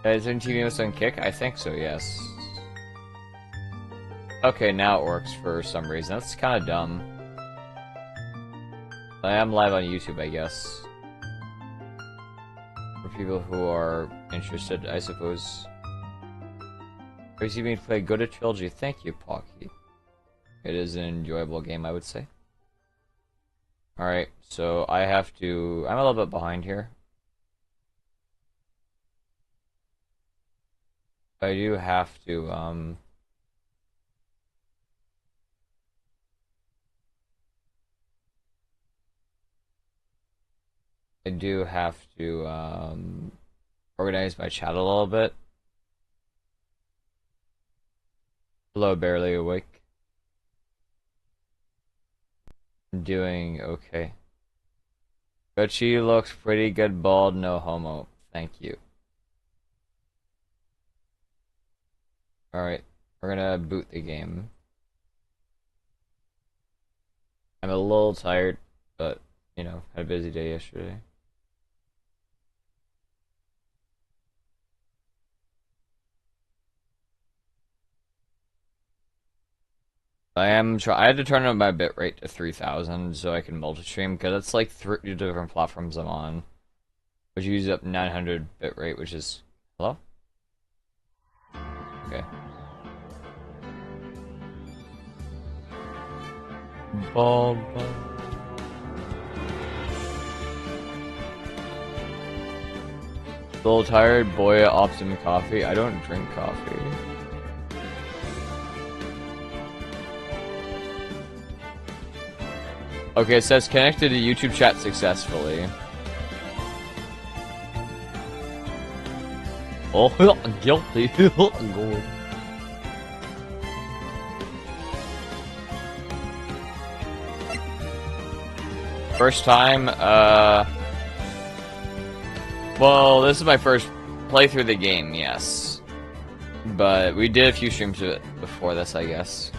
Isn't TV was on Kick? I think so, yes. Okay, now it works for some reason. That's kind of dumb. I am live on YouTube, I guess. For people who are interested, I suppose. Crazy me play Go to Trilogy. Thank you, Pocky. It is an enjoyable game, I would say. Alright, so I have to... I'm a little bit behind here. I do have to, organize my chat a little bit. Hello, barely awake. I'm doing okay. Gucci looks pretty good bald, no homo. Thank you. Alright, we're gonna boot the game. I'm a little tired, but, you know, had a busy day yesterday. I had to turn up my bitrate to 3000 so I can multi-stream, because it's like 3 different platforms I'm on, which uses up 900 bitrate, which is... Hello? Okay. A little tired, boy, Optimum coffee. I don't drink coffee. Okay, it says connected to YouTube chat successfully. Oh, guilty. First time, well, this is my first playthrough of the game, yes. But we did a few streams of it before this, I guess.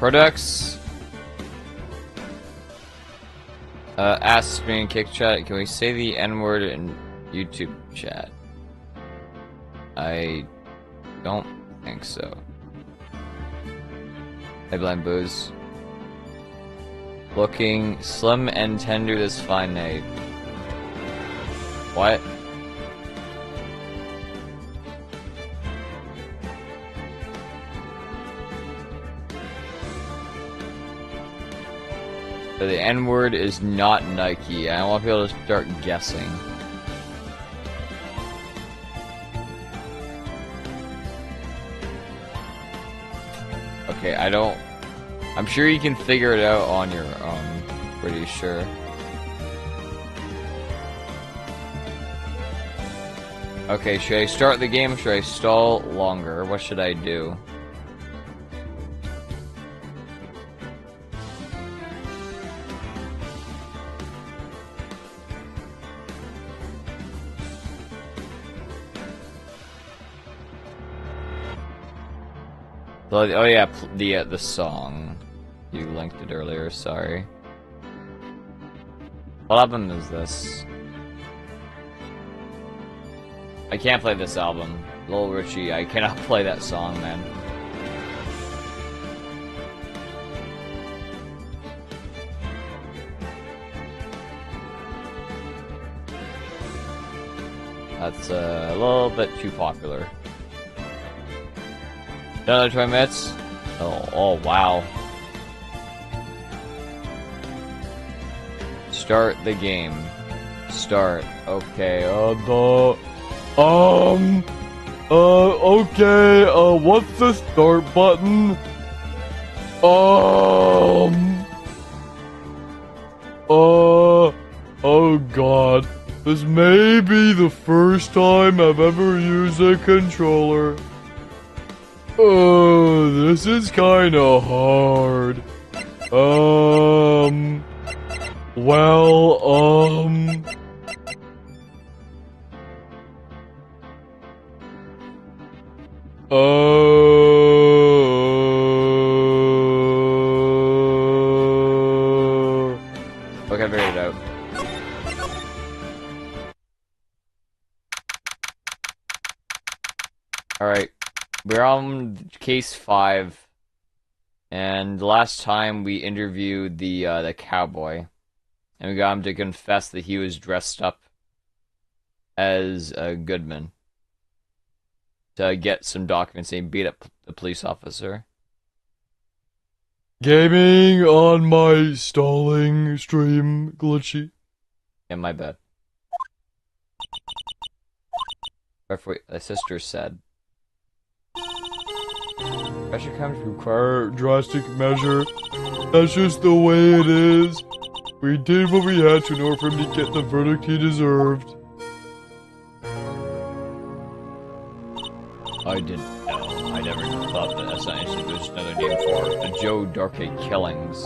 Products. Ask me in Kick Chat, can we say the N-word in YouTube chat? I don't think so. I blame booze. Looking slim and tender this fine night. What? So the N-word is not Nike. I don't want people to start guessing. Okay, I'm sure you can figure it out on your own. Pretty sure. Okay, should I start the game or should I stall longer? What should I do? Oh yeah, the song. You linked it earlier, sorry. What album is this? I can't play this album. Lil Richie, I cannot play that song, man. That's a little bit too popular. Another 20 minutes? Oh wow. Start the game. Start. Okay, okay, what's the start button? Oh god. This may be the first time I've ever used a controller. This is kinda hard. Okay, I figured it out. Alright, we're on case 5, and last time we interviewed the cowboy, and we got him to confess that he was dressed up as a Goodman to get some documents and beat up the police officer. Gaming on my stalling stream glitchy. Yeah, my bad. My sister said. Pressure comes from Require drastic measure. That's just the way it is. We did what we had to in order for him to get the verdict he deserved. I didn't know. I never thought that SIC was another name for the Joe Darke killings.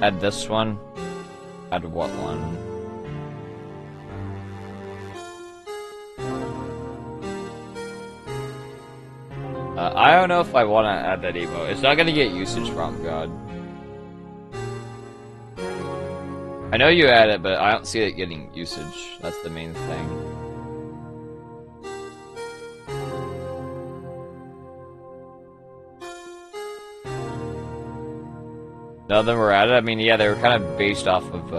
Add this one. Add what one? I don't know if I want to add that emote. It's not going to get usage from God. I know you add it, but I don't see it getting usage. That's the main thing. None of them were added? I mean, yeah, they were kind of based off of,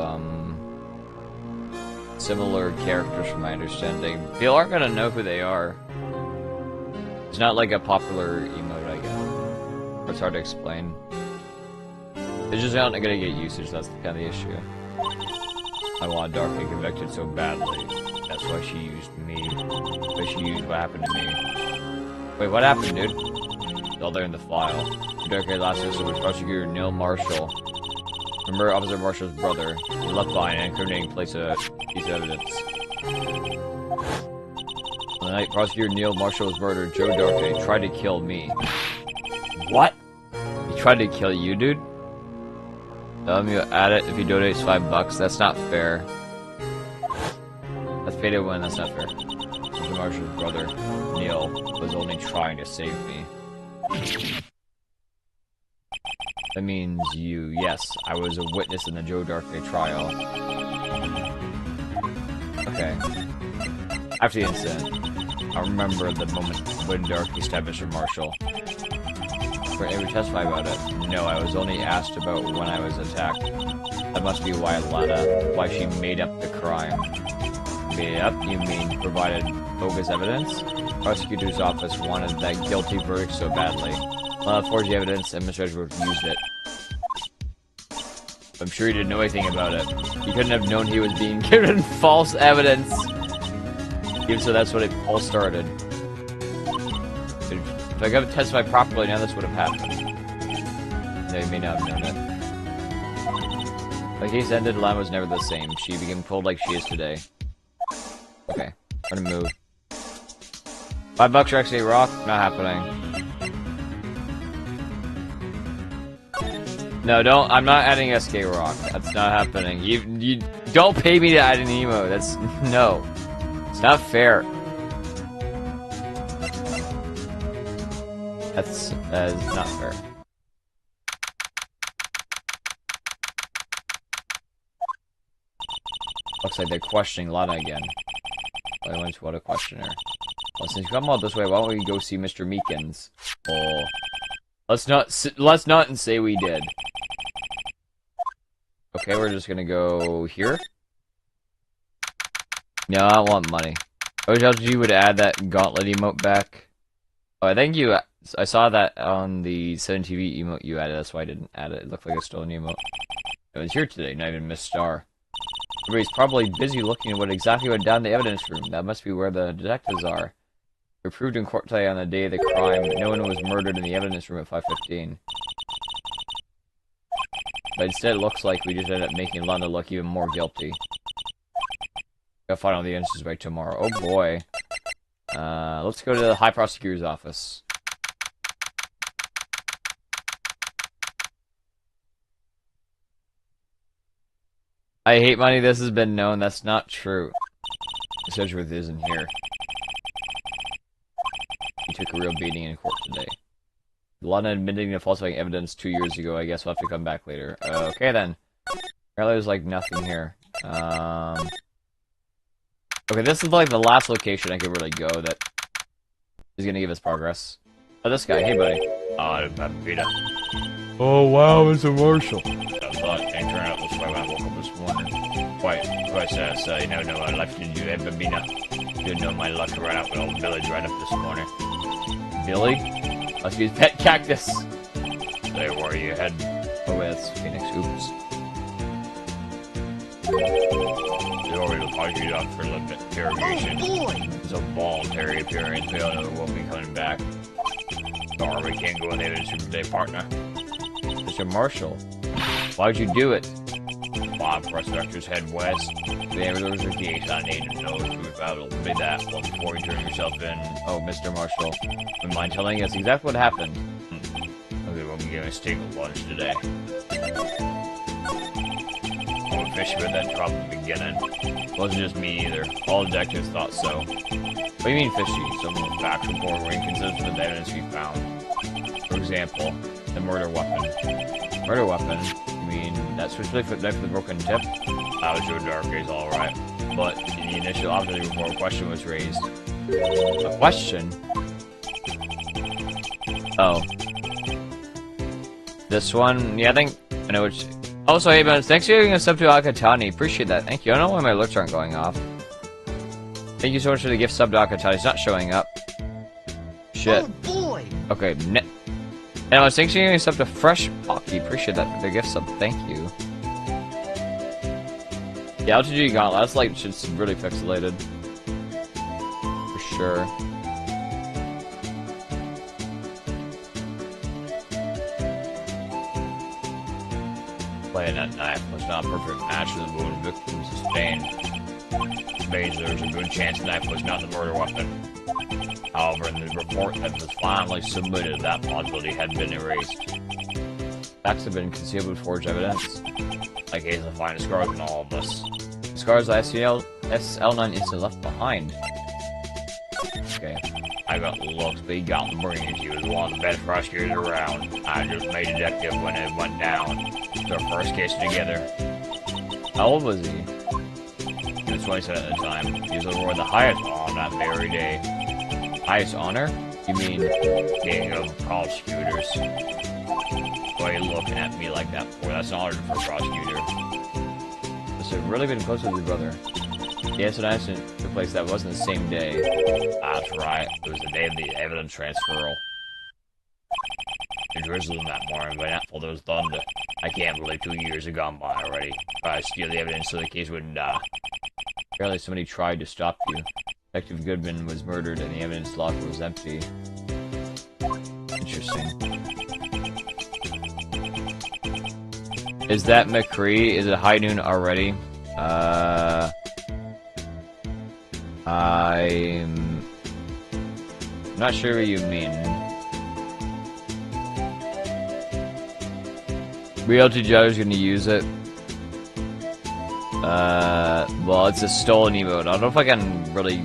similar characters from my understanding. People aren't going to know who they are. It's not like a popular emote, I guess. Or it's hard to explain. It's just not gonna get usage, that's kind of the issue. I want Dark get convicted so badly. That's why she used me. But she used what happened to me. Wait, what happened, dude? It's all there in the file. Dark last sister was prosecutor Neil Marshall. Remember Officer Marshall's brother. He left behind an incriminating piece of evidence. On the night prosecutor Neil Marshall was murdered, Joe Darke tried to kill me. What? He tried to kill you, dude? You'll add it if he donates $5. That's not fair. That's pay to win, that's not fair. Mr. Marshall's brother, Neil, was only trying to save me. That means you, yes, I was a witness in the Joe Darke trial. Okay. After the incident, I remember the moment when Darke stabbed Mr. Marshall. Were you able to testify about it? No, I was only asked about when I was attacked. That must be why why she made up the crime. Made it up? You mean provided bogus evidence? Prosecutor's office wanted that guilty verdict so badly. Forged evidence and Mr. Edgeworth used it. I'm sure he didn't know anything about it. He couldn't have known he was being given false evidence. Even so, that's what it all started. If I got to testify properly, now this would have happened. No, you may not have known it. The case ended, Lana was never the same. She became cold like she is today. Okay, I'm gonna move. $5 for XA Rock? Not happening. No, don't. I'm not adding SK Rock. That's not happening. You don't pay me to add an emo. That's no. It's not fair. That's not fair. Looks like they're questioning Lana again. I went to what a questioner. Well, since you come all this way, why don't we go see Mr. Meekins? Oh, let's not say we did. Okay, we're just gonna go here. No, I want money. I wish LG would add that gauntlet emote back. Oh, I think I saw that on the 7TV emote you added, that's why I didn't add it. It looked like a stolen emote. It was here today, not even Miss Star. Everybody's probably busy looking at what exactly went down in the evidence room. That must be where the detectives are. They were proved in court today on the day of the crime. No one was murdered in the evidence room at 5:15. But instead it looks like we just ended up making Lana look even more guilty. Gotta find all the answers by tomorrow. Oh boy. Let's go to the High Prosecutor's office. I hate money, this has been known. That's not true. Sedgwick isn't here. He took a real beating in court today. Lana admitting to falsifying evidence 2 years ago. I guess we'll have to come back later. Okay then. Apparently there's like nothing here. Okay, this is like the last location I could really go that is gonna give us progress. Oh, this guy. Hey, buddy. Peter. Oh, wow, Mr. Marshall. I thought and turned out this way when I woke up this morning. Quite sad. No, I left you at Babina. Didn't know my luck to run out with old Village right up this morning. Billy? Must be his pet cactus. Say where you head. Oh, wait, that's Phoenix. Oops. They already parked you up for a little bit interrogation. Oh boy! It's a voluntary appearance. We all know we won't be coming back. Or we can't go in there to Super Day partner. Mr. Marshall, why'd you do it? Bob prospectors head west. There was a gate I need to know if I'll be that one before you turn yourself in. Oh, Mr. Marshall, would you mind telling us exactly what happened? Okay, we'll be getting a steak at lunch today. I went fishing with that trouble in the beginning. Wasn't just me either. All detectives thought so. What do you mean fishy? Some of the facts report were inconsistent with the evidence we found. For example, the murder weapon. Murder weapon? You mean that switchblade foot knife with the broken tip? That was your dark days, alright. But in the initial autopsy report, a question was raised. A question? Oh. This one? Yeah, I think I know which. Also, hey, man, thanks for giving us up to Akatani. Appreciate that. Thank you. I don't know why my alerts aren't going off. Thank you so much for the gift sub to Akatani. It's not showing up. Shit. Oh boy! Okay, anyways, thanks for giving us up to Fresh Pocky. Appreciate that for the gift sub. Thank you. Yeah, LTG Gauntlet. That's like shit's really pixelated. For sure. Playing that knife was not a perfect match for the wound victim sustained. Maybe there was a good chance the knife was not the murder weapon. However, in the report that was finally submitted, that possibility had been erased. Facts have been concealed with forged evidence. Like Ace of finding scars in all of this. The scars SL9 instantly left behind. Okay. I got looks, but he got the brains. He was one of the best prosecutors around. I just made detective when it went down. It was our first case together. How old was he? He was 27 at the time. He was awarded the highest honor that very day. Highest honor? You mean King of Prosecutors? Why are you looking at me like that for? That's an honor for a prosecutor. Must have really been close with his brother. Yes, an accident took place that wasn't the same day. That's right. It was the day of the evidence transferal. It drizzled that morning, but not for those thunder. I can't believe 2 years have gone by already. Tried to steal the evidence so the case wouldn't die. Apparently somebody tried to stop you. Detective Goodman was murdered and the evidence locker was empty. Interesting. Is that McCree? Is it high noon already? I'm not sure what you mean. Realty Judge is gonna use it. Well, it's a stolen emote. I don't know if I can really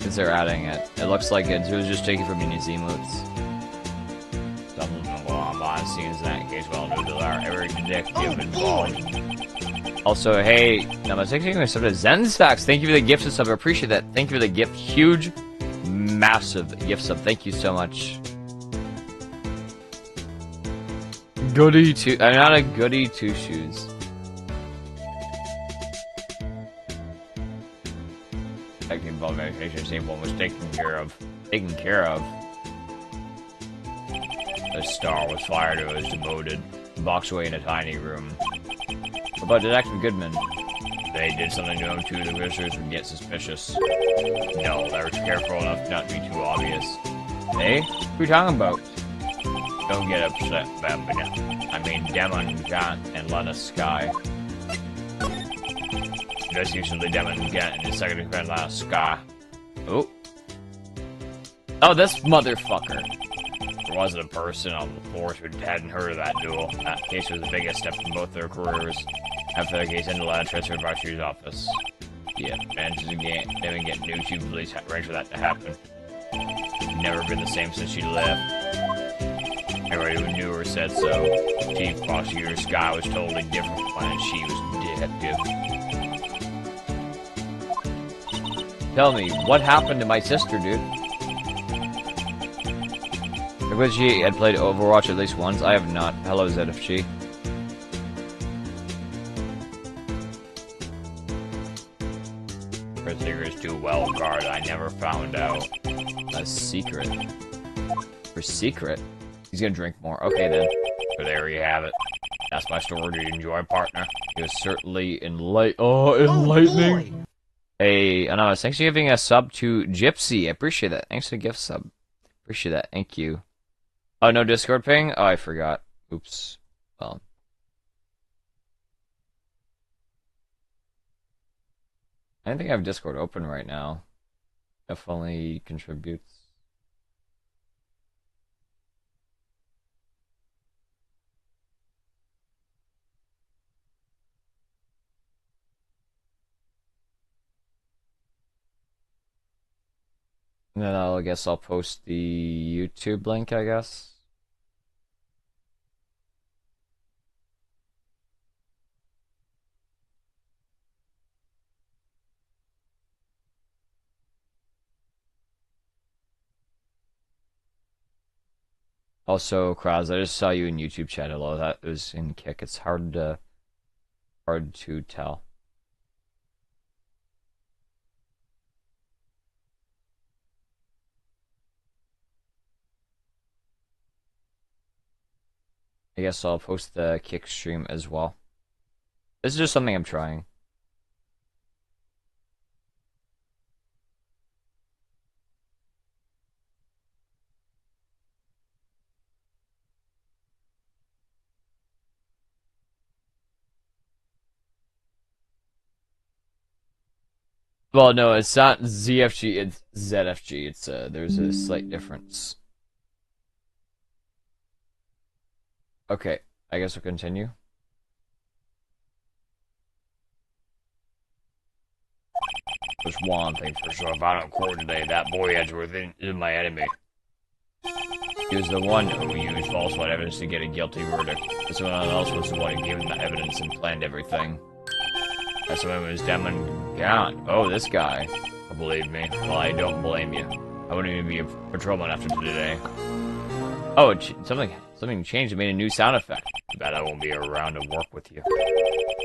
consider adding it. It looks like it was just taken from any emotes. Something along behind the scenes in that case, well, due to our every detective involved. Also, hey, I'm taking my sub to Zensax. Thank you for the gift sub. I appreciate that. Thank you for the gift. Huge, massive gift sub. Thank you so much. Goody two. I'm not a goody two shoes. Technical involved medication. Same one was taken care of. Taken care of. The star was fired. It was demoted. Boxed away in a tiny room. What about Detective Goodman? They did something to him too. The visitors would get suspicious. No, they were careful enough not to be too obvious. Hey? Who are you talking about? Don't get upset, Bambina. I mean Demon, Gant, and Lana Sky. Investigation of the Demon, Gant, and his second friend, Lana Sky. Oh. Oh, this motherfucker. There wasn't a person on the force who hadn't heard of that duel. That case was the biggest step in both their careers. After the case ended, Lana transferred to prosecutor's office. Yeah, manages to get new chief of police arranged for that to happen. Never been the same since she left. Everybody who knew her said so. Chief Prosecutor Sky was totally different when she was detective. Tell me, what happened to my sister, dude? Because she had played Overwatch at least once. I have not. Hello, ZFG. Her secret's too well guarded. I never found out. A secret? For secret? He's gonna drink more. Okay, then. So there you have it. That's my story. Did you enjoy, partner? It was certainly enlightening. Hey, Anonymous, thanks for giving a sub to Gypsy. I appreciate that. Thanks for the gift sub. Appreciate that. Thank you. Oh, no Discord ping? Oh, I forgot. Oops. Well. I don't think I have Discord open right now. Definitely contributes. And then I guess I'll post the YouTube link, I guess. Also, Kraz, I just saw you in YouTube chat. Hello, that was in Kick. It's hard to tell. I guess I'll post the Kick stream as well. This is just something I'm trying. Well, no, it's not ZFG, it's ZFG. It's there's a slight difference. Okay, I guess we'll continue. There's one thing for sure. If I don't court today, that boy Edgeworth is my enemy. He was the one who used falsified evidence to get a guilty verdict. But someone else was the one who gave him the evidence and planned everything. That someone was Demon Gaunt. Oh, this guy. Oh, believe me. Well, I don't blame you. I wouldn't even be a patrolman after today. Oh, something changed. It made a new sound effect. Too bad I won't be around to work with you.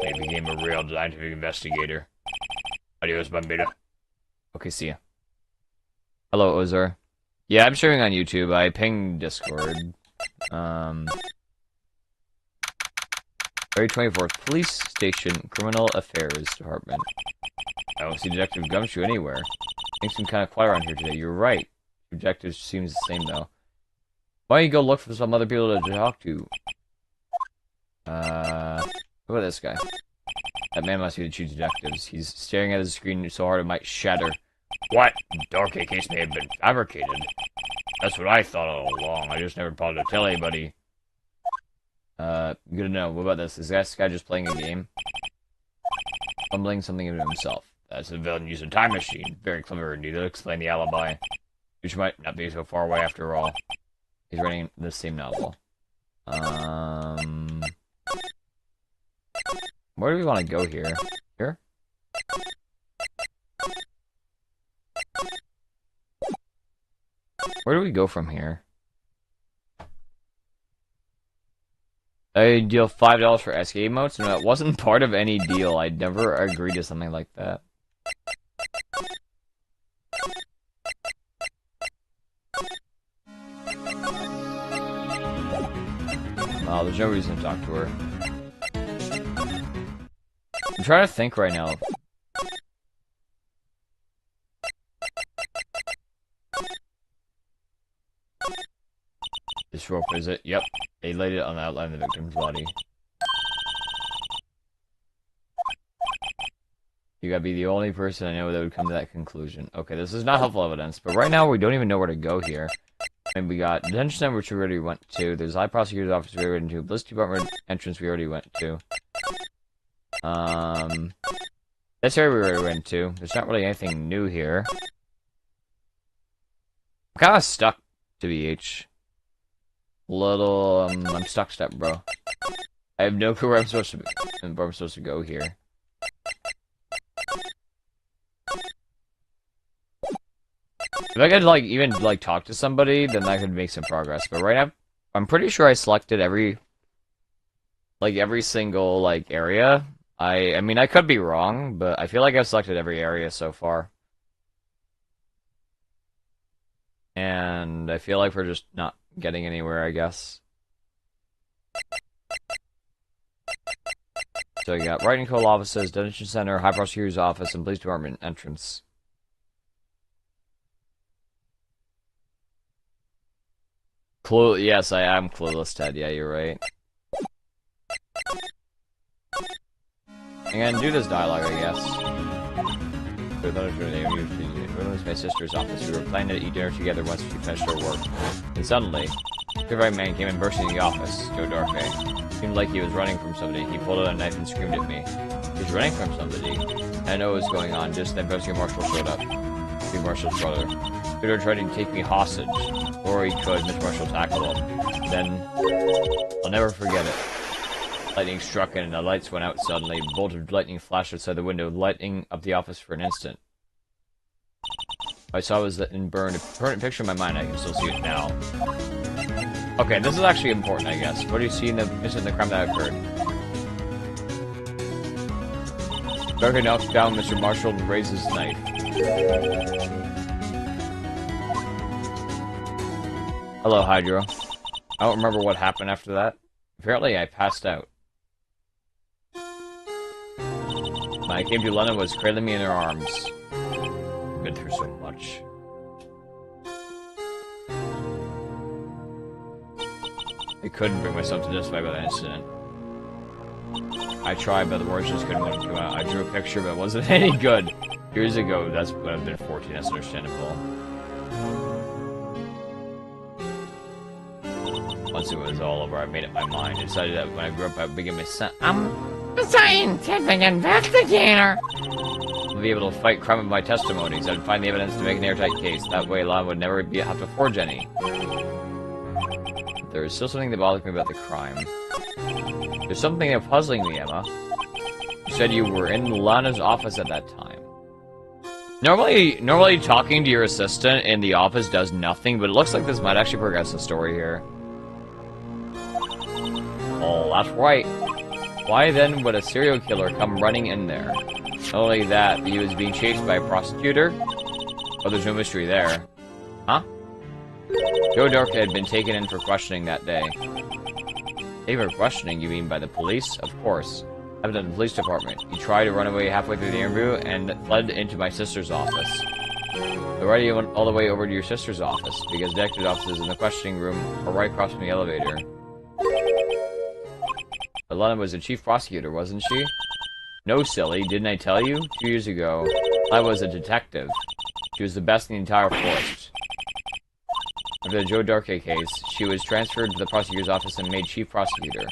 I became a real scientific investigator. Adios, Bambita. Okay, see ya. Hello, Ozar. Yeah, I'm streaming on YouTube. I pinged Discord. February 24th, Police Station, Criminal Affairs Department. I don't see Detective Gumshoe anywhere. Things seem kind of quiet around here today. You're right. Objective seems the same, though. Why don't you go look for some other people to talk to? Look at this guy. That man must be the chief detective. He's staring at his screen so hard it might shatter. What? Dark case may have been fabricated. That's what I thought all along. I just never bothered to tell anybody. Good to know. What about this? Is this guy just playing a game? Fumbling something into himself. That's a villain using a time machine. Very clever indeed. It'll explain the alibi. Which might not be so far away after all. He's writing the same novel. Where do we want to go here? Here? Where do we go from here? I deal $5 for SK emotes? No, it wasn't part of any deal. I'd never agreed to something like that. Oh, there's no reason to talk to her. I'm trying to think right now. This rope, is it? Yep. They laid it on the outline of the victim's body. You gotta be the only person I know that would come to that conclusion. Okay, this is not helpful evidence, but right now we don't even know where to go here. And we got detention center, which we already went to. There's high prosecutor's office we already went to. Police department entrance we already went to. This area we already went to. There's not really anything new here. I'm kind of stuck, to BH. I'm stuck, bro. I have no clue where I'm supposed to go here. If I could, like, even, like, talk to somebody, then I could make some progress. But right now, I'm pretty sure I selected every single, like, area. I mean, I could be wrong, but I feel like I've selected every area so far. And I feel like we're just not getting anywhere, I guess. So you got writing code offices, detention center, high prosecutor's office, and police department entrance. Yes, I am clueless, Ted. Yeah, you're right. I'm gonna do this dialogue, I guess. It was my sister's office. We were planning to eat dinner together once she finished her work. And suddenly, the right man came in bursting in the office, Joe Darkey. Seemed like he was running from somebody. He pulled out a knife and screamed at me. He was running from somebody. I know what was going on. Just then, Buster Marshall showed up. Big Marshall's brother. Peter tried to take me hostage, or he could. Mr. Marshall tackled him. Then, I'll never forget it. Lightning struck and the lights went out suddenly. A bolt of lightning flashed outside the window, lighting up the office for an instant. What I saw was that in burned a permanent picture in my mind. I can still see it now. Okay, this is actually important, I guess. What do you see in the instant the crime that occurred? Darker knocks down Mr. Marshall and raises his knife. Hello, Hydro. I don't remember what happened after that. Apparently, I passed out. When I came to London, was cradling me in her arms. I've been through so much. I couldn't bring myself to justify by that incident. I tried, but the words just couldn't come out. I drew a picture, but it wasn't any good. Years ago, that's when I've been 14, that's understandable. Once it was all over, I made up my mind. I decided that when I grew up, I would begin my scientific investigator. I'd be able to fight crime with my testimonies. I'd find the evidence to make an airtight case. That way, Lon would never have to forge any. There is still something that bothers me about the crime. There's something puzzling me, Emma. You said you were in Lana's office at that time. Normally talking to your assistant in the office does nothing, but it looks like this might actually progress the story here. Oh, that's right. Why then would a serial killer come running in there? Not only that, he was being chased by a prosecutor? Oh, there's no mystery there. Huh? Joe Dark had been taken in for questioning that day. For questioning, you mean by the police? Of course. I was at the police department. He tried to run away halfway through the interview and fled into my sister's office. Why you went all the way over to your sister's office? Because the detective offices in the questioning room are right across from the elevator. But Lana was the chief prosecutor, wasn't she? No, silly. Didn't I tell you? 2 years ago, I was a detective. She was the best in the entire force. After the Joe Darkey case, she was transferred to the prosecutor's office and made chief prosecutor.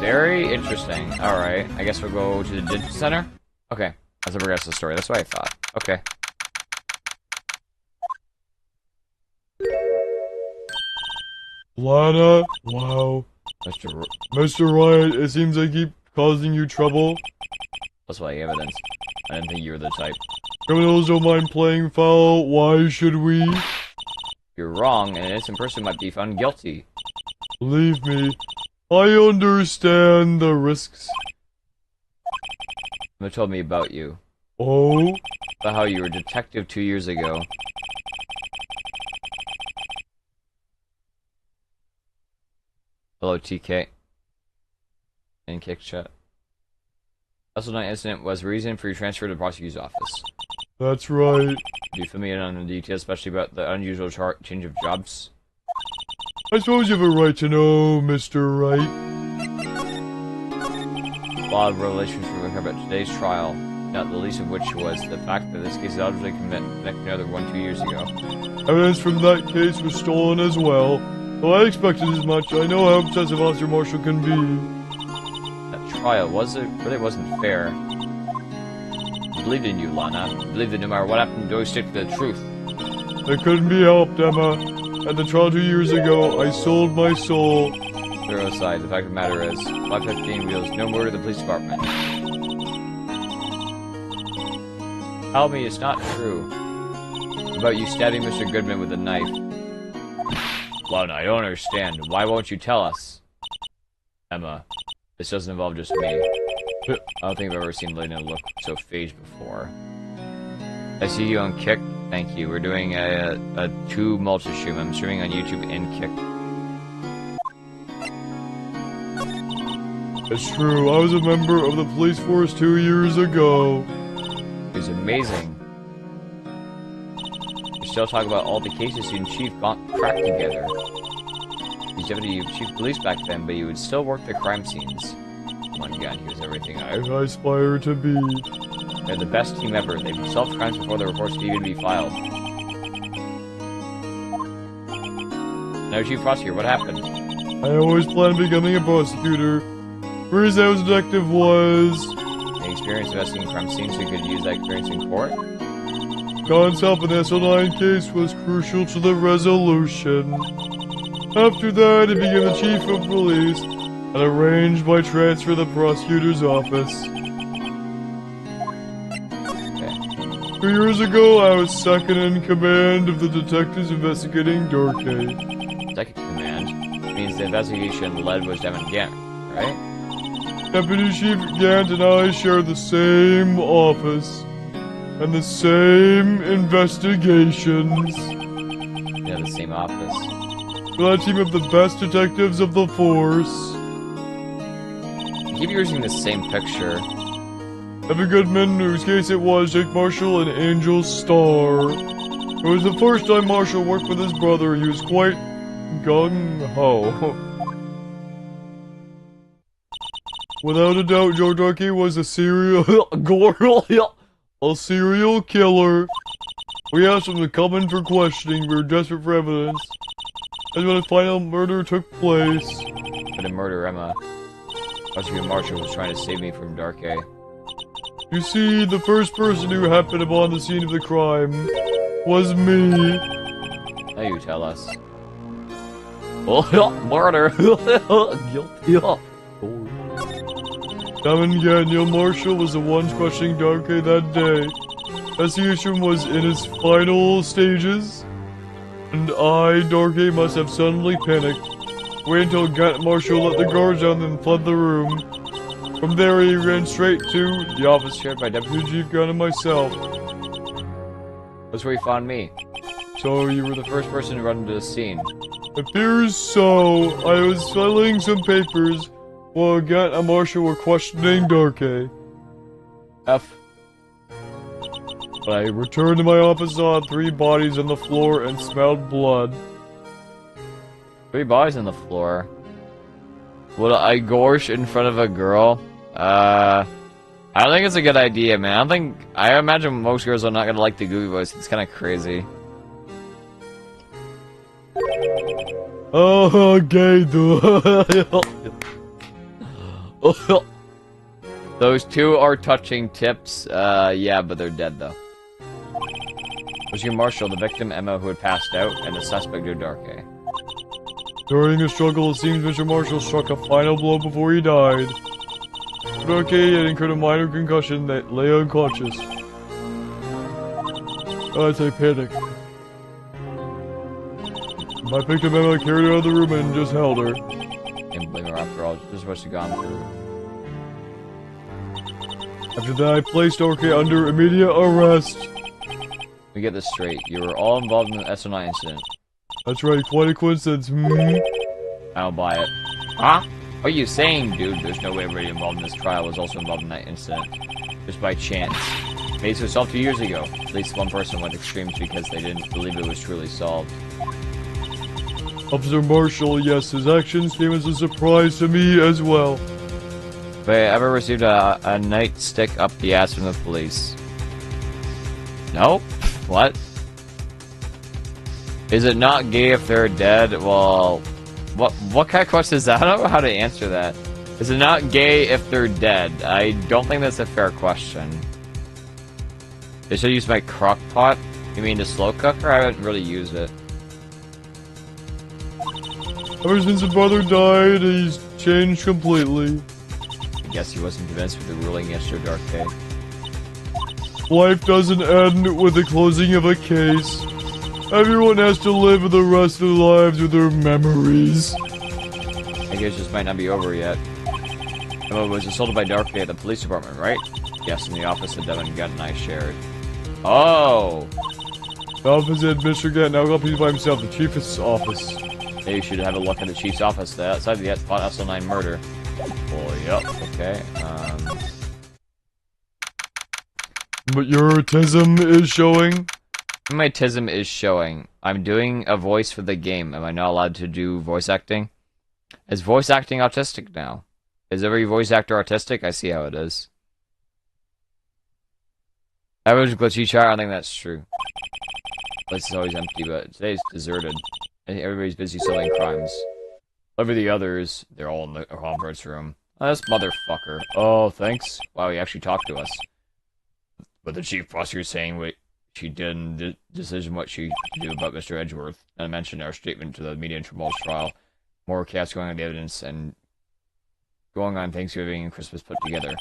Very interesting. Alright, I guess we'll go to the detention center? Okay, that's a progressive story. That's what I thought. Okay. Lana? Wow. Mr. Wright, it seems I keep causing you trouble. That's why evidence. I didn't think you were the type. Criminals don't mind playing foul. Why should we? You're wrong, and an innocent person might be found guilty. Believe me, I understand the risks. They told me about you. Oh? About how you were a detective 2 years ago. Hello, TK. And kick chat. Also, night incident was the reason for your transfer to the prosecutor's office. That's right. Do you fill me in on the details, especially about the unusual change of jobs? I suppose you have a right to know, Mr. Wright. A lot of revelations from about today's trial, not the least of which was the fact that this case is obviously connected to another one 2 years ago. Evidence from that case was stolen as well. Well, I expected as much. I know how obsessive Officer Marshall can be. That trial really wasn't fair. I believed in you, Lana. I believed that no matter what happened, you always stick to the truth. It couldn't be helped, Emma. At the trial 2 years ago, I sold my soul. Zero aside, the fact of the matter is, 515 reveals no more to the police department. Tell me it's not true. About you stabbing Mr. Goodman with a knife. Well, no, I don't understand. Why won't you tell us? Emma, this doesn't involve just me. I don't think I've ever seen Lena look so phased before. I see you on Kick. Thank you. We're doing a 2 multi-stream. I'm streaming on YouTube and Kick. It's true. I was a member of the police force 2 years ago. It was amazing. We still talk about all the cases you and Chief got cracked together. He's deputy chief of police back then, but he would still work the crime scenes. One gun, he was everything I aspire to be. They're the best team ever. They've solved crimes before the reports could even be filed. Now, Chief Prosecutor, what happened? I always planned on becoming a prosecutor. First, I was a detective was... Any experience investigating crime scenes so you could use that experience in court? God's help in the SO9 case was crucial to the resolution. After that, I became the chief of police and arranged my transfer to the prosecutor's office. Okay. 2 years ago, I was second in command of the detectives investigating Dorkay. Second command means the investigation led was Devin Gant, right? Deputy Chief Gant and I share the same office and the same investigations. Yeah, the same office. We're a team of the best detectives of the force. You keep using the same picture. Evan Goodman, whose case it was, Jake Marshall, and Angel Starr. It was the first time Marshall worked with his brother. He was quite gung-ho. Without a doubt, Joe Dorkay was a serial killer. We asked him to come in for questioning. We were desperate for evidence. That's when the final murder took place. For the murder, Emma. Prosecutor Marshall was trying to save me from Darkay. You see, the first person who happened upon the scene of the crime was me. Now you tell us. Oh, murder! Guilty. Devin Gant, Marshall was the one questioning Darkay that day. Investigation was in its final stages, and Darkay must have suddenly panicked. Wait until Gant and Marshall let the guards down, then fled the room. From there, he ran straight to the office shared by Deputy Chief Gant and myself. That's where you found me. So you were the first person to run into the scene. Appears so. I was filing some papers while Gant and Marshall were questioning Darkay. But I returned to my office, saw 3 bodies on the floor, and smelled blood. 3 bodies on the floor? Would I gorge in front of a girl? I don't think it's a good idea, man. I imagine most girls are not gonna like the Goofy voice. It's kind of crazy. Oh, gay dude. Those 2 are touching tips. Yeah, but they're dead though. Was your Marshall, the victim Emma who had passed out, and the suspect Joe Darkay? During the struggle, it seems Mr. Marshall struck a final blow before he died. Darkay had incurred a minor concussion that lay unconscious. I'd say panic. My victim Emma carried her out of the room and just held her. Can't blame her after all. Just what she gone through. After that, I placed Darkay under immediate arrest. Let me get this straight. You were all involved in the SO9 incident. That's right, quite a coincidence. I don't buy it. Huh? What are you saying, dude? There's no way everybody involved in this trial was also involved in that incident. Just by chance. Maybe it was solved 2 years ago. At least one person went extremes because they didn't believe it was truly solved. Officer Marshall, yes, his actions came as a surprise to me as well. Have I ever received a nightstick up the ass from the police? No? What? Is it not gay if they're dead? Well, what kind of question is that? I don't know how to answer that. Is it not gay if they're dead? I don't think that's a fair question. They should use my crock pot? You mean the slow cooker? I haven't really used it. Ever since his brother died, he's changed completely. I guess he wasn't convinced with the ruling against Joe Darkay. Life doesn't end with the closing of a case. Everyone has to live the rest of their lives with their memories. I guess this might not be over yet. Emma was assaulted by Darky at the police department, right? Yes, in the office that Devin, Gutt, and I shared. Oh! The office at Mr. Gutt now got by himself, the chief's office. Maybe you should have a look at the chief's office. The outside of the plot SL9 murder. Oh, yep, okay. But your autism is showing? My autism is showing. I'm doing a voice for the game. Am I not allowed to do voice acting? Is voice acting autistic now? Is every voice actor autistic? I see how it is. Average glitchy chat, I don't think that's true. Place is always empty, but today's deserted. I think everybody's busy solving crimes. Over the others, they're all in the conference room. Oh, this motherfucker. Oh, thanks. Wow, he actually talked to us. But the chief prosecutor saying what she did in the decision what she do about Mr. Edgeworth. And I mentioned our statement to the media in Travolta's trial. More chaos going on the evidence and going on Thanksgiving and Christmas put together.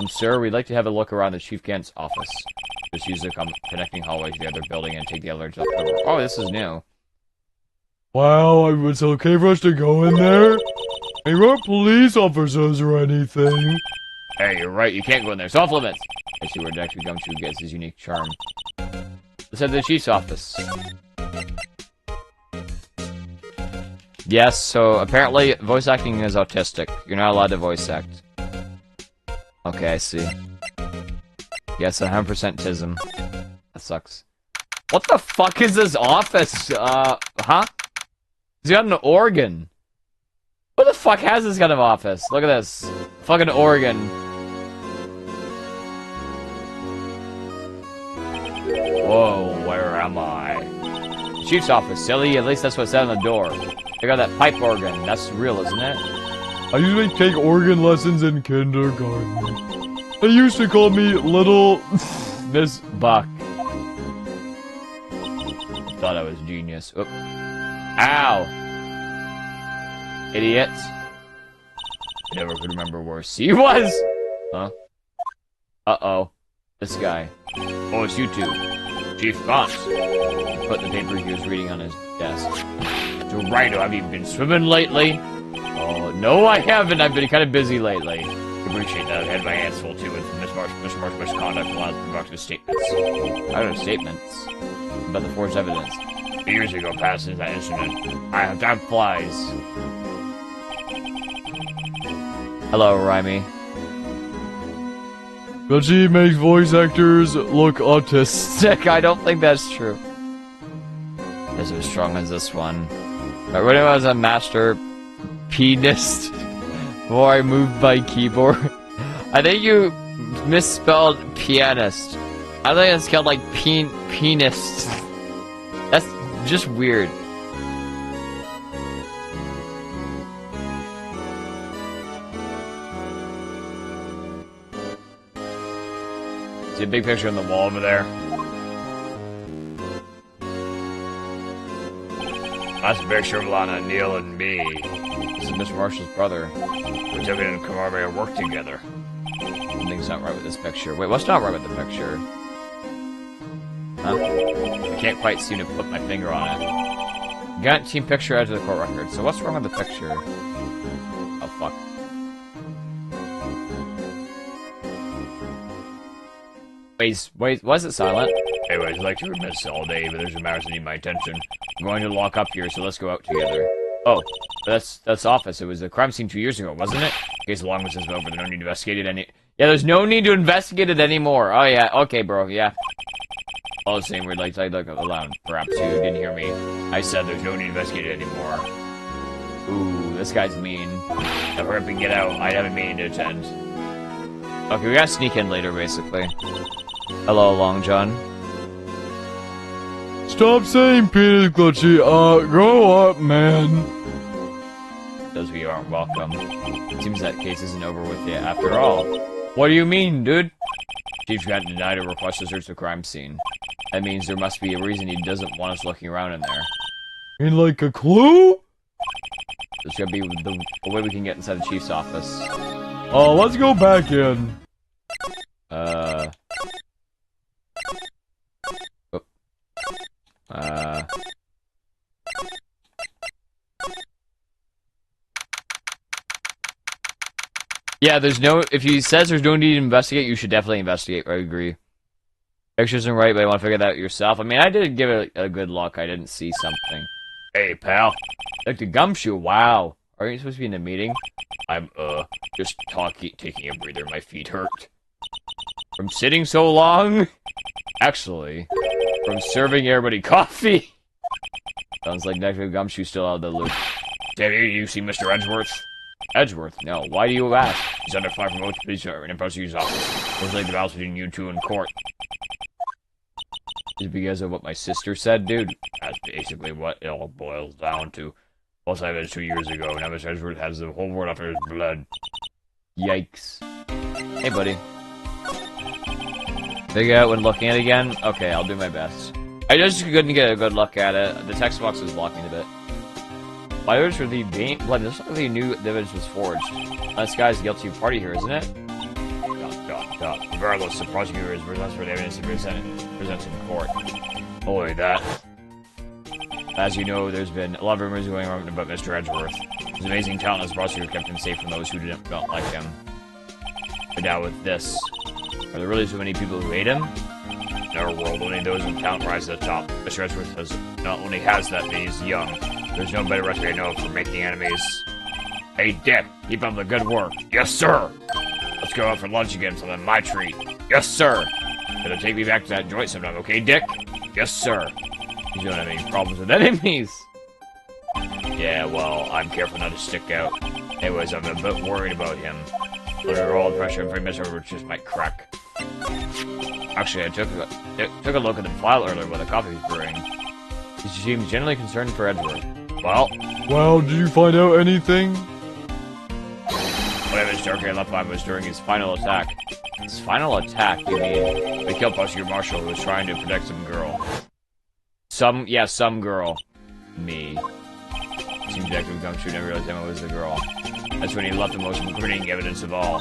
Sir, we'd like to have a look around the Chief Gant's office. Just use the connecting hallway to the other building and take the elevator to the floor. Oh, this is new. Wow, it's okay for us to go in there? Hey, we're not police officers or anything. Hey, you're right, you can't go in there. It's off limits! I see where Dr. Gumshoe gets his unique charm. Let's head to the Chief's office. Yes, so apparently voice acting is autistic. You're not allowed to voice act. Okay, I see. Yes, 100% tism. That sucks. What the fuck is this office? Huh? He's got an organ. Who the fuck has this kind of office? Look at this. Fucking organ. Whoa, where am I? Chief's office, silly. At least that's what said on the door. They got that pipe organ. That's real, isn't it? I usually take organ lessons in kindergarten. They used to call me Little Miss Buck. Thought I was genius. Oop. Ow! Idiot. I never could remember where C was! Huh? Uh-oh. This guy. Oh, it's you two. Chief Gaunt. He put the paper he was reading on his desk. So, Rhino, have you been swimming lately? Oh, no, I haven't. I've been kind of busy lately. I appreciate that. I've had my hands full, too, with Mr. Marsh's misconduct and a lot of provocative statements. I don't know, statements? About the forged evidence. Years ago, past that incident, I have got flies. Hello, Rhymy. Gucci makes voice actors look autistic. I don't think that's true. Is as strong as this one. But when I was a master pianist before I moved my keyboard, I think you misspelled pianist. I think it's called like pianist. That's just weird. See a big picture on the wall over there? That's a picture of Lana, Neil, and me. This is Mr. Marshall's brother. We took it and commemorate our work together. Something's not right with this picture. Wait, what's not right with the picture? Huh? I can't quite seem to put my finger on it. Got team picture out of the court record. So what's wrong with the picture? Oh, fuck. Wait, why is it silent? Anyways, I'd like to remiss all day, but there's a matter that need my attention. I'm going to lock up here, so let's go out together. Oh, that's office. It was a crime scene 2 years ago, wasn't it? Case long as it's over, there's no need to investigate it any. Yeah, there's no need to investigate it anymore. Oh yeah, okay, bro, yeah. All the same, we'd like to look aloud. Perhaps you didn't hear me. I said there's no need to investigate it anymore. Ooh, this guy's mean. Now hurry up and get out. I have a meeting to attend. Okay, we gotta sneak in later, basically. Hello, Long John. Stop saying penis, Glitchy. Grow up, man. Those of you aren't welcome. Seems that case isn't over with yet after all. What do you mean, dude? Chief got denied a request to search the crime scene. That means there must be a reason he doesn't want us looking around in there. Ain't like a clue? This should be the way we can get inside the chief's office. Oh, let's go back in. Oop. Yeah, there's no... If he says there's no need to investigate, you should definitely investigate. I agree. Picture isn't right, but you want to figure that out yourself. I mean, I did give it a good look. I didn't see something. Hey, pal. Dr. Gumshoe, wow. Aren't you supposed to be in a meeting? I'm, just taking a breather. My feet hurt. From sitting so long? Actually, from serving everybody coffee. Sounds like Dr. Gumshoe's still out of the loop. Have you seen Mr. Edgeworth? Edgeworth? No. Why do you ask? He's under fire from both police in a prosecutor's office. Looks like the battle's between you two in court. Is it because of what my sister said, dude? That's basically what it all boils down to. Both I was 2 years ago. Now Mr. Edgeworth has the whole world after his blood. Yikes. Hey, buddy. Figure out when looking at it again? Okay, I'll do my best. I just couldn't get a good look at it. The text box was blocking a bit. My orders for the blood. This looks like the new evidence was forged. This guy's guilty of party here, isn't it? Regardless, the prosecutor is responsible for the evidence he presents in court. Only that. As you know, there's been a lot of rumors going around about Mr. Edgeworth. His amazing talent as a prosecutor kept him safe from those who don't like him. But now with this, are there really so many people who hate him? In our world, only those with talent rise to the top. Mr. Edgeworth not only has that, but he's young. There's no better recipe I know of for making enemies. Hey, Dick, keep up the good work. Yes, sir! Let's go out for lunch again, so then my treat. Yes, sir! Gonna take me back to that joint sometime, okay, Dick? Yes, sir. You don't have any problems with enemies. Yeah, well, I'm careful not to stick out. Anyways, I'm a bit worried about him. Under all the pressure, I'm afraid Mr. Edgeworth just might crack. Actually, I took a look at the file earlier while the coffee was brewing. He seems generally concerned for Edgeworth. Well, did you find out anything? Whatever his dark hair left behind was during his final attack. His final attack, you mean? They killed Prosecutor Marshall, who was trying to protect some girl. Some girl. Me. Seems Detective Gumshoe never realized Emma was the girl. That's when he left the most incriminating evidence of all.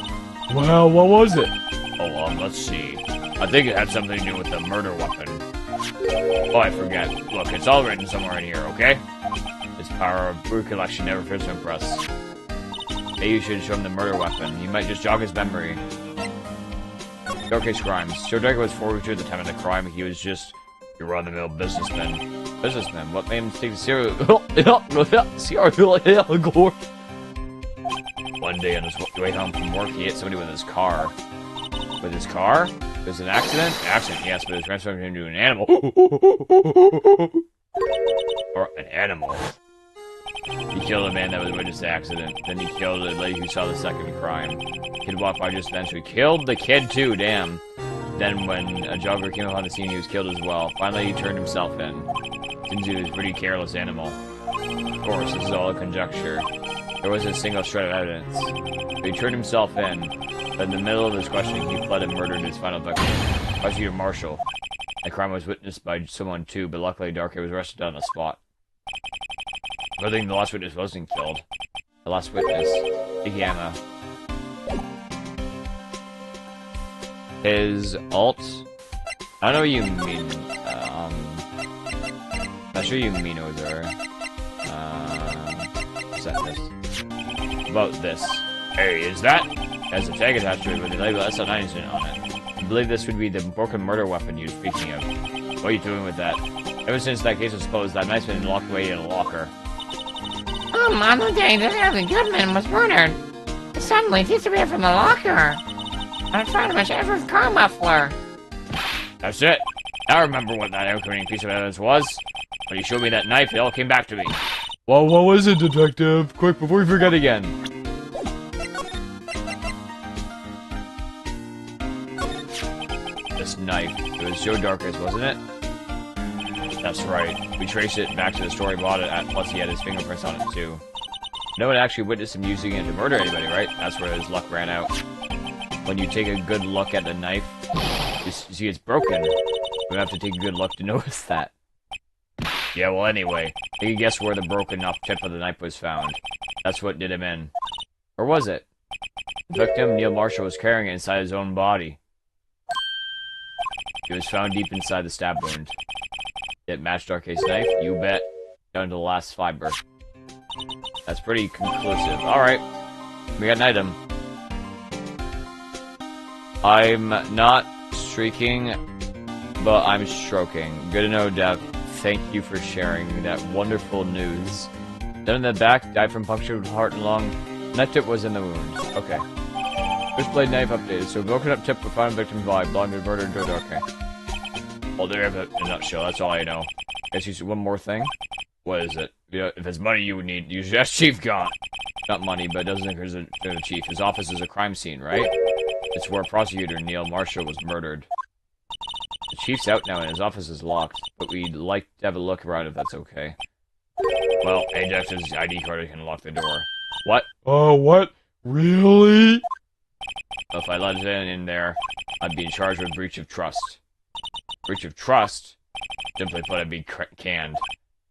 Well, what was it? Oh, let's see. I think it had something to do with the murder weapon. Oh, I forget. Look, it's all written somewhere in here, okay? His power of recollection never fails to impress. Maybe you should show him the murder weapon. You might just jog his memory. Darkest crimes. So Dark was 42 at the time of the crime. He was just your run-of-the-mill businessman. Businessman? What made him take the serial? One day on his way home from work, he hit somebody with his car. With his car? It was an accident? Accident, yes, but it was transformed him into an animal. Or an animal. He killed a man that was witness to the accident. Then he killed a lady who saw the second crime. Kid walked by just eventually killed the kid too, damn. Then when a jogger came upon the scene, he was killed as well. Finally, he turned himself in. Seems he was a pretty careless animal. Of course, this is all a conjecture. There wasn't a single shred of evidence. But he turned himself in. But in the middle of his questioning, he fled and murdered his final victim, Prosecutor Marshall. The crime was witnessed by someone too, but luckily Darkhair was arrested on the spot. I think the last witness wasn't killed. The last witness, Igama. His alt? I don't know what you mean. Not sure you mean over. Set this. About this. Hey, is that? Has a tag attached to it with the label SL9 incident on it. I believe this would be the broken murder weapon you're speaking of. What are you doing with that? Ever since that case was closed, that knife's been locked away in a locker. On the day that Harry Goodman was murdered, it suddenly disappeared from the locker. I found him as Edward's car muffler. That's it. Now I remember what that incriminating piece of evidence was. When you showed me that knife, it all came back to me. Well, what was it, Detective? Quick, before we forget again. This knife. It was Joe Darkest, wasn't it? That's right. We traced it back to the store he bought it at, plus he had his fingerprints on it, too. No one actually witnessed him using it to murder anybody, right? That's where his luck ran out. When you take a good look at the knife, you see it's broken. You have to take a good look to notice that. Yeah, well, anyway, you can guess where the broken off tip of the knife was found. That's what did him in. Or was it? The victim, Neil Marshall, was carrying it inside his own body. It was found deep inside the stab wound. It matched Darkay's knife? You bet. Down to the last fiber. That's pretty conclusive. Alright. We got an item. I'm not streaking, but I'm stroking. Good to know, Dev. Thank you for sharing that wonderful news. Down in the back, died from punctured heart and lung. Knife tip was in the wound. Okay. Switchblade knife updated. So broken up tip, found victim's body, blinded, murdered, good. Okay. Well, there you have it in a nutshell. That's all I know. Guess you see one more thing. What is it? If it's money you would need, you should ask Chief Gaunt. Not money, but it doesn't think there's a chief. His office is a crime scene, right? It's where prosecutor Neil Marshall was murdered. The chief's out now and his office is locked, but we'd like to have a look around if that's okay. Well, Ajax's ID card can lock the door. What? Oh, what? Really? If I let it in there, I'd be charged with breach of trust. Breach of trust? Simply put, I'd be canned.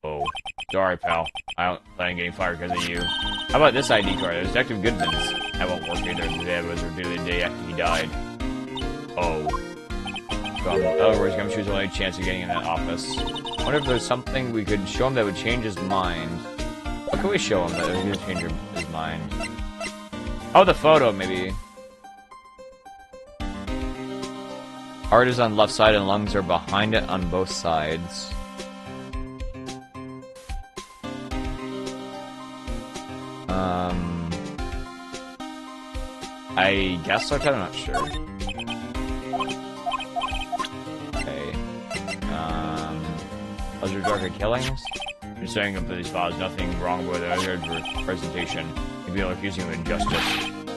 Oh, sorry, pal. I don't plan on getting fired because of you. How about this ID card? It was Detective Goodman's. That won't work either. Today was revealed the day after he died. Oh. So, in other words, Gumshoe's only chance of getting in that office. I wonder if there's something we could show him that would change his mind. What can we show him that would change his mind? Oh, the photo, maybe. Heart is on left side and lungs are behind it on both sides. I guess so, I'm not sure. Okay. Pleasure Darker Killings? You're saying up to these files, nothing wrong with the presentation. You'd be accusing of injustice.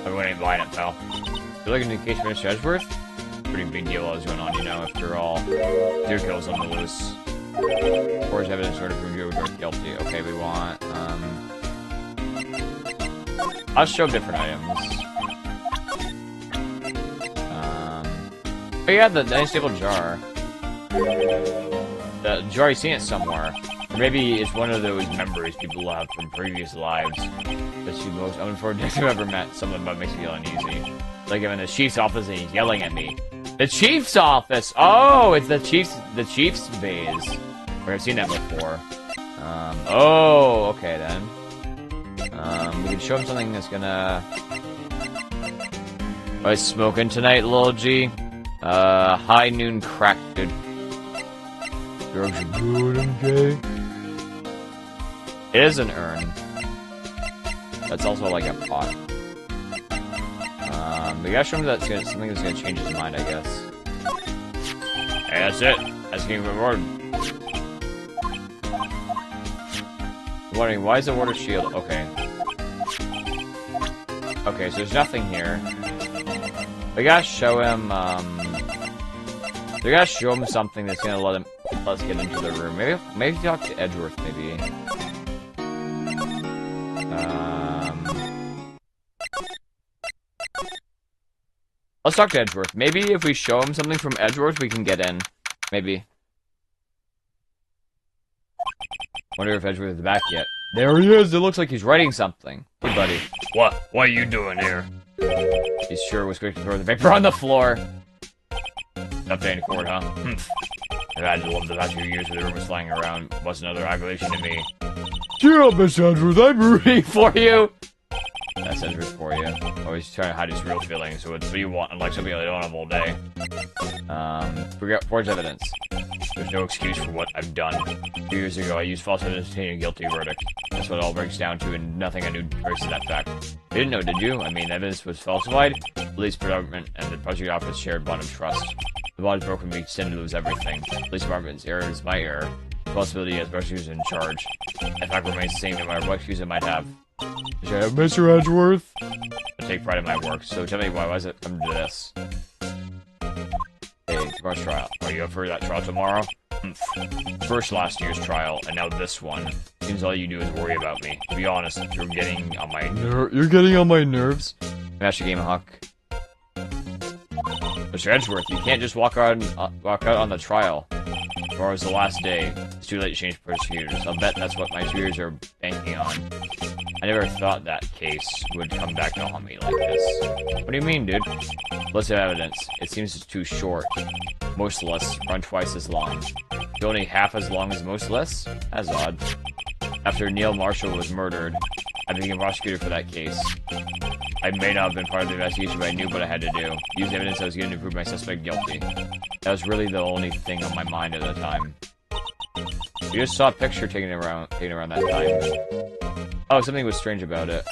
Everyone ain't buying it, pal. You're looking into the case for Mr. Edgeworth? Pretty big deal what was going on, you know, after all. Deer kills on the loose. Of course, evidence sort of prove you were guilty. Okay, we want, I'll show different items. Oh yeah, the unstable jar. The jar, you've seen it somewhere. Or maybe it's one of those memories people have from previous lives. That's the most unfortunate I've ever met. Someone that makes me feel uneasy. Like I'm in the chief's office and he's yelling at me. The chief's office! Oh, it's the chief's base. I've seen that before. Oh, okay then. We can show him something that's gonna... Oh, he's smoking tonight, lil G. High noon crack, dude. Drugs are good, MJ. It is an urn. That's also like a pot. We gotta show him that something that's gonna change his mind, I guess. Hey, that's it. That's getting rewarded. I'm wondering, why is the water shield? Okay. Okay, so there's nothing here. We gotta show him, we gotta show him something that's gonna let us get into the room. Maybe talk to Edgeworth, maybe. Let's talk to Edgeworth. Maybe if we show him something from Edgeworth, we can get in. Maybe. Wonder if Edgeworth is back yet. There he is! It looks like he's writing something. Hey, buddy. What? What are you doing here? He sure was quick to throw the paper on the floor. Nothing in court, huh? I've had to love the past few years where the rumors flying around. What's another aggravation to me? Cheer up, Miss Edgeworth. I'm rooting for you! That's Edgeworth for you. Always trying to hide his real feelings, so it's what you want, unlike something I don't have all day. Forged evidence. There's no excuse for what I've done. 2 years ago, I used false evidence to obtain a guilty verdict. That's what it all breaks down to, and nothing I knew traces that fact. You didn't know, did you? I mean, evidence was falsified. Police department and the prosecutor's office shared bond of trust. The bond is broken, we tend to lose everything. Police department's error is my error. Responsibility as prosecutor in charge. In fact, remains the same no matter what excuse I might have. Mr. Edgeworth? I take pride in my work, so tell me why does it come to this? Hey, tomorrow's trial. Are you up for that trial tomorrow? First last year's trial, and now this one. Seems all you do is worry about me. To be honest, you're getting on my... You're getting on my nerves? Master Game Huck. Mr. Edgeworth, you can't just walk out on the trial. Tomorrow's the last day. It's too late to change prosecutors. I'll bet that's what my superiors are banking on. I never thought that case would come back to haunt me like this. What do you mean, dude? List of evidence. It seems it's too short. Most lists run twice as long. It's only half as long as most lists? That's odd. After Neil Marshall was murdered, I became prosecutor for that case. I may not have been part of the investigation, but I knew what I had to do. Use evidence I was given to prove my suspect guilty. That was really the only thing on my mind at the time. You just saw a picture taken around that time. Oh, something was strange about it.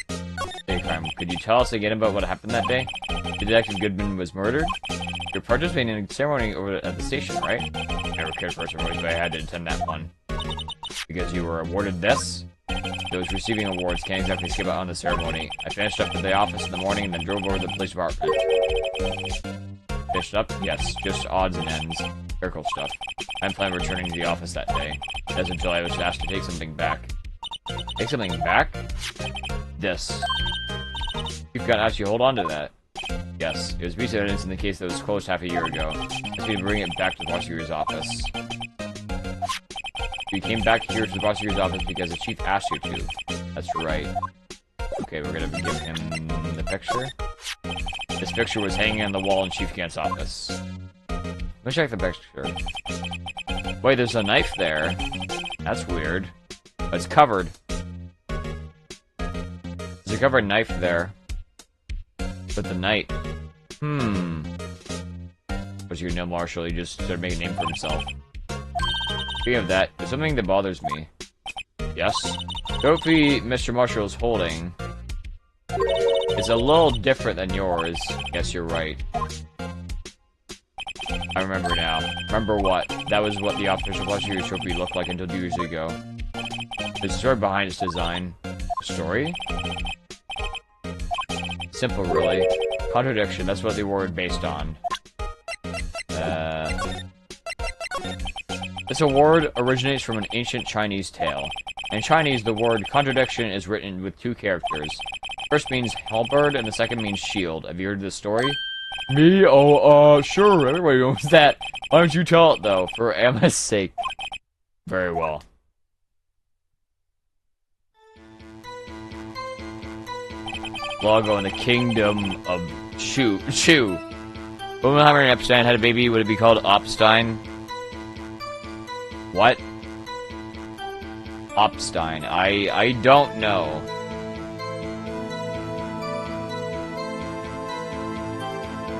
Hey, crime. Could you tell us again about what happened that day? Detective Goodman was murdered? You're participating in a ceremony over at the station, right? I never cared for ceremonies, but I had to attend that one. Because you were awarded this? Those receiving awards can't exactly skip out on the ceremony. I finished up at the office in the morning and then drove over to the police department. Finished up? Yes, just odds and ends. Clerical stuff. I didn't plan on returning to the office that day. That's until I was asked to take something back. Take something back? This. You've got to actually hold on to that. Yes, it was piece of evidence in the case that was closed half a year ago. I asked me to bring it back to the prosecutor's office. You came back here to the prosecutor's office because the chief asked you to. That's right. Okay, we're gonna give him the picture. This picture was hanging on the wall in Chief Gant's office. Let me check the picture. Wait, there's a knife there. That's weird. But it's covered. There's a covered knife there. But the knight. Was your Neil Marshall? He just started making a name for himself. Speaking of that, there's something that bothers me. Yes? The trophy Mr. Marshall is holding is a little different than yours. Yes, you're right. I remember now. Remember what? That was what the official prosecutor's trophy looked like until 2 years ago. There's a story behind its design. Story? Simple, really. Contradiction, that's what the award based on. This award originates from an ancient Chinese tale. In Chinese, the word contradiction is written with 2 characters. First means halberd, and the second means shield. Have you heard this story? Me? Oh, sure, everybody knows that. Why don't you tell it, though, for Emma's sake? Very well. Logo in the kingdom of Shu. Oppenheimer and Epstein had a baby. Would it be called Opstein? What? Opstein. I don't know.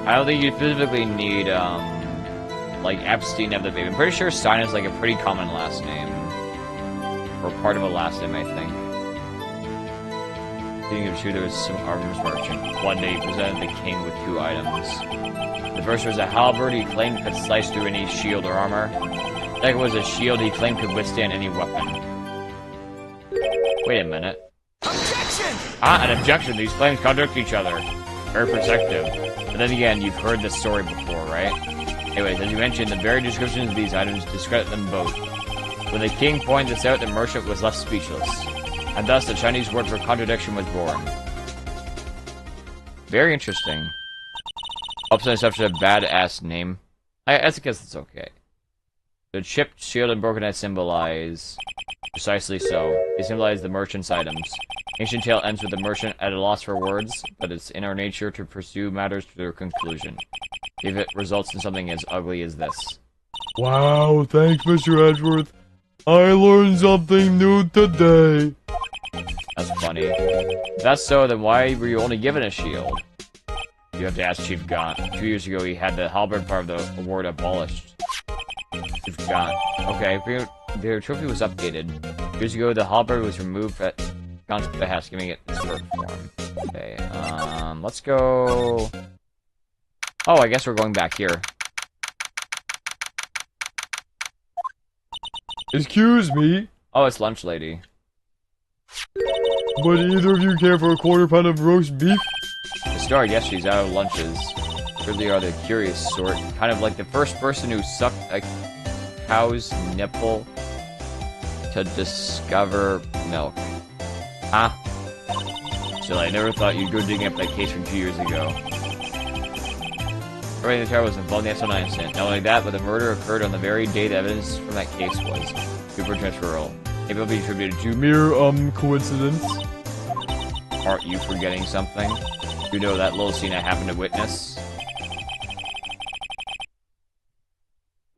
I don't think you physically need, like, Epstein to have the baby. I'm pretty sure Stein is, like, a pretty common last name. Or part of a last name, I think. Speaking of Shu, there was some armors merchant. One day he presented the king with 2 items. The first was a halberd he claimed could slice through any shield or armor. The second was a shield he claimed could withstand any weapon. Wait a minute. Objection! An objection. These claims contradict each other. Very perceptive. But then again, you've heard this story before, right? Anyways, as you mentioned, the very descriptions of these items discredit them both. When the king pointed this out, the merchant was left speechless. And thus, the Chinese word for contradiction was born. Very interesting. Upside such a badass name. I guess it's okay. The chipped shield and broken head symbolize... Precisely so. They symbolize the merchant's items. Ancient tale ends with the merchant at a loss for words, but it's in our nature to pursue matters to their conclusion. If it results in something as ugly as this. Wow, thanks, Mr. Edgeworth. I learned something new today. That's funny. If that's so, then why were you only given a shield? You have to ask Chief Gaunt. 2 years ago, he had the halberd part of the award abolished. Chief Gaunt. Okay, their trophy was updated. Years ago, the halberd was removed at Gaunt's behest, giving it its work form. Okay, let's go... Oh, I guess we're going back here. Excuse me, Oh, it's lunch lady. but either of you care for a quarter pound of roast beef? The star, yes, she's out of lunches. Really are the curious sort. Kind of like the first person who sucked a cow's nipple to discover milk. Huh? Still, I never thought you'd go digging up that case from 2 years ago. Everybody in the tower was involved in the SO9 incident. Not only that, but the murder occurred on the very day the evidence from that case was. Super transferal. It will be attributed to Mere, coincidence? Aren't you forgetting something? You know that little scene I happened to witness?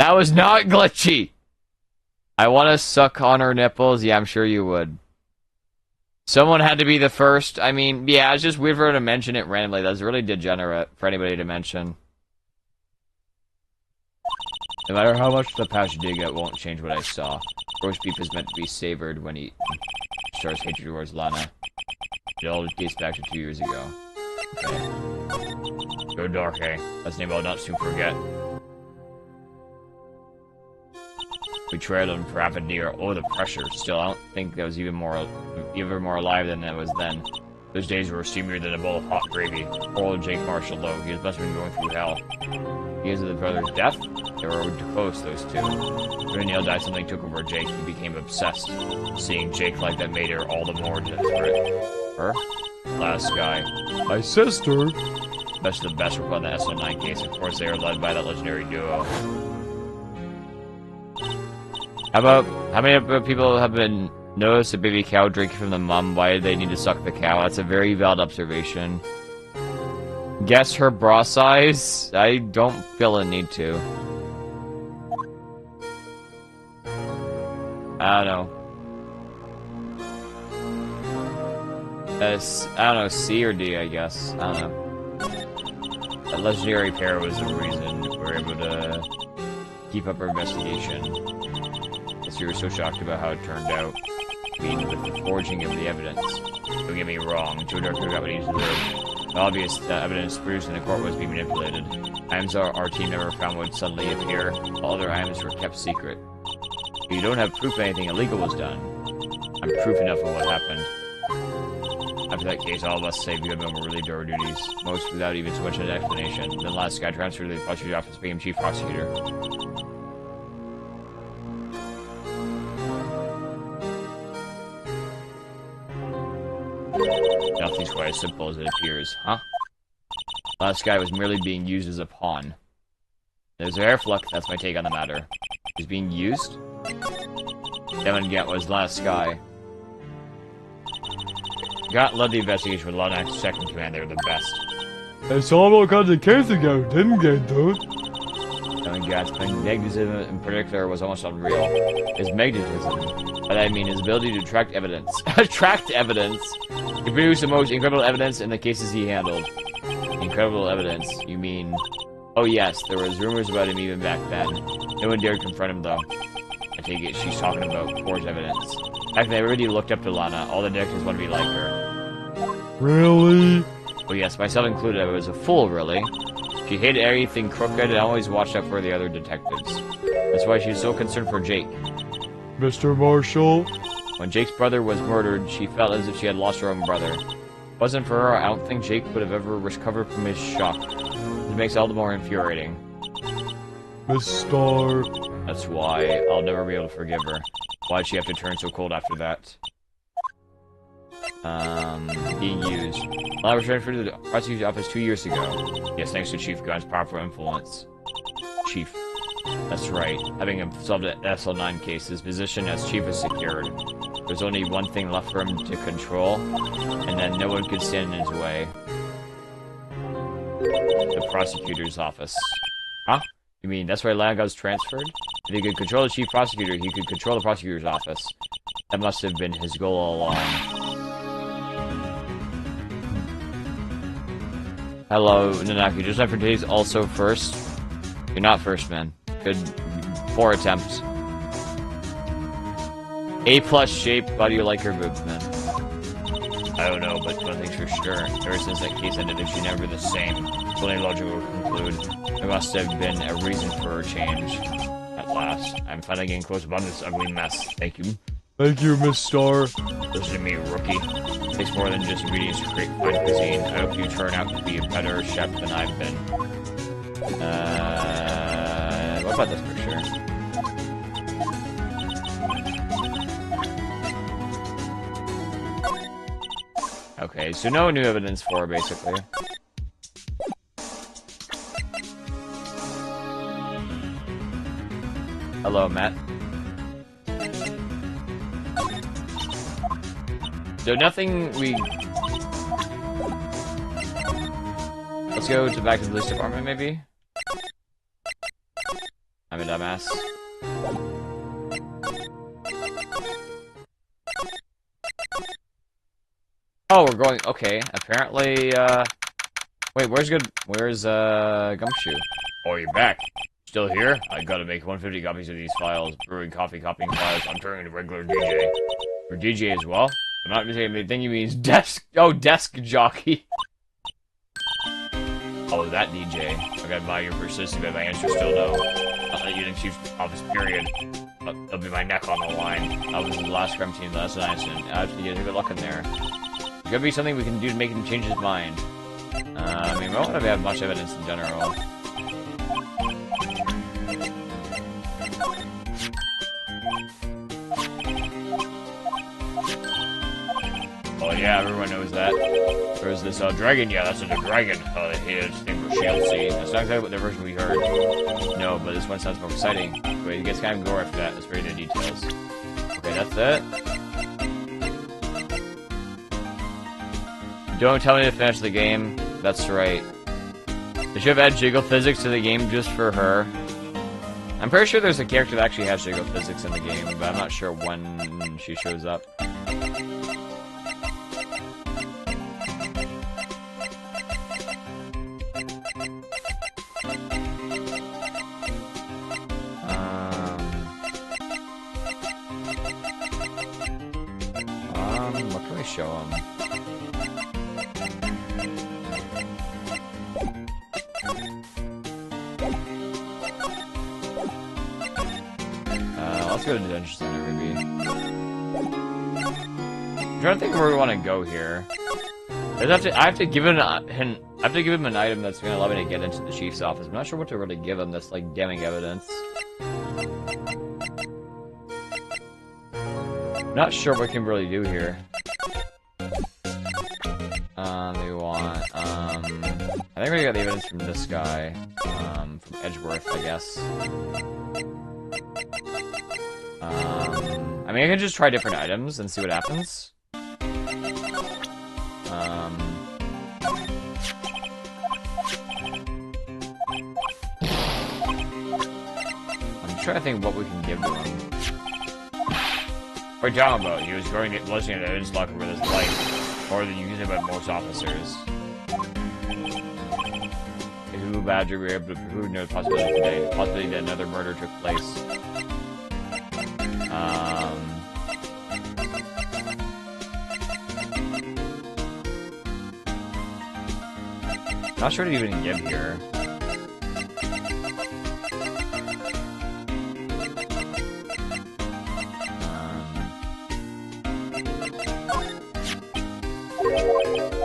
That was not glitchy! I want to suck on her nipples? Yeah, I'm sure you would. Someone had to be the first. I mean, yeah, it's just weird for her to mention it randomly. That's really degenerate for anybody to mention. No matter how much the past dig, it won't change what I saw. Roast beef is meant to be savored when eaten. Star's hatred towards Lana. It all dates back to 2 years ago. Okay. Go dark, eh? That's a name I'll not soon forget. We trailed him for half a year. Oh, the pressure. Still, I don't think that was even more alive than it was then. Those days were steamier than a bowl of hot gravy. Poor old Jake Marshall, though. He must have been going through hell. Because of the brother's death, they were close, those two. When Neil died, something took over Jake. He became obsessed. Seeing Jake like that made her all the more desperate. Her? Last guy. My sister. Best of the best were on the SO9 case. Of course, they are led by that legendary duo. How many people have been noticed a baby cow drinking from the mom? Why did they need to suck the cow? That's a very valid observation. Guess her bra size? I don't feel a need to. I don't know. I don't know, C or D, I guess. I don't know. That legendary pair was the reason we were able to keep up our investigation. Guess you were so shocked about how it turned out. I mean, with the forging of the evidence. Don't get me wrong, Joe Darker got what he deserved. The obvious evidence produced in the court was being manipulated. Items our team never found would suddenly appear. All other items were kept secret. If you don't have proof anything illegal was done, I'm proof enough of what happened. After that case, all of us say good men were really our duties, most without even so much an explanation. Then last guy transferred to the prosecutor's office, became chief prosecutor. Nothing's quite as simple as it appears, huh? Last guy was merely being used as a pawn. There's a hair fluck, that's my take on the matter. He's being used? Devin Gant was last guy. Gant led the investigation with Lana second command, they were the best. I saw him all kinds of cases ago, didn't get dude? Devin Gant's magnetism in particular was almost unreal. His magnetism, but I mean his ability to attract evidence. Attract evidence? He produced the most incredible evidence in the cases he handled. Incredible evidence, you mean... Oh yes, there was rumors about him even back then. No one dared confront him though. I take it she's talking about forged evidence. Back then everybody looked up to Lana, all the detectives wanted to be like her. Really? Oh yes, myself included, I was a fool really. She hated everything crooked and always watched out for the other detectives. That's why she was so concerned for Jake. Mr. Marshall? When Jake's brother was murdered, she felt as if she had lost her own brother. If it wasn't for her, I don't think Jake would have ever recovered from his shock. It makes it all the more infuriating. Miss Star. That's why I'll never be able to forgive her. Why'd she have to turn so cold after that? Being used. Well, I was transferred to the prosecutor's office 2 years ago. Yes, thanks to Chief Gunn's powerful influence. Chief. That's right. Having solved the SL9 case, his position as chief is secured. There's only one thing left for him to control, and then no one could stand in his way. The prosecutor's office. Huh? You mean that's why Lana got transferred? If he could control the chief prosecutor, he could control the prosecutor's office. That must have been his goal all along. Hello, Nanaki. Just after today's also first. You're not first, man. Good 4 attempts. A+ shape. How do you like her boobs, man? I don't know, but one thing's for sure. Ever since that case ended, she's never the same. It's only logical to conclude. There must have been a reason for her change. At last, I'm finally getting close upon this ugly mess. Thank you. Thank you, Miss Star. Listen to me, rookie. It takes more than just ingredients to create fine cuisine. I hope you turn out to be a better chef than I've been. What about this for sure? Okay, so no new evidence for her, basically. Hello, Matt. So nothing we... Let's go back to the police department, maybe? I'm a dumbass. Oh, we're going. Okay, apparently. Wait, where's Gumshoe? Oh, you're back. Still here? I gotta make 150 copies of these files. Brewing coffee, copying files. I'm turning into regular DJ. Or DJ as well? I'm not saying anything you means desk. Oh, desk jockey. Oh, that DJ. I gotta buy your persistence, but my answer still no. I'll let you in Chief's office, period. That'll be my neck on the line. I was in the last scrum team last night, and I have to get good luck in there. There's gotta be something we can do to make him change his mind. I mean, we don't have much evidence in general. Oh yeah, everyone knows that. There's this dragon. Yeah, that's a dragon. His thing for shield. See, that's not exactly what the version we heard. No, but this one sounds more exciting. Wait, it gets kind of gore after that. Let's read the details. Okay, that's it. Don't tell me to finish the game. That's right. They should have added jiggle physics to the game just for her. I'm pretty sure there's a character that actually has jiggle physics in the game, but I'm not sure when she shows up. What can we show him? Let's go to the Detention Center, maybe. I'm trying to think where we want to go here. I have to give him an item that's going to allow me to get into the chief's office. I'm not sure what to really give him that's like damning evidence. Not sure what we can really do here. They want, I think we got the evidence from this guy, from Edgeworth, I guess. I mean, I can just try different items and see what happens. I'm trying to think what we can give to him. What are you talking about? He was going to listening to his locker with his life. More than you use it by most officers. If you badger, we were able to prove no possibility today. The possibility that another murder took place. Not sure to even give here.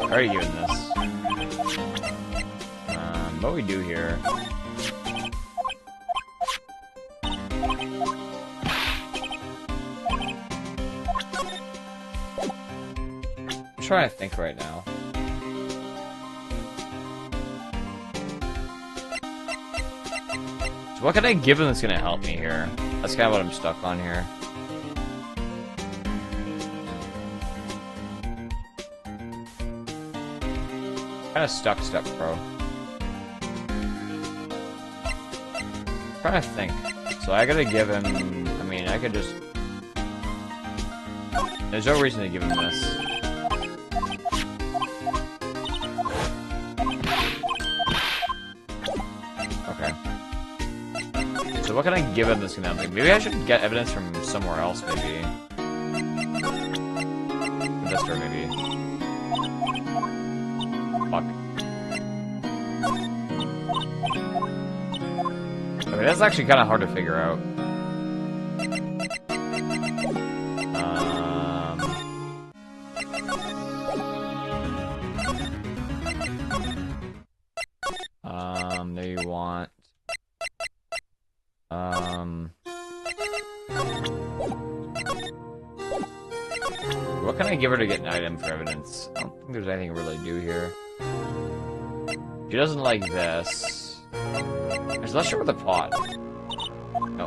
Already given this. What we do here? I'm trying to think right now. So what can I give him that's gonna help me here? That's kind of what I'm stuck on here. Kind of stuck, bro. Trying to think. So I gotta give him. I mean, I could just. There's no reason to give him this. Okay. So what can I give him that's gonna help me? Maybe I should get evidence from somewhere else, maybe. This door, maybe. Fuck. Okay, that's actually kind of hard to figure out. They want... What can I give her to get an item for evidence? I don't think there's anything to really do here. She doesn't like this. There's less sure with the pot. No.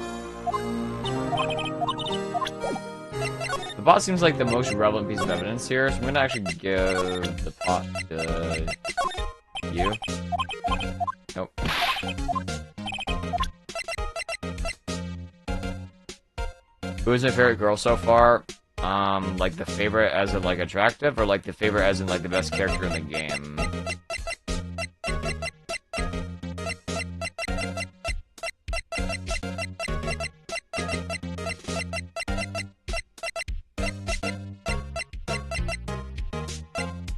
The pot seems like the most relevant piece of evidence here, so I'm gonna actually give the pot to you. Nope. Who's my favorite girl so far? Like the favorite as in like attractive, or like the favorite as in like the best character in the game?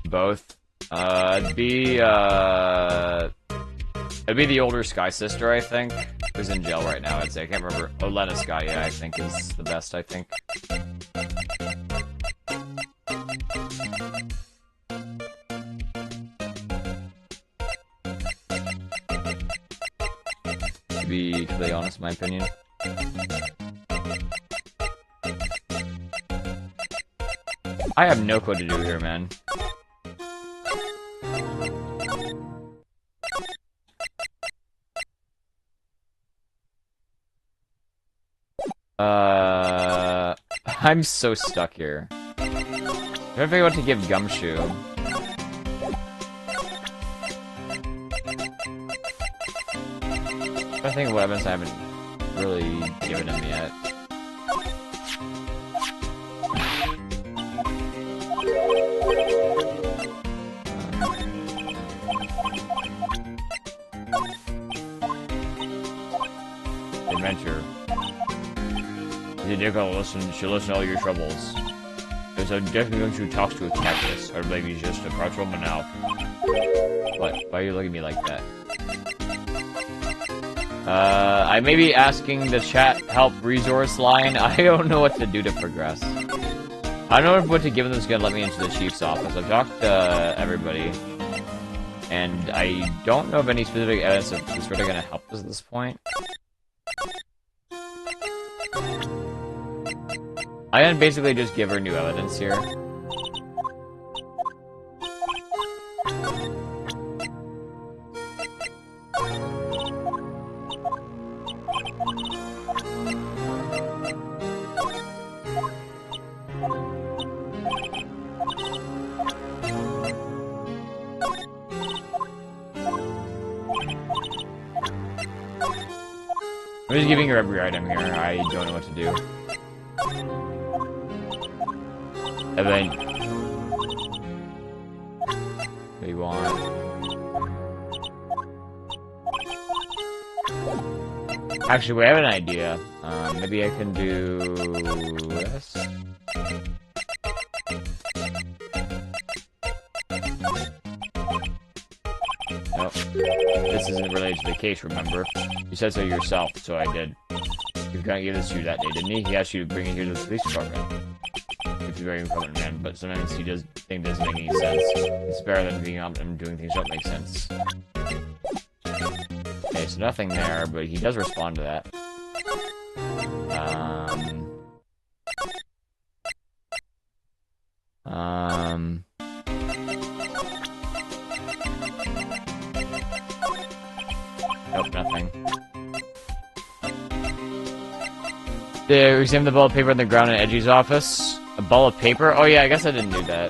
Both. It'd be the older Sky sister, I think, who's in jail right now. I'd say I can't remember. Lena Sky, yeah, I think is the best. I think. To be completely honest, in my opinion. I have no clue what to do here, man. I'm so stuck here. I don't think I want to give Gumshoe. I think what evidence I haven't really given him yet. Adventure. The Dickle she'll listen to all your troubles. There's a definitely who talks to a cactus. Or maybe he's just a approach woman now. What? Why are you looking at me like that? I may be asking the chat help resource line. I don't know what to do to progress. I don't know what to give them that's gonna let me into the chief's office. I've talked to everybody. And I don't know of any specific evidence that's really gonna help us at this point. I can basically just give her new evidence here. I'm just giving her every item here. I don't know what to do. And then we want actually we have an idea. Maybe I can do this. Nope. This isn't related to the case, remember? You said so yourself, so I did. He was gonna give this to you that day, didn't he? He asked you to bring it here to the police department. If you're very incompetent man, but sometimes he does think it doesn't make any sense. It's better than being out and doing things that don't make sense. Okay, so nothing there, but he does respond to that. Nope, nothing. They examine the ball of paper on the ground in Edgy's office. A ball of paper? Oh yeah, I guess I didn't do that.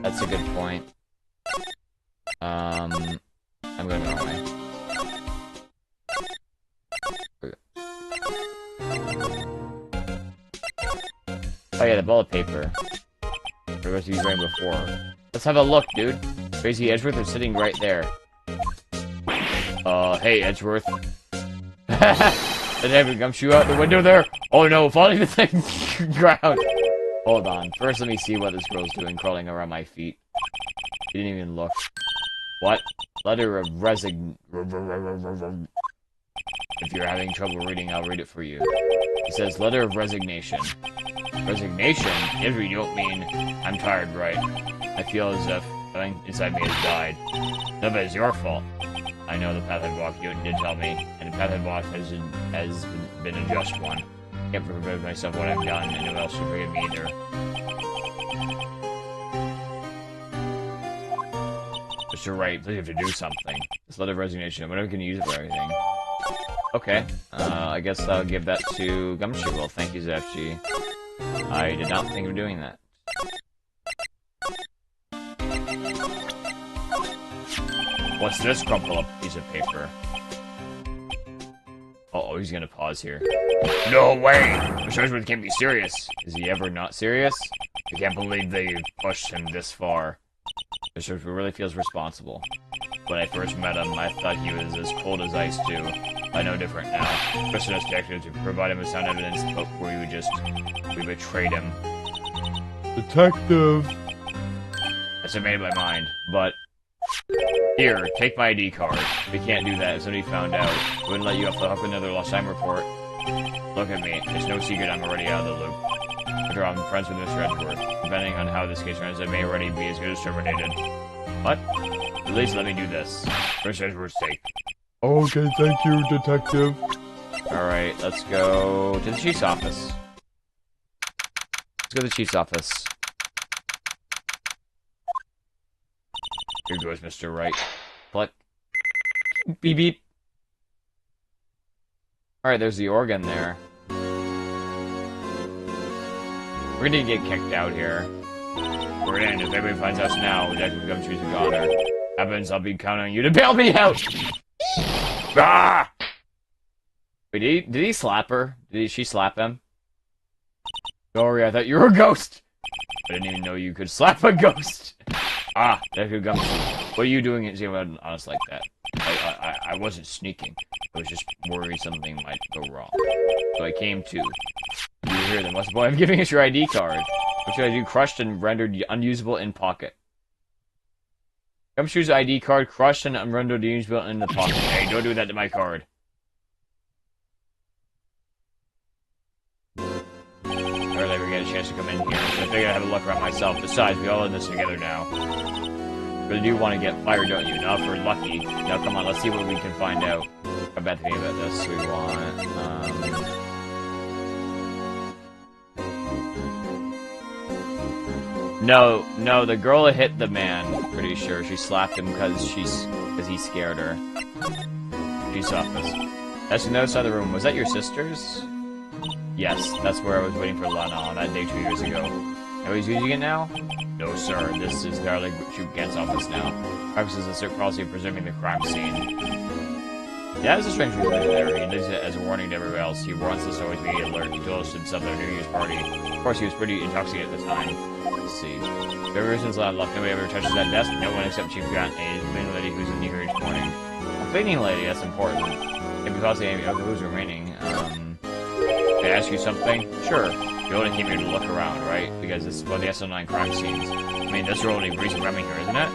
That's a good point. I'm going the wrong way. Oh yeah, the ball of paper. We're supposed to be right before. Let's have a look, dude. Crazy Edgeworth is sitting right there. Hey, Edgeworth. Did I have a gumshoe out the window there? Oh no, falling to the ground. Hold on. First, let me see what this girl's doing crawling around my feet. She didn't even look. What? Letter of If you're having trouble reading, I'll read it for you. It says, letter of resignation. Resignation? If you don't mean I'm tired, right? I feel as if something inside me has died. None of it is your fault. I know the path I've walked, you did tell me, and the path I've walked has been a just one. I can't forgive myself what I've done, and no one else should forgive me either. But you're right, please have to do something. This letter of resignation, I'm never gonna use it for everything. Okay, I guess I'll give that to Gumshoe. Well, thank you, ZFG. I did not think of doing that. What's this crumpled up piece of paper? Uh-oh, he's gonna pause here. No way! Mr. Edgeworth can't be serious. Is he ever not serious? I can't believe they pushed him this far. Mr. Edgeworth really feels responsible. When I first met him, I thought he was as cold as ice, too. I know different now. Trusted us detectives to provide him with sound evidence, but we betrayed him. Detective. That's what made up my mind, but... Here, take my ID card. We can't do that if somebody found out. We wouldn't let you off the hook with another lost time report. Look at me. It's no secret I'm already out of the loop. After all, I'm friends with Mr. Edgeworth. Depending on how this case runs, I may already be as good as terminated. What? At least let me do this. For Mr. Edgeworth's sake. Okay, thank you, Detective. Alright, let's go to the chief's office. Let's go to the chief's office. Here goes Mr. Wright. Click. Beep beep. Alright, there's the organ there. We're gonna get kicked out here. We're in. If anybody finds us now, we'd have to become choosing honor. Happens, I'll be counting on you to bail me out! Ah! Wait, did he slap her? Did she slap him? Sorry, I thought you were a ghost! I didn't even know you could slap a ghost! Ah, that could come. What are you doing at Zero Honest like that? I wasn't sneaking. I was just worried something might go wrong. So I came to. You hear them. What's the point of giving us your ID card? What should I do? Crushed and rendered unusable in pocket. Gumshoe's ID card crushed and rendered unusable in the pocket. Hey, don't do that to my card. Or never get a chance to come in here, so I figured I'd have a look around myself. Besides, we all in this together now. But you do want to get fired, don't you? Now, if we're lucky. Now, come on, let's see what we can find out. I'm bad thinking about this. We want, No, the girl hit the man, pretty sure. She slapped him because he scared her. Chief's office. That's the other side of the room. Was that your sister's? Yes, that's where I was waiting for Lana on that day 2 years ago. Are he's using it now? No, sir. This is Garlic Shootgant's office now. Perhaps is a strict policy of preserving the crime scene. Yeah, it's a strange thing there. He does it as a warning to everyone else. He wants us to always be alert. He told us himself at a New Year's party. Of course, he was pretty intoxicated at the time. Let's see. Ever since Lana left, nobody ever touches that desk. No one except Chief Grant and his cleaning lady who's in here each morning. A cleaning lady, that's important. Maybe possibly Amy. Okay, who's remaining? Can I ask you something? Sure. You only came here to look around, right? Because it's for the SO9 crime scenes. I mean, that's your only reason for coming here, isn't it?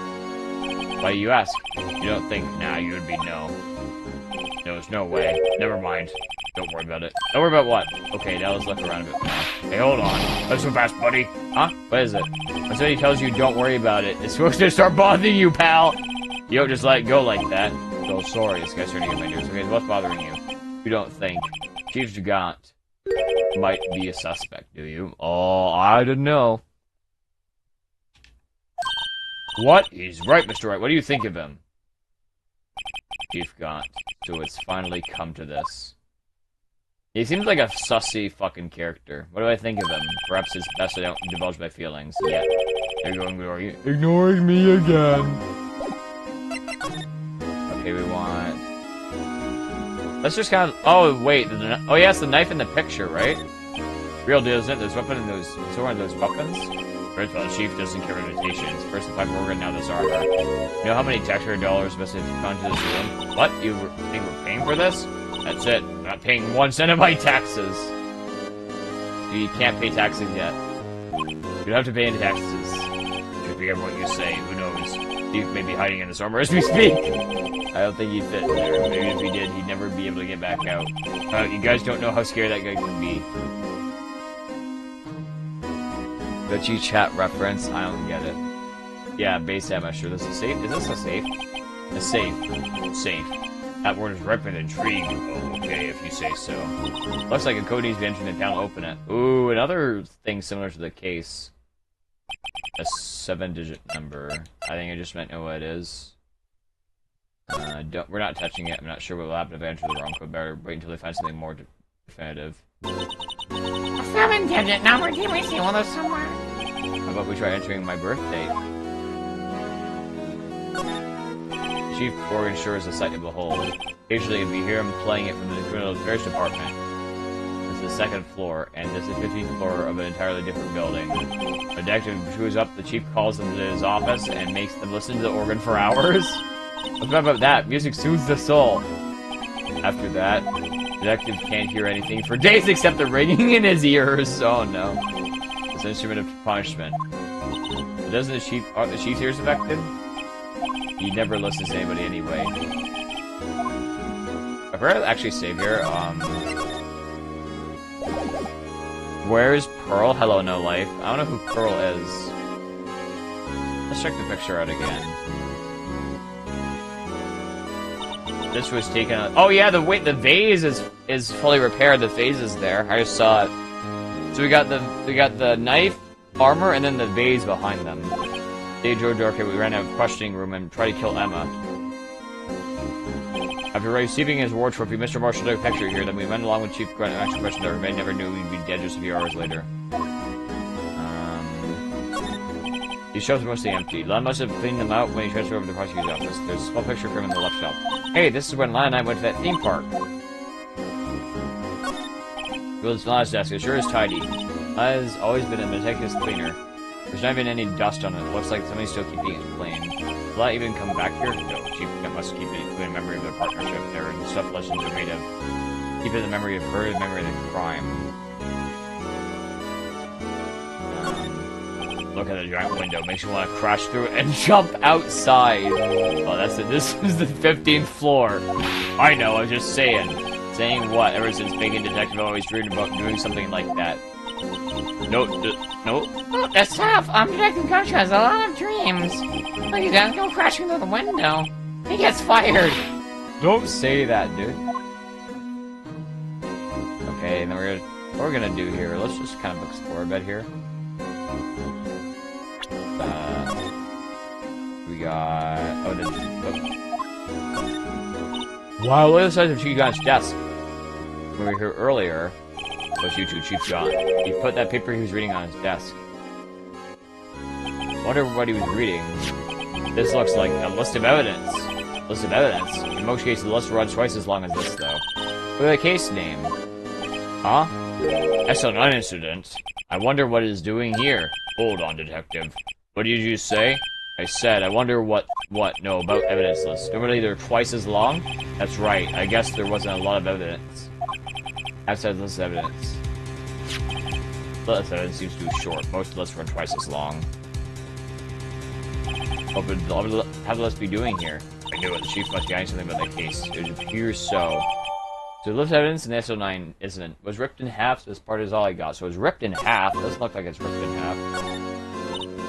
Why do you ask? You don't think, nah, you would be no. No, there's no way. Never mind. Don't worry about it. Don't worry about what? Okay, now let's look around a bit more. Hey, hold on. That's so fast, buddy. Huh? What is it? When somebody tells you don't worry about it, it's supposed to start bothering you, pal! You don't just let it go like that. Oh, sorry, this guy's starting to get my nerves. Okay, what's bothering you? You don't think Chief Gigant might be a suspect, do you? Oh, I don't know. What? He's right, Mr. Wright. What do you think of him? Chief Gaunt. So it's finally come to this. He seems like a sussy fucking character. What do I think of him? Perhaps it's best I don't divulge my feelings yet. There you go, ignore you. Ignoring me again. Okay, we want... Let's just kind of... Oh, wait. Oh, yeah, it's the knife in the picture, right? Real deal, isn't it? There's weapon in those... So one of those weapons? First of all, the chief doesn't care invitations. First the pipe organ, now this armor. You know how many taxpayer dollars must have gone to this room? What? You think we're paying for this? That's it. I'm not paying 1 cent of my taxes. You can't pay taxes yet. You don't have to pay any taxes. Just be careful what you say. Who knows? Chief may be hiding in this armor as we speak. I don't think he'd fit in there. Maybe if he did, he'd never be able to get back out. You guys don't know how scary that guy can be. The G-chat reference, I don't get it. Yeah, base ammo, sure. This is safe. Is this a safe? A safe. Safe. That word is ripe with intrigue. Oh, okay, if you say so. Looks like a code needs to be entered in the town to open it. Ooh, another thing similar to the case. A 7-digit number. I think I just meant know what it is. We're not touching it. I'm not sure what will happen if I enter the wrong code. Better wait until they find something more definitive. A 7-digit number? Can we see one of those somewhere? How about we try entering my birth date? chief organ sure is a sight to behold. Occasionally, we hear him playing it from the criminal affairs department. This is the second floor, and this is the 15th floor of an entirely different building. A detective shows up, the chief calls them to his office and makes them listen to the organ for hours. What's about that? Music soothes the soul. After that, the detective can't hear anything for days except the ringing in his ears. Oh no. It's an instrument of punishment. But aren't the chief's ears affected? He never listens to anybody anyway. I forgot to actually save here. Where's Pearl? Hello, no life. I don't know who Pearl is. Let's check the picture out again. This was taken out. Oh yeah, the vase is fully repaired. The vase is there. I just saw it. So we got the knife, armor, and then the vase behind them. They drove Dorky. We ran out of questioning room and tried to kill Emma. After receiving his war trophy, Mr. Marshall took a picture here. Then we went along with Chief Grunt and actually questioned everybody. Never knew we'd be dead just a few hours later. These shelves are mostly empty. Lon must have cleaned them out when he transferred over to the prosecutor's office. There's a small picture of him in the left shelf. Hey, this is when Lon and I went to that theme park. Will's Lon's desk. It sure is tidy. Lon has always been a meticulous cleaner. There's not even any dust on it. It looks like somebody's still keeping it clean. Will I even come back here? No, Chief must keep it in memory of their partnership. Their stuff legends are made of. Keep it in the memory of her, the memory of the crime. Look at the giant window. Makes you want to crash through it and jump outside. Oh, that's it. This is the 15th floor. I know, I was just saying. Saying what? Ever since Bacon Detective always dreamed about doing something like that. No. Oh, that's tough. Detective Coach has a lot of dreams. Look, he doesn't go crashing through the window. He gets fired. Don't say that, dude. Okay, and then what we're gonna do here, let's just kind of explore a bit here. We got... Wow, look at the size of Chief John's desk. When we were here earlier, was you two, Chief John. He put that paper he was reading on his desk. Wonder what he was reading. This looks like a list of evidence. List of evidence? In most cases, the list runs twice as long as this, though. Look at the case name. Huh? SL9 incident. I wonder what it is doing here. Hold on, detective. What did you say? I said, I wonder what? No, about evidence list. Normally they're twice as long? That's right. I guess there wasn't a lot of evidence. Outside the list of evidence. The list of evidence seems too short. Most lists run twice as long. What would have the list be doing here? I knew it. The chief must be hiding something about that case. It appears so. So the list of evidence in the SO9 incident was ripped in half, so this part is all I got. So it was ripped in half. It doesn't look like it's ripped in half.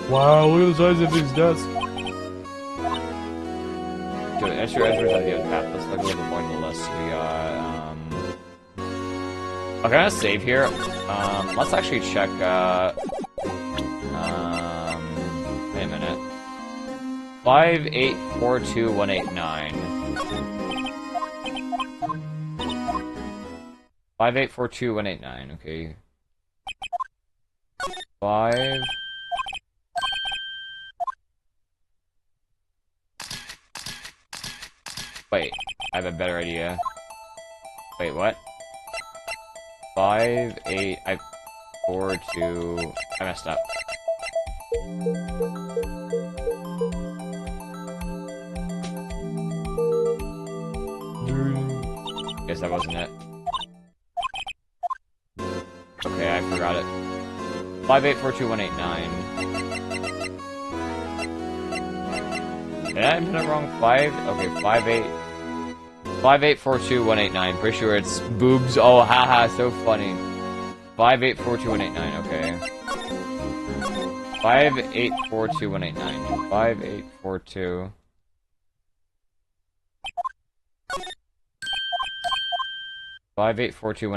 Wow, look at the size of his desk. Good. Extra Ezra's on the other path. Let's look a little bit more on the list. We got, I'm gonna save here. Let's actually check, wait a minute. 5842189. 5842189, okay. 5... Wait, I have a better idea. Wait, what? 58442... I messed up. Guess that wasn't it. Okay, I forgot it. 5842189. Did I enter it wrong? 5842189. Pretty sure it's boobs. Oh, haha, so funny. 5842189, okay. 5842189. 5842. Five 842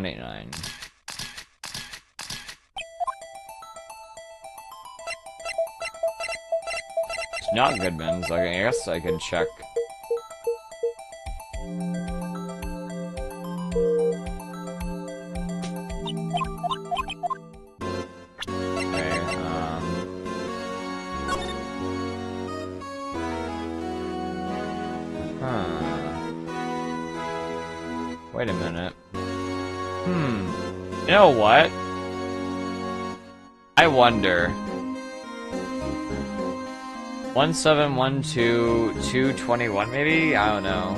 It's not Goodman's. Like, I guess I can check. Wait a minute. You know what? I wonder. 1712221 maybe? I don't know.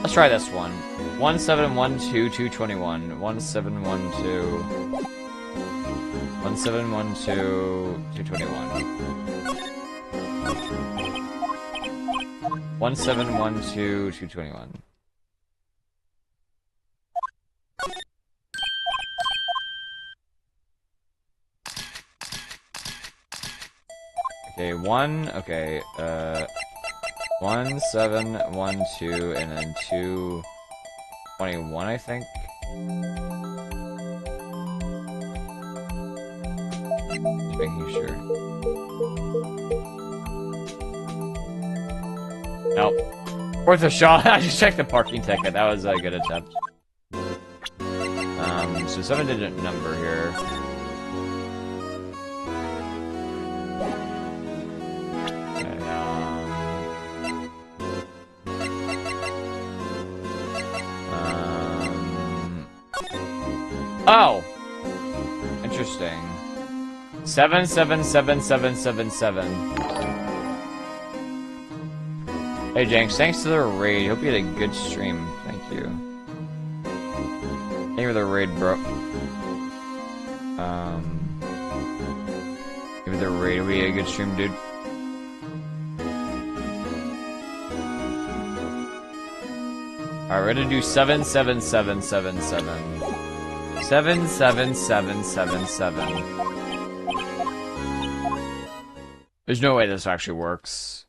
Let's try this one. 1712221. 1712. 1712221. 1712221. Okay, 1712 and then 221, I think. Just making sure. Nope. Worth a shot. I just checked the parking ticket. That was a good attempt. So 7-digit number here. Oh! Interesting. 777777. Hey Jenks, thanks to the raid. Hope you had a good stream. Thank you. Thank you for the raid, bro. Give me the raid. Hope you had a good stream, dude. Alright, we're gonna do 77777. 77777. There's no way this actually works.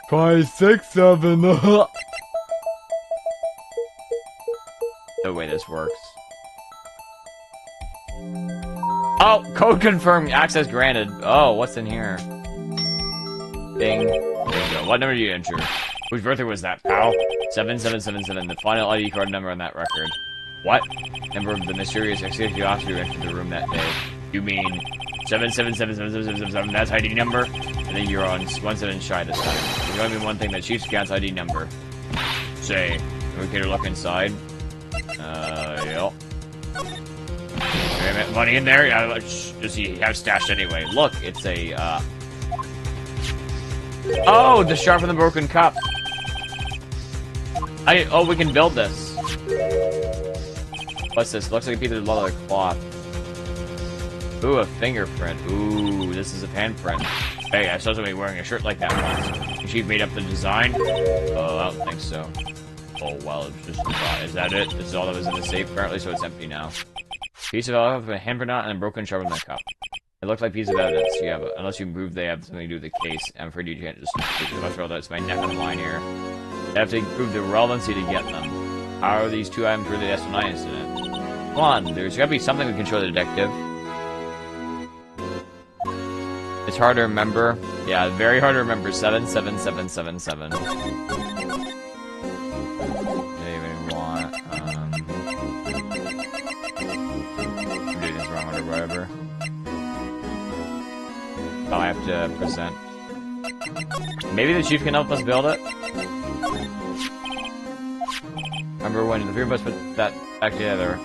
Try 67. No way this works. Oh, code confirmed. Access granted. Oh, what's in here? Ding. There you go. What number did you enter? Whose birthday was that, pal? 7777. The final ID card number on that record. What? Number of the mysterious executive officer who entered the room that day. You mean 7777777? That's ID number? I think you're on 17 shy this time. There's only been one thing, the Chief's account's ID number. Say, we can look inside. Yep. Money in there? Yeah, does he have stashed anyway? Look, it's a, oh, the shard from the broken cup. Oh, we can build this. What's this? Looks like a piece of leather cloth. Ooh, a fingerprint. Ooh, this is a handprint. Hey, I saw somebody wearing a shirt like that once. She made up the design? Oh, I don't think so. Oh, well, it's just a thought. Is that it? This is all that was in the safe, apparently, so it's empty now. Piece of evidence with a handprint on and a broken shard from the cup. It looked like a piece of evidence, yeah, but unless you prove they have something to do with the case, I'm afraid you can't just after all that's my neck on the line here. You have to prove the relevancy to get them. How are these two items really the S9 incident? Come on, there's gotta be something we can show the detective. It's hard to remember. Yeah, very hard to remember. 77777. Whatever. I'll have to present. Maybe the chief can help us build it? Remember when the three of us put that back together?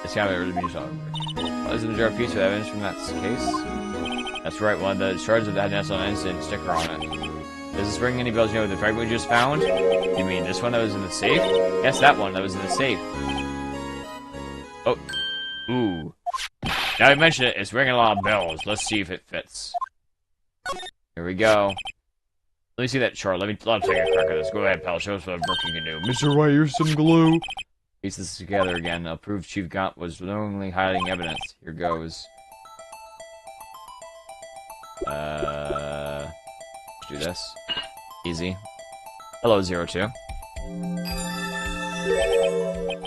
It's kind of really be solid. Isn't there a piece of evidence from that case? That's right, one of the shards of that National Incident sticker on it. Does this ring any bells? You know the fragment we just found? You mean this one that was in the safe? Yes, that one that was in the safe. Oh. Ooh. Now I mentioned it, it's ringing a lot of bells. Let's see if it fits. Here we go. Let me see that chart. Let me take a crack at this. Go ahead, pal. Show us what work you can do. Mr. White, here's some glue. Piece this together again. I'll prove Chief Gaunt was knowingly hiding evidence. Here goes. Let's do this. Easy. Hello, 02.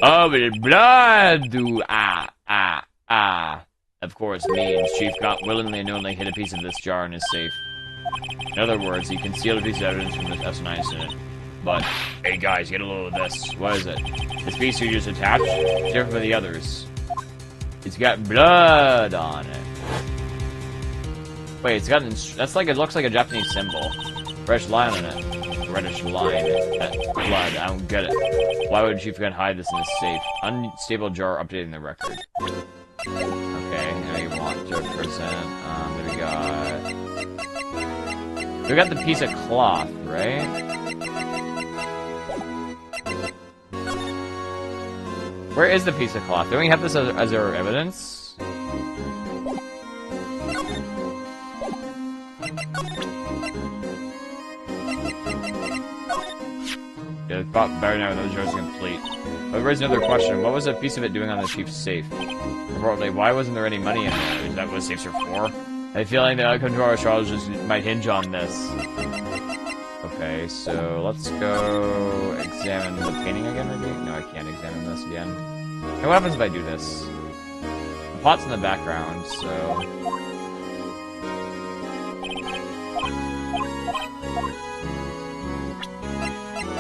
Oh, but blood! Do Of course, means Chief Gaunt willingly and knowingly hid a piece of this jar in his safe. In other words, he concealed a piece of evidence from this S9 incident. But, hey guys, get a load of this. What is it? This piece you just attached? It's different from the others. It's got blood on it. Wait, it's got that's like it looks like a Japanese symbol. Reddish line on it. Reddish line. Blood. I don't get it. Why would Chief Gun hide this in his safe? Unstable jar updating the record. Okay, now you want to present. We got the piece of cloth, right? Where is the piece of cloth? Do we have this as our evidence? Yeah, it's better now that the jar is complete. I'll raise another question. What was a piece of it doing on the chief's safe? Importantly, why wasn't there any money in there? Is that what safes are for? I have a feeling the outcome to our astrologers might hinge on this. Okay, so let's go examine the painting again, maybe? No, I can't examine this again. Okay, what happens if I do this? The pot's in the background, so...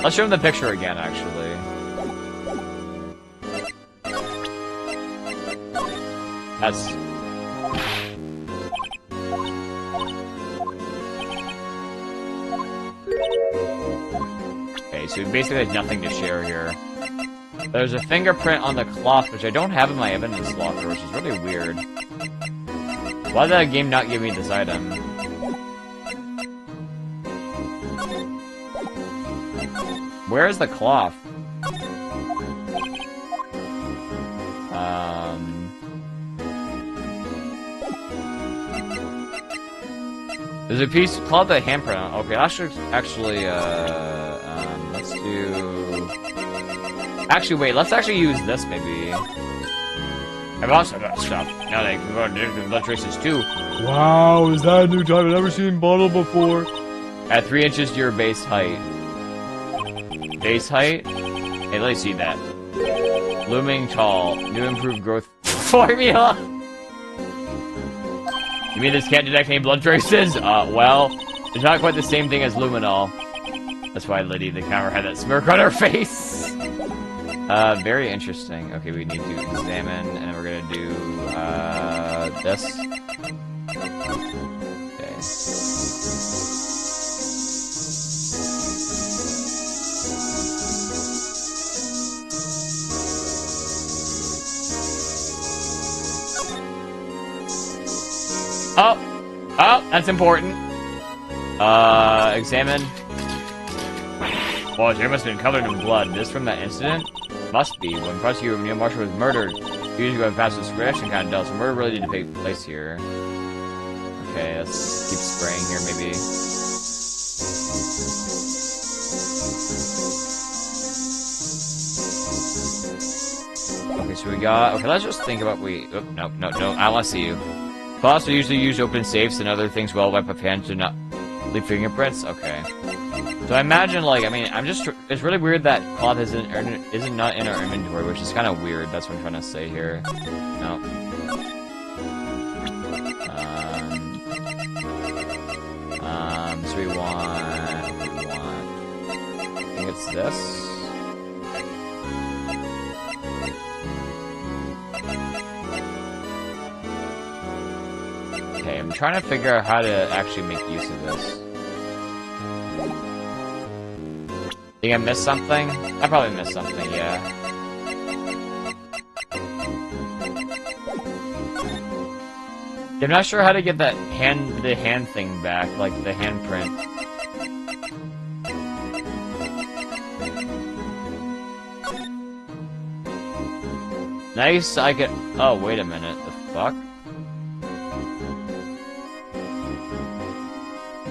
Let's show him the picture again, actually. That's... Okay, so basically there's nothing to share here. There's a fingerprint on the cloth, which I don't have in my evidence locker, which is really weird. Why did that game not give me this item? Where is the cloth? There's a piece of cloth that handprint on. Okay, actually, let's do... Actually, wait, let's actually use this, maybe. I've also got stuff. Now they can go to blood traces, too. Wow, is that a new type? I've never seen bottle before. At 3 inches to your base height. Base height? Hey, let me see that. Looming tall. New improved growth formula. You mean this can't detect any blood traces? Well, it's not quite the same thing as luminol. That's why Liddy, the camera, had that smirk on her face. Very interesting. Okay, we need to examine, and we're gonna do, this. Okay. Oh, that's important. Examine. Oh, Jerry must have been covered in blood. This from that incident? Must be. When prosecutor Neil Marshall was murdered, he usually going fast as reaction kind of does. So murder really did take place here. Okay, let's keep spraying here, maybe. Okay, so we got... Okay, let's just think about... Oh, no, I want to see you. Boss will usually use open safes and other things well wipe up hands to not leave fingerprints. Okay. So I imagine, like, I mean, it's really weird that cloth isn't not in our inventory, which is kind of weird. That's what I'm trying to say here. No. So we want, I think it's this. Okay, I'm trying to figure out how to actually make use of this. Think I missed something? I probably missed something, yeah. I'm not sure how to get that the hand thing back, like the handprint. Nice, I could... Oh, wait a minute, the fuck?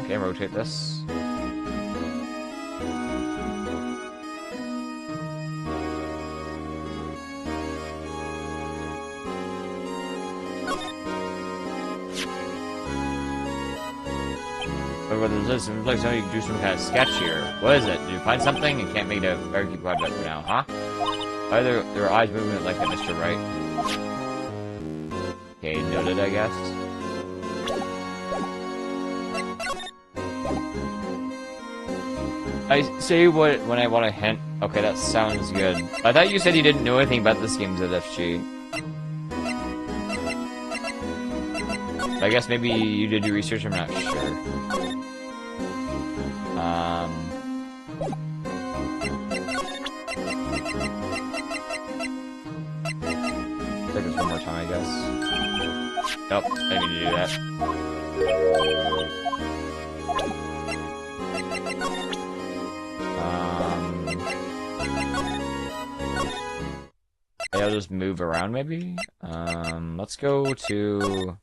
Okay, rotate this. It looks like somebody can do some kind of sketch here. What is it? Did you find something? You can't make it a very keep project for now, huh? Why are their eyes moving like that, Mr. Wright? Okay, noted, I guess. I say what when I want to hint. Okay, that sounds good. I thought you said you didn't know anything about this game, ZFG. I guess maybe you did your research, I'm not sure. Take this one more time, I guess. Nope, I didn't mean to do that. I'll just move around, maybe? Let's go to...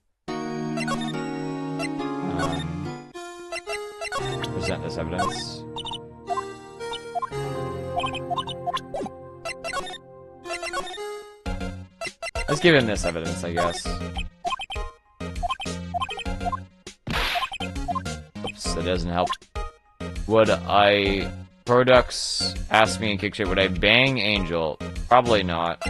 present this evidence. Let's give him this evidence, I guess. Oops, that doesn't help. Would I... Products asked me in Kickshare, would I bang Angel? Probably not.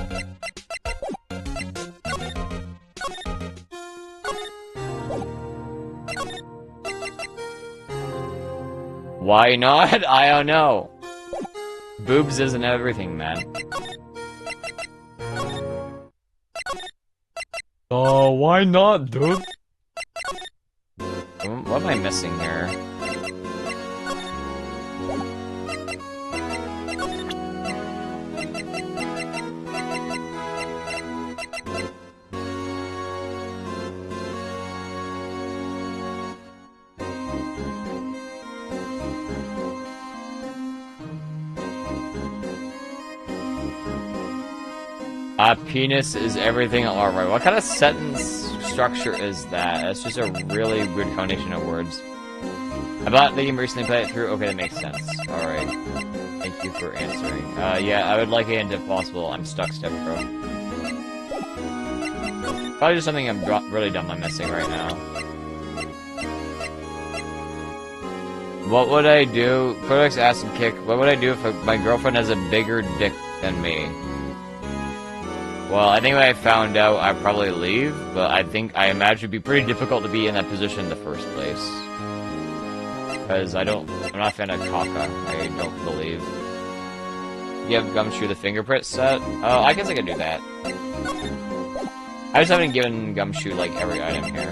Why not? I don't know. Boobs isn't everything, man. Why not, dude? What am I missing here? Penis is everything. Alright, what kind of sentence structure is that? That's just a really weird combination of words. I bought the game recently, played it through. Okay, that makes sense. Alright. Thank you for answering. Yeah, I would like it, and if possible, I'm stuck, Step Pro. Probably just something I'm really dumb I'm missing right now. What would I do? Products ask and kick. What would I do if my girlfriend has a bigger dick than me? Well, I think when I found out, I'd probably leave, but I imagine it'd be pretty difficult to be in that position in the first place. Because I'm not a fan of caca, I don't believe. You have Gumshoe the fingerprint set? Oh, I guess I could do that. I just haven't given Gumshoe, like, every item here.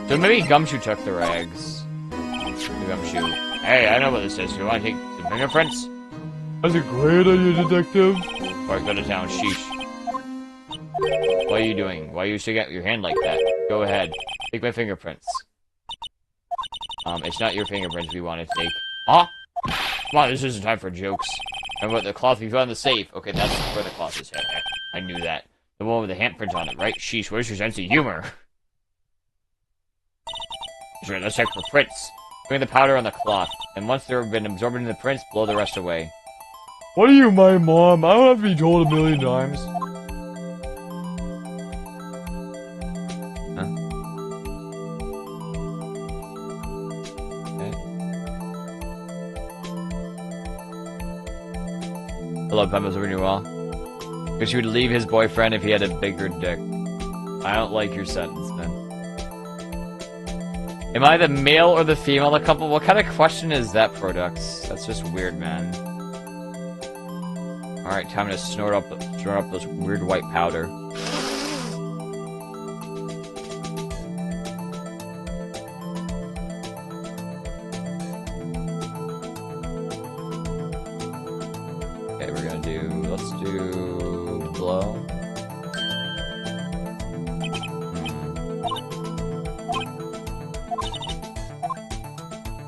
So maybe Gumshoe took the rags. Gumshoe. Hey, I know what this is. You want to take the fingerprints? That's a great idea, detective. Or go to town, sheesh. What are you doing? Why are you sticking out your hand like that? Go ahead. Take my fingerprints. It's not your fingerprints we want to take. Huh? Come on, this isn't time for jokes. Remember what the cloth we found in the safe? Okay, that's where the cloth is. I knew that. The one with the handprint on it, right? Sheesh, where's your sense of humor? Sure, let's check for prints. Bring the powder on the cloth, and once they've been absorbed into the prints, blow the rest away. What are you, my mom? I don't have to be told a million times. Huh? Okay. Hello, Pemble's over well. Because she would leave his boyfriend if he had a bigger dick. I don't like your sentence, man. Am I the male or the female of the couple? What kind of question is that, Products? That's just weird, man. Alright, time to snort up this weird white powder. Okay, let's do blow.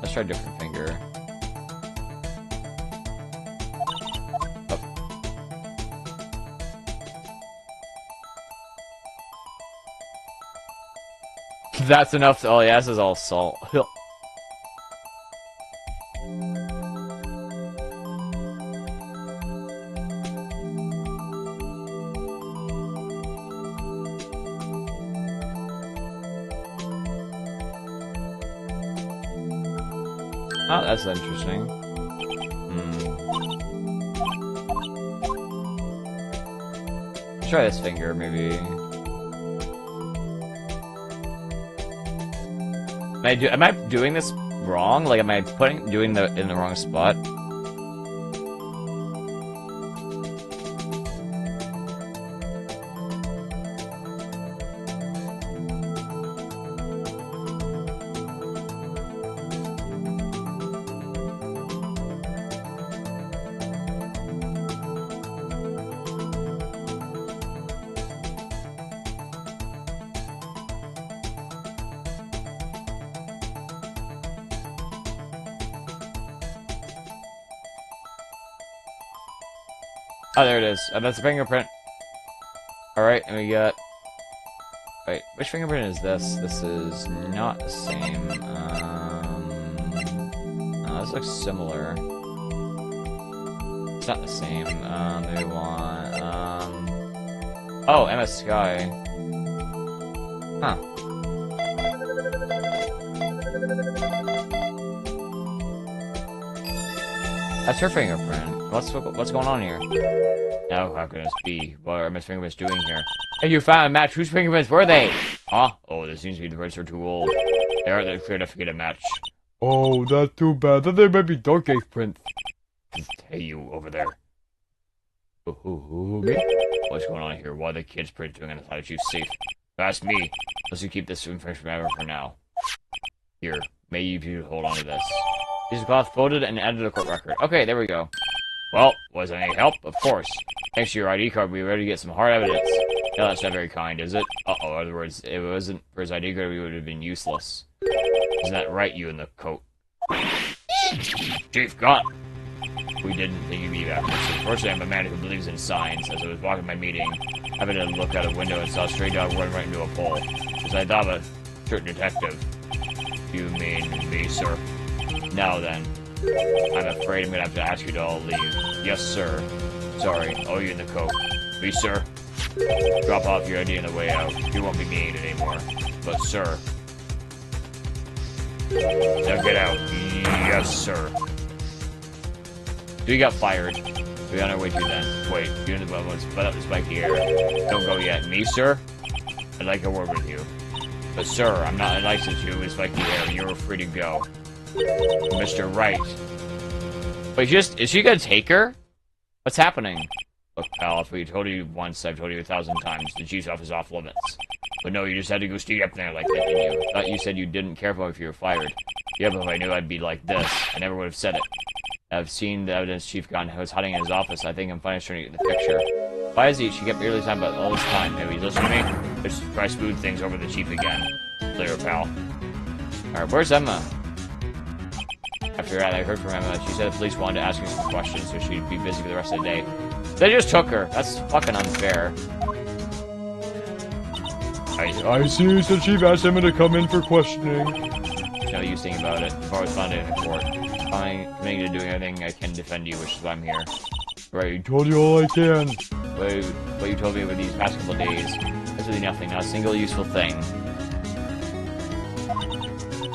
Let's try a different finger. That's enough. Oh yeah, this is all salt. Oh, that's interesting. Try this finger, maybe. Am I doing this wrong? Like, am I doing the in the wrong spot? Oh, there it is. That's a fingerprint. Alright, and we got... Wait, which fingerprint is this? This is not the same. This looks similar. It's not the same. Maybe one. Oh, MS Sky. Huh. That's her fingerprint. What's going on here? Now, how can this be? What are Miss Fingerprints doing here? Hey, you found a match. Whose fingerprints were they? Huh? Oh, this seems to be the prints are too old. They aren't clear enough to get a match. Oh, that's too bad. Then there might be Dark Ace prints. Hey, you over there. Me? What's going on here? Why are the kids print doing on the side of you safe? Ask me. Let's you keep this information forever for now. Here, may you hold on to this. Piece of cloth folded and added to the court record. Okay, there we go. Well, was it any help? Of course. Thanks to your ID card, we were able to get some hard evidence. No, that's not very kind, is it? Uh-oh, in other words, if it wasn't for his ID card, we would have been useless. Isn't that right, you in the coat? Chief, gone! We didn't think you'd be back. Unfortunately, I'm a man who believes in signs. As I was walking my meeting, I happened to look out a window and saw a stray dog run right into a pole. As I thought of a certain detective. You mean me, sir? Now then. I'm afraid I'm gonna have to ask you to all leave. Yes, sir. Sorry. Oh, you in the coat. Me, sir? Drop off your ID on the way out. You won't be needing it anymore. But, sir. Now get out. Yes, sir. We got fired. We're on our way to then. Wait, you're in the let's butt up the spiky air. Don't go yet. Me, sir? I'd like a word with you. But, sir, I'm not licensed to you in spiky air. You're free to go. Mr. Wright. Wait, is she gonna take her? What's happening? Look, pal, if we told you once, I've told you 1,000 times. The chief's office is off limits. But no, you just had to go sneak up there like that, didn't you? Thought you said you didn't care for if you were fired. Yeah, but if I knew I'd be like this, I never would have said it. I've seen the evidence Chief Gunn was hiding in his office. I think I'm finally starting to get the picture. Why is he? She kept barely talking about all this time. Maybe he's listening to me? Let's try smooth things over the Chief again. Later, pal. Alright, where's Emma? After that, I heard from Emma. She said the police wanted to ask her some questions, so she'd be busy for the rest of the day. They just took her. That's fucking unfair. I see, so Chief asked Emma to come in for questioning. There's no use thinking about it. Before I was found in the court. I'm committing to doing everything I can to defend you, which is why I'm here. Right, told you all I can. What you told me over these past couple of days. That's really nothing, not a single useful thing.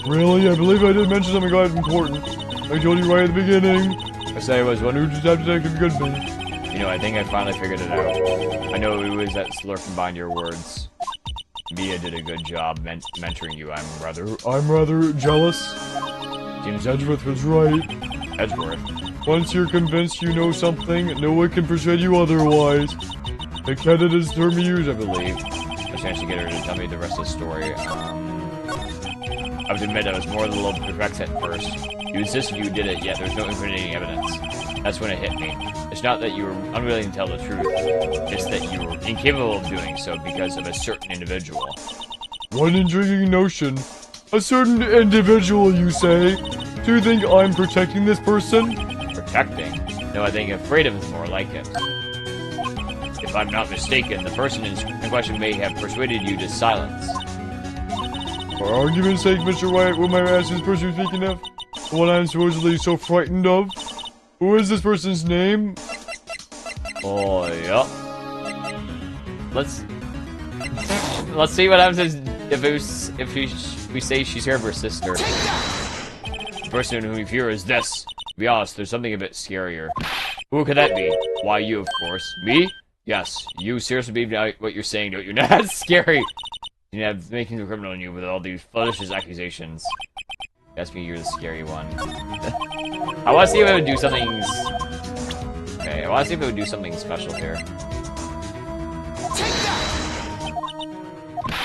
Really? I believe I did mention something quite important. I told you right at the beginning. I said I was wondering who Detective Goodman. You know, I think I finally figured it out. I know it was that slurp behind your words. Mia did a good job mentoring you. I'm rather jealous. Seems Edgeworth was right. Edgeworth? Once you're convinced you know something, no one can persuade you otherwise. The candidate is term you use, I believe. I chance to get her to tell me the rest of the story. I would admit I was more than a little perplexed at first. You insisted you did it, yet there's no incriminating evidence. That's when it hit me. It's not that you were unwilling to tell the truth. It's that you were incapable of doing so because of a certain individual. What intriguing notion. A certain individual, you say? Do you think I'm protecting this person? Protecting? No, I think afraid of is more like it. If I'm not mistaken, the person in question may have persuaded you to silence. For argument's sake, Mr. Wright, what may I ask this person you're speaking of? The one I'm supposedly so frightened of? Who is this person's name? Oh, yeah. Let's see what happens if we say she's here of her sister. The person who we fear is this. To be honest, there's something a bit scarier. Who could that be? Why, you, of course. Me? Yes. You seriously believe what you're saying, don't you? That's scary. You have making the criminal in you with all these fallacious accusations. That's me, you're the scary one. I want to see if it would do something. Okay, I want to see if it would do something special here.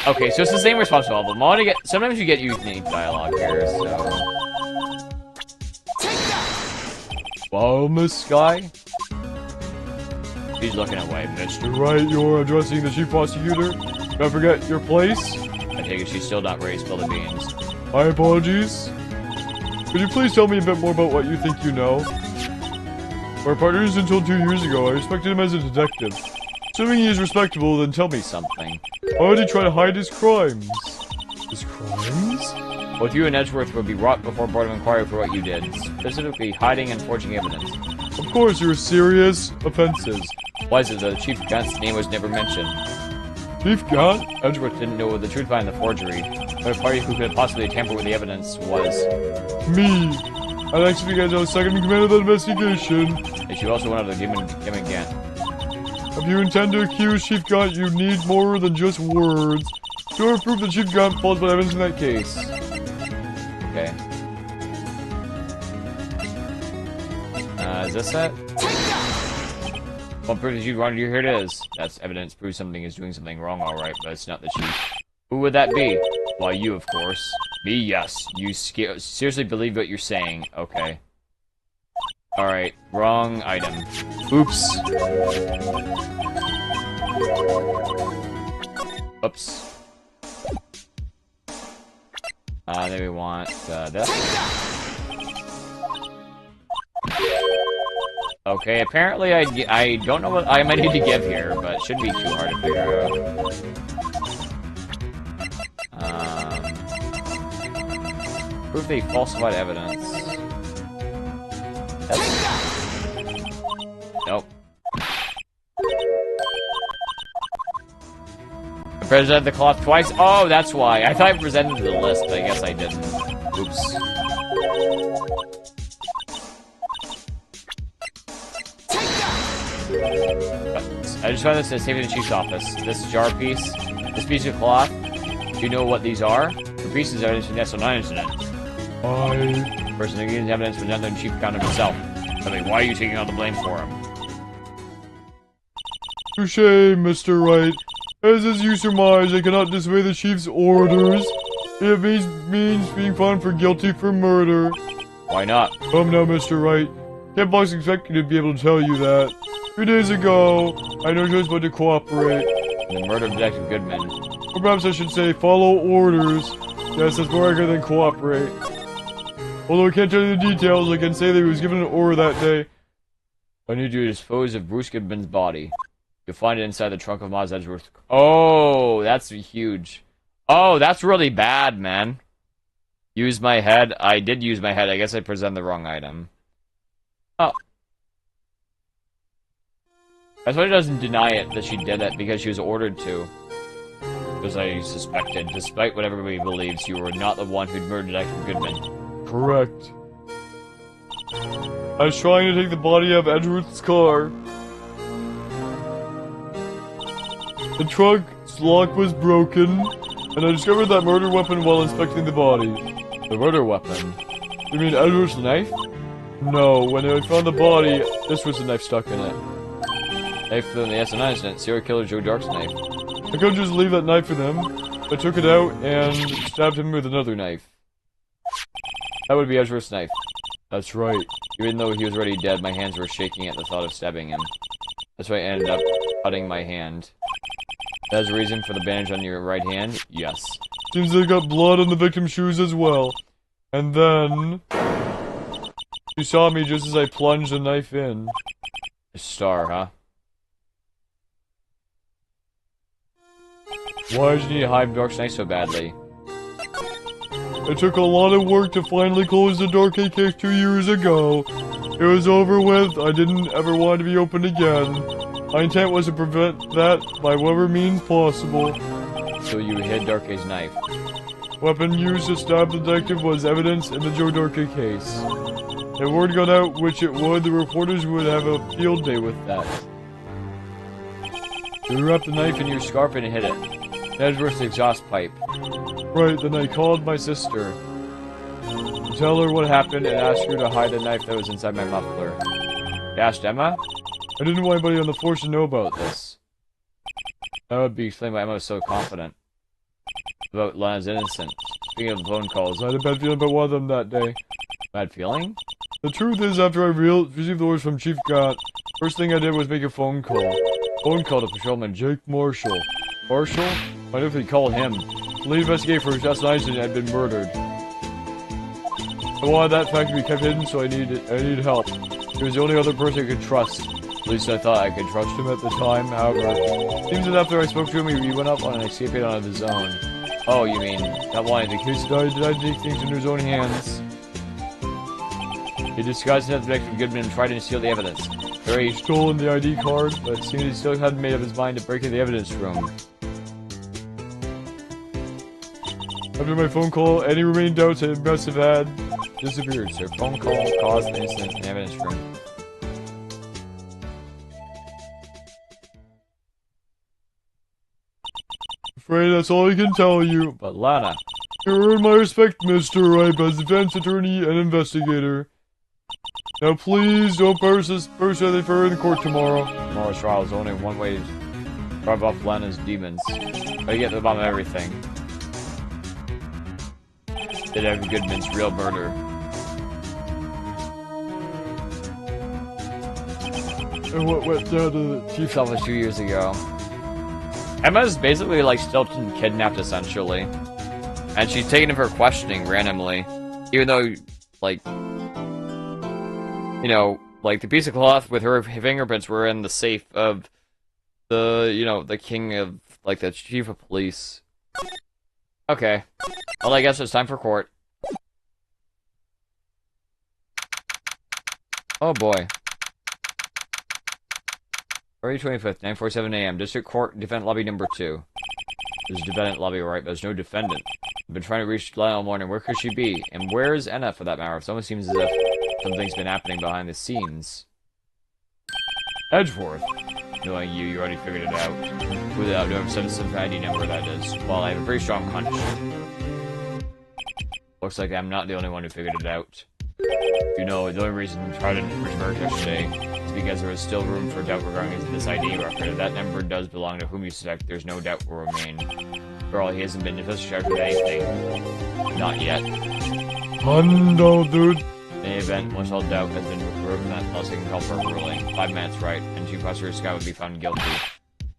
Okay, so it's the same response level. I want to get. Sometimes you get unique dialogue here, so. Well, Miss Sky? He's looking away, Mr. Right, you're addressing the chief prosecutor. Don't forget your place. I take it she's still not ready to spill the beans. My apologies. Could you please tell me a bit more about what you think you know? We're partners until 2 years ago. I respected him as a detective. Assuming he is respectable, then tell me something. Why would he try to hide his crimes? His crimes? Both you and Edgeworth will be brought before Board of Inquiry for what you did, specifically hiding and forging evidence. Of course, there were serious offenses. Why is it that the Chief Gunt's name was never mentioned? Chief Gunt? Edgeworth didn't know the truth behind the forgery. The party who could possibly tamper with the evidence was... Me. I'd like to because I was second in command of the investigation. And she also wanted to give him again. If you intend to accuse Chief Gunt, you need more than just words. Show or proof that Chief Gunt falls by evidence in that case. Okay. Is this it? One proof that you wrong, here it is. That's evidence proves something is doing something wrong, alright, but it's not the chief. Who would that be? Why, you, of course. Me, yes. You seriously believe what you're saying. Okay. Alright, wrong item. Oops. Oops. Then we want, this. Okay, apparently I don't know what I might need to give here, but it shouldn't be too hard to figure out. Proof they falsified evidence. Nope. I presented the cloth twice? Oh, that's why. I thought I presented the list, but I guess I didn't. Oops. I just found this in the safety of the chief's office. This jar piece, this piece of cloth. Do you know what these are? The pieces are evidence from the SO9 incident. I... Person who gives evidence was none other than Chief Count himself. Tell me, why are you taking all the blame for him? Touché, Mr. Wright. As you surmise, I cannot disobey the chief's orders. It means being found for guilty for murder. Why not? Come now, Mr. Wright. Can't box expect you to be able to tell you that. 3 days ago, I had no choice but to cooperate. The murder of Detective Goodman. Or perhaps I should say, follow orders. Yes, that's more accurate than cooperate. Although I can't tell you the details, I can say that he was given an order that day. I need you to dispose of Bruce Goodman's body. You'll find it inside the trunk of Maz Edgeworth. Oh, that's huge. Oh, that's really bad, man. Use my head. I did use my head. I guess I presented the wrong item. Oh. That's why she doesn't deny it that she did it, because she was ordered to. Because I suspected, despite what everybody believes, you were not the one who'd murdered Detective Goodman. Correct. I was trying to take the body out of Edgeworth's car. The trunk's lock was broken, and I discovered that murder weapon while inspecting the body. The murder weapon? You mean Edward's knife? No, when I found the body, this was the knife stuck in it. Knife from the SO9 incident, serial killer Joe Dark's knife. I couldn't just leave that knife with him. I took it out and stabbed him with another knife. That would be Edgeworth's knife. That's right. Even though he was already dead, my hands were shaking at the thought of stabbing him. That's why I ended up cutting my hand. That's the reason for the bandage on your right hand? Yes. Seems they got blood on the victim's shoes as well. And then... you saw me just as I plunged the knife in. A star, huh? Why did you need to hide Dark's knife so badly? It took a lot of work to finally close the Dorkey case 2 years ago. It was over with. I didn't ever want it to be opened again. My intent was to prevent that by whatever means possible. So you hid Dorkey's knife. Weapon used to stab the detective was evidence in the Joe Dorkey case. If word got out, which it would, the reporters would have a field day with that. You wrapped the knife in your scarf and hid it. Edgeworth's exhaust pipe. Right, then I called my sister. To tell her what happened and asked her to hide the knife that was inside my muffler. You asked Emma? I didn't want anybody on the force to know about This. That would be explained why Emma was so confident about Lana's innocence. Speaking of phone calls, I had a bad feeling about one of them that day. bad feeling? The truth is, after I received the orders from Chief Gott, first thing I did was make a phone call. Phone call to Patrolman Jake Marshall. Marshall? Why if we called him? The lead investigator for Just Einstein had been murdered. I wanted that fact to be kept hidden, so I needed help. He was the only other person I could trust. At least I thought I could trust him at the time. However, seems that after I spoke to him, he went up on an escape on his own. Oh, you mean not wanting to He decided to take things into his own hands. He disguised himself as Detective Goodman and tried to steal the evidence. He stolen the ID card, but it seemed he still hadn't made up his mind to break into the evidence room. After my phone call, any remaining doubts I must have had disappeared. So phone call caused the incident in the evidence room. Afraid that's all I can tell you. But Lana, you earned my respect, Mr. Ripe, as defense attorney and investigator. Now please don't push any further in court tomorrow. Tomorrow's trial is only one way to drive off Lana's demons. Gotta get to the bottom of everything. Detective Goodman's real murder. And what went down to the Chief Selfish 2 years ago. Emma's basically like Stilton kidnapped essentially. And she's taken him for questioning randomly. Even though, like, you know, like the piece of cloth with her fingerprints were in the safe of the, you know, the king of, like, the chief of police. Okay. Well, I guess it's time for court. Oh boy. February 25th, 9:47 a.m. District Court, Defendant Lobby number 2. There's a defendant lobby, right? But there's no defendant. I've been trying to reach Lana all morning. Where could she be? And where is Enna, for that matter? It almost seems as if something's been happening behind the scenes. Edgeworth. Knowing you, you already figured it out. Without knowing some ID number, that is. Well, I have a pretty strong hunch. Looks like I'm not the only one who figured it out. You know, the only reason I tried to reach Merrick yesterday is because there was still room for doubt regarding this ID record. If that number does belong to whom you suspect, there's no doubt will remain. For all, he hasn't been officially charged with anything. Not yet. Hundo, dude. In any event, once all doubt has been removed, that unless they can call for a ruling. 5 minutes, right? And Chief Officer Scott would be found guilty.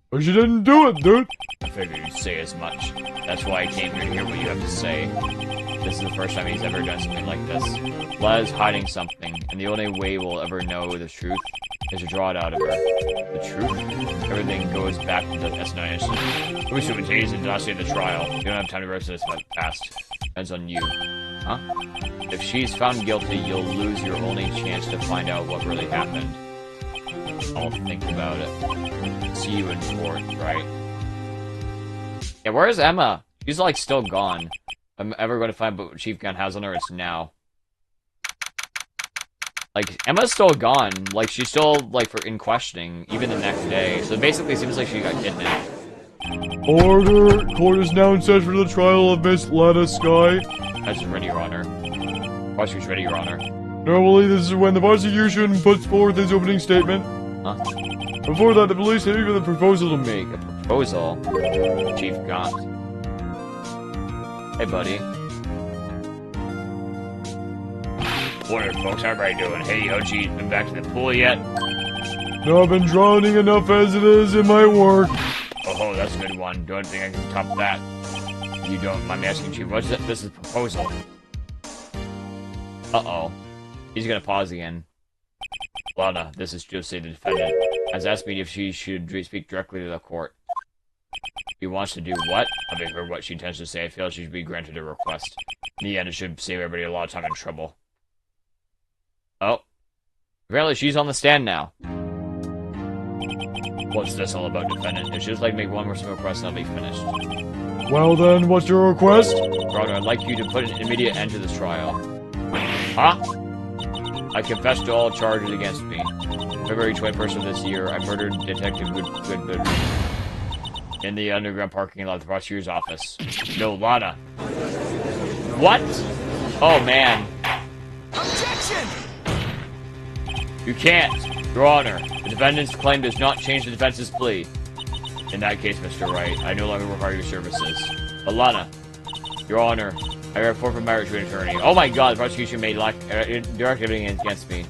But you didn't do it, dude. I figured you'd say as much. That's why I came here to hear what you have to say. This is the first time he's ever done something like this. Lana's hiding something, and the only way we'll ever know the truth is to draw it out of her. The truth? Everything goes back to the S9 incident. We should have tased and not say the trial. You don't have time to rest this past. Depends on you. Huh? If she's found guilty, you'll lose your only chance to find out what really happened. I'll think about it. See you in court, right? Yeah, where is Emma? She's like still gone. If I'm ever going to find what Chief Gunn has on her, it's now. Like, Emma's still gone. Like, she's still, like, in questioning, even the next day. So it basically seems like she got kidnapped. Order! Court is now in session for the trial of Miss Lana Sky. That's ready, Your Honor. Prosecutor's ready, Your Honor. Normally, this is when the prosecution puts forth its opening statement. Huh? Before that, the police have even a proposal to make. A proposal? Chief Gaunt. Hey, buddy. Morning, folks. How are you doing? Hey, Hochi, been back to the pool yet? No, I've been drowning enough as it is in my work. Oh, that's a good one. Don't think I can top that. You don't mind me asking, Chief, what's that? This is a proposal. Uh-oh. He's gonna pause again. Lana, this is Josie, the defendant, has asked me if she should speak directly to the court. She wants to do what? Having heard what she intends to say, I feel she should be granted a request. In the end, it should save everybody a lot of time and trouble. Oh. Apparently she's on the stand now. What's this all about, defendant? If she just like make one more simple request, and I'll be finished. Well then, what's your request? Your Honor, I'd like you to put an immediate end to this trial. Huh? I confess to all charges against me. February 21st of this year, I murdered Detective Goodman in the underground parking lot of the prosecutor's office. No, Lana. What? Oh, man. Objection! You can't. Your Honor, the defendant's claim does not change the defense's plea. In that case, Mr. Wright, I no longer require your services. But Lana, Your Honor, I report for marriage to an attorney. Oh my god, the prosecution made direct evidence against me,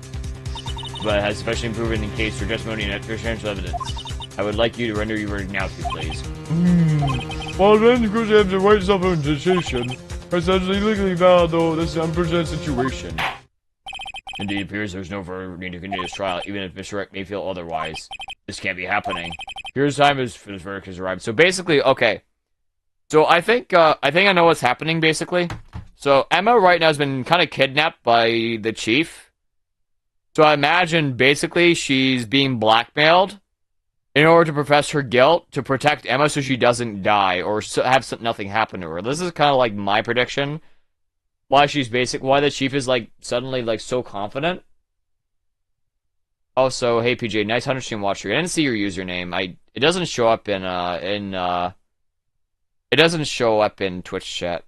but has especially proven in case for testimony and substantial evidence. I would like you to render your verdict now, if you please. Well, then, because you have the right self-representation, essentially legally valid, though, this is an unprecedented situation. Indeed, it appears there's no further need to continue this trial, even if Mr. Rick may feel otherwise. This can't be happening. Here's time as his verdict has arrived. So basically, okay. So I think I know what's happening, basically. So Emma right now has been kind of kidnapped by the chief. So I imagine, basically, she's being blackmailed in order to profess her guilt to protect Emma so she doesn't die or have nothing happen to her. This is kind of like my prediction. Why the chief is like suddenly like so confident. Also, hey PJ, nice 100-stream watcher. I didn't see your username. It doesn't show up it doesn't show up in Twitch chat.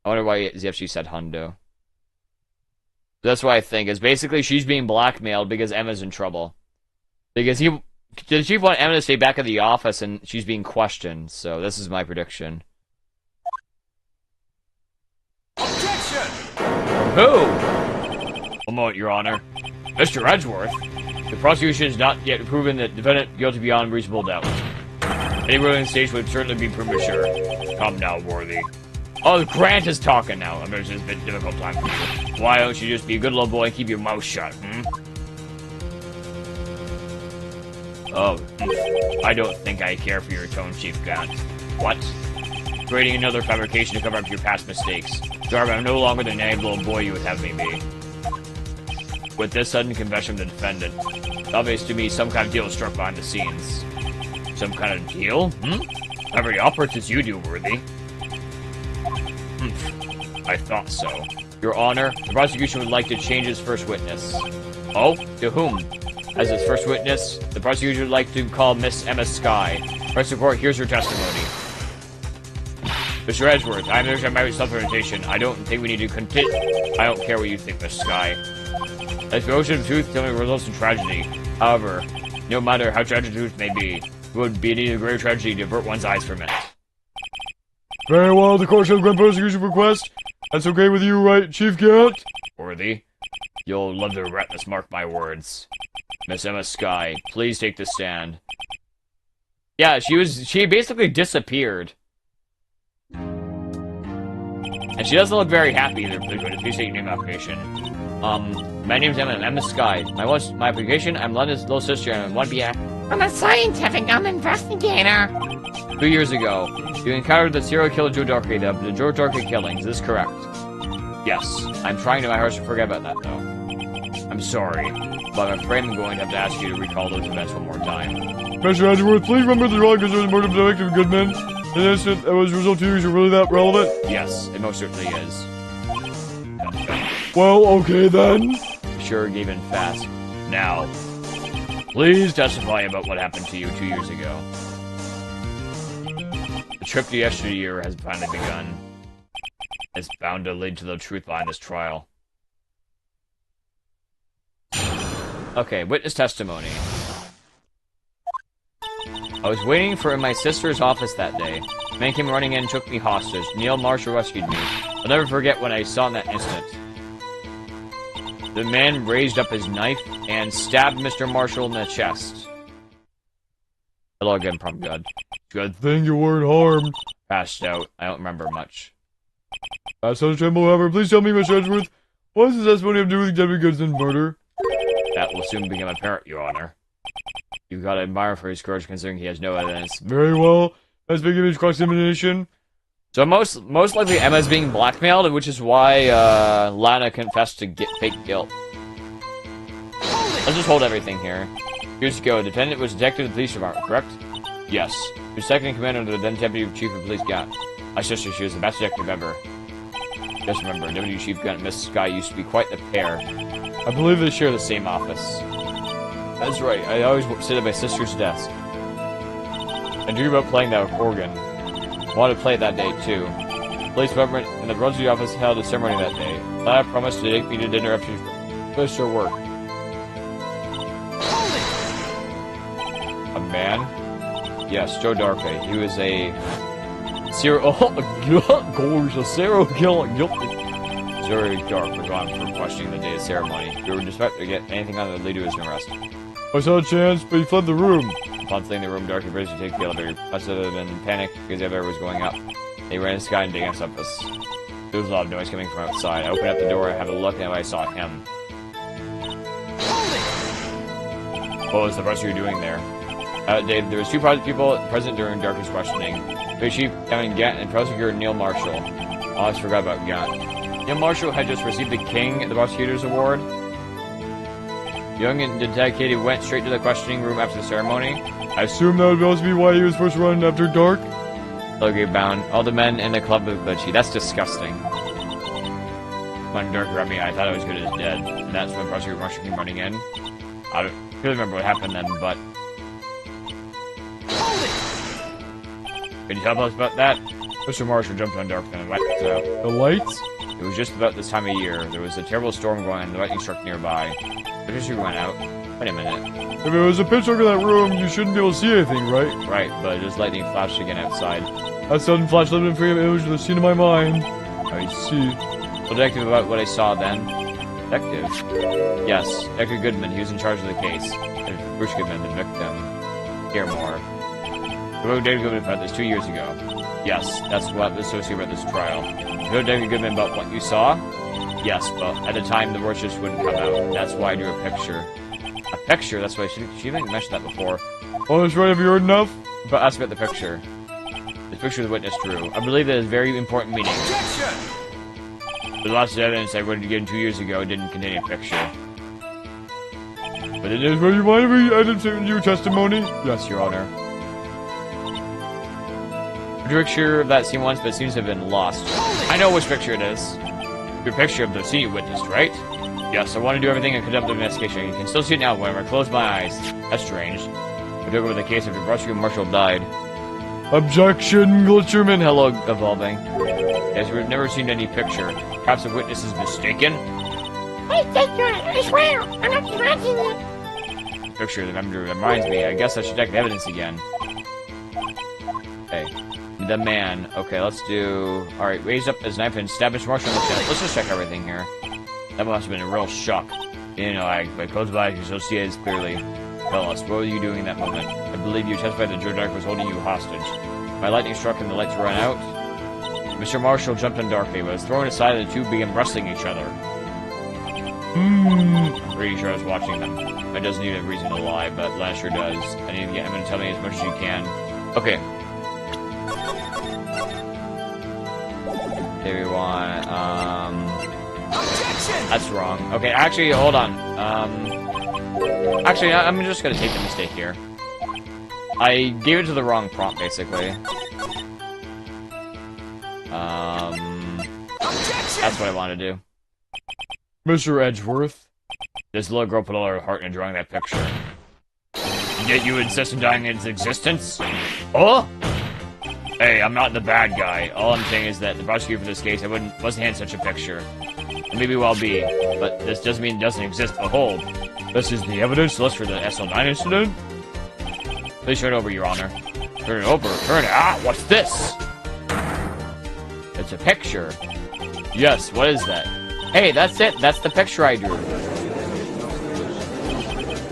I wonder why she said hundo. That's what I think is basically she's being blackmailed because Emma's in trouble. Because the chief wanted Emma to stay back at the office and she's being questioned. So this is my prediction. Objection! Who? One moment, Your Honor. Mr. Edgeworth, the prosecution has not yet proven that the defendant guilty beyond reasonable doubt. Any ruling stage would certainly be premature. Come now, Worthy. Oh, Grant is talking now. I mean, it's just a bit difficult time for you. Why don't you just be a good little boy and keep your mouth shut, Oh, I don't think I care for your tone, Chief Grant. What? Creating another fabrication to cover up your past mistakes. Jarvis, I'm no longer the naive little boy you would have me be. With this sudden confession from the defendant, it's obvious to me some kind of deal is struck behind the scenes. Some kind of deal? Every operates as you do, Worthy. I thought so. Your Honor, the prosecution would like to change its first witness. Oh? To whom? As its first witness, the prosecution would like to call Miss Emma Skye. Press report, here's her testimony. Mr. Edgeworth, I understand my self-representation. I don't think we need to continue. I don't care what you think, Miss Skye. As the ocean of truth telling results in tragedy. However, no matter how tragic the truth may be, it would be indeed a great tragedy to avert one's eyes from it. Very well, the court shall grant prosecution request. That's okay with you, right, Chief Grant? Worthy, you'll love to regret this, mark my words. Miss Emma Skye, please take the stand. Yeah, she basically disappeared. And she doesn't look very happy either. Please state your name application. My name's Emma Skye. My application, I'm London's little sister and I want to be I'm a scientific investigator. 2 years ago, you encountered the serial killer Joe Darkey, the Joe Darkey killings. Is this correct? Yes. I'm trying to my heart to forget about that, though. I'm sorry, but I'm afraid I'm going to have to ask you to recall those events one more time. Mr. Edgeworth, please remember the wrong concerns murder of Detective Goodman. An incident that was result to you, is it really that relevant? Yes, it most certainly is. Well, okay then. Sure gave in fast. Now, please testify about what happened to you 2 years ago. The trip to yesteryear has finally begun. It's bound to lead to the truth behind this trial. Okay, witness testimony. I was waiting for in my sister's office that day. A man came running in and took me hostage. Neil Marshall rescued me. I'll never forget when I saw in that instant. The man raised up his knife and stabbed Mr. Marshall in the chest. Hello again, Prom God. Good thing you weren't harmed. Passed out. I don't remember much. That's understandable, however. Please tell me, Mr. Edgeworth, what does the testimony have to do with Debbie Goodson's murder? That will soon become apparent, Your Honor. You've got to admire for his courage considering he has no evidence. Very well. Let's begin his cross-examination. So most likely Emma's being blackmailed, which is why Lana confessed to fake guilt. Let's just hold everything here. Here's to go. The defendant was detective of the police department, correct? Yes. He was second in command under the then deputy chief of police Gant. My sister, she was the best detective ever. Just remember, Deputy Chief Gun and Miss Skye used to be quite the pair. I believe they share the same office. That's right, I always sit at my sister's desk. I dream about playing that organ. I wanted to play it that day, too. The police department and the Rosary office held a ceremony that day. Lana promised to take me to dinner after she finished her work. A man? Yes, Joe Darkey. He was a serial killer. Very dark was gone for questioning the day of ceremony. We were expected to get anything on the lead to his arrest. I saw a chance, but he fled the room. Upon fleeing the room, Darkey refused to take the elevator. Must have been in panic because the elevator was going up. They ran to Sky and digging us up us. There was a lot of noise coming from outside. I opened up the door and had a look and I saw him. What was the prosecutor doing there? Dave, there was two people present during Darkest questioning. Police Chief Kevin Gant and Prosecutor Neil Marshall. Oh, I forgot about Gant. Neil Marshall had just received the King the Prosecutor's Award. Young and dedicated went straight to the questioning room after the ceremony. I assume that would also be why he was first run after dark. Logo bound. All the men in the club of glitchy. That's disgusting. When Dark grabbed me, I thought I was good as dead. And that's when Prosecutor Marshall came running in. I don't really remember what happened then, but... Can you tell us about that? Mr. Marshall jumped on Dark then and wiped out. The lights? It was just about this time of year. There was a terrible storm going on and the lightning struck nearby. The picture went out. Wait a minute. If it was a pitch over that room, you shouldn't be able to see anything, right? Right, but just lightning flashed again outside. That sudden flash left an image of the scene in my mind. I see. Detective, about what I saw then. Detective? Yes, Detective Goodman. He was in charge of the case. Bruce Goodman, the victim. Hear more. We wrote Detective Goodman about this 2 years ago. Yes, that's what was associated with this trial. You wrote Detective Goodman about what you saw? Yes, but at the time the words just wouldn't come out. That's why I drew a picture. A picture? That's why she didn't mention that before. Oh, that's right. Have you heard enough? But ask about the picture. The picture the witness drew. I believe that is very important meaning. Objection! There's lots of evidence I would have given 2 years ago didn't contain a picture. But it is where you mind if we added to your testimony? Yes, Your Honor. I drew a picture of that scene once, but it seems to have been lost. I know which picture it is. Your picture of the scene you witnessed, right? Yes, I want to do everything and conduct the investigation. You can still see it now whenever I close my eyes. That's strange. I took over the case after Prosecutor Marshall died. Objection, Glitcherman. Hello, Evolving. Yes, we've never seen any picture. Perhaps the witness is mistaken? I swear, I'm not imagining it. Picture of the member reminds me. I guess I should check the evidence again. Okay. The man. Okay, let's do... Alright, raise up his knife and stab Mr. Marshall in the chest. Let's just check everything here. That must have been a real shock. You know, I close my eyes, you still see it clearly. Tell us, what were you doing in that moment? I believe you testified that Joe Dark was holding you hostage. My lightning struck and the lights ran out. Mr. Marshall jumped on Darky, but was thrown aside and the two began wrestling each other. I'm pretty sure I was watching them. It doesn't need a reason to lie, but Lana sure does. I need to get him to tell me as much as you can. Okay. There we want, Objection! That's wrong. Okay, actually, hold on. Actually, I'm just gonna take the mistake here. I gave it to the wrong prompt, basically. Objection! That's what I want to do. Mr. Edgeworth. This little girl put all her heart into drawing that picture. And yet you insist on denying its existence? Oh? Hey, I'm not the bad guy. All I'm saying is that the prosecutor for this case, wasn't handed such a picture. And maybe well be, but this doesn't mean it doesn't exist. Behold, this is the evidence list for the SL9 incident. Please turn it over, Your Honor. Turn it over. Turn it. Ah, what's this? It's a picture. Yes, what is that? Hey, that's it. That's the picture I drew.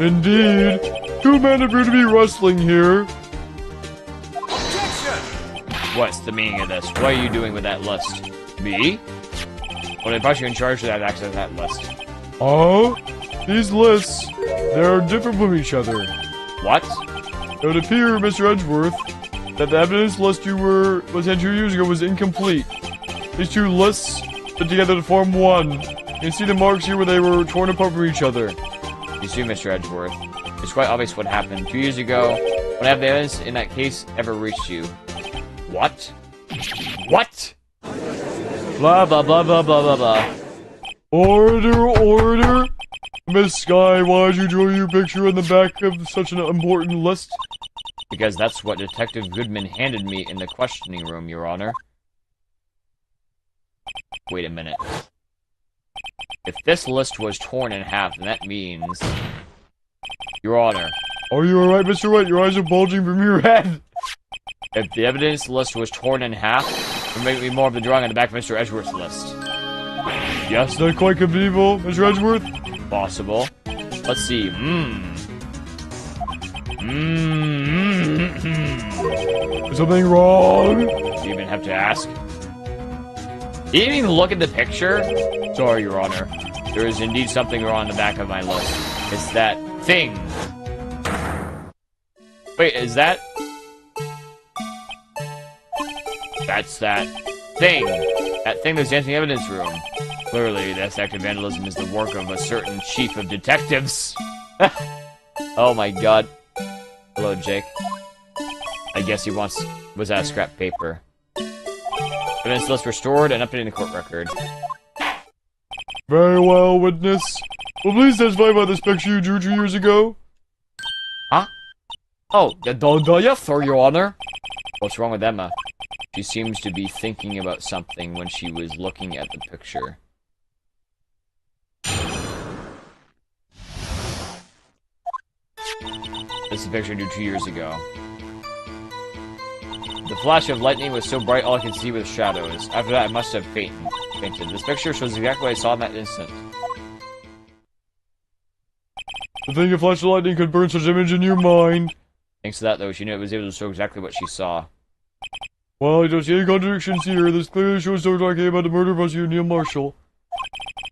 Indeed. Two men appear to be wrestling here. Objection! What's the meaning of this? What are you doing with that list? Me? Well, if I should in charge of that access to that list. Oh? These lists, they're different from each other. What? It would appear, Mr. Edgeworth, that the evidence list was sent 2 years ago was incomplete. These two lists put together to form one. You can see the marks here where they were torn apart from each other. You see, Mr. Edgeworth, it's quite obvious what happened. 2 years ago, when have the evidence in that case ever reached you? What? What? Blah, blah, blah, blah, blah, blah, blah. Order, order! Miss Sky, why'd you draw your picture on the back of such an important list? Because that's what Detective Goodman handed me in the questioning room, Your Honor. Wait a minute. If this list was torn in half, then that means... Your Honor. Are you alright, Mr. White? Your eyes are bulging from your head. If the evidence list was torn in half, it would make me more of the drawing on the back of Mr. Edgeworth's list. Yes, that quite conceivable, Mr. Edgeworth. Possible. Let's see. Is something wrong? Do you even have to ask? You didn't even look at the picture? Sorry, Your Honor. There is indeed something wrong on the back of my list. It's that thing. Wait, is that... That's that thing. That thing that's dancing in the evidence room. Clearly, this act of vandalism is the work of a certain chief of detectives. Oh my god. Hello, Jake. I guess he was out of scrap paper. Evidence list restored and updating the court record. Very well, witness. Will please testify about this picture you drew 2 years ago? Huh? Oh, yes, sir, Your Honor. What's wrong with Emma? She seems to be thinking about something when she was looking at the picture. This is a picture I drew 2 years ago. The flash of lightning was so bright all I could see were shadows. After that, I must have fainted. This picture shows exactly what I saw in that instant. To think a flash of lightning could burn such image in your mind. Thanks to that, though, she knew it was able to show exactly what she saw. Well, I don't see any contradictions here. This clearly shows Dr. talking about the murder of Prosecutor Neil Marshall.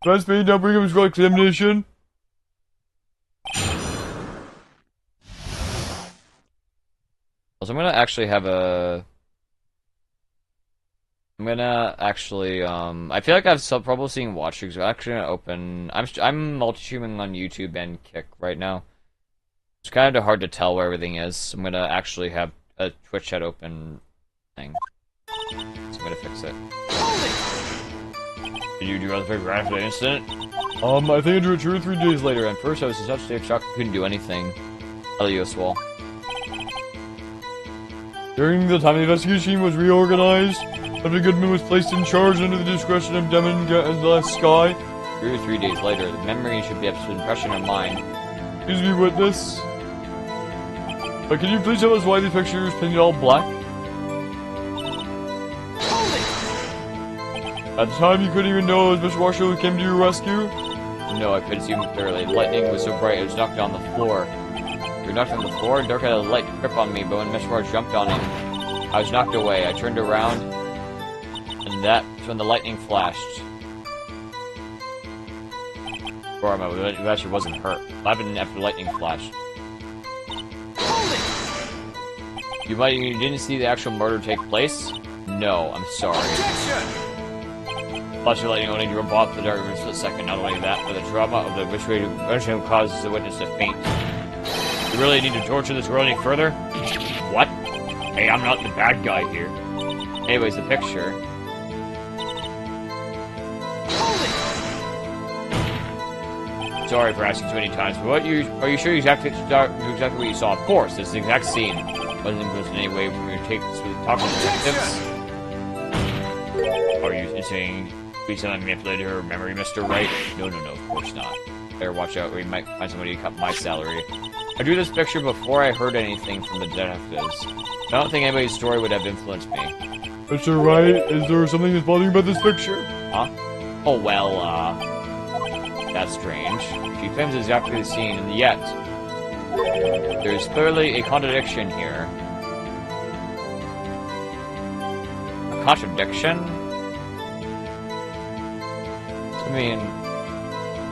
That's me, now bring him to examination. Also, I'm gonna actually have a... I'm gonna actually, I feel like I've some trouble seeing watch streaks. I'm actually gonna open... I'm multi-streaming on YouTube and Kick right now. It's kind of hard to tell where everything is. I'm gonna actually have a Twitch chat open thing. So I'm gonna fix it. Did you do other graph for the incident? I think I drew it 2 or 3 days later. At first I was in such a state of shock I couldn't do anything. Elios wall. During the time the investigation was reorganized, Dr. Goodman was placed in charge under the discretion of Demon Sky. 2 or 3 days later, the memory should be absolute impression in mind. Excuse me, witness. But can you please tell us why the picture is painted all black? At the time, you couldn't even know it was Mr. Marshall who came to your rescue? No, I couldn't see him clearly. The lightning was so bright it was knocked on the floor. We were knocked on the floor, and Dirk had a light grip on me, but when Mr. Marshall jumped on him, I was knocked away. I turned around, and that's when the lightning flashed. Or it actually wasn't hurt. What happened after the lightning flashed? You didn't see the actual murder take place? No, I'm sorry. Flash of lightning only to rub off the dark room for a split second. Not only that, but the drama of the ritual causes the witness to faint. You really need to torture this girl any further? What? Hey, I'm not the bad guy here. Anyways, the picture. Sorry for asking too many times, but are you sure you exactly what you saw? Of course, it's the exact scene. Wasn't influenced in any way from your take with talking to detectives. Are you saying we suddenly manipulated her memory, Mr. Wright? No, of course not. Better watch out, or you might find somebody to cut my salary. I drew this picture before I heard anything from the detectives. I don't think anybody's story would have influenced me. Mr. Wright, is there something that's bothering you about this picture? Huh? Oh, well, that's strange. She claims exactly the scene, and yet there's clearly a contradiction here. A contradiction? I mean,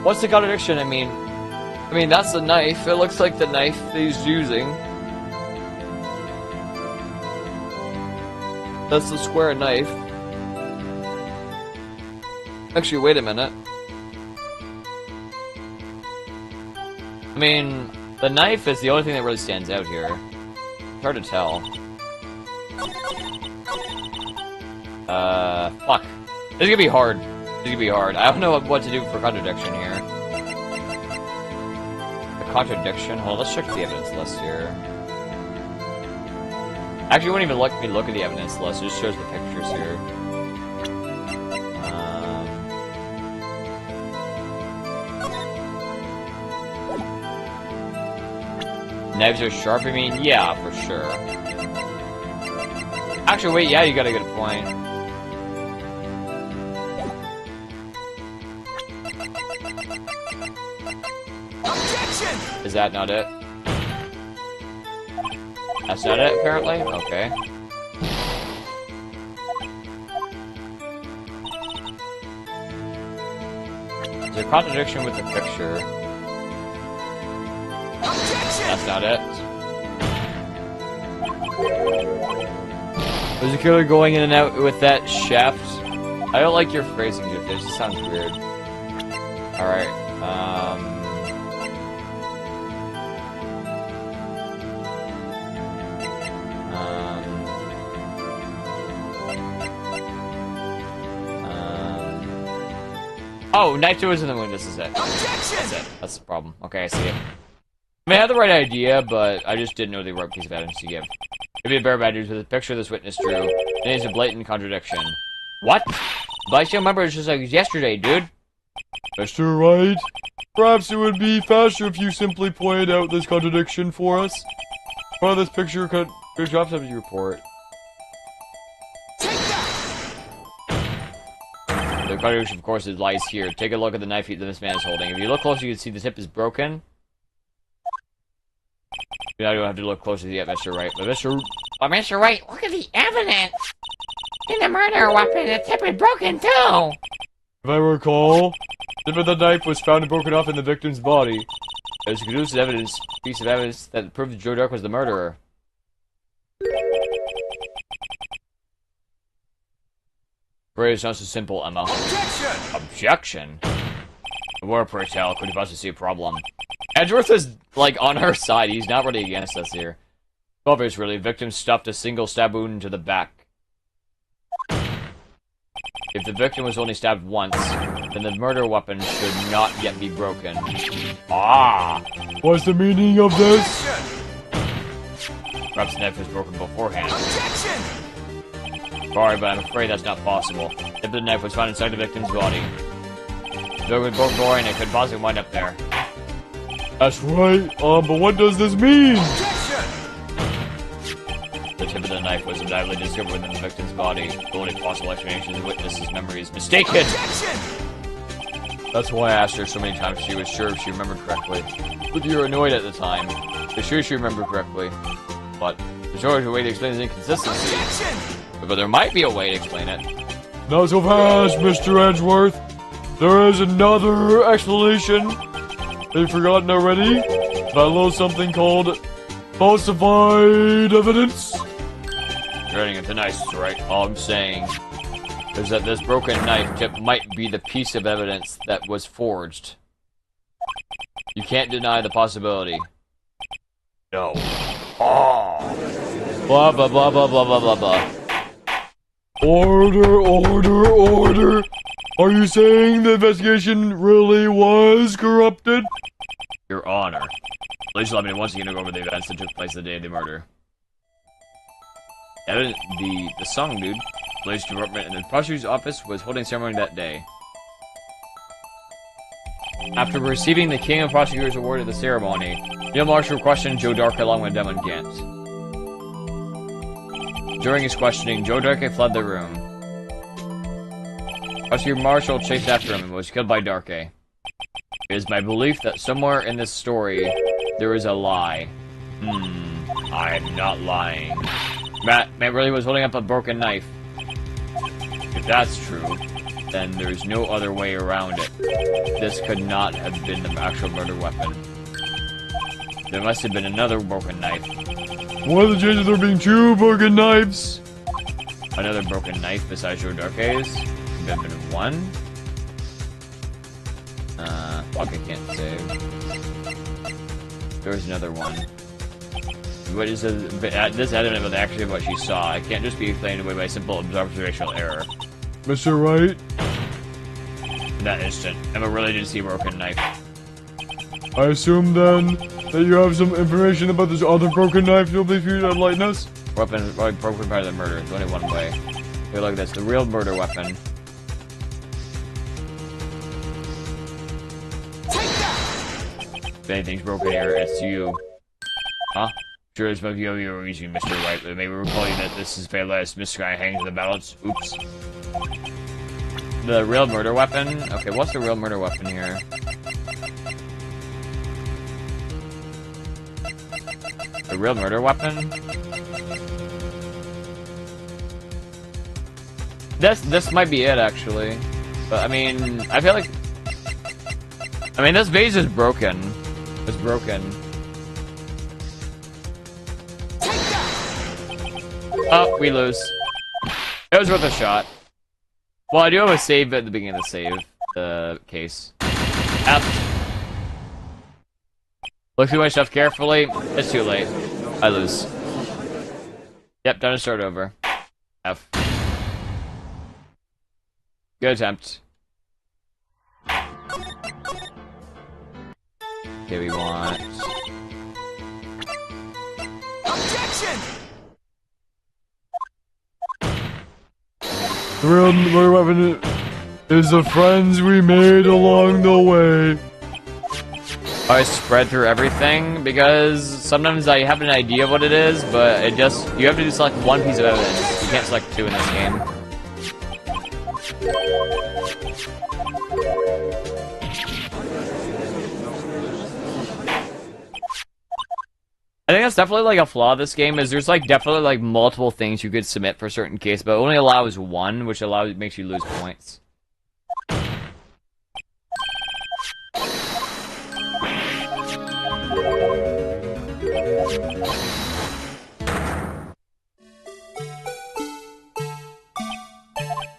what's the contradiction? I mean, that's the knife. It looks like the knife that he's using. That's the square knife. Actually, wait a minute. I mean, the knife is the only thing that really stands out here. It's hard to tell. Fuck. This is gonna be hard. I don't know what to do for contradiction here. A contradiction? Hold on, let's check the evidence list here. Actually, it won't even let me look at the evidence list, it just shows the pictures here. Knives are sharp, I mean, yeah, for sure. Actually, wait, yeah, you got a good point. Objection! Is that not it? That's not it, apparently? Okay. There's a contradiction with the picture. Objection! That's not it. Was the killer going in and out with that shaft? I don't like your phrasing, Jeff. It just sounds weird. Alright, oh, knife two is in the wound, this is it. That's it. That's the problem. Okay, I see it. I mean, I had the right idea, but I just didn't know the right piece of evidence to give. Maybe a bear badges with a picture of this witness drew. And it's a blatant contradiction. What? But I still remember it's just like yesterday, dude. Mr. Wright, perhaps it would be faster if you simply pointed out this contradiction for us. Well, this picture could... Good job, subject report. The contradiction, of course, lies here. Take a look at the knife that this man is holding. If you look closer, you can see the tip is broken. You don't have to look closer yet, Mr. Wright. But Mr. Wright, look at the evidence! In the murder weapon, the tip is broken too! If I recall, the tip of the knife was found and broken off in the victim's body. There's a conclusive piece of evidence that proved that Joe Dark was the murderer. But it's not so simple, Emma. Objection! Objection? The war per tell could possibly see a problem. Edgeworth is, like, on her side. He's not really against us here. Obvious, really. Victim stuffed a single stab wound into the back. If the victim was only stabbed once, then the murder weapon should not yet be broken. Ah! What's the meaning of this? Perhaps the knife was broken beforehand. Objection! Sorry, but I'm afraid that's not possible. The tip of the knife was found inside the victim's body. Though it was both boring, it could possibly wind up there. That's right, but what does this mean? Objection! The tip of the knife was undoubtedly discovered within the victim's body. The only possible explanation is the witness's memory is mistaken! Objection! That's why I asked her so many times she was sure if she remembered correctly. But you were annoyed at the time. You're sure she remembered correctly. But there's no way to explain this inconsistency. Objection! But there might be a way to explain it. Not so fast, Mr. Edgeworth. There is another explanation. Have you forgotten already? Follow something called falsified evidence. You're running into nice, right? All I'm saying is that this broken knife tip might be the piece of evidence that was forged. You can't deny the possibility. No. Oh. Blah, blah, blah, blah, blah, blah, blah, blah. Order, order, order. Are you saying the investigation really was corrupted? Your Honor. Please allow me once again to go over the events that took place the day of the murder. The song, dude. Police department and the prosecutor's office was holding a ceremony that day. After receiving the King of Prosecutors Award at the ceremony, Neil Marshall questioned Joe Dark along with Demon Gant. During his questioning, Joe Dark fled the room. Prosecutor Marshall chased after him and was killed by Darke. It is my belief that somewhere in this story, there is a lie. I'm not lying. Matt really was holding up a broken knife. If that's true, then there's no other way around it. This could not have been the actual murder weapon. There must have been another broken knife. What are the chances of there being two broken knives? Another broken knife besides Joe Darke's? Could have been one? Fuck, I can't say. There's another one. What is this evidence of actually what she saw? It can't just be explained away by simple observational error. Mr. Wright? In that instant, Emma really did see a broken knife. I assume then that you have some information about this other broken knife you'll be free to enlighten us? Weapon probably broken part of the murder. There's only one way. Here, look at this. The real murder weapon. If anything's broken here, it's you. Huh? Sure as both you are using Mr. Wright, but maybe recall you that this is Payless. Mr. Guy hangs in the balance. Oops. The real murder weapon? Okay, what's the real murder weapon here? The real murder weapon? This might be it, actually. But, I mean, I feel like... I mean, this vase is broken. It's broken. Oh, we lose. It was worth a shot. Well, I do have a save at the beginning of the case. F. Look through my stuff carefully. It's too late. I lose. Yep, time to start over. F. Good attempt. Okay, we want... Objection! The real murder weapon is the friends we made along the way. I spread through everything because sometimes I have an idea of what it is, but it just you have to just select one piece of evidence. You can't select two in this game. I think that's definitely like a flaw of this game is there's like definitely like multiple things you could submit for a certain case, but it only allows one, which makes you lose points.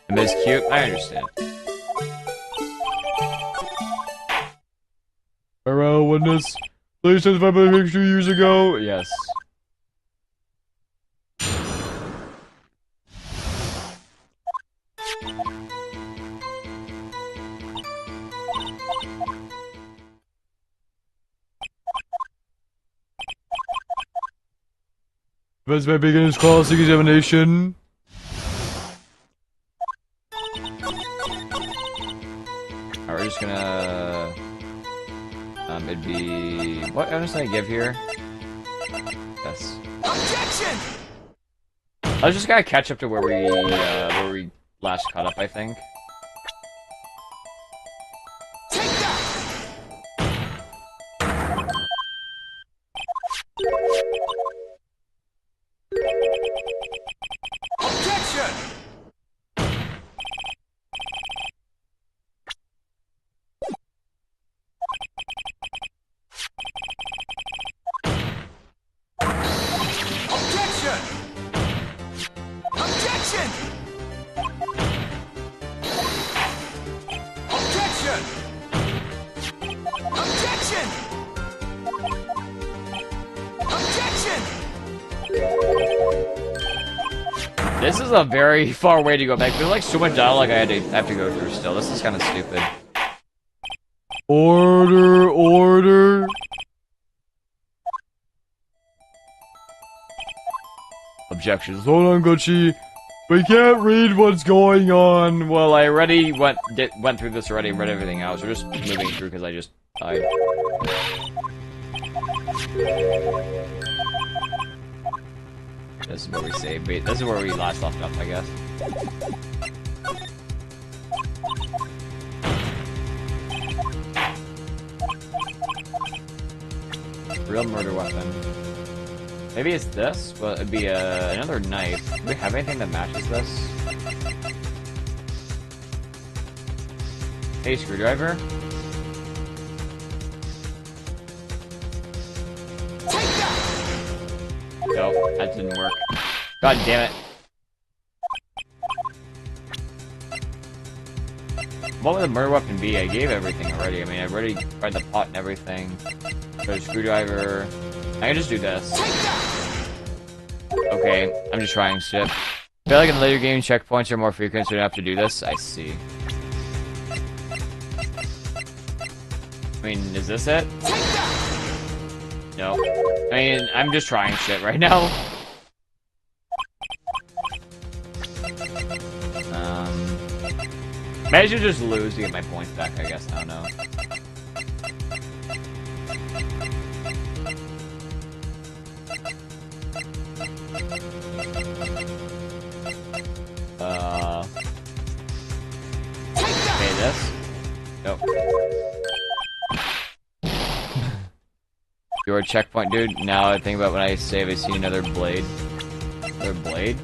And it's cute. I understand. Farewell, witness. Please testify by the picture years ago. Yes. Best by beginner's classic examination. Alright, we're just gonna... it'd be... What evidence did I give here? Yes. Objection! I was just gonna catch up to where we last caught up, I think. Take that! Objection! Objection! Objection! Objection! Objection! Objection! This is a very far way to go back. There's like so much dialogue I have to go through still. This is kind of stupid. Order, order. Objections. Hold on, Gucci. We can't read what's going on. Well, I already went through this already, read everything out. So we're just moving through because I just died. This is where we save. Wait, this is where we last left off, I guess. Real murder weapon. Maybe it's this? Well, it'd be another knife. Do we have anything that matches this? Hey, screwdriver? Nope, that didn't work. God damn it. What would the murder weapon be? I gave everything already. I mean, I've already tried the pot and everything. Got a screwdriver. I can just do this. Okay, I'm just trying shit. I feel like in later game, checkpoints are more frequent, so you don't have to do this. I see. I mean, is this it? No. I mean, I'm just trying shit right now. Maybe I should just lose to get my points back, I guess. I don't know. Okay, this? Nope. You're a checkpoint, dude. Now I think about when I save, I see another blade. Another blade?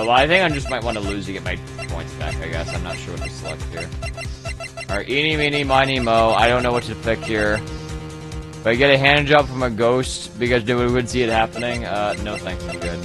well, I think I just might want to lose to get my points back, I guess. I'm not sure what to select here. Alright, eeny, meeny, miny, mo. I don't know what to pick here. If I get a hand job from a ghost because we would see it happening, no thanks, I'm good.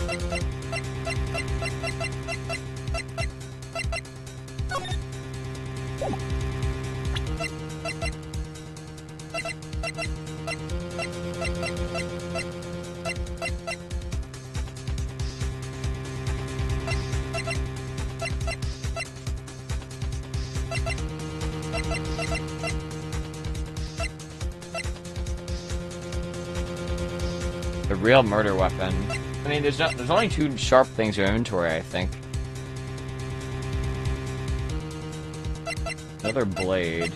The real murder weapon. I mean, there's only 2 sharp things in inventory, I think. Another blade.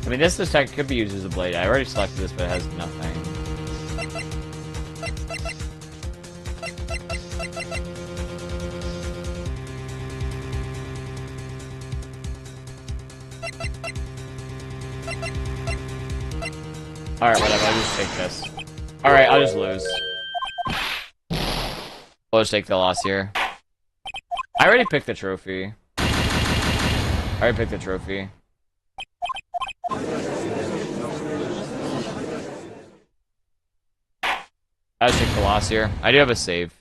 I mean, this tech could be used as a blade. I already selected this, but it has nothing. Alright, whatever, I'll just take this. Alright, I'll just lose. We'll just take the loss here. I already picked the trophy. I'll just take the loss here. I do have a save.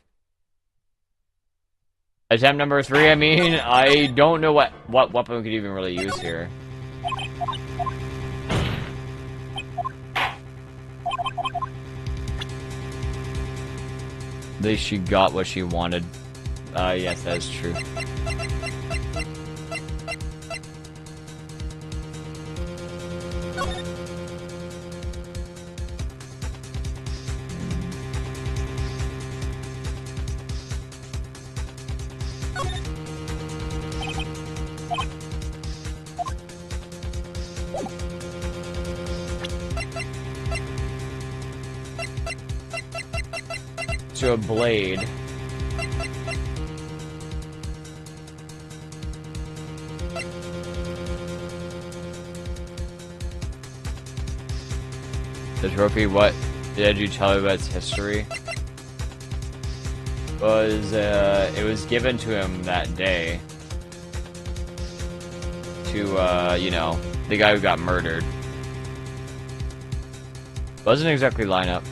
Attempt number 3, I mean, I don't know what weapon we could even really use here. At least she got what she wanted. Yes, that is true. To a blade. The trophy, what did you tell me about its history? It was given to him that day. To, you know, the guy who got murdered. Doesn't exactly line up.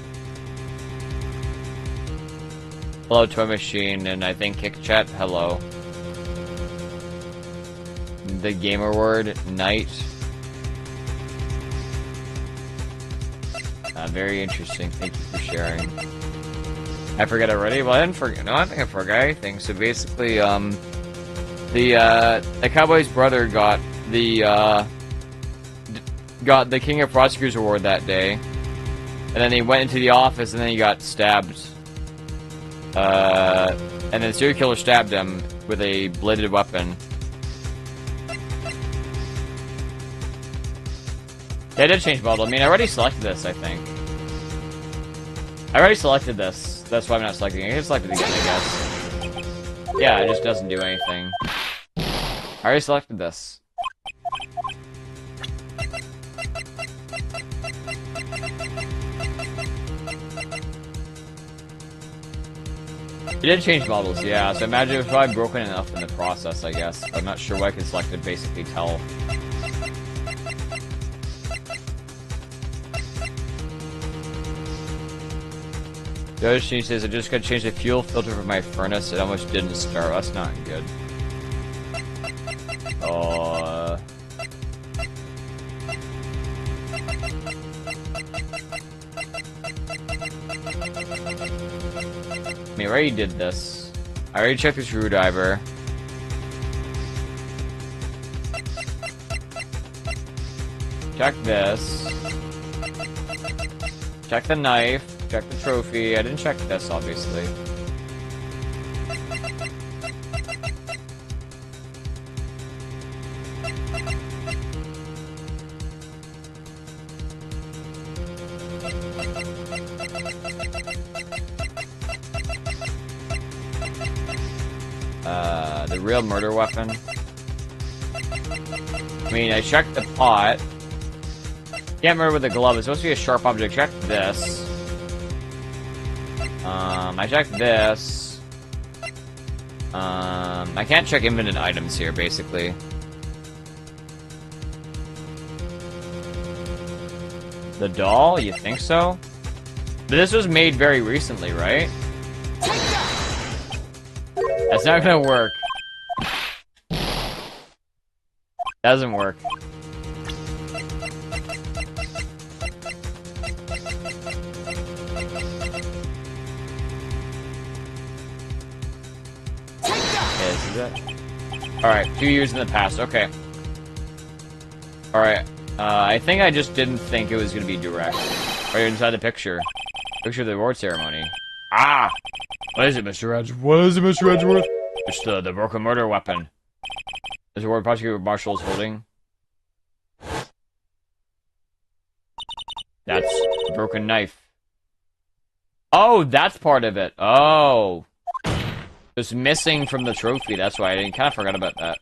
Hello, Toy Machine, and I think Kick Chat, hello. The gamer word, night. Very interesting, thank you for sharing. I forget already? Well, I didn't forget, no, I think I forgot anything. So basically, the cowboy's brother got the King of Prosecutors Award that day. And then he went into the office and then he got stabbed. And then the serial killer stabbed him with a bladed weapon. Yeah, I did change model. I mean, I already selected this, I think. I already selected this. That's why I'm not selecting it. I can select it again, I guess. Yeah, it just doesn't do anything. I already selected this. It did change models, yeah, so imagine it was probably broken enough in the process, I guess. But I'm not sure what I can select to basically tell. The other she says, I just gotta change the fuel filter for my furnace. It almost didn't start. That's not good. I mean, I already did this. I already checked the screwdriver. Check this. Check the knife. Check the trophy. I didn't check this, obviously. The real murder weapon. I mean, I checked the pot. Can't murder with a glove. It's supposed to be a sharp object. Check this. I checked this. I can't check infinite items here, basically. The doll? You think so? But this was made very recently, right? That's not gonna work. Doesn't work. Alright, 2 years in the past, okay. Alright, I think I just didn't think it was gonna be direct. Right inside the picture. Picture of the award ceremony. Ah! What is it, Mr. Edgeworth? What is it, Mr. Edgeworth? It's the broken murder weapon. Is the award prosecutor Marshall is holding? That's a broken knife. Oh, that's part of it. Oh. It's missing from the trophy, that's why I kind of forgot about that.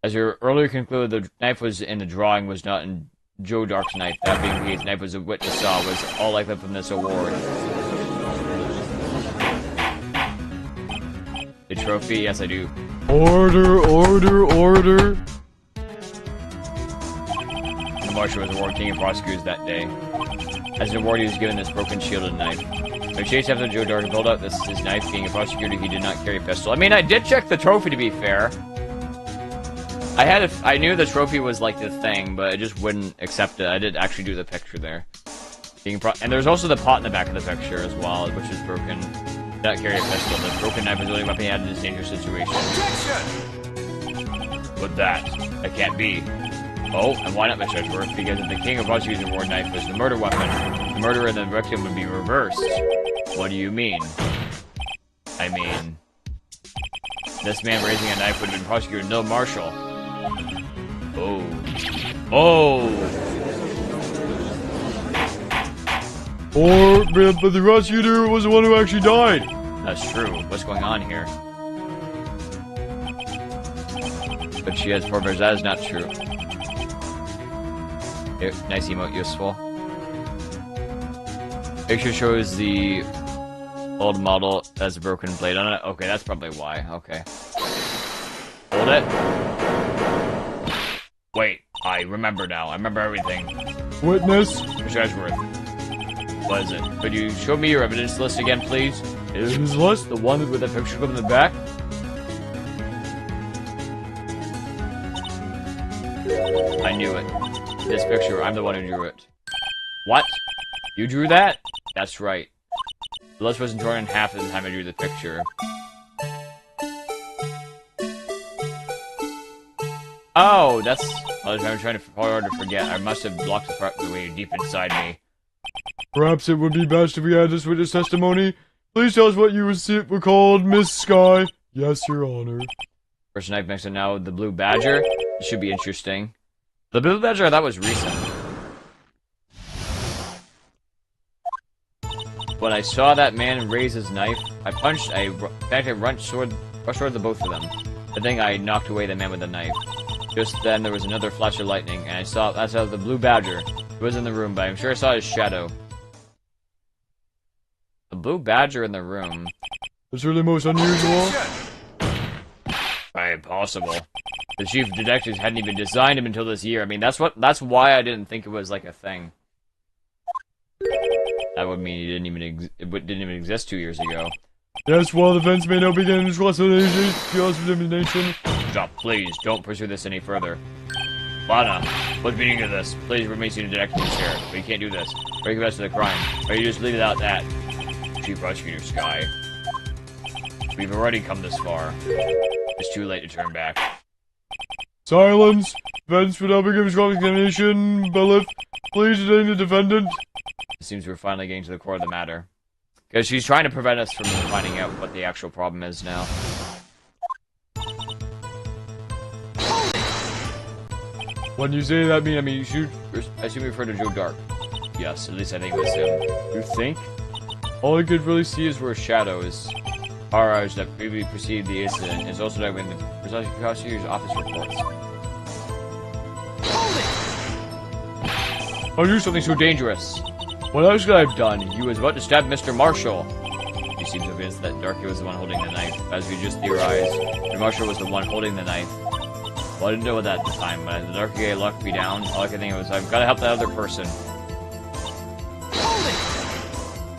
As you earlier concluded, the knife was in the drawing was not in Joe Dark's knife. That being the case, knife was a witness saw was all likely from this award. The trophy, yes I do. Order, order, order. The Marshal was awarded King of Prosecutors that day. As an award, he was given this broken shield and knife. When chased after Joe Dark pulled out his knife, being a prosecutor, he did not carry a pistol. I mean, I did check the trophy, to be fair. I knew the trophy was like the thing, but I just wouldn't accept it. I did actually do the picture there. And there's also the pot in the back of the picture as well, which is broken. Did not carry a pistol. The broken knife was the only weapon he had in this dangerous situation. But that can't be. Oh, and why not, Mr. Edgeworth? Because if the King of Prosecutors award knife was the murder weapon, the murderer and the victim would be reversed. What do you mean? I mean, this man raising a knife would have been prosecutor Neil Marshall. Oh. Oh! But the prosecutor was the one who actually died. That's true. What's going on here? But she has forebears. That is not true. Here, nice emote, useful. Picture shows the old model has a broken blade on it. Okay, that's probably why. Okay. Hold it. Wait, I remember now. I remember everything. Witness. Mr. Edgeworth. What is it? Could you show me your evidence list again, please? Is this list the one with the picture from the back? I knew it. This picture, I'm the one who drew it. What? You drew that? That's right. The list wasn't torn in half at the time I drew the picture. Oh, that's... I'm trying to hard to forget. I must have blocked the part way deep inside me. Perhaps it would be best if we had this witness testimony. Please tell us what you were called, Miss Sky. Yes, Your Honor. First knife next to now the Blue Badger. It should be interesting. The Blue Badger I thought was recent. When I saw that man raise his knife, I punched. In fact, I rushed toward the both of them. I think I knocked away the man with the knife. Just then, there was another flash of lightning, and I saw the Blue Badger. He was in the room, but I'm sure I saw his shadow. The Blue Badger in the room. It's really most unusual. Impossible. The chief of detectives hadn't even designed him until this year. I mean, that's why I didn't think it was like a thing. That would mean it didn't even exist 2 years ago. Yes, while the events may now begin in cross-examination. Stop, please. Don't pursue this any further. Lana, what's the meaning of this? Please remain seated in the detective chair. But you can't do this. Or you confess to the crime. Or you just leave it out that. Chief Prosecutor Sky. We've already come this far. It's too late to turn back. Silence! Events will now begin cross-examination. Belliff, please detain the defendant. It seems we're finally getting to the core of the matter. Because she's trying to prevent us from finding out what the actual problem is now. When you say that, I mean, I assume you refer to Joe Dark. Yes, at least I think it was him. You think? All I could really see is where shadows. Horrors that previously preceded the incident is also that when the prosecutor's office reports. I'll do something so dangerous. What else could I have done? He was about to stab Mr. Marshall. He seems convinced that Darky was the one holding the knife. As we just theorized, Mr. Marshall was the one holding the knife. Well, I didn't know that at the time, but as the Darky guy locked me down, all I could think was, I've got to help that other person.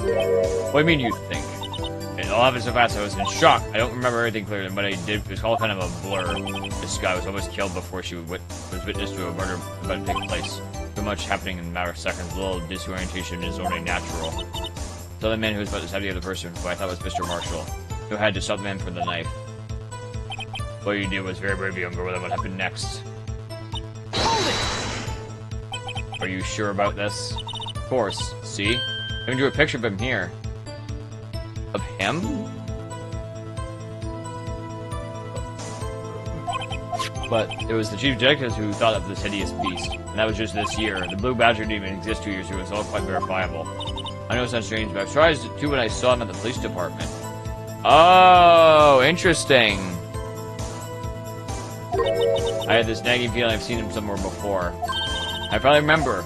What do you mean, you think? It all happened so fast, I was in shock. I don't remember everything clearly, but I did. It was all kind of a blur. This guy was almost killed before she was witness to a murder about to take place. So much happening in a matter of seconds. A little disorientation is only natural. So the man who was about to stab the other person, who I thought was Mr. Marshall, who had to stop the man for the knife. What you did was very brave, younger. What happened next? Are you sure about this? Of course. See? I can do a picture of him here. Of him? But it was the chief detectives who thought of this hideous beast. And that was just this year. The Blue Badger didn't even exist 2 years ago. It's all quite verifiable. I know it's not strange, but I was surprised too when I saw him at the police department. Oh, interesting. I had this nagging feeling I've seen him somewhere before. I probably remember.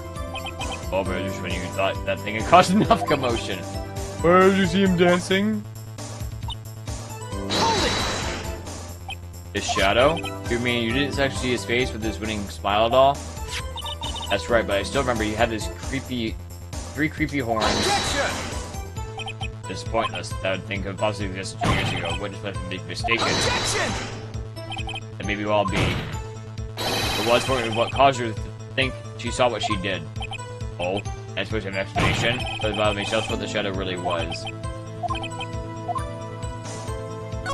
Oh, but just when you thought that thing had caused enough commotion. Where did you see him dancing? His shadow? You mean you didn't actually see his face with his winning smile at all? That's right, but I still remember he had this three creepy horns. Objection! It's pointless. That thing could possibly exist 2 years ago. Wouldn't let him be mistaken. Objection! And maybe we'll all be. But what's what caused her to think she saw what she did? Oh, that's supposed to have an explanation? But about me, that's what the shadow really was.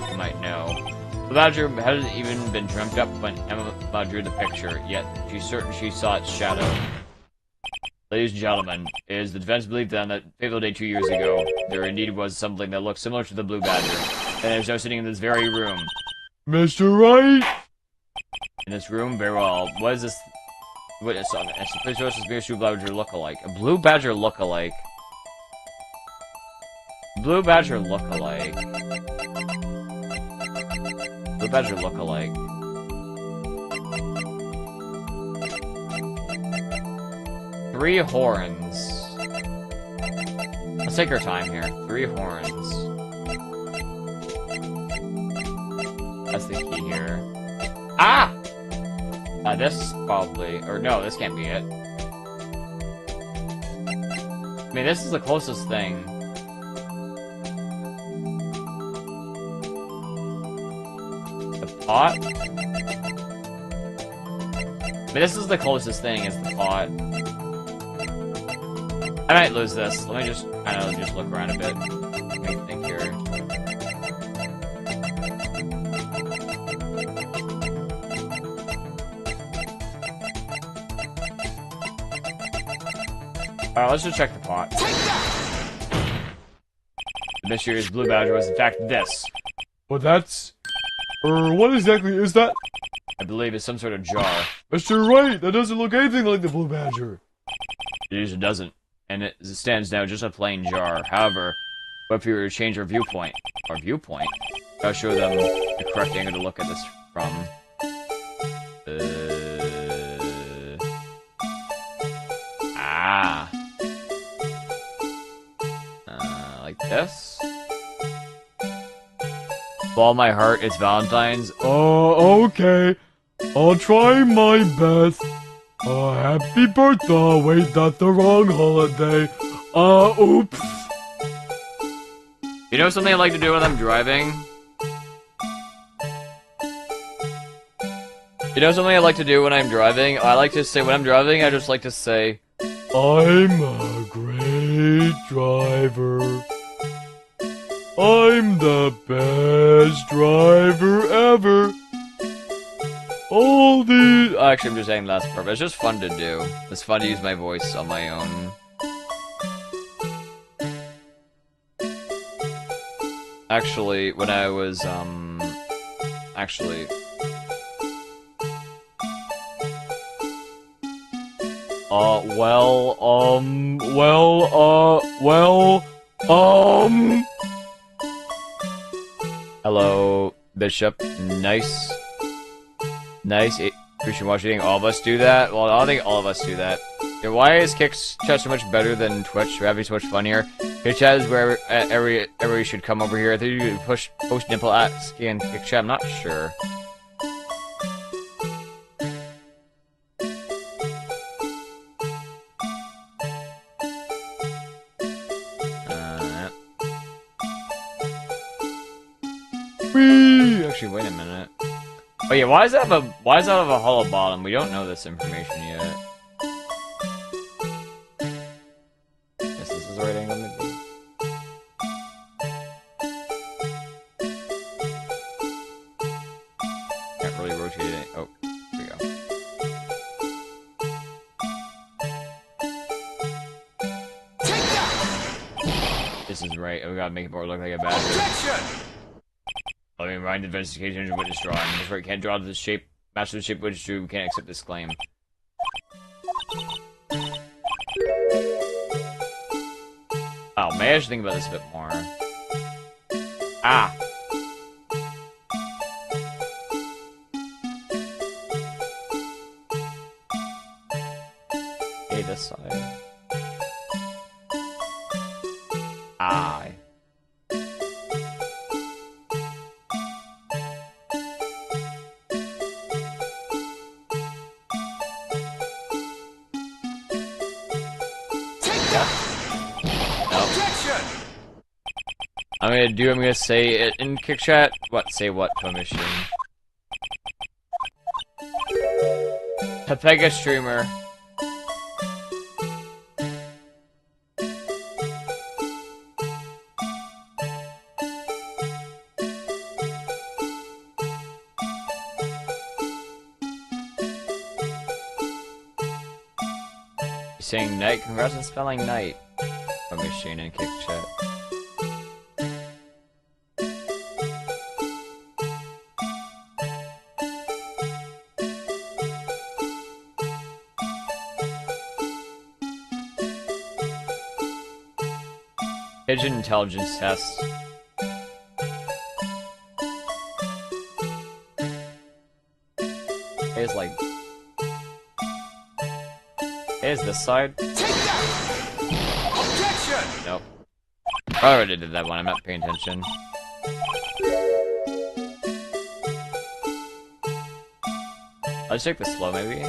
You might know. The Badger hasn't even been dreamt up when Emma drew the picture, yet she's certain she saw its shadow. Ladies and gentlemen, it is the defense belief that on that fateful day 2 years ago, there indeed was something that looked similar to the Blue Badger, and there's no sitting in this very room. Mr. Wright? In this room, very well. What is this? Witness on it. It's the place where this Blue Badger look-alike. A Blue Badger look-alike. Blue Badger look-alike. Blue Badger look-alike. Three horns. Let's take our time here. 3 horns. That's the key here. Ah! This probably... Or no, this can't be it. I mean, this is the closest thing. The pot? I mean, this is the closest thing, is the pot. I might lose this. Let me just kind of just look around a bit. Let me think here. Alright, let's just check the pot. The mysterious Blue Badger was in fact this. Well, that's... what exactly is that? I believe it's some sort of jar. Mr. Wright, that doesn't look anything like the Blue Badger. It usually doesn't. And it stands now just a plain jar. However, what if we were to change our viewpoint? Our viewpoint? I'll show them the correct angle to look at this from. Like this? With all my heart, it's Valentine's. Okay. I'll try my best. Happy birthday. Oh, wait, that's the wrong holiday. Oops. You know something I like to do when I'm driving? You know something I like to do when I'm driving? I like to say, when I'm driving, I just like to say, I'm a great driver. I'm the best driver ever. All these... Actually, I'm just saying the last part, but it's just fun to do. It's fun to use my voice on my own. Actually, when I was, Hello, Bishop. Nice. Appreciate watching. All of us do that? Well, I don't think all of us do that. Yeah, why is Kick Chat so much better than Twitch? We're having so much fun here. Kick Chat is where everybody should come over here. I think you can post nipple at scan Kick Chat. I'm not sure. Actually, wait a minute. Oh yeah, why does that have a hollow bottom? We don't know this information yet. Yes, this is the right angle maybe. Can't really rotate it. Oh, here we go. This is right. We gotta make it more look like a badger. Let me remind the investigation of witness drawing. This right can't draw the shape, match the shape witness drew. We can't accept this claim. Oh, maybe I should think about this a bit more. Ah! Hey, this side. Ah. I'm gonna say it in Kick Chat. What? Say what to a machine? Pepega streamer. You're saying night? Congrats on spelling night. A machine in Kick Chat. Pigeon intelligence test. Here's like. Here's this side. Nope. I already did that one. I'm not paying attention. Let's take this slow, maybe.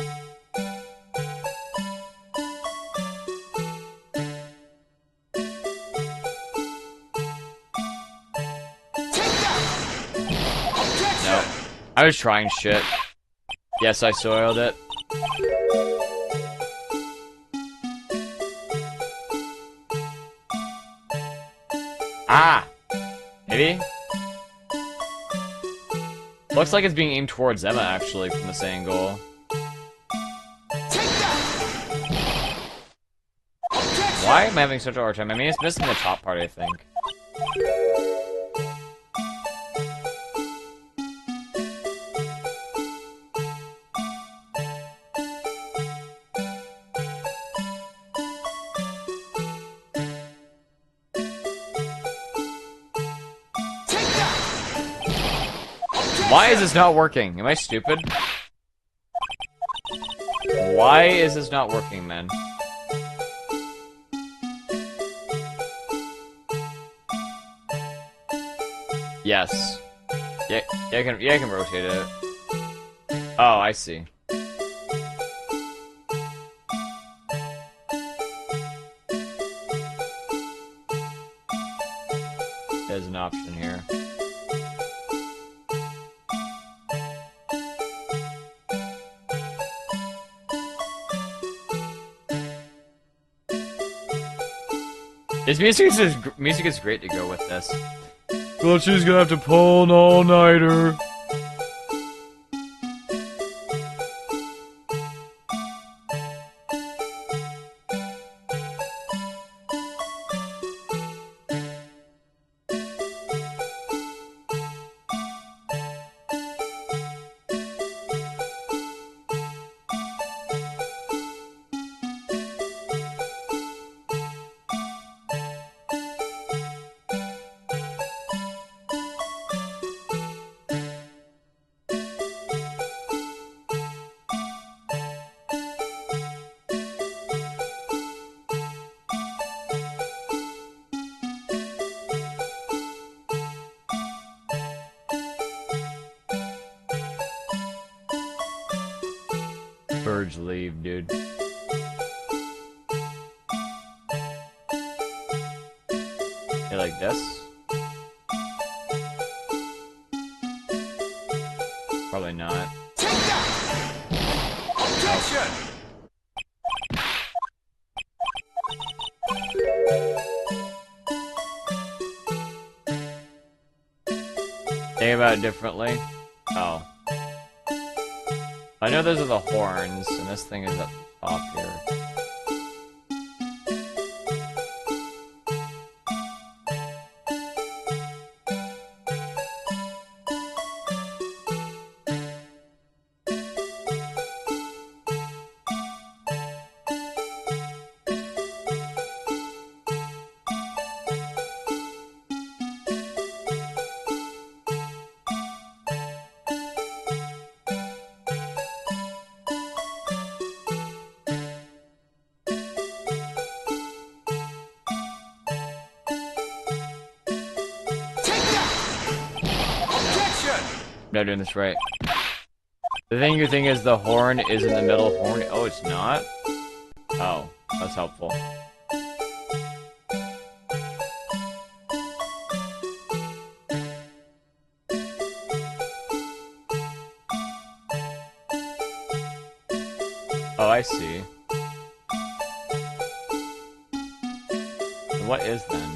I was trying shit. Yes, I soiled it. Ah! Maybe? Looks like it's being aimed towards Emma, actually, from this angle. Why am I having such a hard time? I mean, it's missing the top part, I think. Why is this not working? Am I stupid? Why is this not working, man? Yes. Yeah, I can rotate it. Oh, I see. There's an option here. This music is great to go with this. Well, she's gonna have to pull an all-nighter. Urge leave, dude. You like this? Probably not. Objection! Think about it differently. Oh. I know those are the horns, and this thing is up top here. I'm not doing this right. The thing you think is the horn is in the middle horn. Oh, it's not? Oh, that's helpful. Oh, I see. What is then?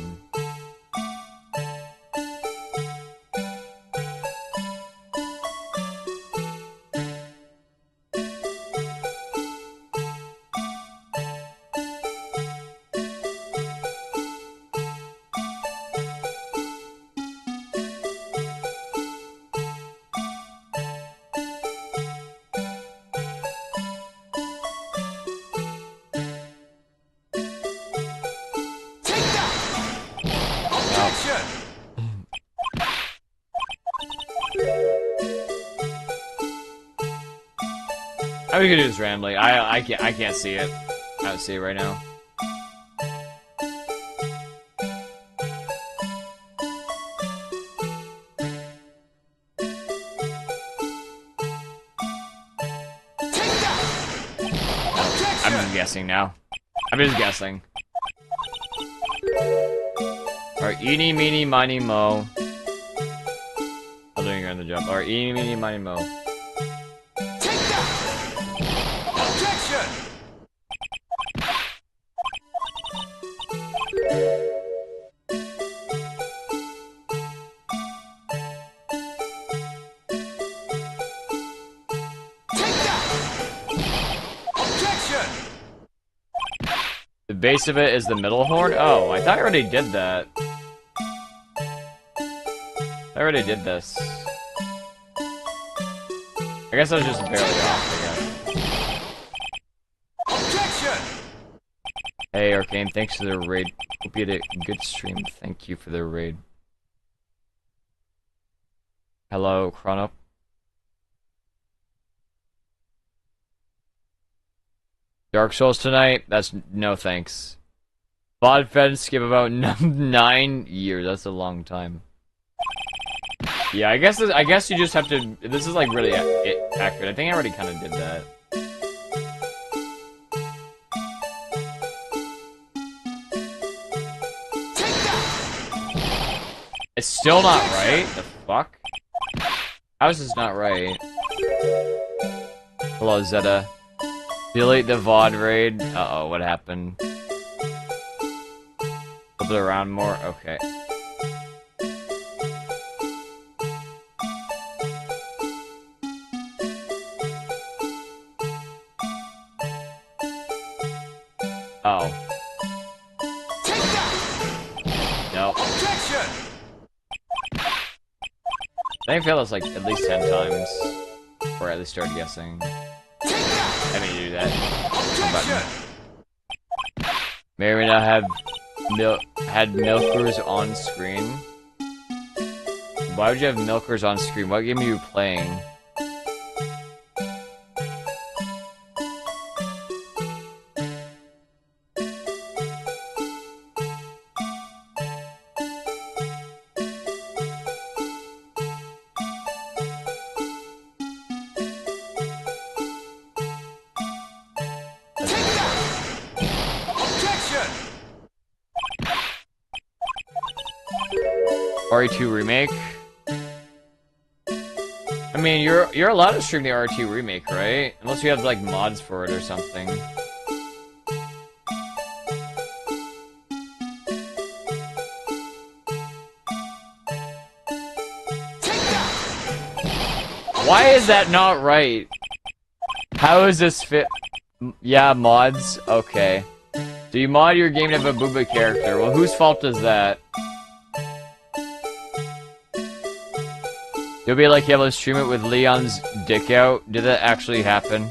I mean, we could do this randomly. I can't see it. I don't see it right now. I'm just guessing now. I'm just guessing. Alright, eeny, meeny, miny, mo. I'm doing on the job. Alright, eeny, meeny, miny, mo. Objection! Objection! The base of it is the middle horn? Oh, I thought I already did that. I already did this. I guess I was just barely off, I guess. Objection! Hey, Arcane, thanks for the raid. Hope you had a good stream. Thank you for the raid. Hello, Chrono. Dark Souls tonight? That's no thanks. VOD fed skip about 9 years. That's a long time. Yeah, I guess you just have to. This is like really accurate. I think I already kind of did that. It's still not right. The fuck? How is this not right? Hello, Zeta. Delete the VOD raid. Uh-oh, what happened? Flip it around more? Okay. Oh. No. Objection! I think I failed this like at least 10 times. Or at least started guessing. I mean, do that. Objection! May or may not have had milkers on screen. Why would you have milkers on screen? What game are you playing? RE2 remake. I mean, you're allowed to stream the RE2 remake, right? Unless you have like mods for it or something. Why is that not right? How is this fit? Yeah, mods. Okay. So you mod your game to have a Booba character. Well, whose fault is that? You'll be like, yeah, let's stream it with Leon's dick out. Did that actually happen?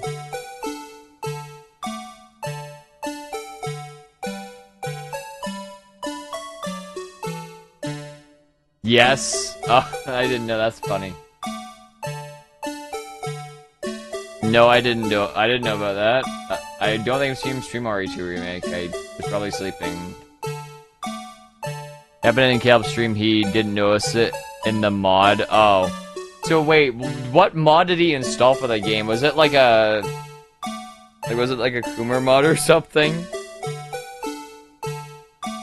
Yes. Oh, I didn't know. That's funny. No, I didn't know. I didn't know about that. I don't think I've seen stream RE2 remake. I was probably sleeping. Happened in Caleb's stream. He didn't notice it in the mod. Oh. So wait, what mod did he install for the game? Was it like a... Like, was it like a Coomer mod or something?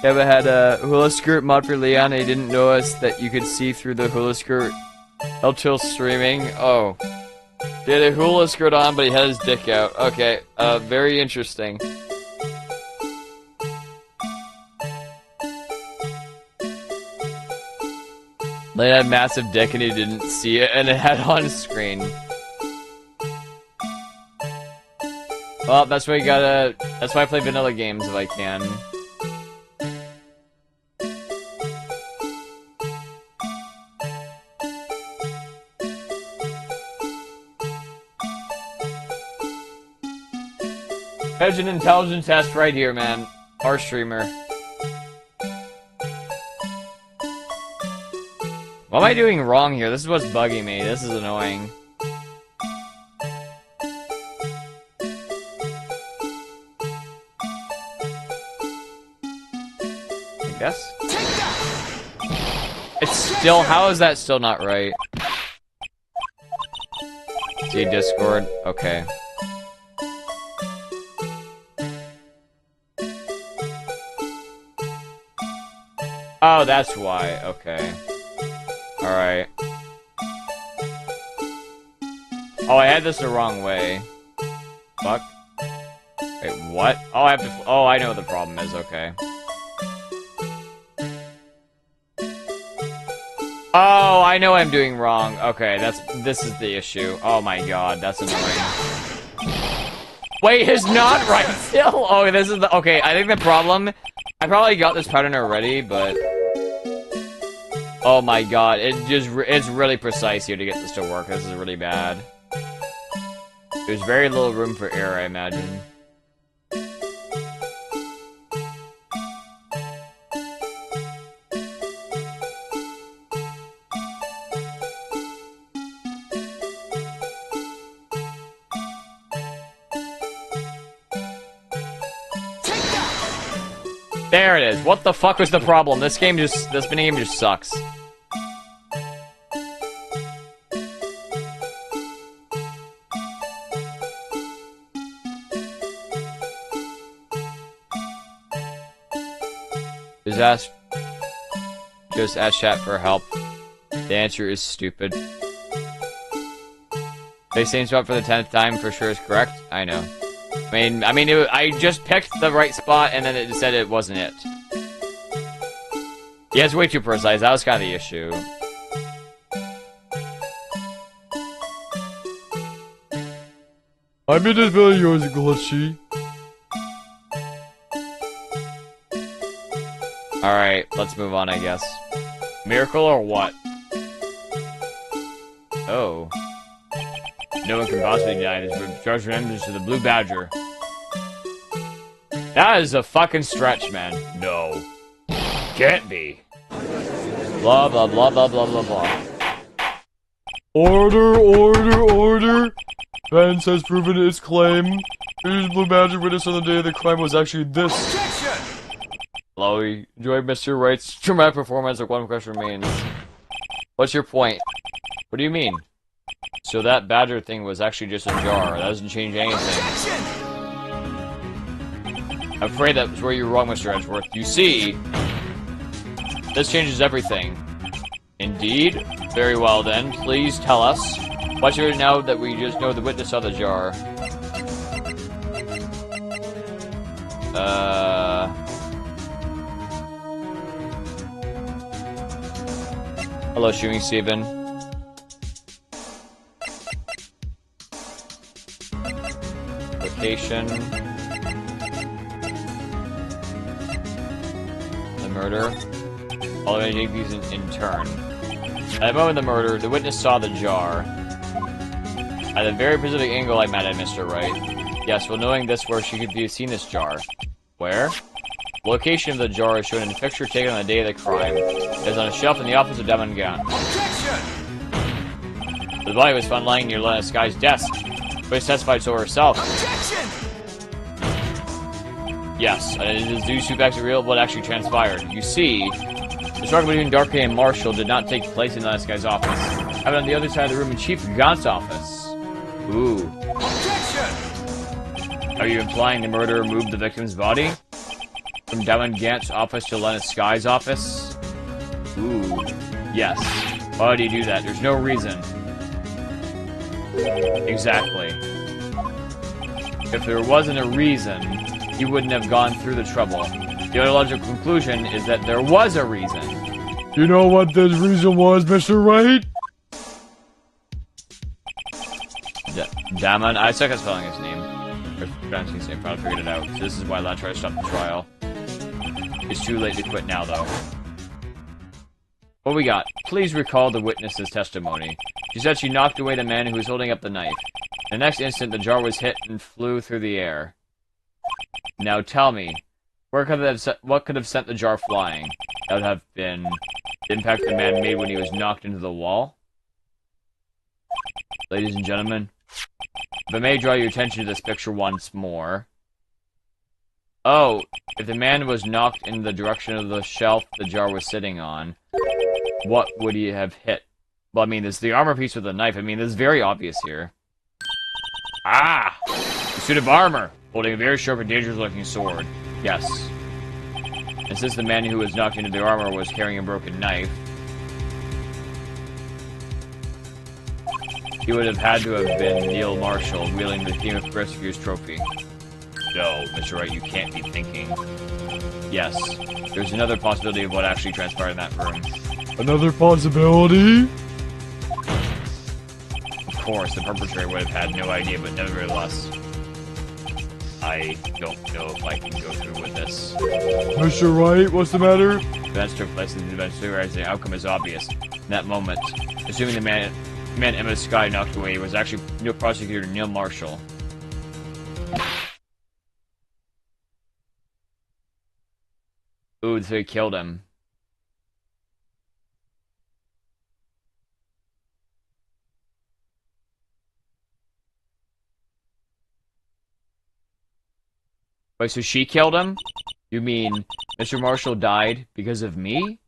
Kevin had a hula skirt mod for Leon and he didn't notice that you could see through the hula skirt until streaming. Oh. He had a hula skirt on, but he had his dick out. Okay, very interesting. Leon had a massive dick and he didn't see it, and it had on screen. Well, that's why you gotta... That's why I play vanilla games if I can. There's an intelligence test right here, man. Our streamer. What am I doing wrong here? This is what's bugging me. This is annoying. I guess? It's still... How is that still not right? See Discord? Okay. Oh, that's why. Okay. Alright. Oh, I had this the wrong way. Fuck. Wait, what? Oh, I have to... Oh, I know what the problem is. Okay. Oh, I know I'm doing wrong. Okay, this is the issue. Oh my god, that's annoying. Wait, it's not right still? Oh, this is the... Okay, I think the problem... I probably got this pattern already, but... Oh my god, it's really precise here to get this to work. This is really bad. There's very little room for error, I imagine. There it is. What the fuck was the problem? This minigame just sucks. Just ask chat for help. The answer is stupid. They same spot for the 10th time for sure is correct. I know. I just picked the right spot and then it said it wasn't it. Yeah, it's way too precise. That was kind of the issue. I mean, this video is glitchy. Alright, let's move on, I guess. Miracle or what? Oh. No one can possibly deny this. Charge remembrance to the Blue Badger. That is a fucking stretch, man. No. Can't be. Blah, blah, blah, blah, blah, blah, blah. Order, order, order. Vance has proven his claim. Here's Blue Badger witness on the day the crime was actually this. Objection! Hello, enjoy Mr. Wright's dramatic performance of One Question Remains. What's your point? What do you mean? So that badger thing was actually just a jar. That doesn't change anything. I'm afraid that's where you're wrong, Mr. Edgeworth. You see, this changes everything. Indeed. Very well then. Please tell us. What's your now that we just know the witness saw the jar? Hello, Shooting Steven. Location. The murder. All of take these in turn. At the moment of the murder, the witness saw the jar. At a very specific angle, I met at Mr. Wright. Yes, well, knowing this, where she could be seen this jar. Where? Location of the jar is shown in a picture taken on the day of the crime. It is on a shelf in the office of Demon Gun. Objection! The body was found lying near Lena Sky's desk. But testified so herself. Objection! Yes, it is due to facts of real what actually transpired. You see, the struggle between Darkey and Marshall did not take place in Lena Sky's office. It happened on the other side of the room in Chief Gaunt's office. Ooh. Objection! Are you implying the murderer moved the victim's body? From Damon Gant's office to Lena Sky's office? Ooh. Yes. Why would he do that? There's no reason. Exactly. If there wasn't a reason, he wouldn't have gone through the trouble. The only logical conclusion is that there was a reason. You know what this reason was, Mr. Wright? Damon? I suck at spelling his name. Or pronouncing his name, finally figured it out. So this is why Lad tried to stop the trial. It's too late to quit now, though. What we got? Please recall the witness's testimony. She said she knocked away the man who was holding up the knife. The next instant, the jar was hit and flew through the air. Now tell me, what could have sent the jar flying? That would have been the impact the man made when he was knocked into the wall? Ladies and gentlemen, if I may draw your attention to this picture once more. Oh, if the man was knocked in the direction of the shelf the jar was sitting on, what would he have hit? Well, I mean, there's the armor piece with the knife. I mean, this is very obvious here. Ah! A suit of armor, holding a very sharp and dangerous-looking sword. Yes. And since the man who was knocked into the armor was carrying a broken knife, he would have had to have been Neil Marshall, wielding the Team of Rescuers trophy. No, Mr. Wright, you can't be thinking. Yes, there's another possibility of what actually transpired in that room. Another possibility? Of course, the perpetrator would have had no idea, but nevertheless, I don't know if I can go through with this. Mr. Wright, what's the matter? Events took place in the event, whereas the outcome is obvious. In that moment, assuming the man Emma Sky knocked away was actually prosecutor Neil Marshall. Ooh, so he killed him. Wait, so she killed him? You mean Mr. Marshall died because of me?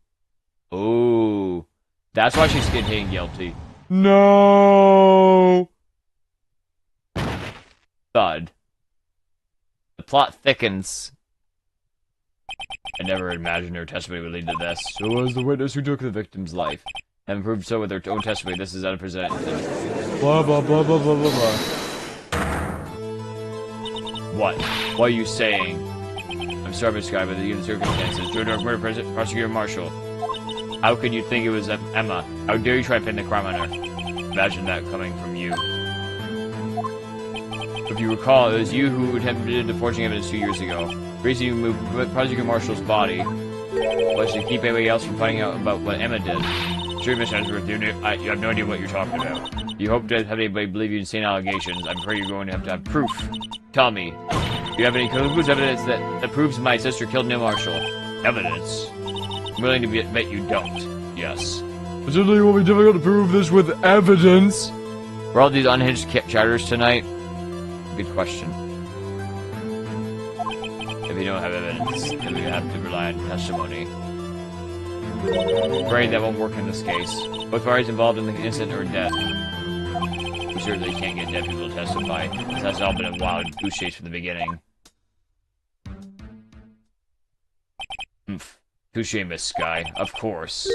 Ooh, that's why she's getting guilty. No. Thud. The plot thickens. I never imagined her testimony would lead to this. So was the witness who took the victim's life. Having proved so with her own testimony, this is unprecedented. Blah, blah, blah, blah, blah, blah, blah. What? What are you saying? I'm sorry, Miss Sky, but given the circumstances, Joe Dark murder prosecutor Marshall. How could you think it was Emma? How dare you try to pin the crime on her? Imagine that coming from you. If you recall, it was you who attempted the forging evidence 2 years ago. The reason you moved Prosecutor Marshall's body was to keep anybody else from finding out about what Emma did. Sure, Miss Hemsworth, you have no idea what you're talking about. You hope to have anybody believe you insane allegations. I'm afraid you're going to have proof. Tell me, do you have any conclusive evidence that proves my sister killed Neil Marshall? Evidence? I'm willing to bet you don't. Yes. It certainly will be difficult to prove this with evidence. For all these unhinged chatters tonight, good question. If you don't have evidence, then we have to rely on testimony. Afraid that won't work in this case. Both parties involved in the incident are dead. We certainly can't get dead people to testify. This has all been a wild goose chase from the beginning. Touché, Miss Sky. Of course.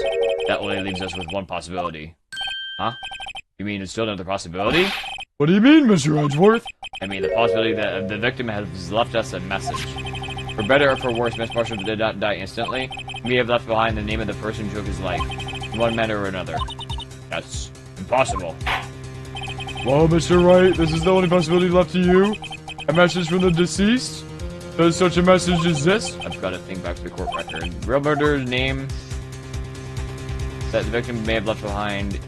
That only leaves us with one possibility. Huh? You mean it's still another possibility? What do you mean, Mr. Edgeworth? I mean the possibility that the victim has left us a message. For better or for worse, Miss Marshall did not die instantly. We have left behind the name of the person who took his life, in one manner or another. That's impossible. Well, Mr. Wright, this is the only possibility left to you. A message from the deceased? Does such a message exist? I've got to think back to the court record. Real murderer's name that the victim may have left behind.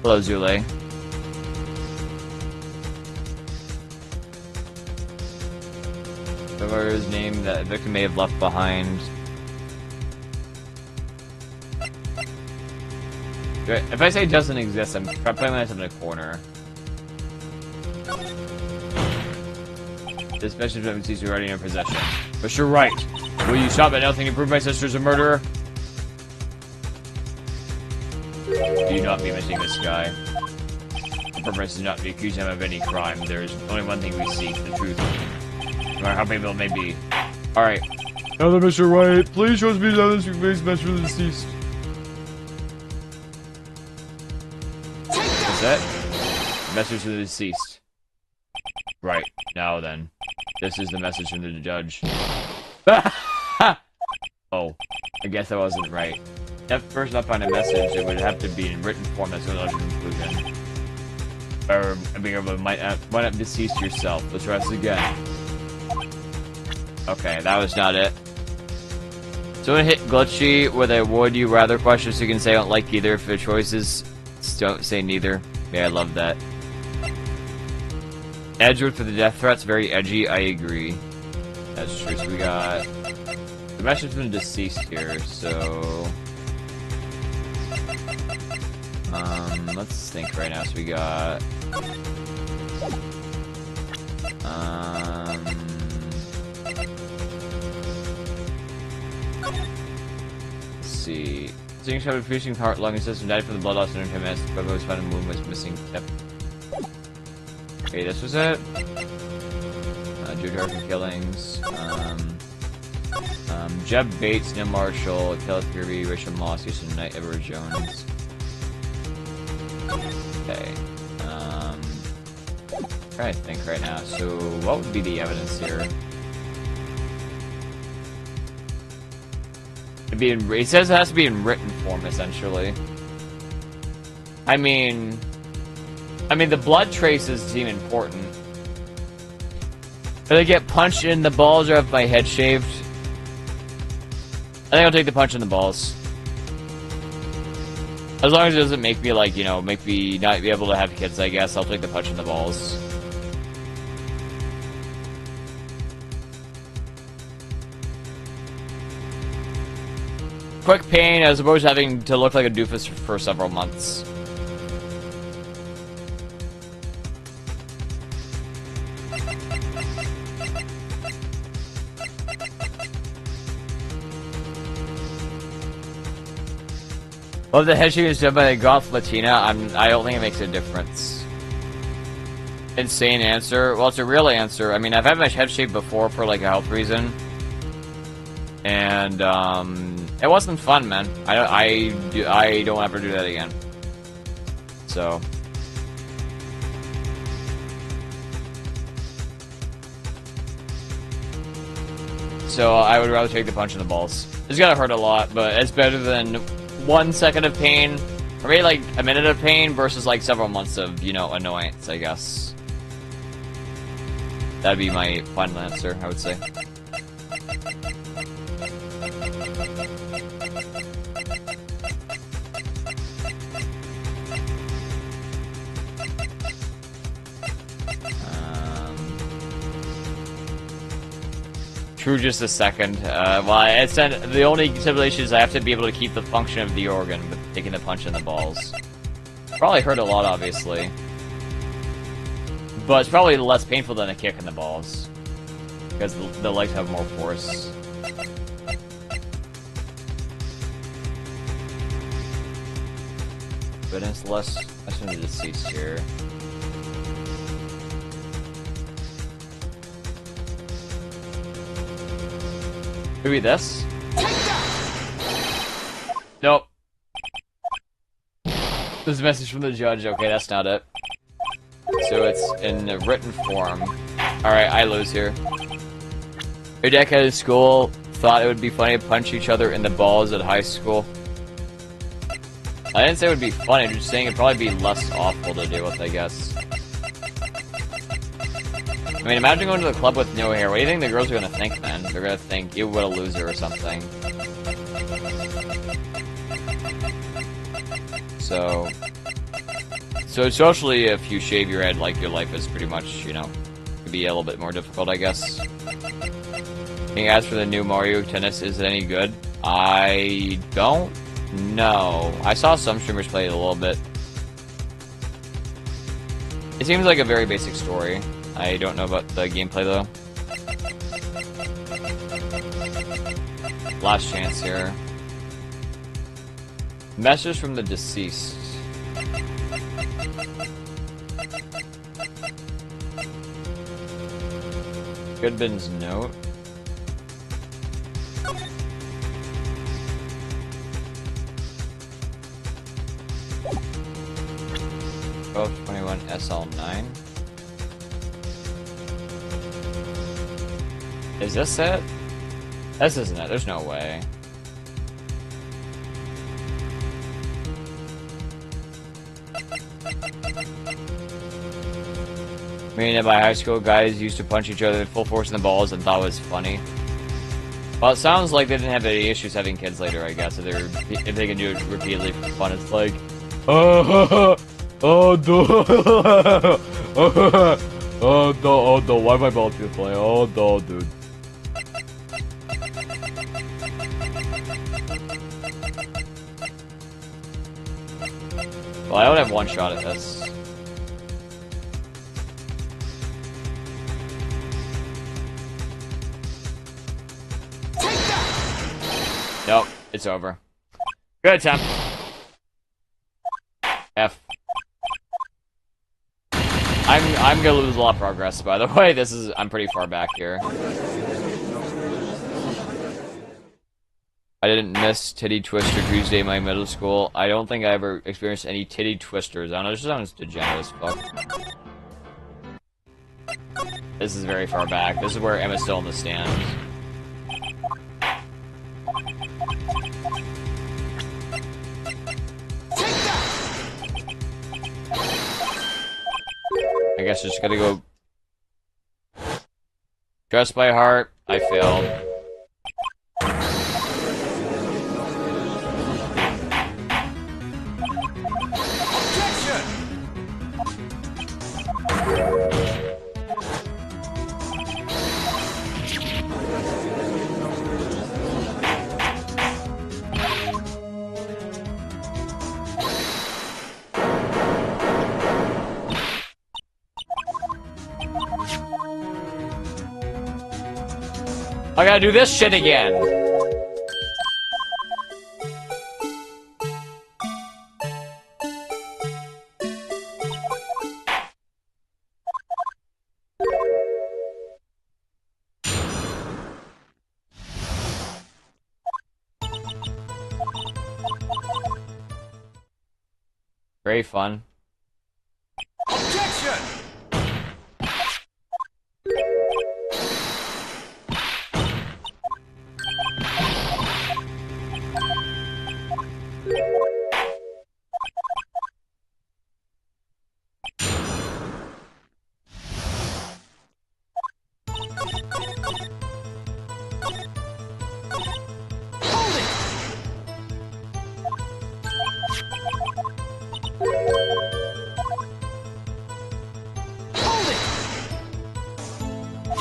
Hello, Zule. The murderer's name that the victim may have left behind. If I say it doesn't exist, I'm putting myself in a corner. This message from MC's already in your possession. But you're right. Will you stop at nothing to prove my sister's a murderer? Do you not be missing this guy? The purpose is not to accuse him of any crime. There is only one thing we seek, the truth. No matter how painful it may be. Alright. Now then, Mr. Wright, please show us me the evidence you made message from the deceased. What's that? Message to the deceased. Right. Now then. This is the message from the judge. Oh. I guess I wasn't right. If first I find a message, it would have to be in written form. That's what I was conclusion. Or being able to might up deceased yourself. Let's try this again. Okay, that was not it. So I'm gonna hit glitchy with a would you rather question so you can say I don't like either if the choices don't say neither. Yeah, I love that. Edgewood for the death threats, very edgy, I agree. That's true. So we got the message from the deceased here, so let's think right now. So we got let's see. Seeing shot of piercing heart, lung, and system died from the blood loss under 10 minutes. But was found in the womb was missing. Yep. Okay, this was it. Drew Darkin killings. Jeb Bates, Neil Marshall, Kenneth Kirby, Rachel Moss, Houston Knight, Edward Jones. Okay. Trying to think right now. So, what would be the evidence here? It says it has to be in written form, essentially. I mean, the blood traces seem important. Did I get punched in the balls or have my head shaved? I think I'll take the punch in the balls. As long as it doesn't make me, like, you know, make me not be able to have kids, I guess. I'll take the punch in the balls. Quick pain as opposed to having to look like a doofus for several months. Well, if the head shaving is done by the goth Latina, I don't think it makes a difference. Insane answer. Well, it's a real answer. I mean, I've had my head shaved before for like a health reason, and it wasn't fun, man. I don't ever do that again. So. So I would rather take the punch in the balls. It's gonna hurt a lot, but it's better than 1 second of pain, or maybe like a minute of pain versus like several months of, you know, annoyance, I guess. That'd be my final answer, I would say. True, just a second. Well, it said the only stipulation is I have to be able to keep the function of the organ, but taking the punch in the balls. Probably hurt a lot, obviously. But it's probably less painful than a kick in the balls. Because the legs have more force. But it's less from the deceased here. Maybe this? Nope. There's a message from the judge. Okay, that's not it. So it's in a written form. Alright, I lose here. Your decade in school thought it would be funny to punch each other in the balls at high school. I didn't say it would be funny, I'm just saying it'd probably be less awful to deal with, I guess. I mean, imagine going to the club with no hair. What do you think the girls are gonna think, man? They're gonna think you what a loser or something. So socially, if you shave your head, like, your life is pretty much, you know, could be a little bit more difficult, I guess. Being asked for the new Mario Tennis, is it any good? I don't know. I saw some streamers play it a little bit. It seems like a very basic story. I don't know about the gameplay, though. Last chance here. Message from the deceased. Goodman's note. (1221) SL9. Is this it? This isn't it. There's no way. I mean, in my high school, guys used to punch each other full force in the balls and thought it was funny. Well, it sounds like they didn't have any issues having kids later, I guess. If they can do it repeatedly for fun, it's like, why my ball feel play? Dude. Well, I only have one shot at this. Nope, it's over. Good attempt. F. I'm gonna lose a lot of progress, by the way. I'm pretty far back here. I didn't miss Titty Twister Tuesday in my middle school. I don't think I ever experienced any titty twisters. I don't know, this sounds degenerate as fuck. This is very far back. This is where Emma's still in the stands. I guess just gotta go. Just by heart, I failed. I gotta do this shit again. Very fun. Objection!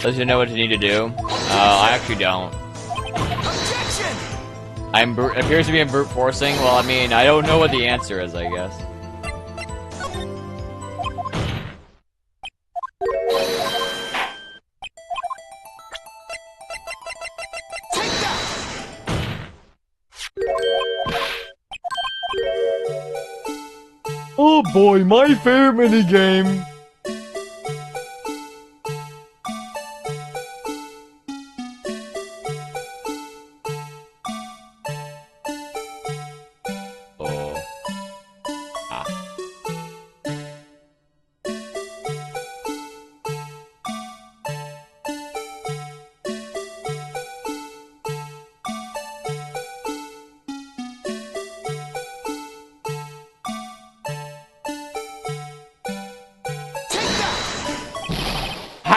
Does you know what you need to do? I actually don't. Objection! Appears to be in brute forcing. Well, I mean, I don't know what the answer is, I guess. Oh boy, my favorite minigame!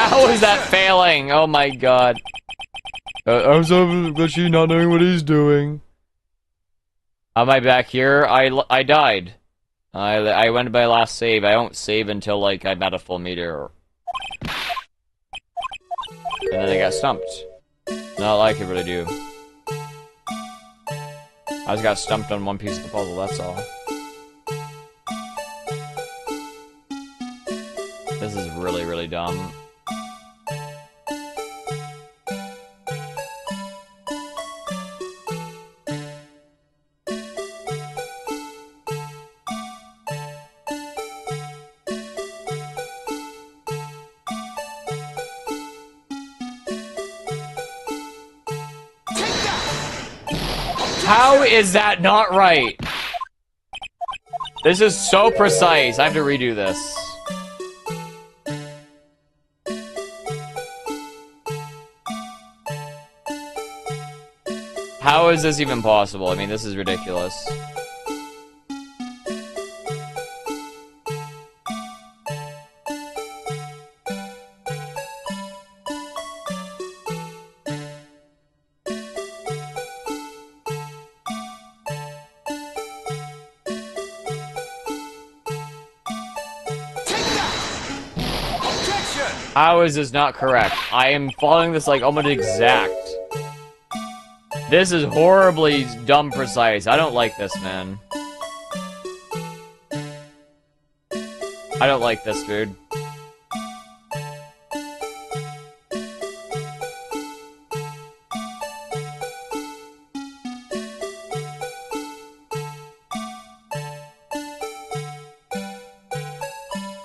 How is that failing? Oh my god. I was over glitchy not knowing what he's doing. Am I back here? I died. I went to my last save. I don't save until, like, I'm at a full meter. And then I got stumped. Not like it, but I do. I just got stumped on one piece of the puzzle, that's all. This is really, really dumb. How is that not right? This is so precise. I have to redo this. How is this even possible? I mean, this is ridiculous. How is this not correct? I am following this like almost exact. This is horribly dumb precise. I don't like this, man. I don't like this, dude.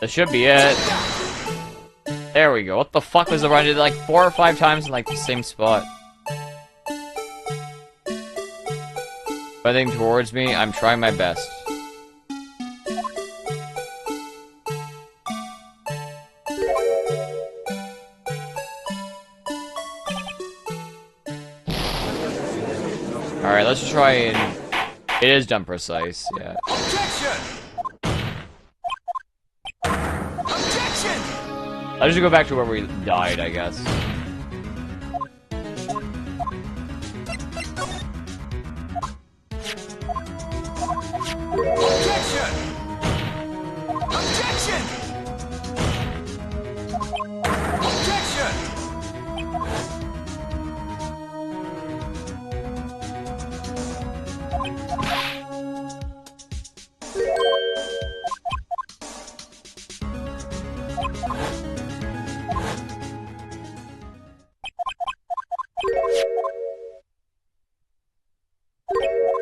This should be it. There we go. What the fuck was the run? I did it like 4 or 5 times in like the same spot. Heading towards me, I'm trying my best. Alright, let's try and... It is dumb precise, yeah. I'll just go back to where we died, I guess.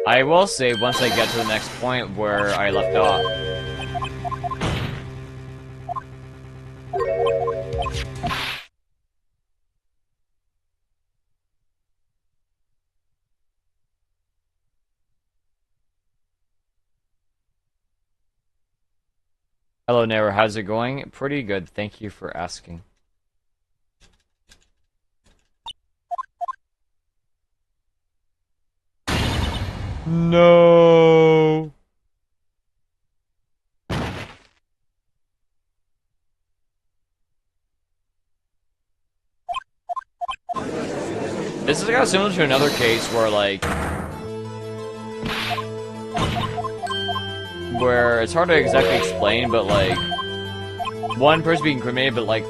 I will say, once I get to the next point where I left off. Hello, Nara. How's it going? Pretty good. Thank you for asking. No. This is kind of similar to another case where, like... Where it's hard to exactly explain, but, like... One person being cremated, but, like... I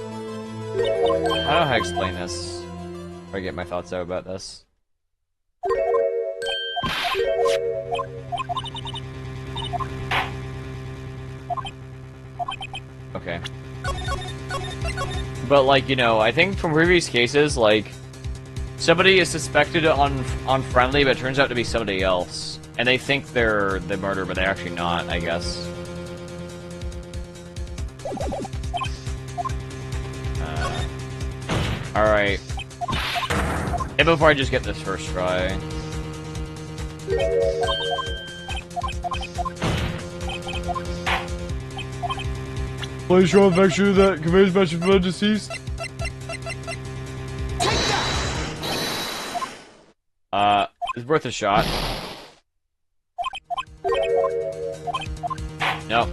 don't know how to explain this. Or get my thoughts out about this. Okay. But, like, you know, I think from previous cases, like, somebody is suspected on friendly, but it turns out to be somebody else. And they think they're the murderer, but they're actually not, I guess. Alright. And before I just get this first try. Please show a picture that conveys message from the deceased. It's worth a shot. No.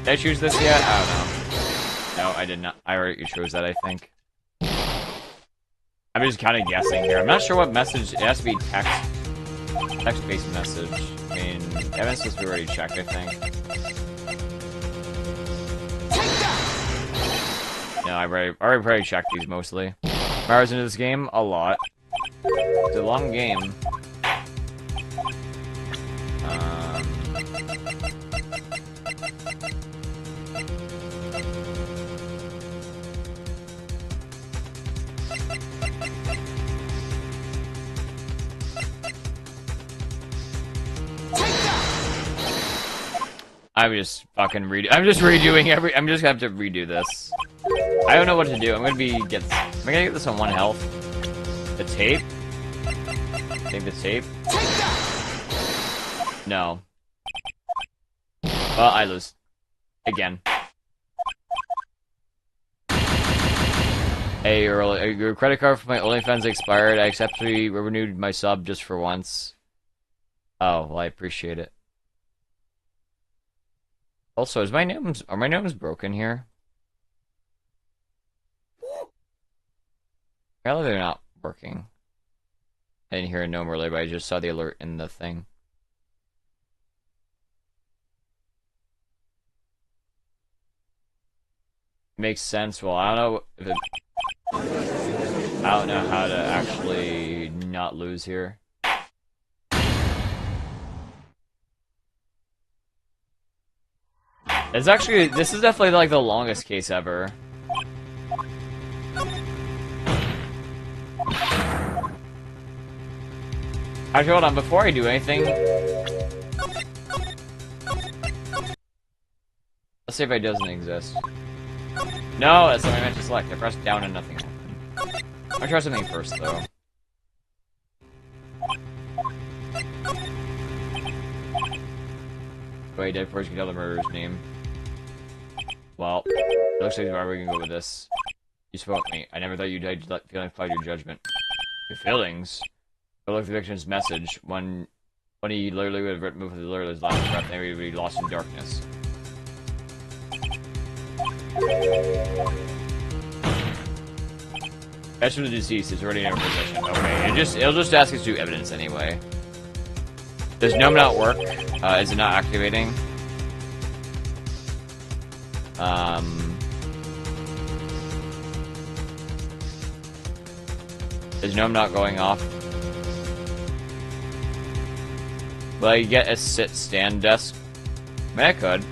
Did I choose this yet? I don't know. No, I did not. I already chose that, I think. I'm just kind of guessing here. I'm not sure what message. It has to be text. Text-based message. I mean, evidence has already checked, I think. No, I already probably checked these mostly. Hours into this game? A lot. It's a long game. I'm just fucking I'm just redoing I'm just gonna have to redo this. I don't know what to do. Am I gonna get this on 1 health? The tape? I think the tape? No. Well, I lose. Again. Hey, your credit card for my OnlyFans expired. I accept to be renewed my sub just for once. Oh, well, I appreciate it. Also, are my gnomes broken here? Apparently they're not working. I didn't hear a gnome earlier, but I just saw the alert in the thing. Makes sense. Well, I don't know if it... I don't know how to actually not lose here. This is definitely like the longest case ever. Actually, hold on, before I do anything... Let's see if it doesn't exist. No, that's what I meant to select. I pressed down and nothing happened. I'll try something first, though. Wait, dead first, you can tell the murderer's name. Well, it looks like we can go with this. You spoke to me. I never thought you'd let feelings cloud your judgment. Your feelings? I looked at the victim's message. When he literally would have moved with the literally last breath, and he would be lost in darkness. As for the deceased, it's already in our possession. Okay, it'll just ask us to do evidence anyway. Does gnome not work? Is it not activating? Is gnome not going off? Will I get a sit-stand desk? I mean, I could.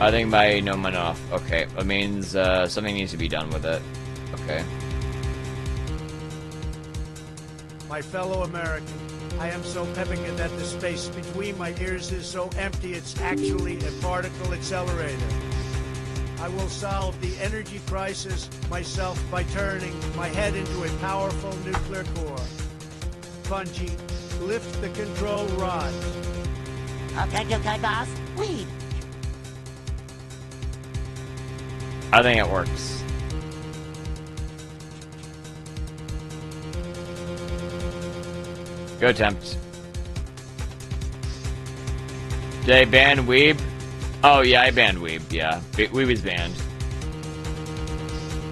I think my gnome went off. Okay, that means something needs to be done with it. Okay. My fellow American, I am so pepping that the space between my ears is so empty it's actually a particle accelerator. I will solve the energy crisis myself by turning my head into a powerful nuclear core. Bungie, lift the control rod. Okay, boss. Wait. I think it works. Good attempt. Did I ban Weeb? Oh yeah, I banned Weeb. Yeah, Weeb is banned.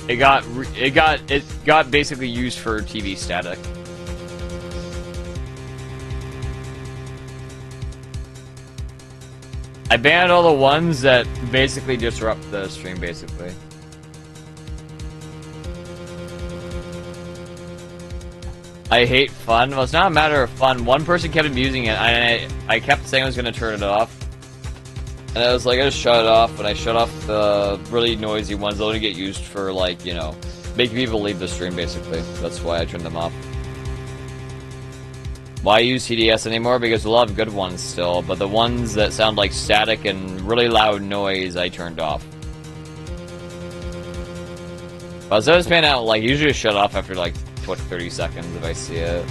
It got basically used for TV static. I banned all the ones that basically disrupt the stream, basically. I hate fun. Well, it's not a matter of fun. One person kept abusing it, and I kept saying I was going to turn it off. And I was like, I just shut it off, and I shut off the really noisy ones that only get used for, like, you know, making people leave the stream, basically. That's why I turned them off. Why use TDS anymore? Because a lot of good ones still, but the ones that sound like static and really loud noise, I turned off. But as I was paying out, like, usually shut off after, like, put 30 seconds if I see it.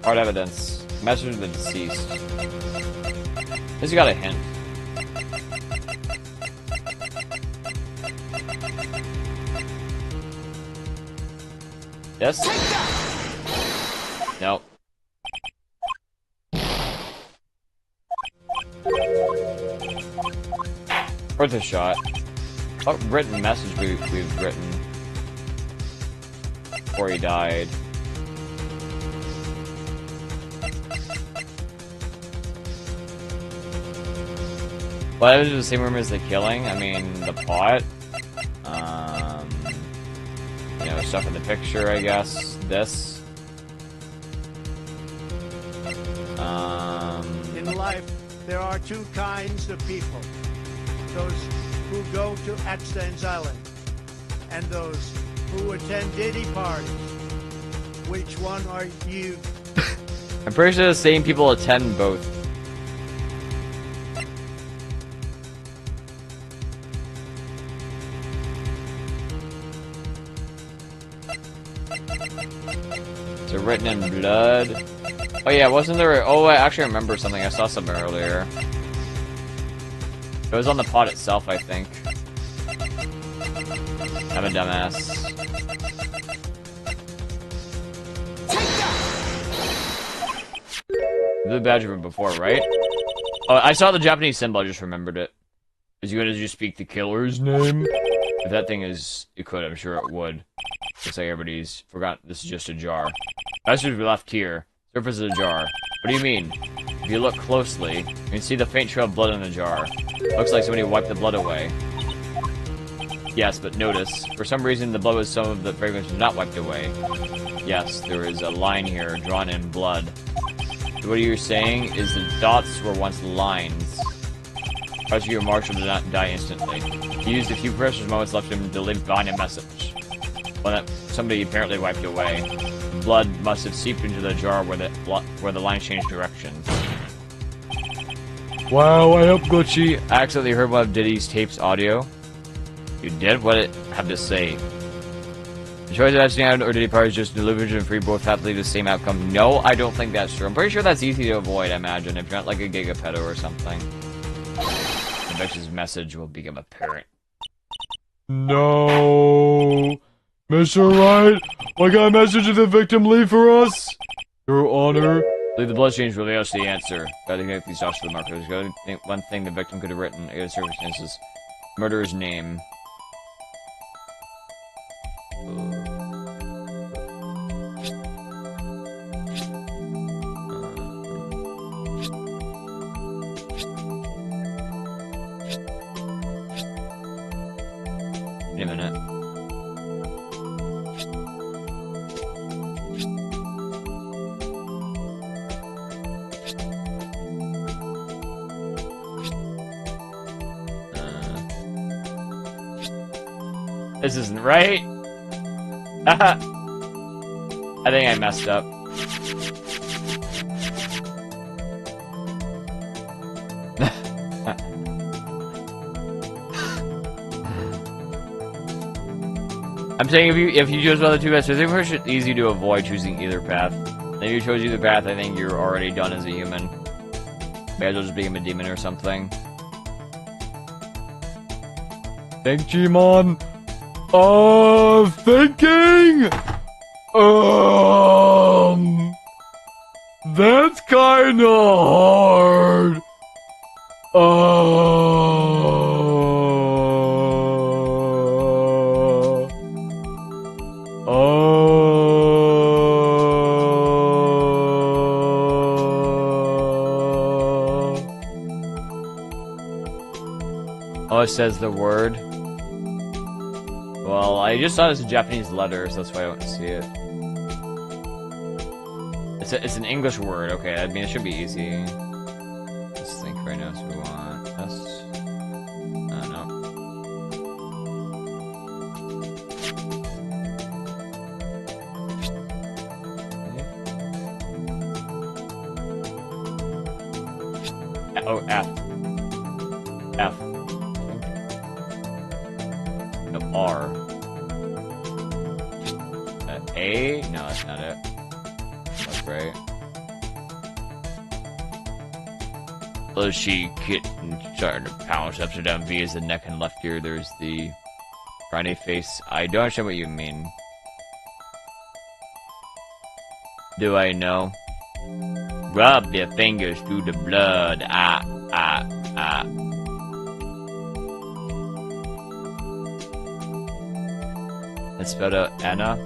Hard evidence. Message of the deceased. This got a hint. Yes? Nope. Worth a shot. What written message we've written before he died? Well, it was the same room as the killing. I mean, the plot. You know, stuff in the picture, I guess. This. In life, there are two kinds of people. Those who go to Epstein's Island and those who attend Diddy parties. Which one are you? I'm pretty sure the same people attend both. So written in blood. Oh yeah, wasn't there? Oh, I actually remember something. I saw something earlier. It was on the pot itself, I think. I'm a dumbass. The badge from before, right? Oh, I saw the Japanese symbol. I just remembered it. Is you gonna just speak the killer's name? If that thing is, you could. I'm sure it would. Looks like everybody's forgot. This is just a jar. Message we left here. Surface of the jar. What do you mean? If you look closely, you can see the faint trail of blood in the jar. Looks like somebody wiped the blood away. Yes, but notice, for some reason the blood with some of the fragrance was not wiped away. Yes, there is a line here drawn in blood. What you're saying is the dots were once lines. Rescue Marshall did not die instantly. He used a few precious moments left him to leave behind a message. One that somebody apparently wiped away. Blood must have seeped into the jar where the line changed directions. Wow, I hope Gucci. I accidentally heard one of Diddy's tapes audio. You did? What did it have to say? The choice of Epstein or Diddy Party is just an illusion free, both have to lead to the same outcome. No, I don't think that's true. I'm pretty sure that's easy to avoid, I imagine, if you're not like a gigapedo or something. The victim's message will become apparent. No. Mr. Wright, what kind of message did the victim leave for us? Your Honor. Leave the bloodstains really us the answer. Gotta connect these dots to the markers. Gotta think one thing the victim could have written in circumstances. Murderer's name. Wait a minute. This isn't right. I think I messed up. I'm saying if you chose one of the two paths, I think it's easy to avoid choosing either path. If you chose either path, I think you're already done as a human. May as well just become a demon or something. Think, G-Mon. Thinking? That's kinda hard. Oh, it says the word. Well, I just saw it as a Japanese letter, so that's why I don't see it. It's an English word. Okay, I mean it should be easy. Let's think right now. So we want S. No. Oh, F. F. R. A? No, that's not it. That's right. Let's see, kitten starting to pounce upside down. V is the neck and left ear. There's the grande face. I don't understand what you mean. Do I know? Rub your fingers through the blood. Ah, ah, ah. It's spelled out Anna?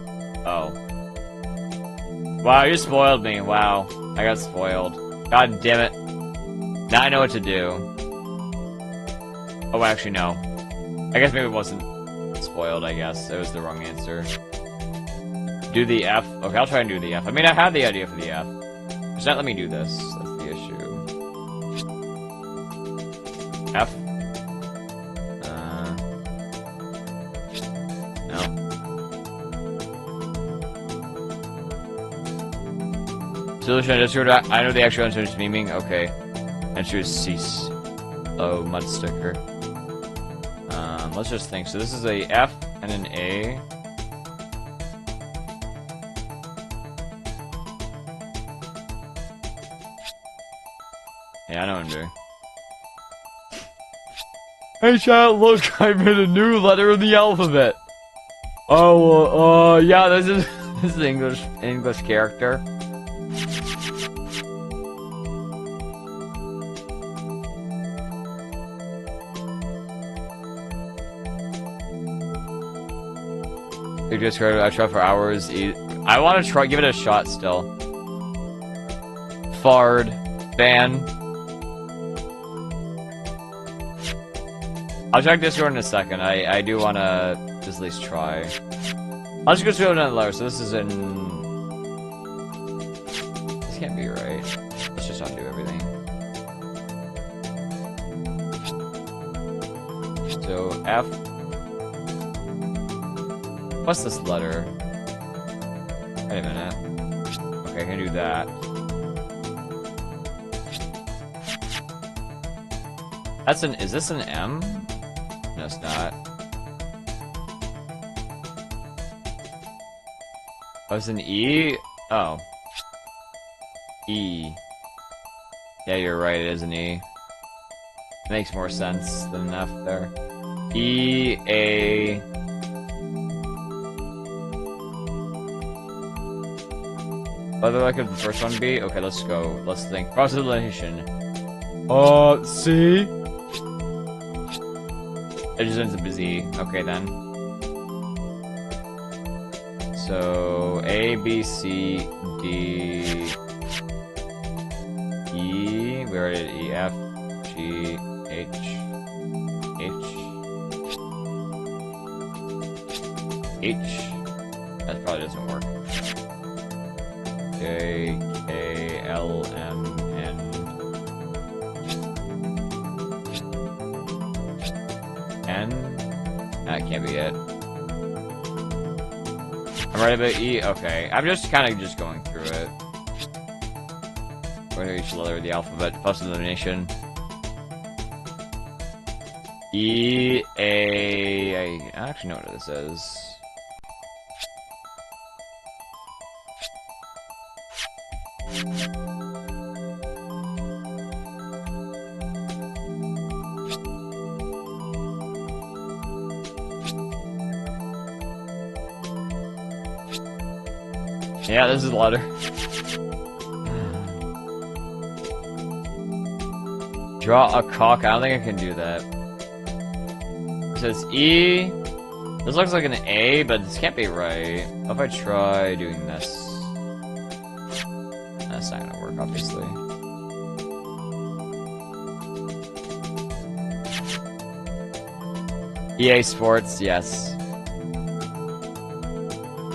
Oh. Wow, you spoiled me. Wow. I got spoiled. God damn it. Now I know what to do. Oh, actually, no. I guess maybe it wasn't spoiled, I guess. It was the wrong answer. Do the F. Okay, I'll try and do the F. I mean, I had the idea for the F. Just not let me do this. That's the issue. F. No. Solution, I just heard. I know the actual answer is memeing. Okay. Answer is cease. Oh, mud sticker. Let's just think. So this is a F and an A. Yeah, I know what I'm doing. Hey chat, look, I made a new letter in the alphabet. Oh, Yeah, this is English character. You just heard I try for hours. I want to try, give it a shot still. Fard, ban. I'll check Discord in a second. I do want to just at least try. I'll just go through another letter. So this is in. This can't be right. Let's just undo everything. So F. What's this letter? Wait a minute. Okay, I can do that. That's an. Is this an M? No, it's not. Oh, it's an E? Oh. E. Yeah, you're right, it is an E. Makes more sense than an F there. E, A... What the heck could the first one be? Okay, let's go. Let's think. Process of elimination. C? It just ends up as E. Okay, then. So, A, B, C, D, E. We already did E, F, G, H, H. That probably doesn't work. J, K, L, M, N. N? That can't be it. I'm right about E? Okay. I'm just kind of just going through it. Going through each letter of the alphabet. Plus elimination. E, A... I actually know what this is. Yeah, this is a letter. Draw a cock. I don't think I can do that. It says E. This looks like an A, but this can't be right. What if I try doing this? That's not gonna work, obviously. EA Sports, yes.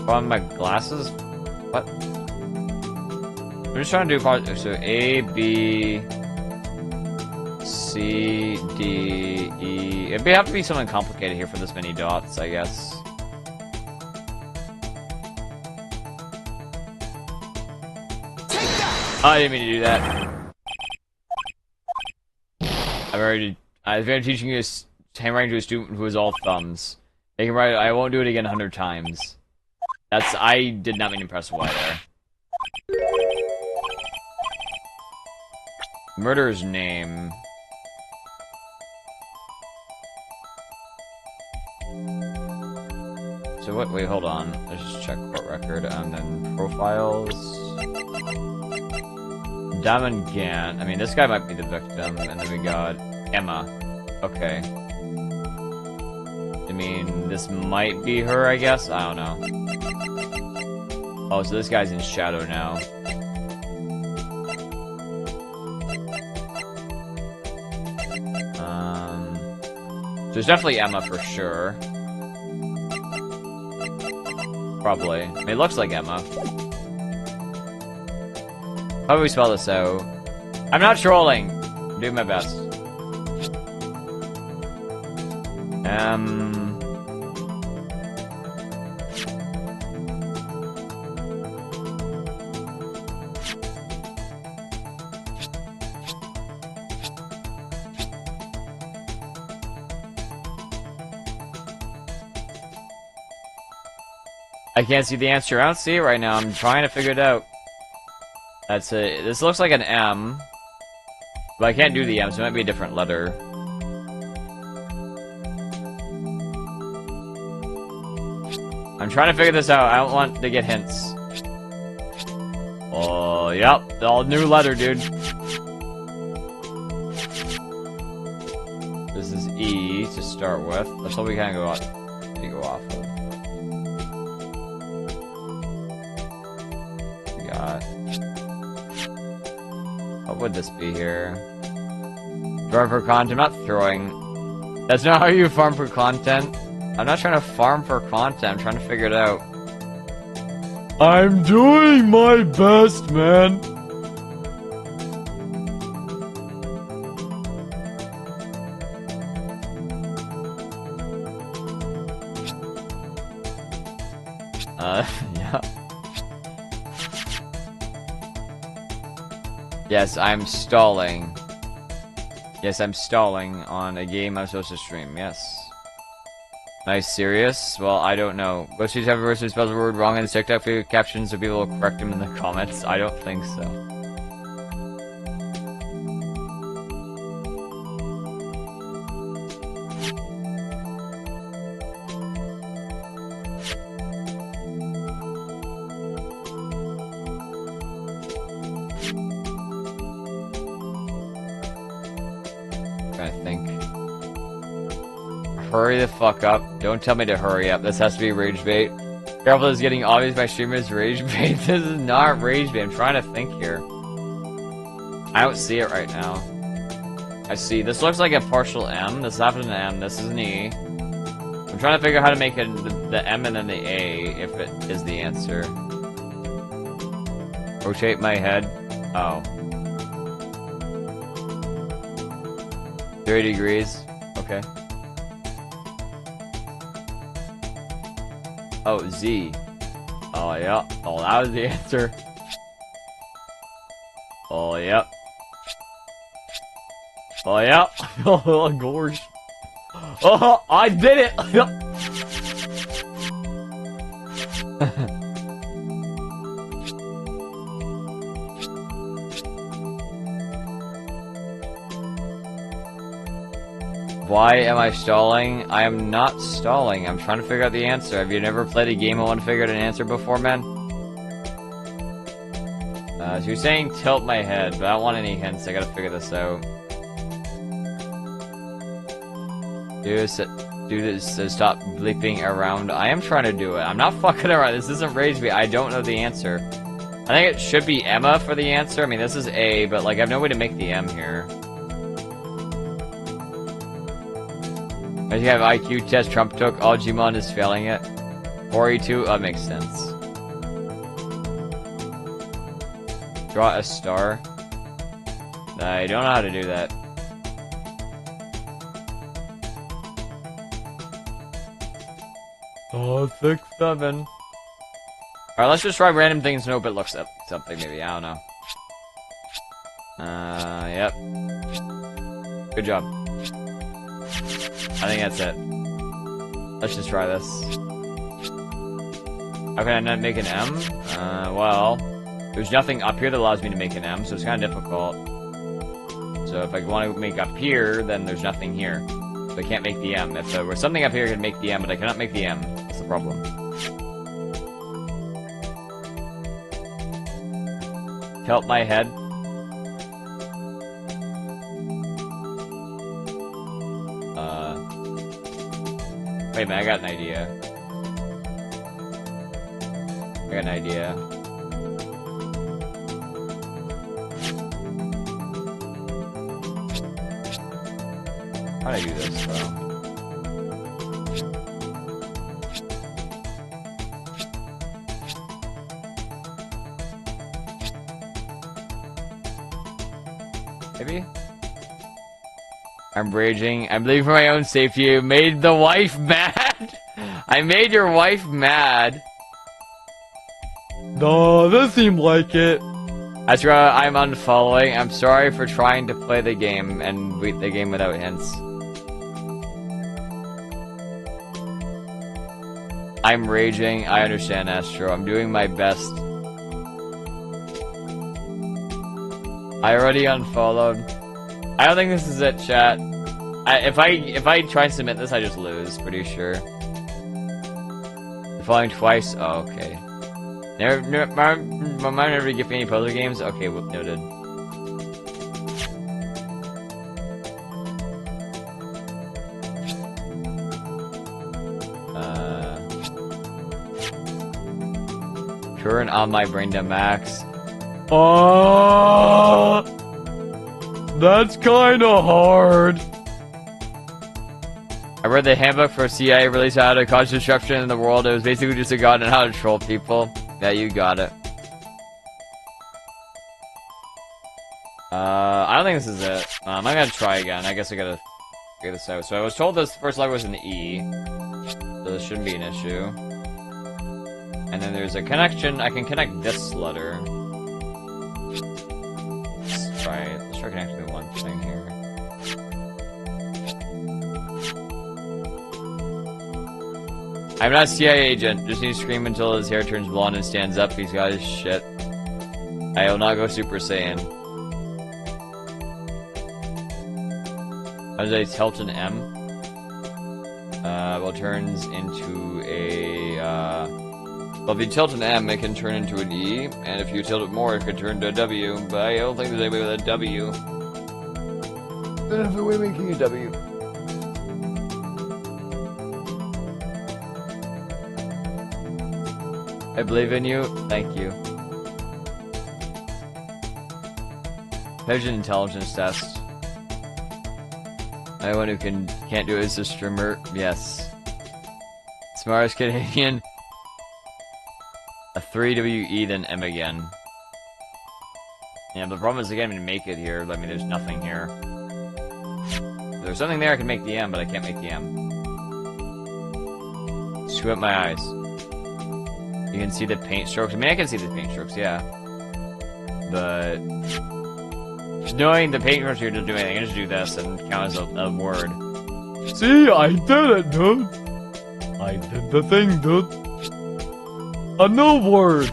On my glasses? What? I'm just trying to do part. So A, B, C, D, E. It'd have to be something complicated here for this many dots, I guess. Oh, I didn't mean to do that. I've been teaching you handwriting to a student who is all thumbs. Make it right. I won't do it again 100 times. I did not mean to press Y there. Murderer's name. So what? Wait, hold on. Let's just check court record and then profiles. Diamond Gant. I mean, this guy might be the victim, and then we got Emma. Okay. I mean, this might be her, I guess? I don't know. Oh, so this guy's in shadow now. So it's definitely Emma for sure. Probably. I mean, it looks like Emma. How do we spell this out? I'm not trolling! I'm doing my best. I can't see the answer. I don't see it right now. I'm trying to figure it out. That's it. This looks like an M. But I can't do the M, so it might be a different letter. I'm trying to figure this out. I don't want to get hints. Oh, yep. All new letter, dude. This is E to start with. That's all we kind of go off of. We got... What would this be here? Farm for content. I'm not throwing. That's not how you farm for content. I'm not trying to farm for content. I'm trying to figure it out. I'm doing my best, man. Yeah. Yes, I'm stalling. Yes, I'm stalling on a game I'm supposed to stream, yes. Nice, serious? Well, I don't know. Most of these have a person who spells the word wrong in the TikTok video captions, so people will correct him in the comments. I don't think so. I think. Hurry the fuck up. Don't tell me to hurry up. This has to be rage bait. Careful, this is getting obvious. My streamer's rage bait. This is not rage bait. I'm trying to think here. I don't see it right now. I see. This looks like a partial M. This happens an M. This is an E. I'm trying to figure out how to make it the M and then the A if it is the answer. Rotate my head. Oh. 30 degrees. Okay. Oh, Z. Oh, yeah. Oh, that was the answer. Oh, yep. Oh, yep. Oh, gosh. Oh, I did it! Why am I stalling? I am not stalling. I'm trying to figure out the answer. Have you never played a game and want to figure out an answer before, man? So you're saying tilt my head, but I don't want any hints. I gotta figure this out. Dude, stop bleeping around. I am trying to do it. I'm not fucking around. This isn't rage bait. I don't know the answer. I think it should be Emma for the answer. I mean, this is A, but like I have no way to make the M here. As you have IQ test, Trump took, all Gmon is failing it. Ori 2, makes sense. Draw a star. I don't know how to do that. Oh, 6, 7. Alright, let's just try random things and hope it looks up something, maybe. I don't know. Yep. Good job. I think that's it. Let's just try this. How can I not make an M? Well, there's nothing up here that allows me to make an M, so it's kind of difficult. So if I want to make up here, then there's nothing here. So I can't make the M. If there was something up here, I could make the M, but I cannot make the M. That's the problem. Tilt my head. Wait a minute, I got an idea. How do I do this, though? Maybe? I'm raging. I'm leaving for my own safety. You made the wife mad? I made your wife mad. Nah, that seemed like it. That's right, I'm unfollowing. I'm sorry for trying to play the game and beat the game without hints. I'm raging. I understand, Astro. I'm doing my best. I already unfollowed. I don't think this is it, chat. If I try and submit this, I just lose. Pretty sure. You're following twice. Oh, okay. My mom never give me any puzzle games. Okay, well, noted. Turn on my brain to max. That's kinda hard. I read the handbook for CIA released how to cause disruption in the world. It was basically just a guide on how to troll people. Yeah, you got it. I don't think this is it. I'm gonna try again. I guess I gotta figure this out. So I was told this first letter was an E. So this shouldn't be an issue. And then there's a connection. I can connect this letter. Let's try connecting the one thing here. I'm not a CIA agent. Just need to scream until his hair turns blonde and stands up. He's got his shit. I will not go Super Saiyan. How does I tilt an M? Well, turns into a, well, if you tilt an M, it can turn into an E, and if you tilt it more, it could turn to a W, but I don't think there's any way with a W. There's no way making a W. I believe in you. Thank you. Pigeon intelligence test. Anyone who can't do it is a streamer. Yes. Smartest Canadian. A 3WE then M again. Yeah, but the problem is I can't even make it here. I mean, there's nothing here. If there's something there, I can make the M, but I can't make the M. Squint my eyes. You can see the paint strokes. I mean, I can see the paint strokes, yeah. But just knowing the paint strokes here doesn't do anything. I just do this and count as a word. See, I did it, dude. I did the thing, dude. A new word.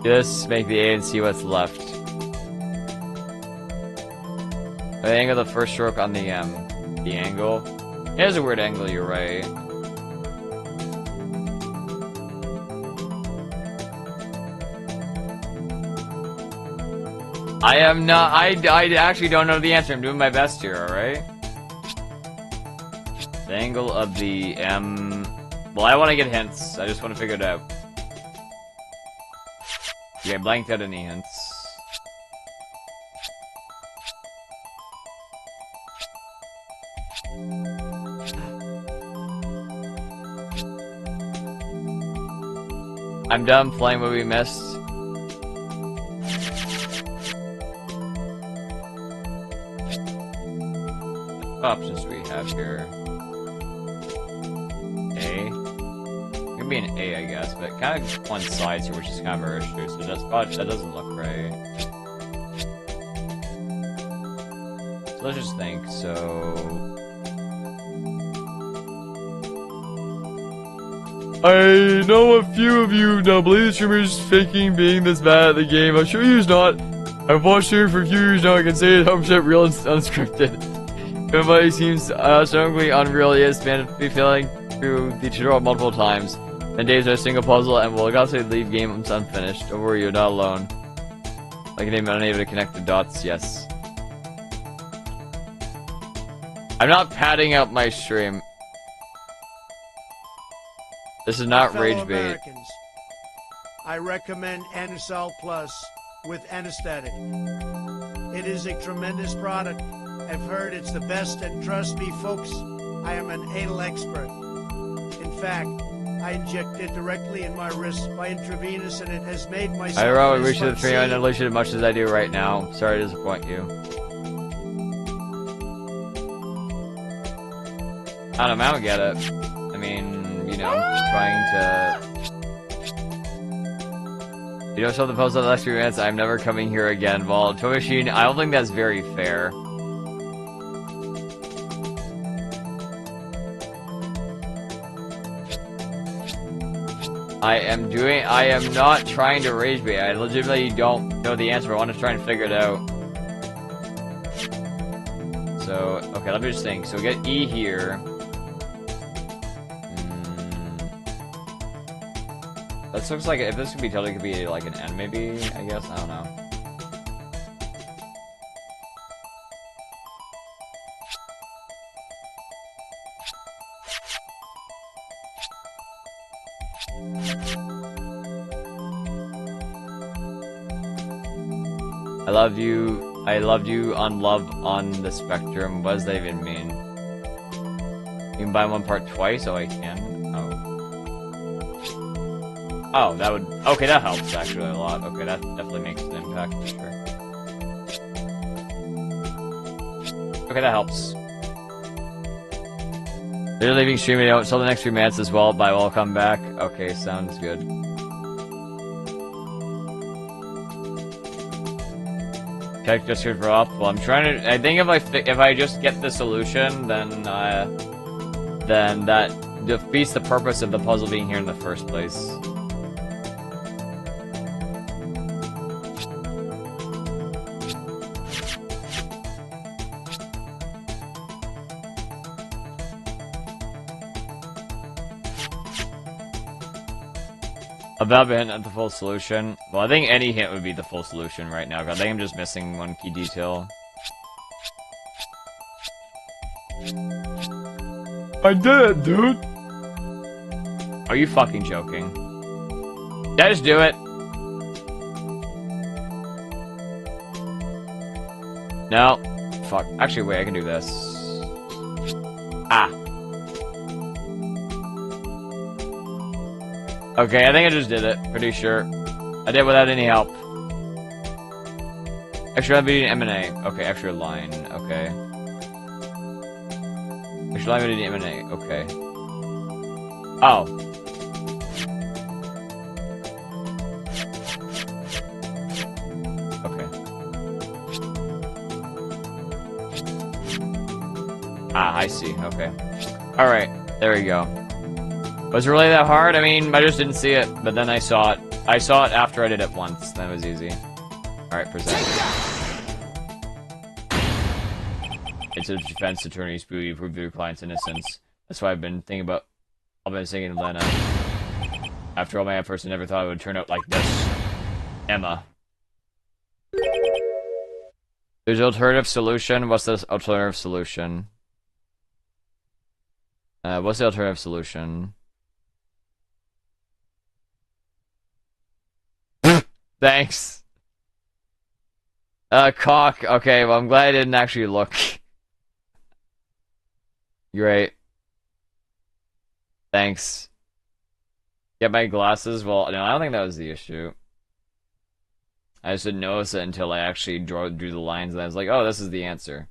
Just make the A and see what's left. The angle of the first stroke on the M. The angle. It has a weird angle, you're right. I am not. I actually don't know the answer. I'm doing my best here, alright? The angle of the M. Well, I want to get hints. I just want to figure it out. Yeah, I blanked out any hints. I'm done playing what we missed. What options do we have here? A? It could be an A, I guess, but it kind of one side here, which is kind of our issue, so that doesn't look right. So let's just think. So I know a few of you now believe the streamer's faking being this bad at the game. I'm sure you's not. I've watched streaming for a few years now. I can say it's 100% real and unscripted. Everybody seems strongly unreal. Yes, man, be feeling through the tutorial multiple times. And days are a single puzzle and will constantly leave games unfinished. Don't worry, you're not alone. Like a name unable to connect the dots, yes. I'm not padding out my stream. This is not Fellow Oh, rage bait. Americans, I recommend Anusol Plus with anesthetic. It is a tremendous product. I've heard it's the best, and trust me, folks, I am an anal expert. In fact, I inject it directly in my wrist by intravenous, and it has made my. I don't know, we reached the 3 I never as much as I do right now. Sorry to disappoint you. I don't know, I don't get it. I mean, you know, I'm just trying to... You don't show the post on the last few minutes, I'm never coming here again. Well, Toy Machine, I don't think that's very fair. I am not trying to rage bait. I legitimately don't know the answer. I want to try and figure it out. So, okay, let me just think. So we get E here. This looks like, if this could be totally, could be like an N maybe, I guess, I don't know. I loved you on love on the spectrum. What does that even mean? You can buy one part twice? Oh, I can? Oh. Oh, that would... Okay, that helps actually a lot. Okay, that definitely makes an impact for sure. Okay, that helps. They're leaving streaming out until the next 3 minutes as well, but I will come back. Okay, sounds good. Tech just here for off. Well, I'm trying to... I think if I just get the solution, then that defeats the purpose of the puzzle being here in the first place. About hint at the full solution. Well, I think any hint would be the full solution right now, 'cause I think I'm just missing one key detail. I did it, dude! Are you fucking joking? Did I just do it? No. Fuck. Actually, wait, I can do this. Ah. Okay, I think I just did it. Pretty sure. I did without any help. Extra line between M and A. Okay, extra line. Okay. Extra line between M and A. Okay. Oh. Okay. Ah, I see. Okay. Alright. There we go. Was it really that hard? I mean, I just didn't see it, but then I saw it. I saw it after I did it once. That was easy. Alright, present. It's a defense attorney's booty to prove your client's innocence. That's why I've been thinking about... I've been thinking Lena. After all my efforts, I never thought it would turn out like this. Emma. There's an alternative solution. What's this alternative solution? What's the alternative solution? Thanks. Cock. Okay, well, I'm glad I didn't actually look. Great. Thanks. Get my glasses? Well, no, I don't think that was the issue. I just didn't notice it until I actually drew the lines, and I was like, oh, this is the answer.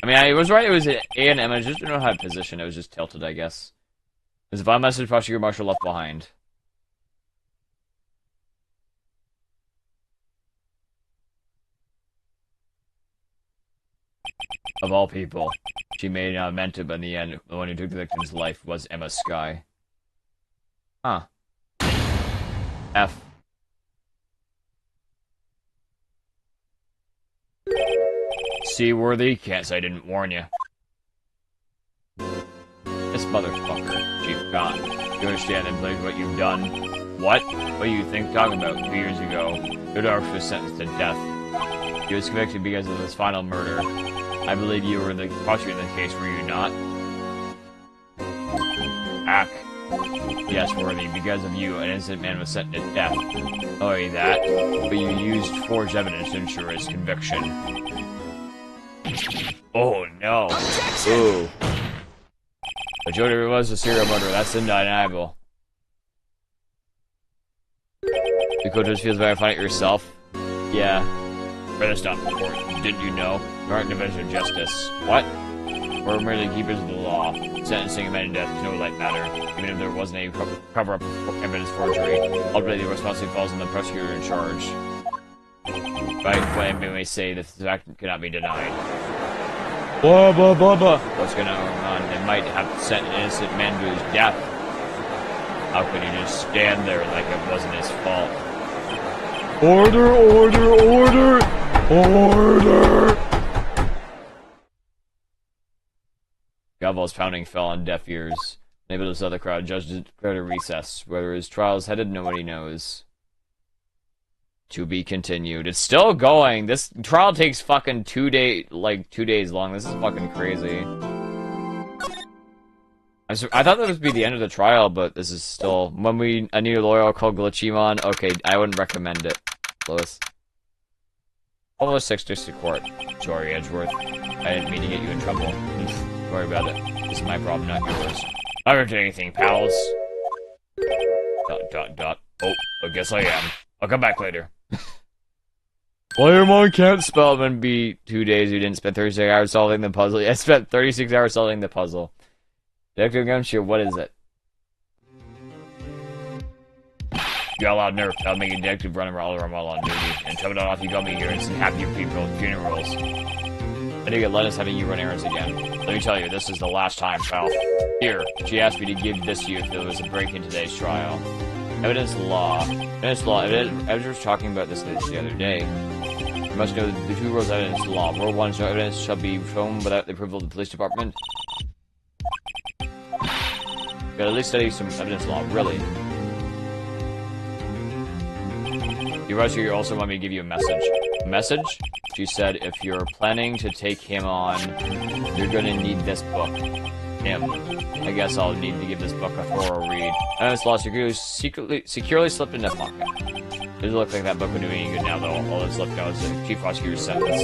I mean, I was right, it was A and M, I just didn't know how to position, it was just tilted, I guess. Because if I message prosecutor Marshall left behind. Of all people. She may not have meant it, but in the end, the one who took the victim's life was Emma Skye. Huh. F. Seaworthy? Can't say I didn't warn you. This motherfucker, Chief Khan. You understand and believe what you've done? What? What do you think talking about 2 years ago? Goodhark was sentenced to death. He was convicted because of his final murder. I believe you were the prosecutor in the case, were you not? Ack. Yes, Worthy, because of you, an innocent man was sentenced to death. Only that, but you used forged evidence to ensure his conviction. Oh no. Objection! Ooh. But Jody was a serial murderer, that's undeniable. You could just feel verifying it yourself? Yeah. But that's not important, didn't you know? You aren't division of justice. What? We're merely keepers of the law. Sentencing a man to death is no light matter, even if there wasn't any cover-up of evidence forgery. Ultimately, the responsibility falls on the prosecutor in charge. Right, when we may say that this fact cannot be denied. Blah, blah, blah, blah. What's going on? They might have sent an innocent man to his death. How could he just stand there like it wasn't his fault? Order, order, order, order! Gavel's pounding fell on deaf ears. Unable to sell the crowd, judge declared a recess. Whether his trial's headed, nobody knows. To be continued. It's still going! This trial takes fucking 2 days long. This is fucking crazy. I thought that would be the end of the trial, but this is still... I need a lawyer called Glitchimon. Okay, I wouldn't recommend it, Lois. Almost 6 district court. Sorry, Edgeworth. I didn't mean to get you in trouble. Don't worry about it. This is my problem, not yours. I don't do anything, pals. ... Oh, I guess I am. I'll come back later. Playermon can't Spell it would be 2 days. You didn't spend 36 hours solving the puzzle. I spent 36 hours solving the puzzle. Detective Gumshoe, what is it? You got a lot of nerve. I'll make a detective running all around while on duty. And tell it off, you got me here and some happy people at funerals. I do get Lennis having you run errands again. Let me tell you, this is the last time, pal. Here, she asked me to give this to you if there was a break in today's trial. Evidence law. Evidence law. I was talking about this the other day. You must know the 2 rules of evidence law. Rule 1 is no evidence shall be shown without the approval of the police department. You gotta at least study some evidence law, really. The prosecutor also wanted me to give you a message. A message? She said, if you're planning to take him on, you're gonna need this book. Him. I guess I'll need to give this book a thorough read. Evidence law securely slipped in the pocket. Doesn't look like that book would do any good now, though. All that's left now is the chief prosecutor's sentence.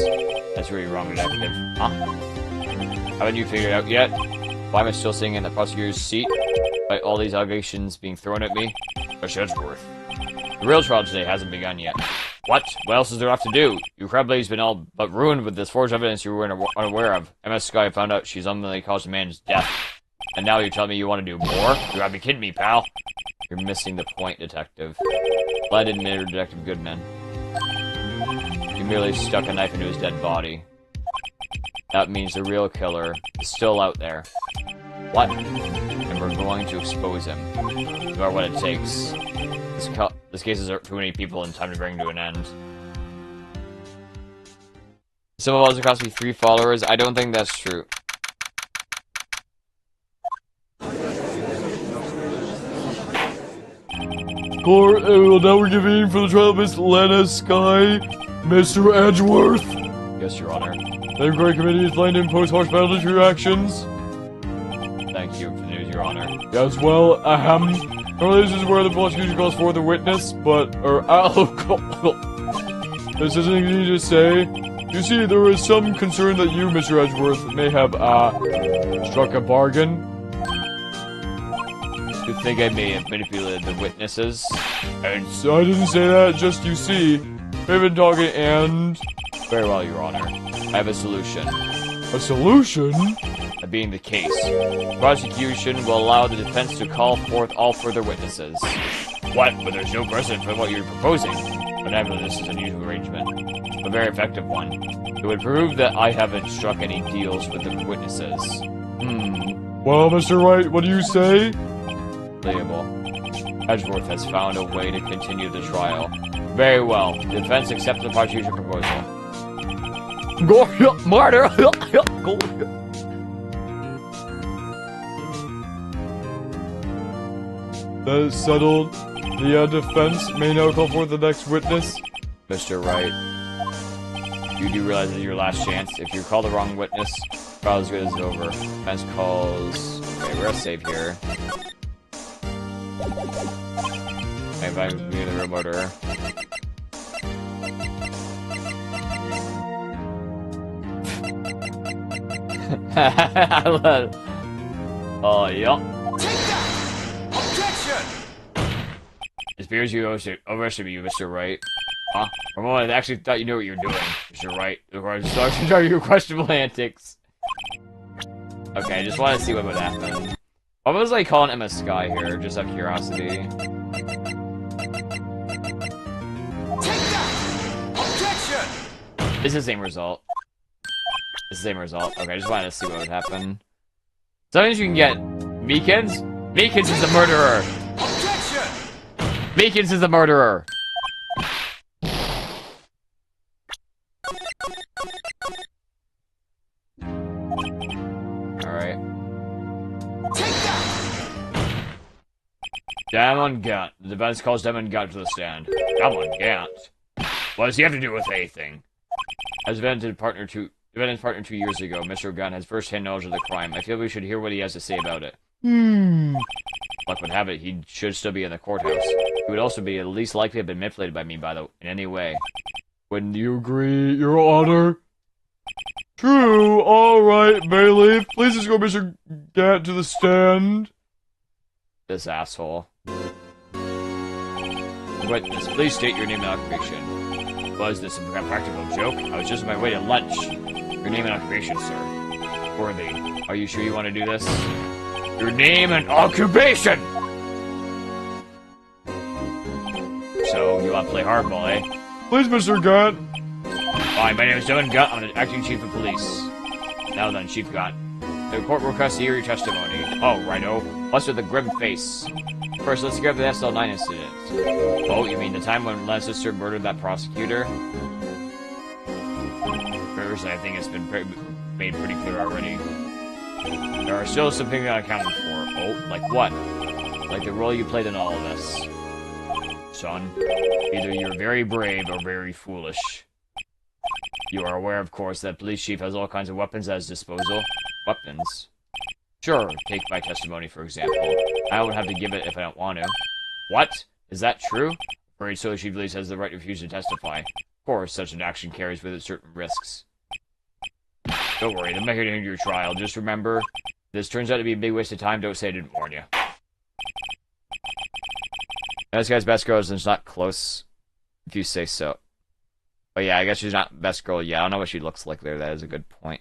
That's really wrong, detective. Huh? Haven't you figured it out yet? Why am I still sitting in the prosecutor's seat? By all these allegations being thrown at me? Rush Edgeworth. The real trial today hasn't begun yet. What? What else is there left to do? Your credibility's been all but ruined with this forged evidence you were unaware of. MS Skye found out she's unwillingly caused a man's death. And now you're telling me you want to do more? You gotta be kidding me, pal. You're missing the point, detective. Well, I didn't enter Detective Goodman. You merely stuck a knife into his dead body. That means the real killer is still out there. What? And we're going to expose him. No matter what it takes. This case is too many people and time to bring to an end. Some of us cost me 3 followers. I don't think that's true. Court will now we're giving for the trial of Miss Lena Skye, Mr. Edgeworth. Yes, Your Honor. The inquiry committee is planning to impose harsh penalties for your actions. Thank you for the news, Your Honor. Yes, well, normally this is where the prosecution calls for the witness, but, this isn't easy to say. You see, there is some concern that you, Mr. Edgeworth, may have, struck a bargain. You think I may have manipulated the witnesses? And so I didn't say that, just you see. We've been talking and... Very well, Your Honor. I have a solution. A solution? That being the case, the prosecution will allow the defense to call forth all further witnesses. What? But there's no precedent for what you're proposing. Whenever this is a unusual arrangement, a very effective one. It would prove that I haven't struck any deals with the witnesses. Well, Mr. Wright, what do you say? Playable. Edgeworth has found a way to continue the trial. Very well. The defense accepts the prosecution proposal. Go, murder! Go. That is settled. The defense may now call for the next witness. Mr. Wright, you do realize that your last chance. If you call the wrong witness, trial as good as over. Defense calls. Okay, we're gonna save here. If I can be the real murderer. Oh, yeah. Take that! Objection! It appears you overestimate you, Mr. Wright. Huh? For a moment, I actually thought you knew what you were doing, Mr. Wright. Sorry, your questionable antics. Okay, I just want to see what would happen. What was I calling him a Sky here, just out of curiosity? Take that! Objection! It's the same result. It's the same result. Okay, I just wanted to see what would happen. Sometimes you can get Meekins. Meekins is the murderer. Objection! Meekins is the murderer. Alright. Take that! Damon Gant. The defense calls Damon Gant to the stand. Damon Gant? What does he have to do with anything? As defendant's partner 2 years ago, Mr. Gant has first-hand knowledge of the crime. I feel we should hear what he has to say about it. Luck would have it, he should still be in the courthouse. He would also be the least likely to have been manipulated by me in any way. Wouldn't you agree, Your Honor? True, alright, bailiff. Please escort Mr. Gant to the stand. This asshole. Witness, please state your name and occupation. Was this a practical joke? I was just on my way to lunch. Your name and occupation, sir. Worthy, are you sure you want to do this? Your name and occupation! So, you want to play hardball, eh? Please, Mr. Gant. Fine, my name is Devin Gutt. I'm the acting chief of police. Now then, Chief Gutt. The court requests to hear your testimony. Oh, righto. What's with the grim face? First, let's grab the SL9 incident. Oh, you mean the time when Lancaster murdered that prosecutor? Personally, I think it's been made pretty clear already. There are still some things unaccounted for. Oh, like what? Like the role you played in all of this. Son, either you're very brave or very foolish. You are aware, of course, that police chief has all kinds of weapons at his disposal. Weapons? Sure, take my testimony, for example. I don't have to give it if I don't want to. What? Is that true? Afraid so she believes has the right to refuse to testify. Of course, such an action carries with it certain risks. Don't worry, I'm not here to hinder your trial. Just remember, if this turns out to be a big waste of time, don't say I didn't warn you. This guy's best girl is not close, if you say so. But yeah, I guess she's not best girl yet. I don't know what she looks like there. That is a good point.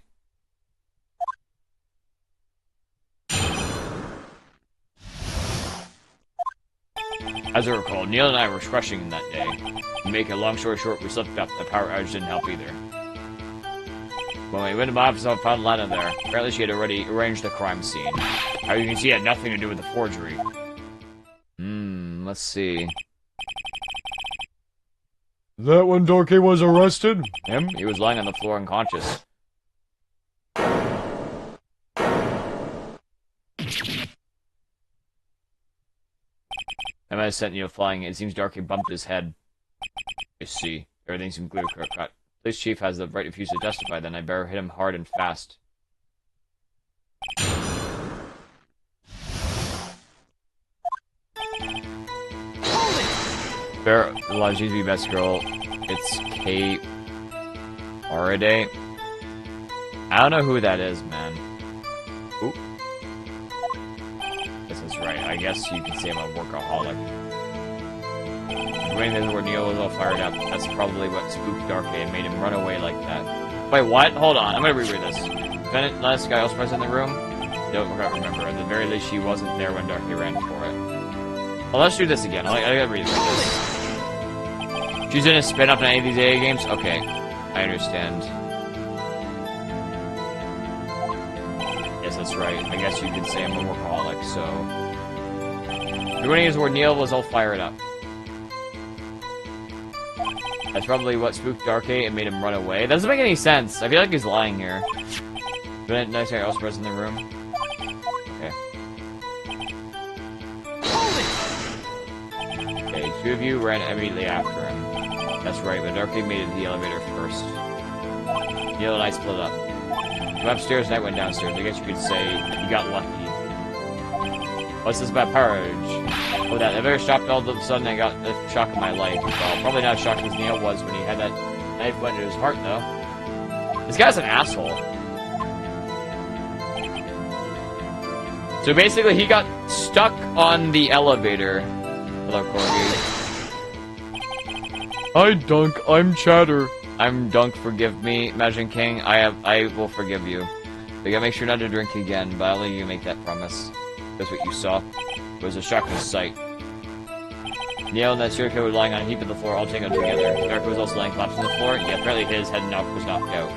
As I recall, Neil and I were crushing that day. To make a long story short, we slipped up. The power outage didn't help either. When we went to my office, I found Lana there. Apparently she had already arranged the crime scene. How you can see it had nothing to do with the forgery. Let's see. Is that when Dorky was arrested? Him? He was lying on the floor unconscious. I might have sent you flying. It seems Darky bumped his head. I see. Everything seems clear cut. Police chief has the right to refuse to testify, then I better hit him hard and fast. Bear, the Lodge used to be best girl. It's Kate Faraday. I don't know who that is, man. Oop. This is right. I guess you can say I'm a workaholic. The way this where Neil was all fired up, that's probably what spooked Darky and made him run away like that. Wait, what? Hold on, I'm gonna reread this. Defendant, last guy else present in the room? Don't remember. At the very least, she wasn't there when Darky ran for it. Well, let's do this again. I gotta read this. She's in a spin-up in any of these AA games? Okay, I understand. Yes, that's right. I guess you could say I'm a workaholic, so... The running is where Neil was all fired up. That's probably what spooked Darkay and made him run away. That doesn't make any sense. I feel like he's lying here. But nice guy else present in the room. Okay. Okay, two of you ran immediately after him. That's right, but Darkay made it to the elevator first. Neil and I split up. You went upstairs and I went downstairs. I guess you could say you got lucky. What's this about porridge? Oh, that elevator stopped all of a sudden. I got the shock of my life. Well, probably not as shocked as Neil was when he had that knife went into his heart, though. This guy's an asshole. So basically, he got stuck on the elevator. Hello, Corgi. Hi, Dunk. I'm Chatter. I'm Dunk. Forgive me, Imagine King. I will forgive you. But you gotta make sure not to drink again. But I'll let you make that promise. That's what you saw. It was a shocking sight. Neil and that serial killer were lying on a heap of the floor, all tangled together. Dark was also lying collapsed on the floor, yet apparently his head was knocked out.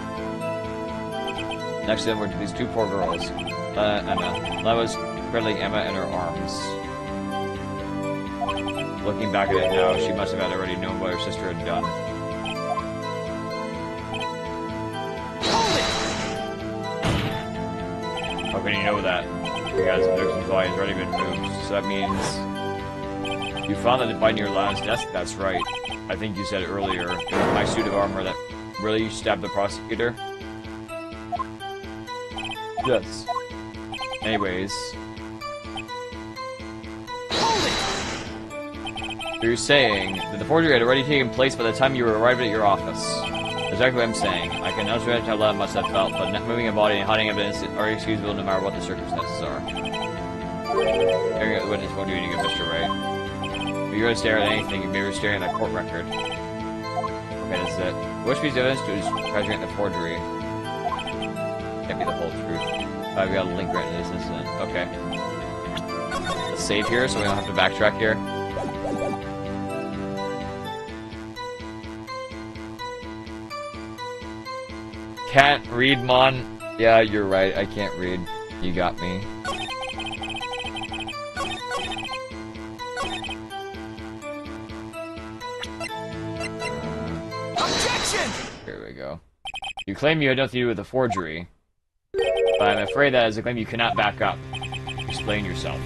Next to them were these two poor girls. Emma. That was cradling Emma in her arms. Looking back at it now, she must have had already known what her sister had done. How can you know that? Because Dixon's body has already been moved, so that means... You found that by near Lana's desk? That's right. I think you said earlier, it was my suit of armor that really stabbed the prosecutor? Yes. Anyways... So you're saying that the forgery had already taken place by the time you arrived at your office. That's exactly what I'm saying. I can understand how Lana must have felt, but moving a body and hiding evidence are excusable no matter what the circumstances are. Hearing the witness won't do you to get Mr. Ray. If you're going to stare at anything, you may be staring at that court record. Okay, that's it. Which piece of evidence to grant the forgery? Can't be the whole truth. We got a link right into this incident. Okay. Let's save here so we don't have to backtrack here. Can't read, Mon. Yeah, you're right. I can't read. You got me. Objection! Here we go. You claim you had nothing to do with the forgery, but I'm afraid that is a claim you cannot back up. Explain yourself.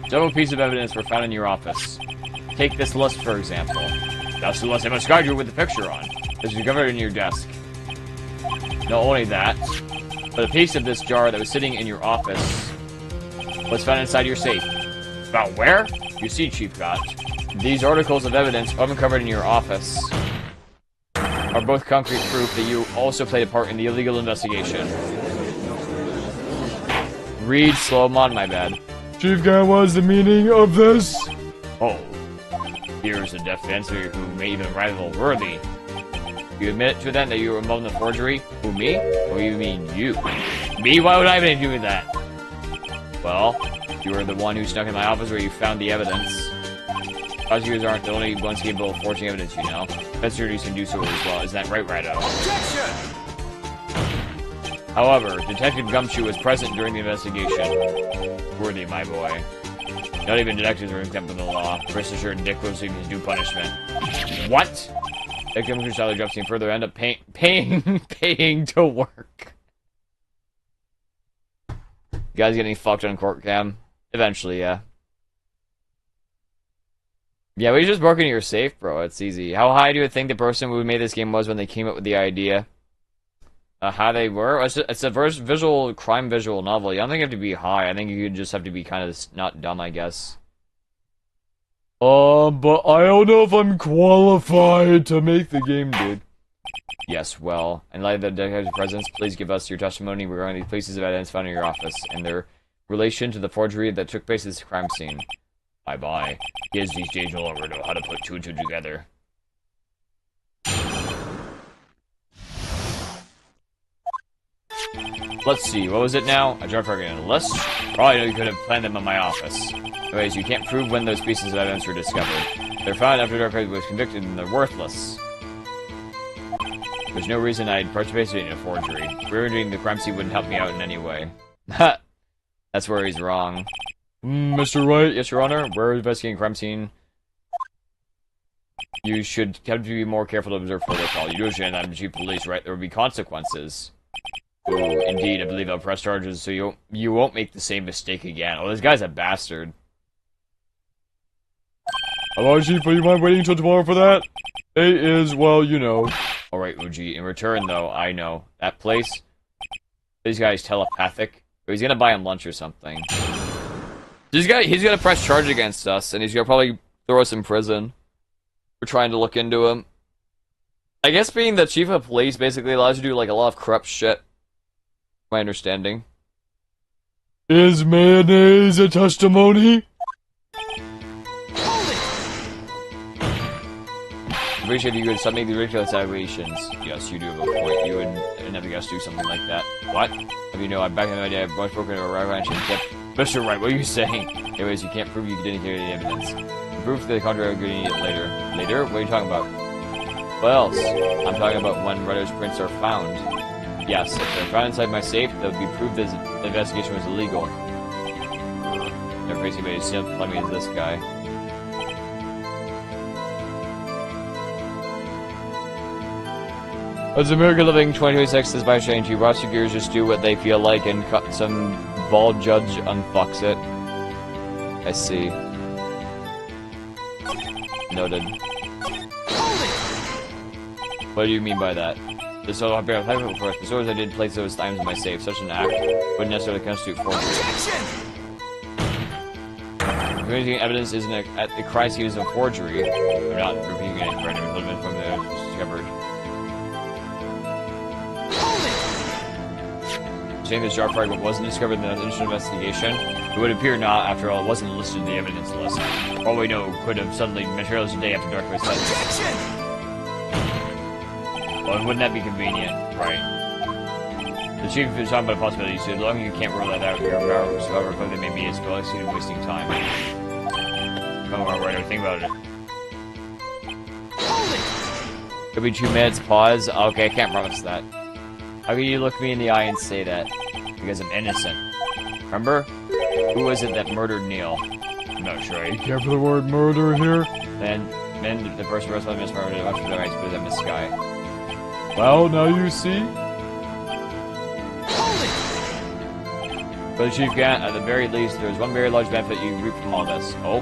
Several pieces of evidence were found in your office. Take this list, for example. That's the list I must guide you with the picture on. This was covered in your desk. Not only that, but a piece of this jar that was sitting in your office was found inside your safe. About where? You see, Chief God, these articles of evidence uncovered in your office are both concrete proof that you also played a part in the illegal investigation. Read Slowmon, my bad. Chief Guy, what is the meaning of this? Oh, here's a defense who may even rival Worthy. You admit to them that you were involved in the forgery? Who, me? Or you mean you? Me? Why would I have anything to do with that? Well, you were the one who snuck in my office where you found the evidence. Prosecutors aren't the only ones capable of forging evidence, you know. Investigators can do so as well. Isn't that right, Rado? Objection! However, Detective Gumshoe was present during the investigation. Worthy, my boy. Not even detectives are exempt from the law. Rest assured, Dick will receive his due punishment. What? Detective Gumshoe's salary drops even further. End up paying to work. You guys getting fucked on court cam? Eventually, yeah. Yeah, we just broke into your safe, bro. It's easy. How high do you think the person who made this game was when they came up with the idea? How they were? It's a visual crime visual novel. You don't think you have to be high. I think you just have to be kind of not dumb, I guess. But I don't know if I'm qualified to make the game, dude. Yes, well, in light of the detective's presence, please give us your testimony regarding the pieces of evidence found in your office and their relation to the forgery that took place at this crime scene. Bye-bye. Kids these days no longer know how to put two and two together. Let's see, what was it now? A drug target on a list? Probably know you could have planned them in my office. Anyways, you can't prove when those pieces of evidence were discovered. They're found after drug target was convicted and they're worthless. There's no reason I'd participate in a forgery. Rearranging the crime scene wouldn't help me out in any way. That's where he's wrong. Mr. Wright? Yes, Your Honor, we're investigating a crime scene. You should have to be more careful to observe protocol. You understand I'm the chief of police, right? There will be consequences. Ooh, indeed, I believe I'll press charges so you won't make the same mistake again. Oh, this guy's a bastard. Hello, Chief, would you mind waiting until tomorrow for that? It is, well, you know. Alright, Uji. In return, though, I know. That place, this guy's telepathic. Or he's gonna buy him lunch or something. He's gonna press charge against us, and he's gonna probably throw us in prison. We're trying to look into him. I guess being the chief of police basically allows you to do, like, a lot of corrupt shit. My understanding. Is mayonnaise a testimony? I appreciate if you could stop making the ridiculous allegations. Yes, you do have a point. You would never guess do something like that. What? Have you know, I'm back in the idea I've once broken a ranch and kept... Mr. Wright, what are you saying? Anyways, you can't prove you didn't hear any evidence. The proof to the contrary, I'm getting it later. Later? What are you talking about? What else? I'm talking about when Reddo's prints are found. Yes, if they're found inside my safe, that would be proof that the investigation was illegal. Never faced anybody as funny as this guy. As America living 2026 is by change, you prosecutors just do what they feel like and cut some bald judge unfucks it. I see. Noted. What do you mean by that? This all bear hypothetical for us. The stores I did place those items in my safe. Such an act wouldn't necessarily constitute forgery. Communicating evidence isn't at the crime scene is a forgery. I'm not repeating any crime element from the evidence discovered. Saying this jar fragment wasn't discovered in the initial investigation, it would appear not. After all, it wasn't listed in the evidence list. All we know could have suddenly materialized a day after dark was set. Well, wouldn't that be convenient? Right. The chief is talking about a possibility, so as long as you can't rule that out, your powers, however clever they may be, is still exceeding wasting time. Oh, alright, think about it. Could be 2 minutes, pause. Okay, I can't promise that. How can you look me in the eye and say that? Because I'm innocent. Remember? Who was it that murdered Neil? I'm not sure. Be careful for the word murder here. Then the person responsible for murder much for the rights, but I'm this guy. Well, now you see. But the Chief Gant, at the very least, there's one very large benefit you reap from all this. Oh?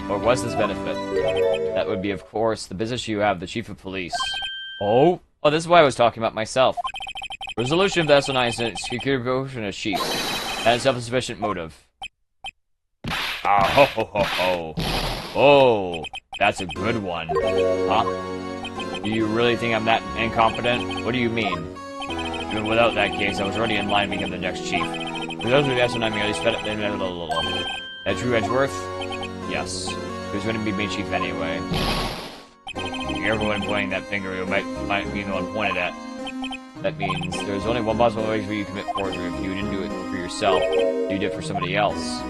Or what's this benefit? That would be, of course, the business you have, the Chief of Police. Oh? Oh, this is why I was talking about myself. Resolution of the SO9 incident, security promotion as chief. And self-sufficient motive. Ah, ho ho ho ho. Oh, that's a good one. Huh? Do you really think I'm that incompetent? What do you mean? Even without that case, I was already in line to become the next chief. For those of you SO9 merely fed up in that true Edgeworth? Yes. He was going to be made chief anyway. Everyone pointing that finger who might be the one pointed at. That means there's only one possible way for you to commit forgery. If you didn't do it for yourself, you did it for somebody else.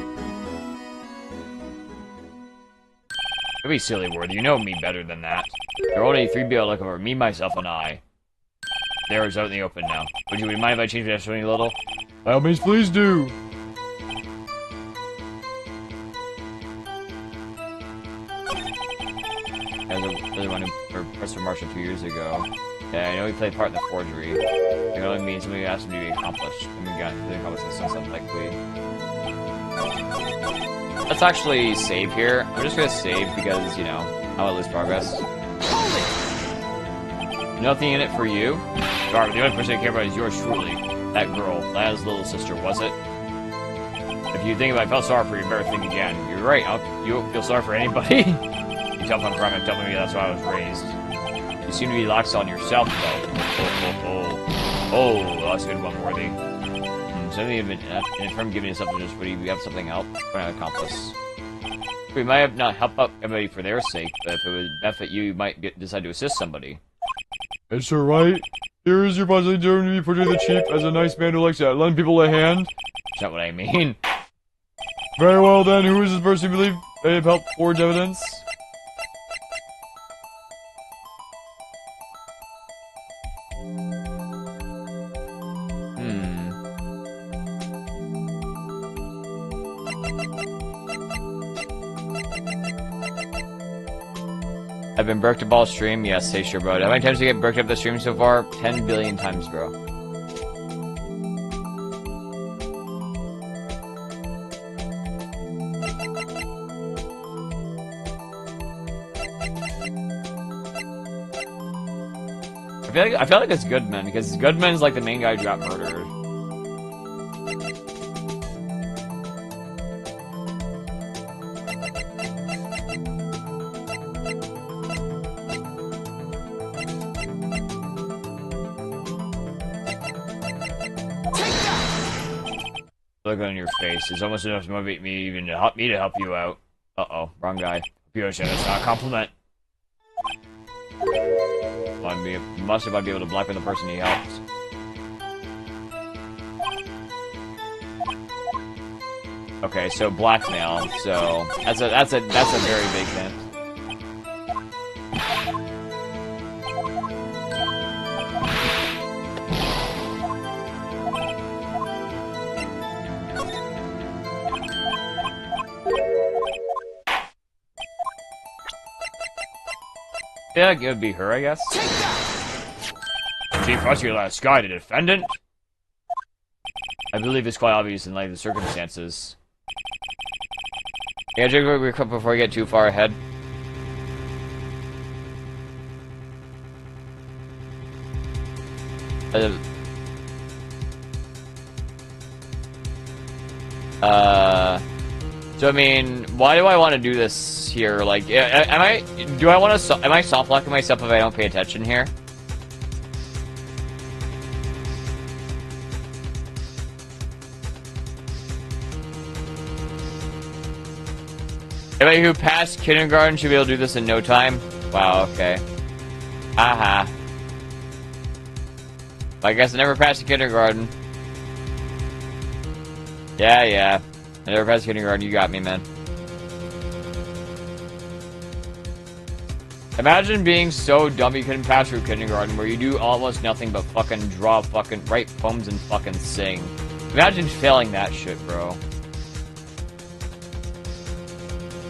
Don't be silly, Worthy. You know me better than that. There are only 3 people looking for me, myself, and I. There is out in the open now. Would you mind if I change that a little? By all means, please do. As a one who pressed for Marshall 2 years ago. Yeah, I know he played part in the forgery. It can only mean something asked him to be accomplished. I mean, got to accomplish this something likely. Let's actually save here. I'm just gonna save because, you know, I want to lose progress. Nothing in it for you? Darn, the only person I care about is yours truly. That girl, Lana's little sister, was it? If you think about I felt sorry for you, you better think again. You're right, you don't feel sorry for anybody? You tell me I'm telling me that's why I was raised. You seem to be lax on yourself, though. Oh, that's a good one, Worthy. Something from giving us something, just would you have something else for an accomplice? We might have not helped out everybody for their sake, but if it would benefit you, you might decide to assist somebody. Mr. Wright, Here is your puzzle determined to be portrayed the chief as a nice man who likes to lend people a hand. Is that what I mean? Very well then, who is this person you believe may have helped forge evidence? I've been burked up all stream? Yes, say sure, bro. How many times did you get burked up the stream so far? 10 billion times, bro. I feel like it's Goodman, because Goodman's like the main guy who got murdered. Look on your face. It's almost enough to motivate me even to help you out. Uh-oh, wrong guy. That's not a compliment. Must about be able to blackmail the person he helps. Okay, so blackmail. So that's a very big hint. Yeah, it would be her, I guess. Chief Prosecutor last guy, the defendant? I believe it's quite obvious in light of the circumstances. Yeah, Jake, real quick before we get too far ahead. So I mean, why do I want to do this here? Like, am I soft locking myself if I don't pay attention here? Anybody who passed kindergarten should be able to do this in no time? Wow, okay. Aha. I guess I never passed kindergarten. Yeah. I never passed kindergarten, you got me, man. Imagine being so dumb you couldn't pass through kindergarten, where you do almost nothing but fucking draw, fucking write poems and fucking sing. Imagine failing that shit, bro.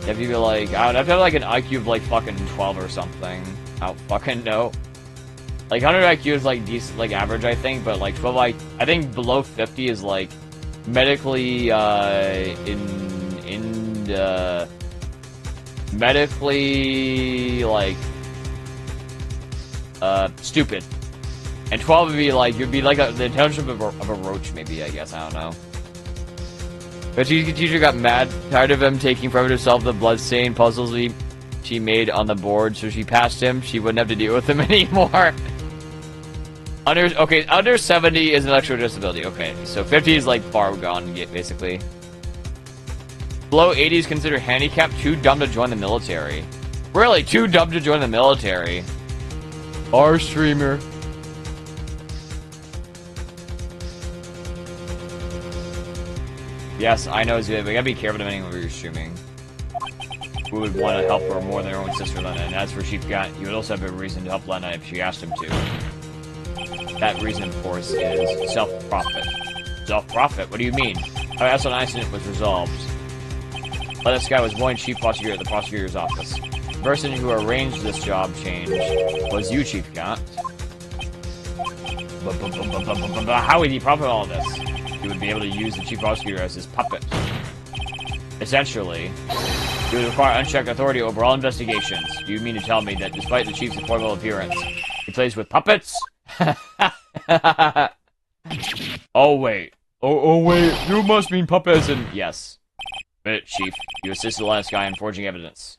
If you be like, I would have to have like an IQ of like fucking 12 or something. I don't fucking know. Like 100 IQ is like decent, like average, I think, but like 12, I think below 50 is like medically, medically, like, stupid. And 12 would be like, you'd be like the intelligence of a roach, maybe, I guess, I don't know. But teacher got mad, tired of him taking forever to solve the bloodstained puzzles she made on the board, so she passed him. She wouldn't have to deal with him anymore. Under 70 is intellectual disability. Okay, so 50 is like far gone, basically. Below 80 is considered handicapped, too dumb to join the military. Really, too dumb to join the military. Our streamer. Yes, I know, Zia, but you gotta be careful depending on where you're streaming. We would want to help her more than her own sister Lena, and as for Chief Gat, you would also have a reason to help Lena if she asked him to. That reason, of course, is self-profit. Self-profit? What do you mean? How else an incident was resolved? Well, this guy was one chief prosecutor at the prosecutor's office. The person who arranged this job change was you, Chief Gat. How would he profit all of this? He would be able to use the chief prosecutor as his puppet. Essentially, he would require unchecked authority over all investigations. Do you mean to tell me that despite the chief's formal appearance, he plays with puppets? Oh wait. Oh wait, you must mean puppets and... Yes. Minute, Chief. You assisted the last guy in forging evidence.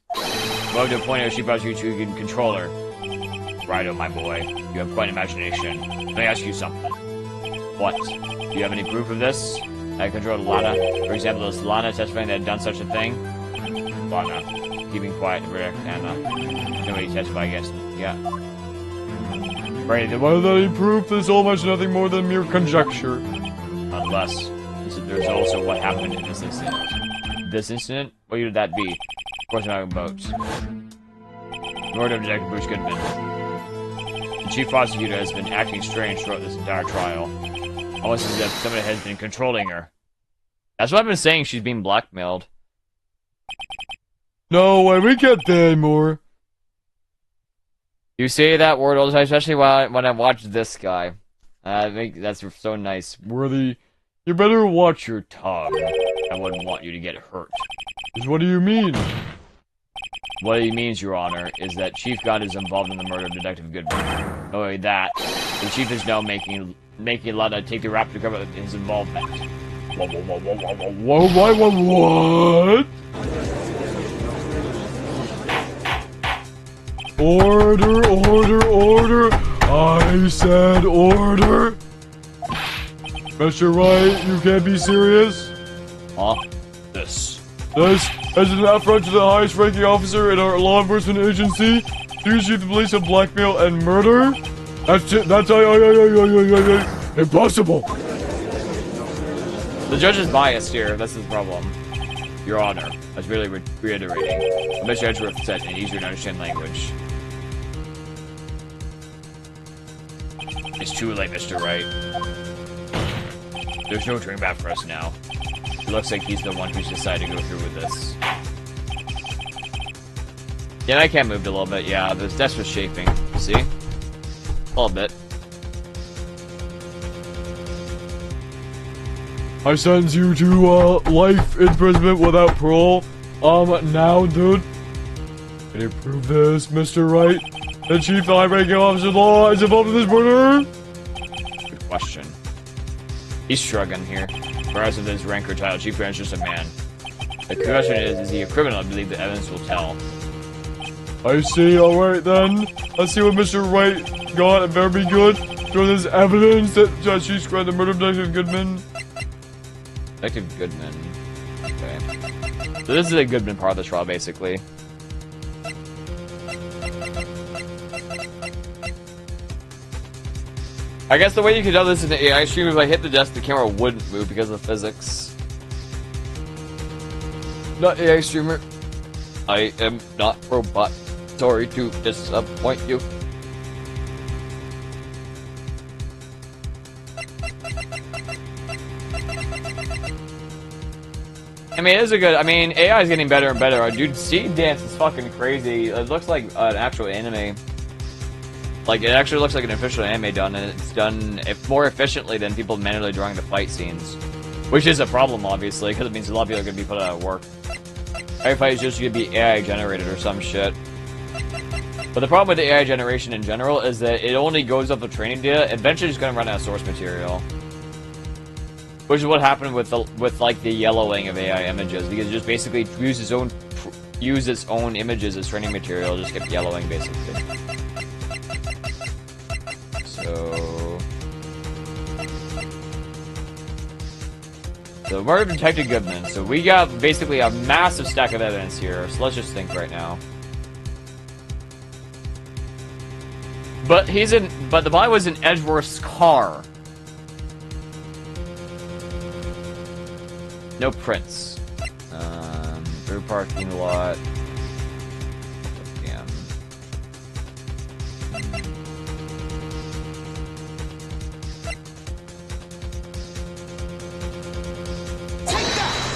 Move to a point where she prosecutor you can control her. Righto, my boy. You have quite an imagination. Let me ask you something. What? Do you have any proof of this? I controlled Lana. For example, is Lana testifying that had done such a thing? Lana. Keeping quiet to protect Anna. Nobody testify against me. Yeah. Right, Without any proof, this all much nothing more than mere conjecture. unless there's also what happened in this incident. This incident? What year did that be? Of course, I'm talking about Murder of Detective Bruce Goodman. The chief prosecutor has been acting strange throughout this entire trial. Almost as if somebody has been controlling her. That's what I've been saying, she's being blackmailed. No way, we can't say anymore. You say that word all the time, especially when I watch this guy. I think that's so nice. Worthy, you better watch your Tongue. I wouldn't want you to get hurt. What do you mean? What he means, Your Honor, is that Chief God is involved in the murder of Detective Goodman. Not only that, the Chief is now making Lana take the rap to cover his involvement. What? Order! I said order! Mr. Wright, you can't be serious? Huh? This. This is an affront to the highest ranking officer in our law enforcement agency. Accuse Chief of Police of blackmail and murder? That's impossible! The judge is biased here, that's his problem. Your Honor, I was really reiterating. Mr. Edgeworth said in easier to understand language. It's too late, Mr. Wright. There's no turning back for us now. It looks like he's the one who's decided to go through with this. Yeah, I can't move a little bit, yeah, this desk was shaping. See? A little bit. I sentence you to life imprisonment without parole. Now, dude. Can you prove this, Mr. Wright? The chief high-ranking officer of law is involved in this murder? Good question. He's shrugging here. Regardless of his rank or title, Chief Grant's just a man. The question is he a criminal? I believe the evidence will tell. I see, alright then. Let's see what Mr. Wright got. It better be good. Show this evidence that Chief Grant, the murder of Detective Goodman. Detective Goodman. Okay. So this is the Goodman part of the trial, basically. I guess the way you could tell this in the AI stream, if I hit the desk, the camera wouldn't move because of physics. Not AI streamer. I am not robot. Sorry to disappoint you. I mean, it is a good. I mean, AI is getting better and better. Dude, Seed Dance is fucking crazy. It looks like an actual anime. Like, it actually looks like an official anime done, and it's done more efficiently than people manually drawing the fight scenes. Which is a problem, obviously, because it means a lot of people are going to be put out of work. Every fight is just going to be AI generated or some shit. But the problem with the AI generation in general is that it only goes off the training data. Eventually, it's going to run out of source material. Which is what happened with like the yellowing of AI images, because it just basically use its own images as training material, just kept yellowing basically. So murder of Detective Goodman. So we got basically a massive stack of evidence here. So let's just think right now. But the body was in Edgeworth's car. No prints. Through parking lot. Damn.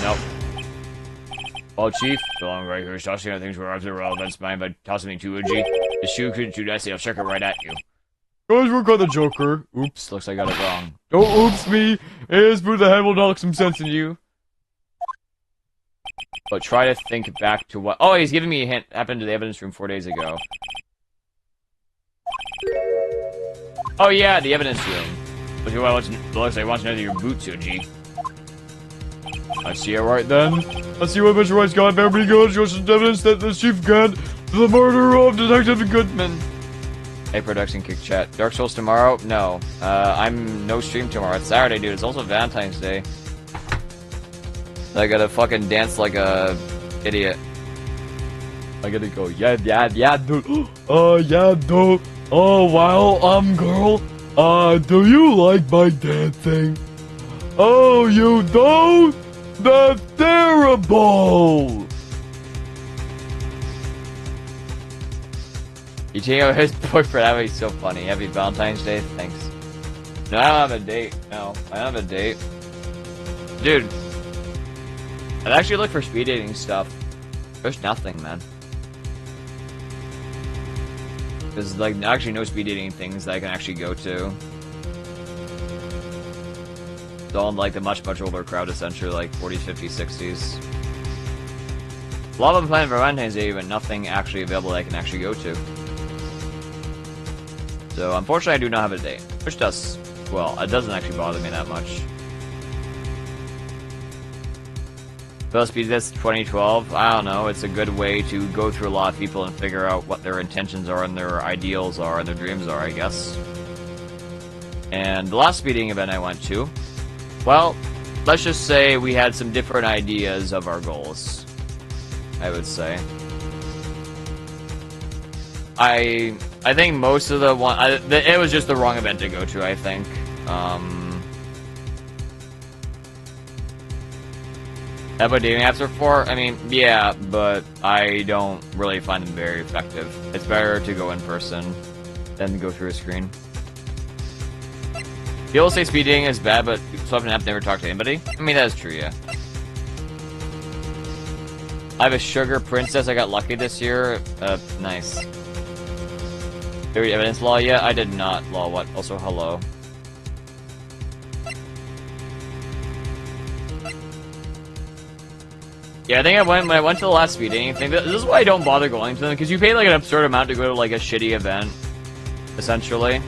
Nope. Well, Chief, the long right here is tossing out things where arms are relevant. Mind by tossing me too edgy. The shoe couldn't shoot. I say I'll check it right at you. Guys, work on the Joker. Oops, looks like I got it wrong. Don't oops me. It's through the head will knock some sense in you. But try to think back to what. Oh, he's giving me a hint. Happened to the evidence room 4 days ago. Oh yeah, the evidence room. Looks like I want to know that your boots, OG. I see it right then. Let's see what Mr. Wright's got. Better be good. Show some evidence that the chief got the murder of Detective Goodman. Hey, production kick chat. Dark Souls tomorrow? No. I'm no stream tomorrow. It's Saturday, dude. It's also Valentine's Day. I gotta fucking dance like a idiot. I gotta go, yeah, dude. Yeah, dude. Oh, wow, girl, do you like my dancing? Oh, you don't? That's terrible! You take out his boyfriend, that would be so funny. Happy Valentine's Day, thanks. No, I don't have a date. No, I don't have a date. Dude, I've actually looked for speed dating stuff. There's nothing, man. There's like actually no speed dating things that I can actually go to. It's all like the much older crowd, essentially, like 40s, 50s, 60s. A lot of them planning for Valentine's Day, but nothing actually available that I can actually go to. So unfortunately, I do not have a date, which does, well, it doesn't actually bother me that much. Speed this 2012, I don't know, it's a good way to go through a lot of people and figure out what their intentions are and their ideals are and their dreams are, I guess. And the last speeding event I went to, well, let's just say we had some different ideas of our goals, I would say. I think most of the one, it was just the wrong event to go to, I think. That's what dating apps are for? I mean, yeah, but I don't really find them very effective. It's better to go in person than go through a screen. People say speed dating is bad, but Swap and App never talk to anybody. I mean, that is true, yeah. I have a sugar princess. I got lucky this year. Nice. Did we evidence law yet? I did not. Law what? Also, hello. Yeah, I think when I went to the last speed dating thing, this is why I don't bother going to them, because you pay like an absurd amount to go to like a shitty event, essentially.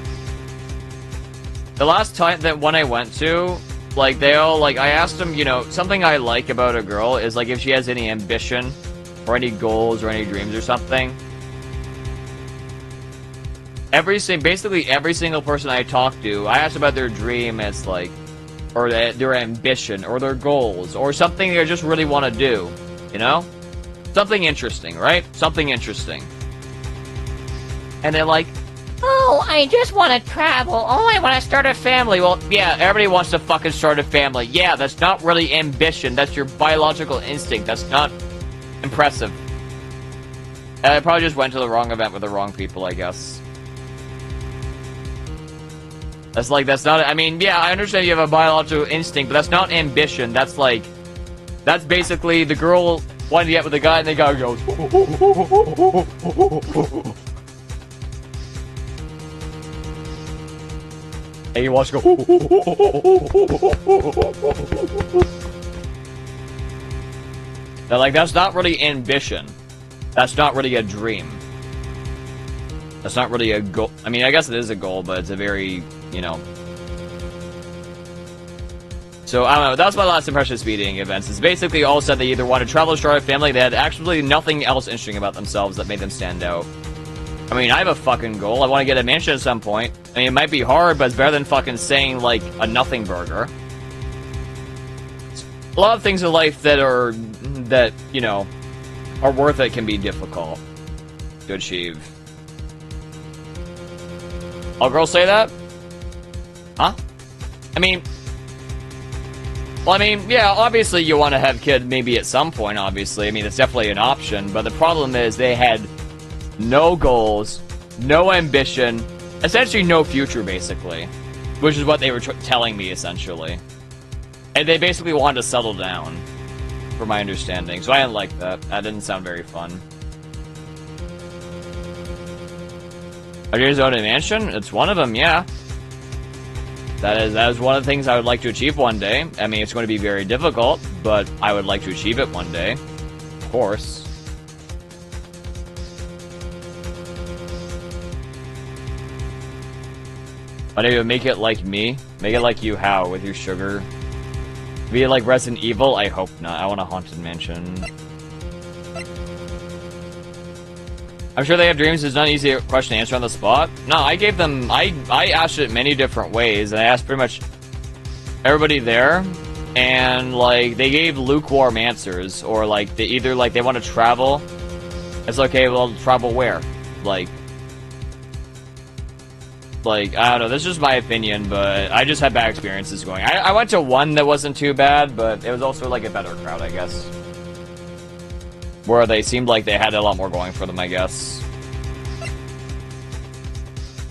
The last time that one I went to, like they all, like I asked them, you know, something I like about a girl is like if she has any ambition, or any goals, or any dreams or something. Basically every single person I talked to, I asked about their dream as like, or their ambition, or their goals, or something they just really want to do, you know? Something interesting, right? Something interesting. And they're like, Oh, I just want to travel. Oh, I want to start a family. well, yeah, everybody wants to fucking start a family. Yeah, that's not really ambition. That's your biological instinct. That's not impressive. I probably just went to the wrong event with the wrong people, I guess. That's not, I mean, yeah, I understand you have a biological instinct, but that's not ambition. That's like, that's basically the girl wanting to get with the guy and the guy goes, and you watch go, they're like, that's not really ambition. That's not really a dream. That's not really a goal. I mean, I guess it is a goal, but it's a very, you know. So, I don't know. That was my last impression of speed dating events. It's basically all said they either want to travel or start a family. They had actually nothing else interesting about themselves that made them stand out. I mean, I have a fucking goal. I want to get a mansion at some point. I mean, it might be hard, but it's better than fucking saying, like, a nothing burger. A lot of things in life that, you know, are worth it can be difficult to achieve. All girls say that? Huh? I mean, yeah, obviously you want to have kids maybe at some point, obviously. I mean, it's definitely an option, but the problem is they had no goals, no ambition, essentially no future, basically. Which is what they were telling me, essentially. And they basically wanted to settle down, from my understanding. So I didn't like that. That didn't sound very fun. Are you own a mansion? It's one of them, yeah. That is one of the things I would like to achieve one day. I mean, it's going to be very difficult, but I would like to achieve it one day. Of course. But anyway, make it like me. Make it like you, how? With your sugar? Be it like Resident Evil? I hope not. I want a haunted mansion. I'm sure they have dreams. It's not an easy question to answer on the spot. No, I gave them... I asked it many different ways. And I asked pretty much everybody there. And, like, they gave lukewarm answers. Or, like, they either, like, they want to travel. It's okay, well, travel where? Like... like, I don't know, this is just my opinion, but I just had bad experiences going. I went to one that wasn't too bad, but it was also, like, a better crowd, I guess. Where they seemed like they had a lot more going for them, I guess.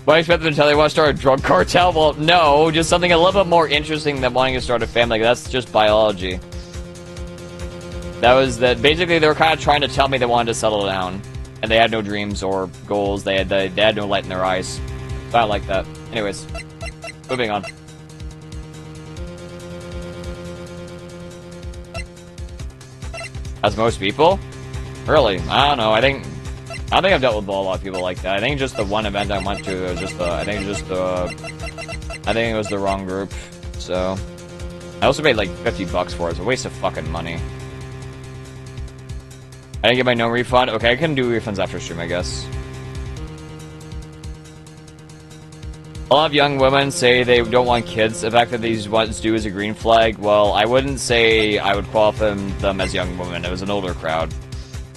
What I expect them to tell you want to start a drug cartel? Well, no, just something a little bit more interesting than wanting to start a family. That's just biology. That was that. Basically, they were kind of trying to tell me they wanted to settle down, and they had no dreams or goals. They had no light in their eyes. So I don't like that. Anyways, moving on. As most people, really, I don't know. I don't think I've dealt with a lot of people like that. I think just the one event I went to, it was just I think it was the wrong group. So I also paid like $50 for it. It's a waste of fucking money. I didn't get my no refund. Okay, I can do refunds after stream, I guess. A lot of young women say they don't want kids. The fact that these ones do is a green flag. Well, I wouldn't say I would qualify them as young women. It was an older crowd.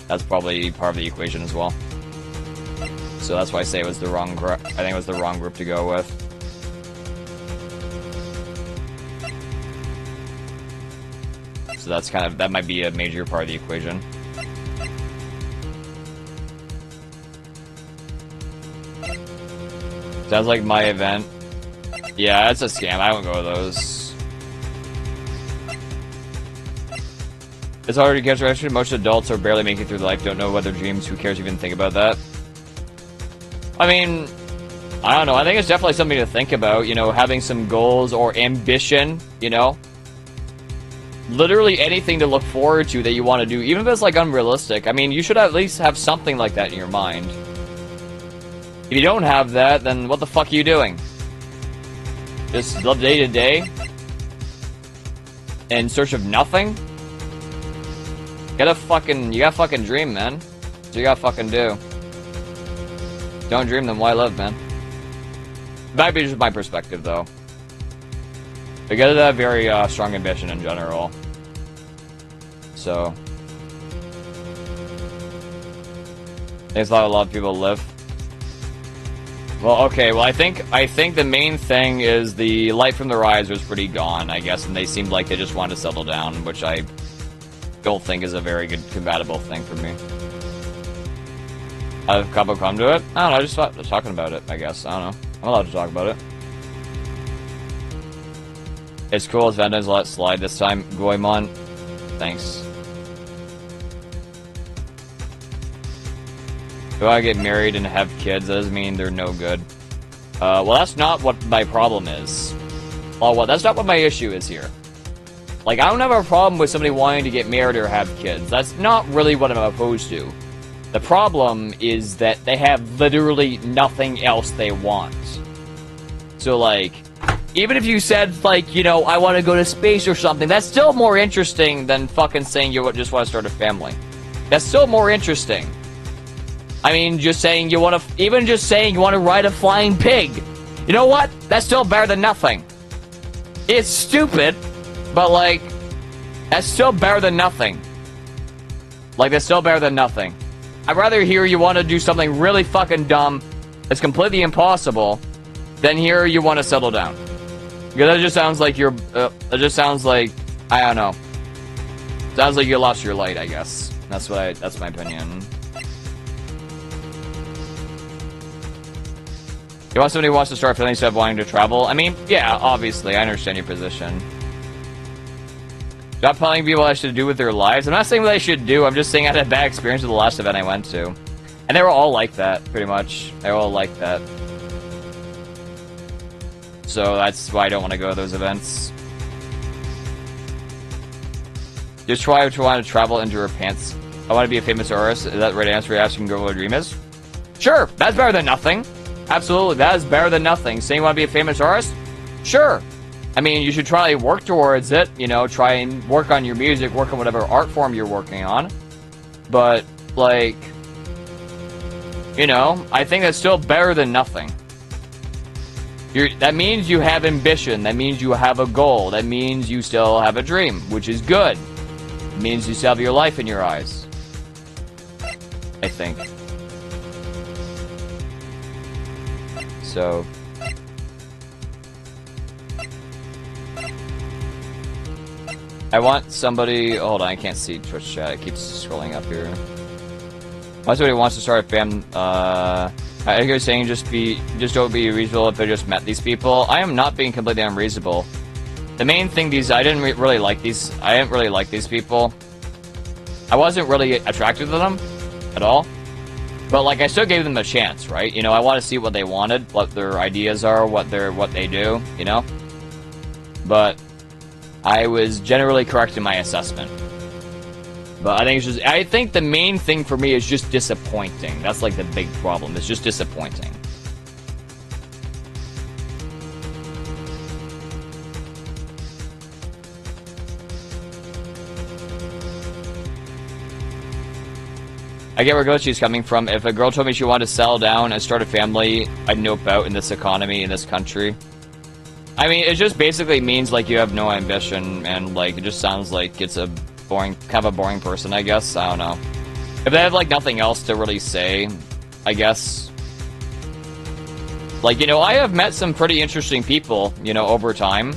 That's probably part of the equation as well. So that's why I say it was the wrong group. I think it was the wrong group to go with. So that's that might be a major part of the equation. Sounds like my event. Yeah, it's a scam. I don't go to those. It's hard to catch reaction. Most adults are barely making it through life, don't know what their dreams. Who cares even think about that? I mean, I don't know. I think it's definitely something to think about, you know, having some goals or ambition, you know? Literally anything to look forward to that you want to do, even if it's like unrealistic. I mean, you should at least have something like that in your mind. If you don't have that, then what the fuck are you doing? Just live day to day? In search of nothing? You gotta fucking dream, man. So you gotta fucking do. Don't dream, then why live, man? That be just my perspective, though. You gotta have very strong ambition in general. So. It's not a lot of people live. Well, okay, well, I think the main thing is the light from their eyes was pretty gone, I guess, and they seemed like they just wanted to settle down, which I don't think is a very good compatible thing for me. Have Cabo come to it? I don't know, I just thought talking about it, I guess. I don't know. I'm allowed to talk about it. It's cool as Vende's let slide this time, Goemon. Thanks. If I get married and have kids, that doesn't mean they're no good. Well, that's not what my problem is. Well, that's not what my issue is here. Like, I don't have a problem with somebody wanting to get married or have kids. That's not really what I'm opposed to. The problem is that they have literally nothing else they want. So, like, even if you said, like, you know, I want to go to space or something, that's still more interesting than fucking saying you just want to start a family. That's still more interesting. I mean, just saying you want to, even just saying you want to ride a flying pig. You know what? That's still better than nothing. It's stupid, but like, that's still better than nothing. Like, that's still better than nothing. I'd rather hear you want to do something really fucking dumb that's completely impossible than hear you want to settle down. Because that just sounds like you're, it just sounds like, I don't know. Sounds like you lost your light, I guess. That's my opinion. You want somebody who wants to start feeling instead of wanting to travel? I mean, yeah, obviously, I understand your position. Stop telling people what I should do with their lives. I'm not saying what I should do, I'm just saying I had a bad experience with the last event I went to. And they were all like that, pretty much. They were all like that. So that's why I don't want to go to those events. Just try to want to travel into her pants. I want to be a famous artist. Is that the right answer? You're asking girl what her dream is? Sure, that's better than nothing. Absolutely, that is better than nothing. Saying you want to be a famous artist? Sure. I mean, you should try to work towards it. You know, try and work on your music, work on whatever art form you're working on. But, like, you know, I think that's still better than nothing. That means you have ambition. That means you have a goal. That means you still have a dream, which is good. It means you still have your life in your eyes. I think. So, I want somebody. Hold on, I can't see Twitch chat. It keeps scrolling up here. I want somebody who wants to start a fam. I think you're saying just don't be reasonable if I just met these people. I am not being completely unreasonable. The main thing I didn't really like these. I didn't really like these people. I wasn't really attracted to them at all. But like, I still gave them a chance, right? You know, I want to see what they wanted, what their ideas are, what they do, you know? But I was generally correct in my assessment. But I think the main thing for me is just disappointing. That's like the big problem. It's just disappointing. I get where Glitchy's coming from. If a girl told me she wanted to settle down and start a family, I'd nope out in this economy, in this country. I mean, it just basically means, like, you have no ambition, and, like, it just sounds like it's a boring, kind of a boring person, I guess. I don't know. If they have, like, nothing else to really say, I guess. Like, you know, I have met some pretty interesting people, you know, over time.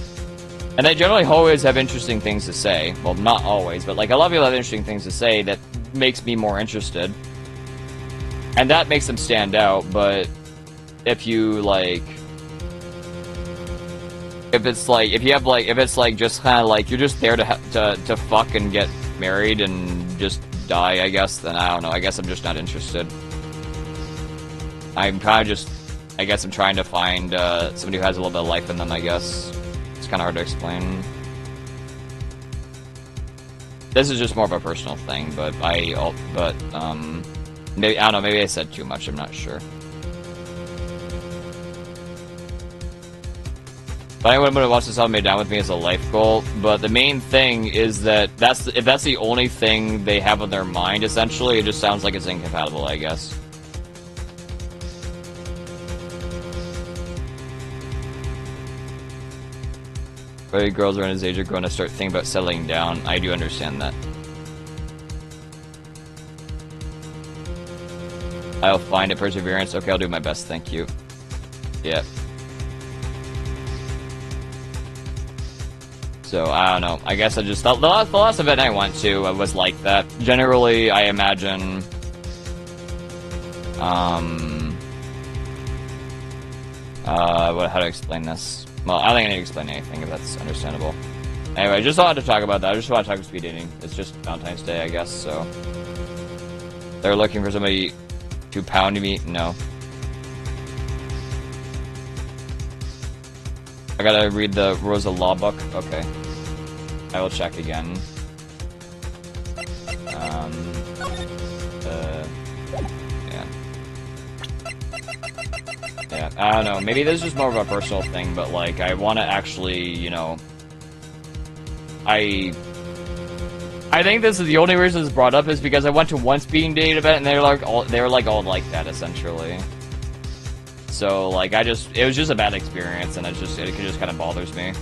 And they generally always have interesting things to say. Well, not always, but, like, a lot of people have interesting things to say that makes me more interested. And that makes them stand out, but if you, like... If it's like just kind of like you're just there to fuck and get married and just die, I guess, then I don't know. I guess I'm just not interested. I'm kind of just, I guess I'm trying to find somebody who has a little bit of life in them, I guess. It's kind of hard to explain. This is just more of a personal thing, but maybe, I don't know, maybe I said too much, I'm not sure. But anyone who wants to settle me down with me is a life goal, but the main thing is that if that's the only thing they have on their mind, essentially, it just sounds like it's incompatible, I guess. But girls around his age are going to start thinking about settling down. I do understand that. I'll find it. Perseverance. Okay, I'll do my best. Thank you. Yeah. So, I don't know. I guess I just thought... The last event I went to was like that. Generally, I imagine... how to explain this? Well, I don't think I need to explain anything, if that's understandable. Anyway, I just wanted to talk about that. I just want to talk about speed dating. It's just Valentine's Day, I guess, so... They're looking for somebody to pound me? No. I gotta read the Rosa Law book? Okay. I will check again. Yeah, I don't know. Maybe this is just more of a personal thing, but, like, I want to actually, you know... I think this is the only reason it's brought up is because I went to one speeding date event and they were like all like that, essentially. So, like, it was just a bad experience, and it just kind of bothers me.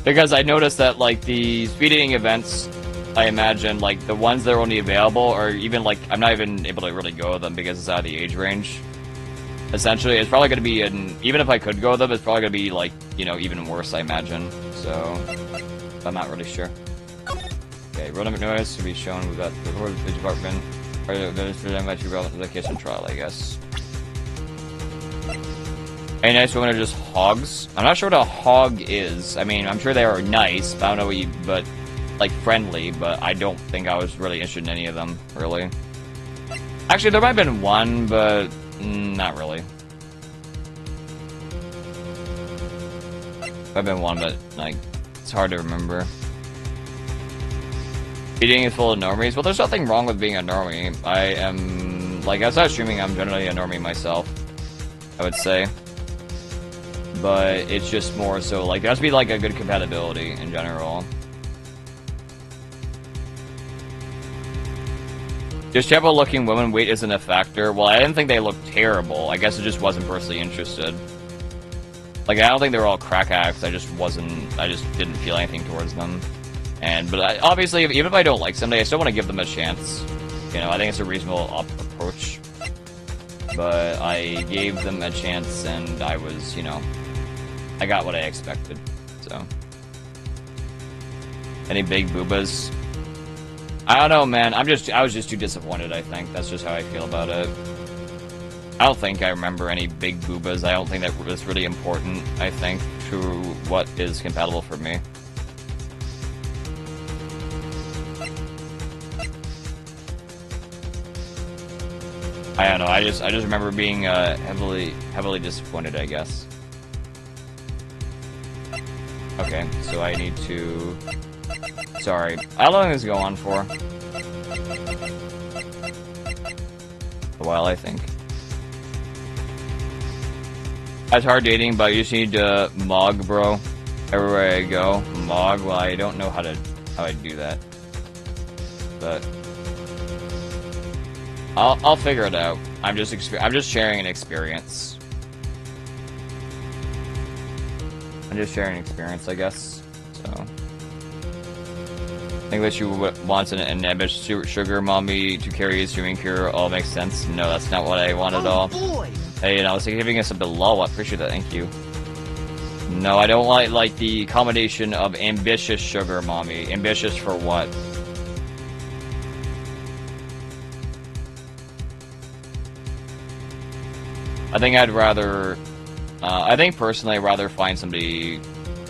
Because I noticed that, like, the speed dating events, I imagine, like, the ones that are only available, or even, like, I'm not even able to really go to them because it's out of the age range. Essentially, it's probably going to be, even if I could go to them, it's probably going to be, like, you know, even worse, I imagine. So, I'm not really sure. Okay, road number notice to be shown. We've got the police department. Or notice for them to relevant to the case and trial, I guess. Any nice women are just hogs? I'm not sure what a hog is. I mean, I'm sure they are nice, but I don't know but, like, friendly, but I don't think I was really interested in any of them, really. Actually, there might have been one, but not really. Might have been one, but, like, it's hard to remember. Eating is full of normies. Well, there's nothing wrong with being a normie. I am, like, outside streaming, I'm generally a normie myself, I would say. But it's just more so, like, there has to be, like, a good compatibility in general. Disheveled-looking women, weight isn't a factor. Well, I didn't think they looked terrible. I guess I just wasn't personally interested. Like, I don't think they were all crack addicts. I just didn't feel anything towards them. But obviously, even if I don't like somebody, I still want to give them a chance. You know, I think it's a reasonable approach. But I gave them a chance, and I was, you know, I got what I expected, so. Any big boobas? I don't know, man. I was just too disappointed, I think. That's just how I feel about it. I don't think I remember any big boobas. I don't think that was really important, I think, to what is compatible for me. I don't know, I just remember being heavily disappointed, I guess. Okay, so I need to... Sorry. How long does this go on for? A while, I think. It's hard dating, but you just need to mog, bro. Everywhere I go. Mog, well, I don't know how I do that. But... I'll figure it out. I'm just sharing an experience. I'm just sharing an experience, I guess. So... I think that you wants an ambitious sugar mommy to carry his dreaming cure all makes sense. No, that's not what I want at all. Boy. Hey, and I was giving us a below. I appreciate that. Thank you. No, I don't like the combination of ambitious sugar mommy. Ambitious for what? I think I'd rather... I think personally I'd rather find somebody...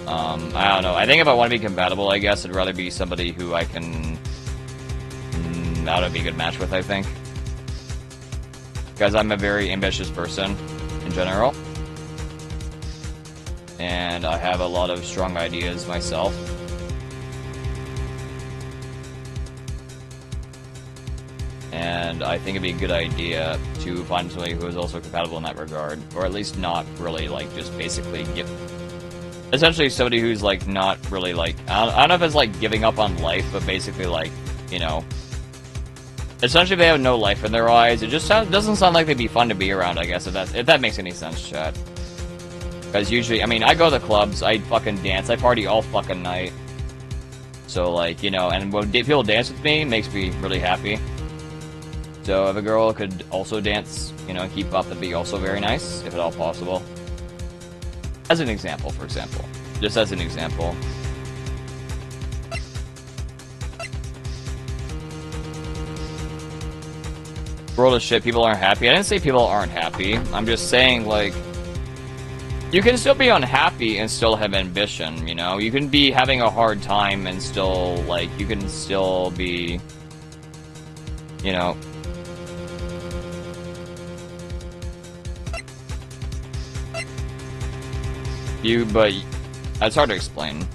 I don't know. I think if I want to be compatible, I guess I'd rather be somebody who I can... that would be a good match with, I think. Because I'm a very ambitious person, in general. And I have a lot of strong ideas myself. And I think it'd be a good idea to find somebody who is also compatible in that regard. Or at least not really, like, just basically give... Essentially somebody who's, like, not really, like... I don't know if it's, like, giving up on life, but basically, like, you know... Essentially, they have no life in their eyes. It just doesn't sound like they'd be fun to be around, I guess, if that makes any sense, chat. Because usually, I mean, I go to clubs, I fucking dance, I party all fucking night. So, like, you know, and when people dance with me, it makes me really happy. So if a girl could also dance, you know, and keep up, that'd be also very nice, if at all possible. As an example, for example. Just as an example. World of shit, people aren't happy. I didn't say people aren't happy. I'm just saying, like... You can still be unhappy and still have ambition, you know? You can be having a hard time and still, like, you can still be... You know... But... It's hard to explain.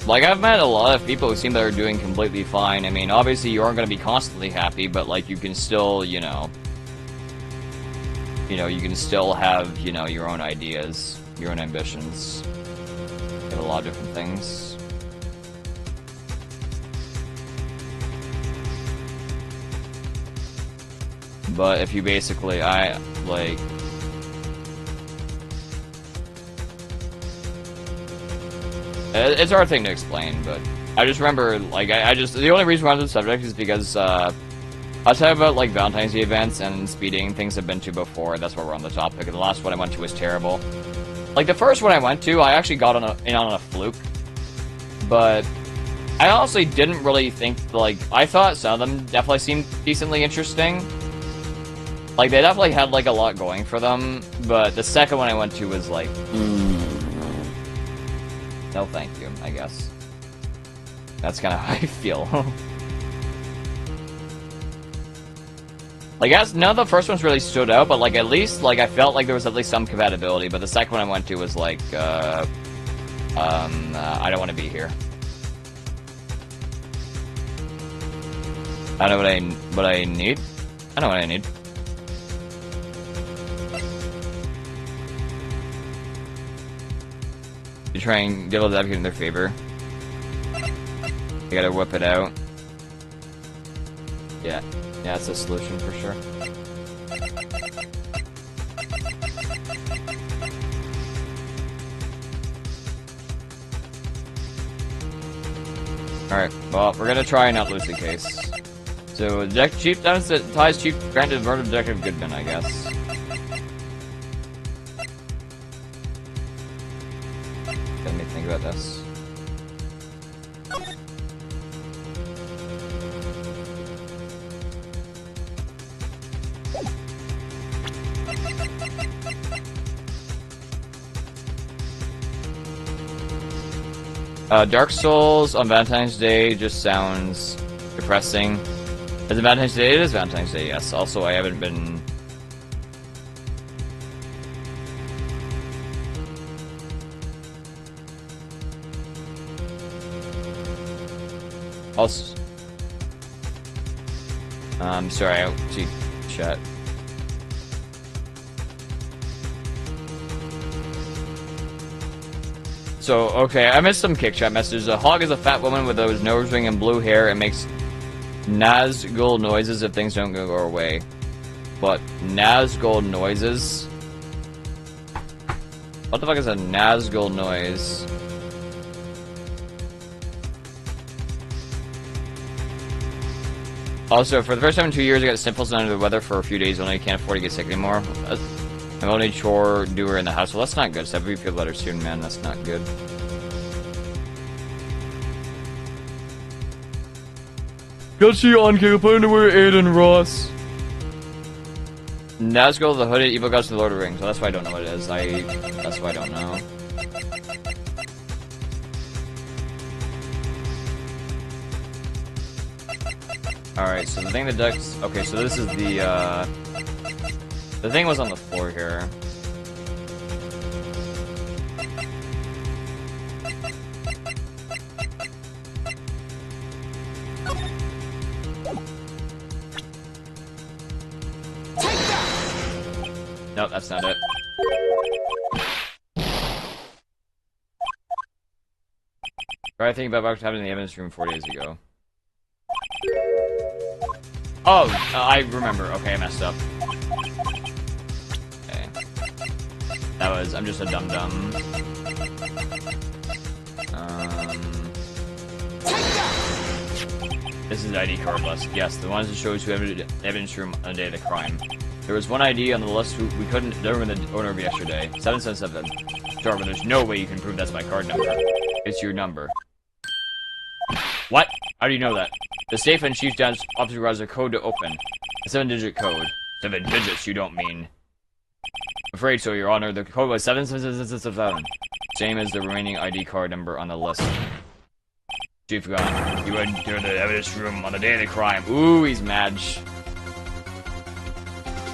Like, I've met a lot of people who seem that are doing completely fine. I mean, obviously you aren't going to be constantly happy, but, like, you can still, you know... You know, you can still have, you know, your own ideas, your own ambitions. You have a lot of different things. But if you basically, like... It's a hard thing to explain, but I just remember, like, the only reason why I'm on the subject is because, I'll tell you about, like, Valentine's Day events and speeding, things I've been to before, that's why we're on the topic, and the last one I went to was terrible. Like, the first one I went to, I actually got in on a fluke, but I honestly didn't really think, like, I thought some of them definitely seemed decently interesting. Like, they definitely had, like, a lot going for them, but the second one I went to was, like, no thank you, I guess. That's kind of how I feel. Like, none of the first ones really stood out, but, like, at least, like, I felt like there was at least some compatibility, but the second one I went to was, like, I don't want to be here. I know what I need. I know what I need. You try and get devil's advocate in their favor. You gotta whip it out. Yeah, that's a solution for sure. Alright, well, we're gonna try and not lose the case. So, Chief ties Chief granted murder Detective Goodman, I guess. Let me think about this. Dark Souls on Valentine's Day just sounds depressing. Is it Valentine's Day? It is Valentine's Day, yes. Also, I haven't been... Also... sorry, I don't see chat. So, okay, I missed some kick chat messages. A hog is a fat woman with those nose ring and blue hair and makes Nazgul noises if things don't go away. But Nazgul noises? What the fuck is a Nazgul noise? Also, for the first time in 2 years, I got sniffles and under the weather for a few days. Only can't afford to get sick anymore. I'm only chore doer in the house. Well, that's not good. So I feel better soon, man. That's not good. Got you on Kick, put underwear, Aiden Ross. Nazgul, the hooded evil gods of the Lord of the Rings. Well, that's why I don't know what it is. That's why I don't know. Alright, so the thing that ducks... Okay, so this is the thing was on the floor here. Nope, that's not it. I think about what happened in the evidence room 4 days ago. Oh, I remember. Okay, I messed up. Okay. That was... I'm just a dum-dum. This is the ID card list. Yes, the ones that shows who entered the evidence room on the day of the crime. There was one ID on the list who we couldn't determine the owner of yesterday. 777. Sure, but there's no way you can prove that's my card number. It's your number. What? How do you know that? The safe and Chief John's officer requires a code to open. A 7-digit code. 7 digits, you don't mean. I'm afraid so, Your Honor. The code was 77777. Same as the remaining ID card number on the list. Chief Gunn, you went to the evidence room on the day of the crime. Ooh, he's mad.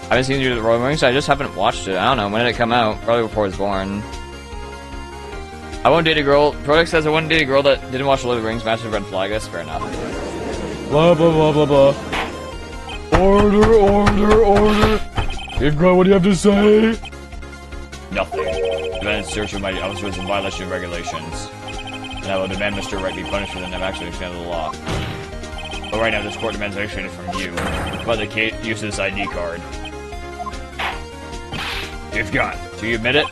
I haven't seen you do the Royal Rings, I just haven't watched it. I don't know, when did it come out? Probably before I was born. I won't date a girl. Product says I wouldn't date a girl that didn't watch Lord of the Rings. Massive red flag. That's fair enough. Blah blah blah blah blah. Order, order, order. If God, what do you have to say? Nothing. Demand search of my officer was in violation of regulations. And I will demand Mr. Wright be punished for the never actually extended the law. But right now, this court demands action from you about the use of this ID card. You've got. Do you admit it?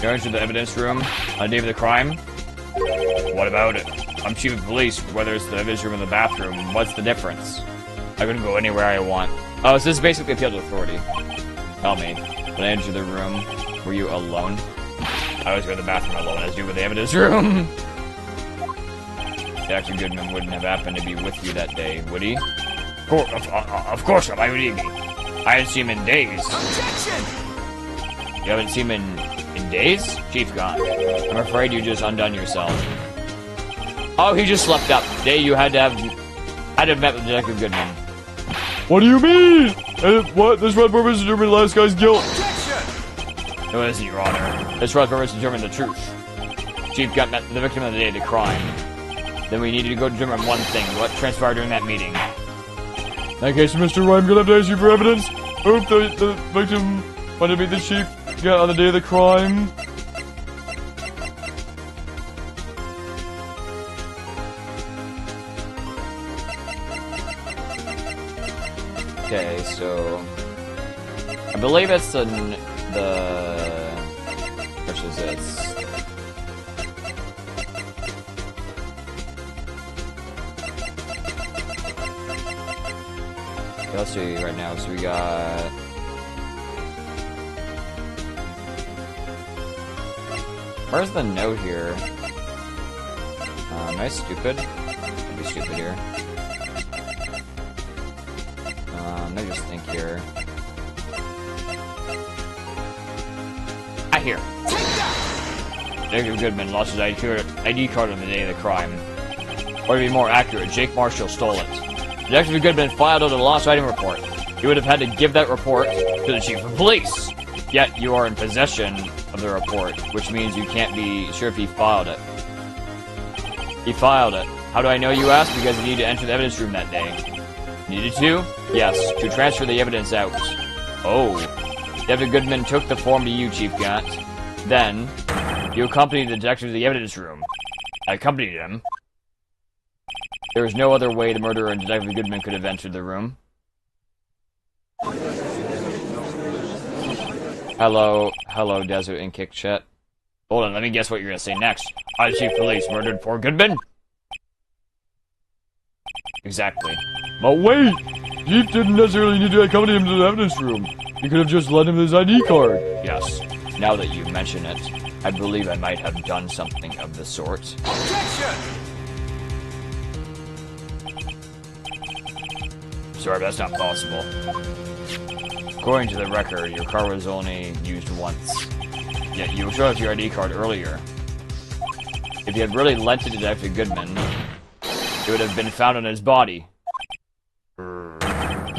You entered the evidence room on the day of the crime? What about it? I'm chief of police, whether it's the evidence room or the bathroom. What's the difference? I can go anywhere I want. Oh, so this is basically appeal to authority. Tell me, when I entered the room, were you alone? I always go to the bathroom alone, as you with the evidence room. Dr. Goodman wouldn't have happened to be with you that day, would he? Of course not. Why would he be? I haven't seen him in days. Objection! You haven't seen him in days? Chief gone. I'm afraid you just undone yourself. Oh, he just slept up. Day you had to have met with Detective Goodman. What do you mean? What? This red purpose determined the last guy's guilt. Objection! No, it isn't, Your Honor. This red purpose determined the truth. Chief got met the victim on the day of the crime. Then we needed to go determine one thing. What transpired during that meeting? In that case, Mr. Wright, I'm gonna have to ask you for evidence. Hope the victim wanted to meet the chief on the day of the crime. Okay, so I believe it's the which is it? Okay, let's see right now. So we got Where's the note here? Am I stupid? I'll be stupid here. Let me just think here. Here. Detective Goodman lost his ID card on the day of the crime. Or to be more accurate, Jake Marshall stole it. Detective Goodman filed out a lost item report. You would have had to give that report to the chief of police. Yet you are in possession of the report, which means you can't be sure if he filed it. He filed it. How do I know, you ask? Because you need to enter the evidence room that day. Needed to? Yes, to transfer the evidence out. Oh. Detective Goodman took the form to you, Chief Gant. Then, you accompanied the detective to the evidence room. I accompanied him. There was no other way the murderer and Detective Goodman could have entered the room. Hello, Desert and Kick Chat. Hold on, let me guess what you're gonna say next. I, Chief Police, murdered poor Goodman? Exactly. But wait! Chief didn't necessarily need to accompany him to the evidence room. You could have just lent him his ID card. Yes. Now that you mention it, I believe I might have done something of the sort. Objection! Sorry, but that's not possible. According to the record, your car was only used once. Yet you showed us your ID card earlier. If you had really lent it to Detective Goodman, it would have been found on his body.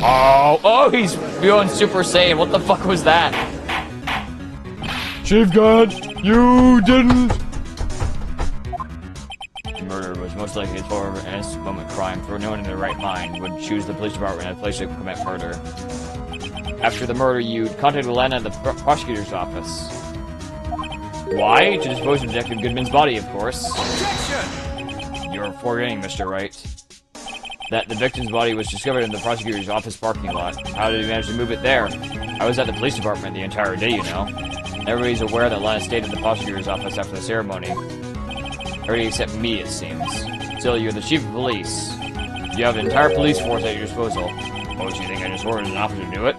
Oh, he's going Super Saiyan. What the fuck was that? Chief Gant, you didn't... The murder was most likely a form of an innocent moment crime, for no one in their right mind would choose the police department as a place to commit murder. After the murder, you contacted Lena at the prosecutor's office. Why? To dispose of Detective Goodman's body, of course. Objection! You're forgetting, Mr. Wright, that the victim's body was discovered in the prosecutor's office parking lot. How did he manage to move it there? I was at the police department the entire day, you know. Everybody's aware that Lana stayed at the prosecutor's office after the ceremony. Everybody except me, it seems. Still, you're the chief of police. You have an entire police force at your disposal. Oh, do you think I just ordered an officer to do it?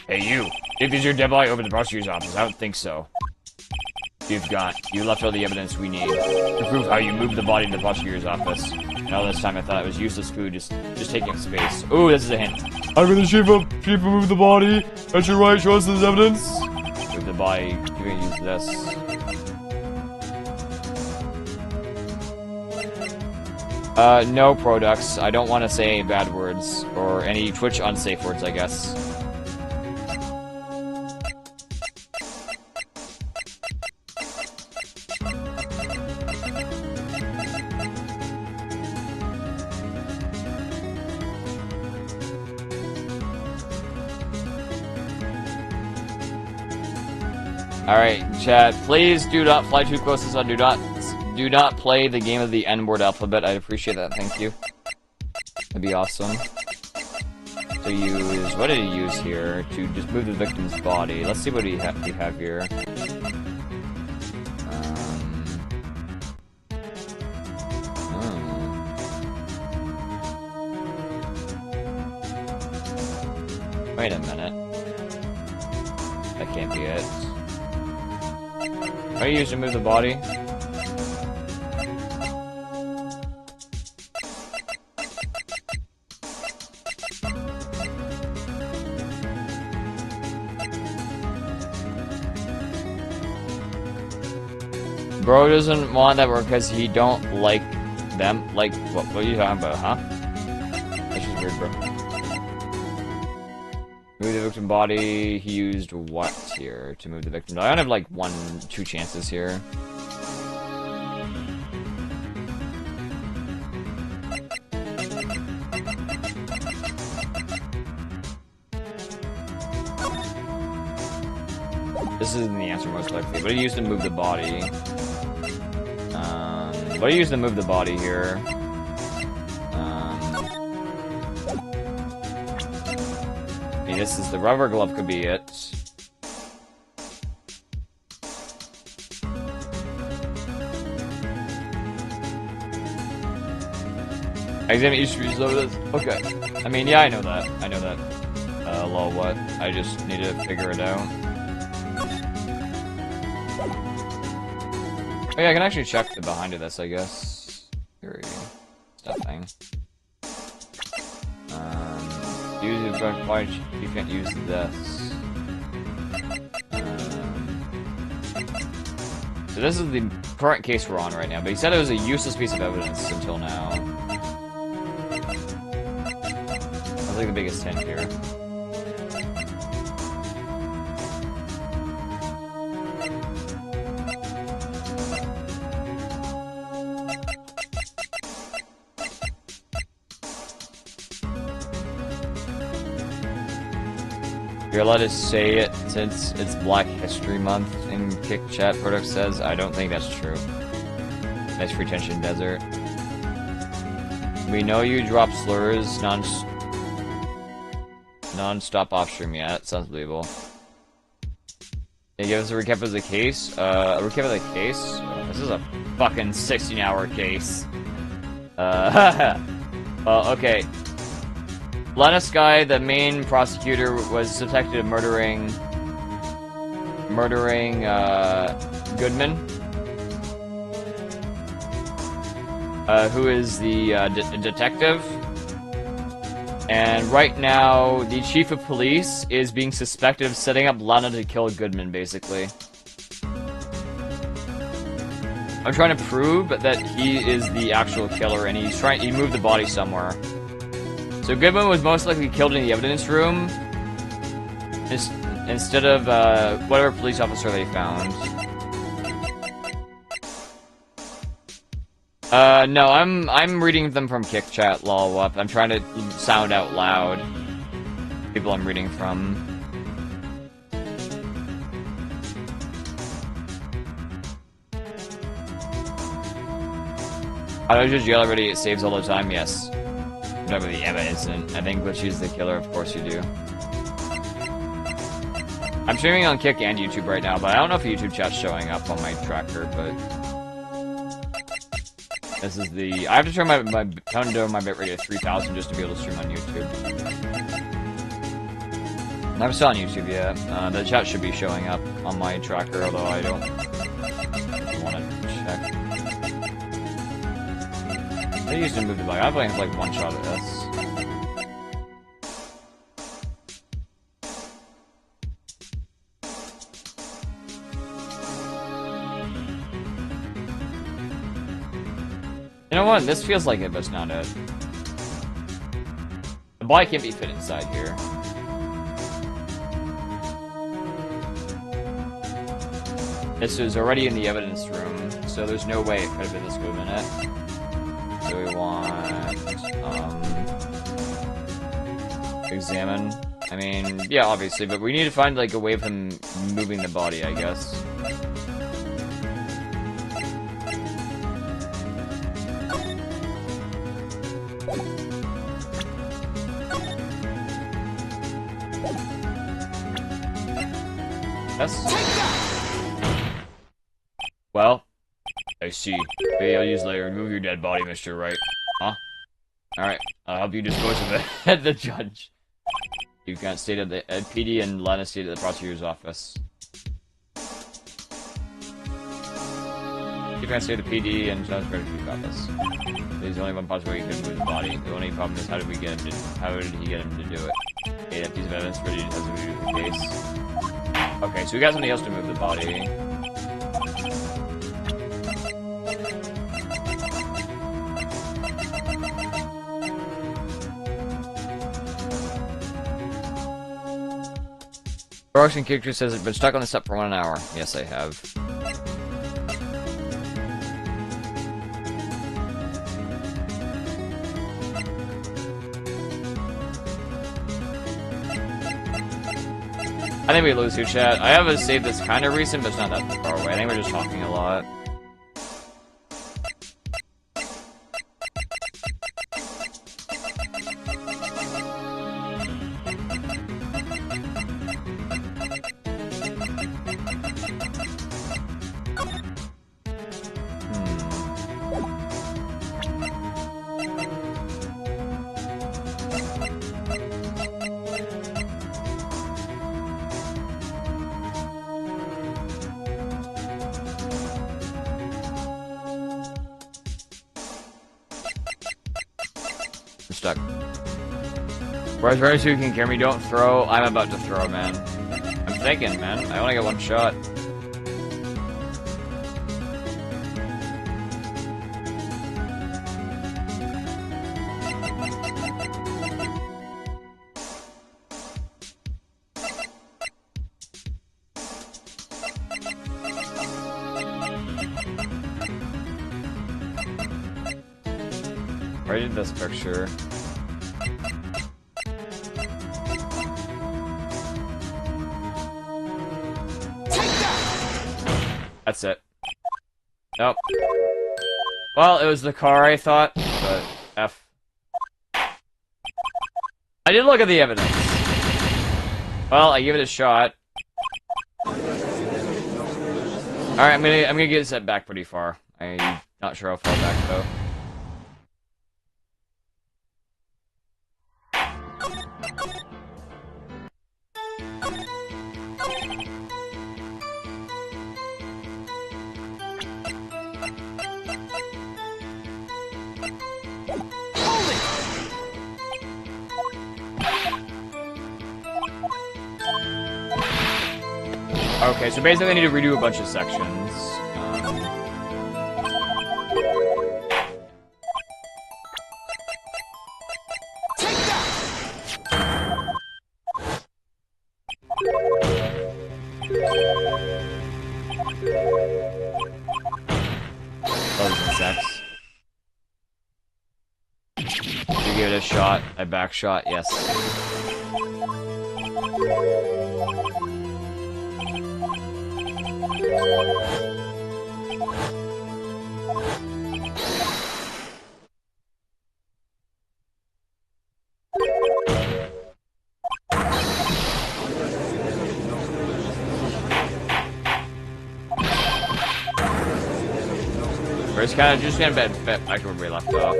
Hey, you. If it's your dead body over to the prosecutor's office, I don't think so. You left all the evidence we need to prove how you moved the body to the prosecutor's office. And all this time I thought it was useless food, just taking up space. Ooh, this is a hint. I'm gonna chief move the body. At your right, show us this evidence. Move the body. You're gonna use this. No products. I don't want to say any bad words or any Twitch unsafe words, I guess. Alright, chat, please do not fly too close to the sun. Do not play the game of the N-word alphabet. I'd appreciate that, thank you. That'd be awesome. So use, what did he use here? To just move the victim's body. Let's see what we have here. Wait a minute. That can't be it. What do you use to move the body? Bro doesn't want that because he don't like them. Like, what are you talking about, huh? That's just weird, bro. Move the victim body. He used what here to move the victim? I only have like 2 chances here. This isn't the answer most likely. What do you use to move the body? What do you use to move the body here? This is the rubber glove, could be it. Examine each species over this. Okay. I mean, yeah, I know that. I know that. Lol, what? I just need to figure it out. Oh yeah, I can actually check the behind of this, I guess. Theory. Stuffing. Use the front punch, you can't use this. So this is the current case we're on right now, but he said it was a useless piece of evidence until now. That's like the biggest hint here. You're allowed to say it since it's Black History Month in Kick Chat. Product says, I don't think that's true. Nice retention desert. We know you drop slurs non-stop off stream. Yeah, that sounds believable. Can you give us a recap of the case? A recap of the case? Oh, this is a fucking 16-hour case. Well, okay. Lennis Guy, the main prosecutor, was suspected of murdering Goodman, who is the detective. And right now, the chief of police is being suspected of setting up Lana to kill Goodman, basically. I'm trying to prove that he is the actual killer, and he moved the body somewhere. So Goodman was most likely killed in the evidence room instead of whatever police officer they found. No, I'm reading them from Kick Chat, lol. I'm trying to sound out loud. People I'm reading from. I don't just yell already. It saves all the time. Yes. Whatever the evidence, and I think Glitchy's the killer. Of course you do. I'm streaming on Kick and YouTube right now, but I don't know if YouTube chat's showing up on my tracker. But this is the. I have to turn my bitrate to 3000 just to be able to stream on YouTube. I'm still on YouTube yet. The chat should be showing up on my tracker, although I don't want to check. I used to move the bike. I've only had like one shot at this. You know what? This feels like it, but it's not it. The bike can't be fit inside here. This is already in the evidence room, so there's no way it could have been this good in it. So we want, examine. I mean, yeah, obviously, but we need to find, like, a way of him moving the body, I guess. Yes? Well, I see. Maybe I'll use later. Remove your dead body, Mr. Wright. Huh? Alright, I'll help you dispose of it at the judge. You can't stay at the PD and Lana stayed at the prosecutor's office. You can't stay at the PD and John's prosecutor's office. There's only one possible way he could move the body. The only problem is how did he get him to do it? Okay, that piece of evidence really has to do with the case. Okay, so we got somebody else to move the body. Production character says I've been stuck on this up for 1 hour. Yes, I have. I think we lose your chat. I have a save that's kind of recent, but it's not that far away. I think we're just talking a lot. stuck. Whereas right so you can carry me, don't throw. I'm about to throw, man. I'm thinking, man. I only got one shot. Right in this picture. That's it. Nope. Well, it was the car, I thought, but F. I did look at the evidence. Well, I gave it a shot. Alright, I'm gonna get set back pretty far. I'm not sure how far back though. Okay, so basically I need to redo a bunch of sections. Those insects. You give it a shot, a back shot, yes. We're just kind of back to where we left off.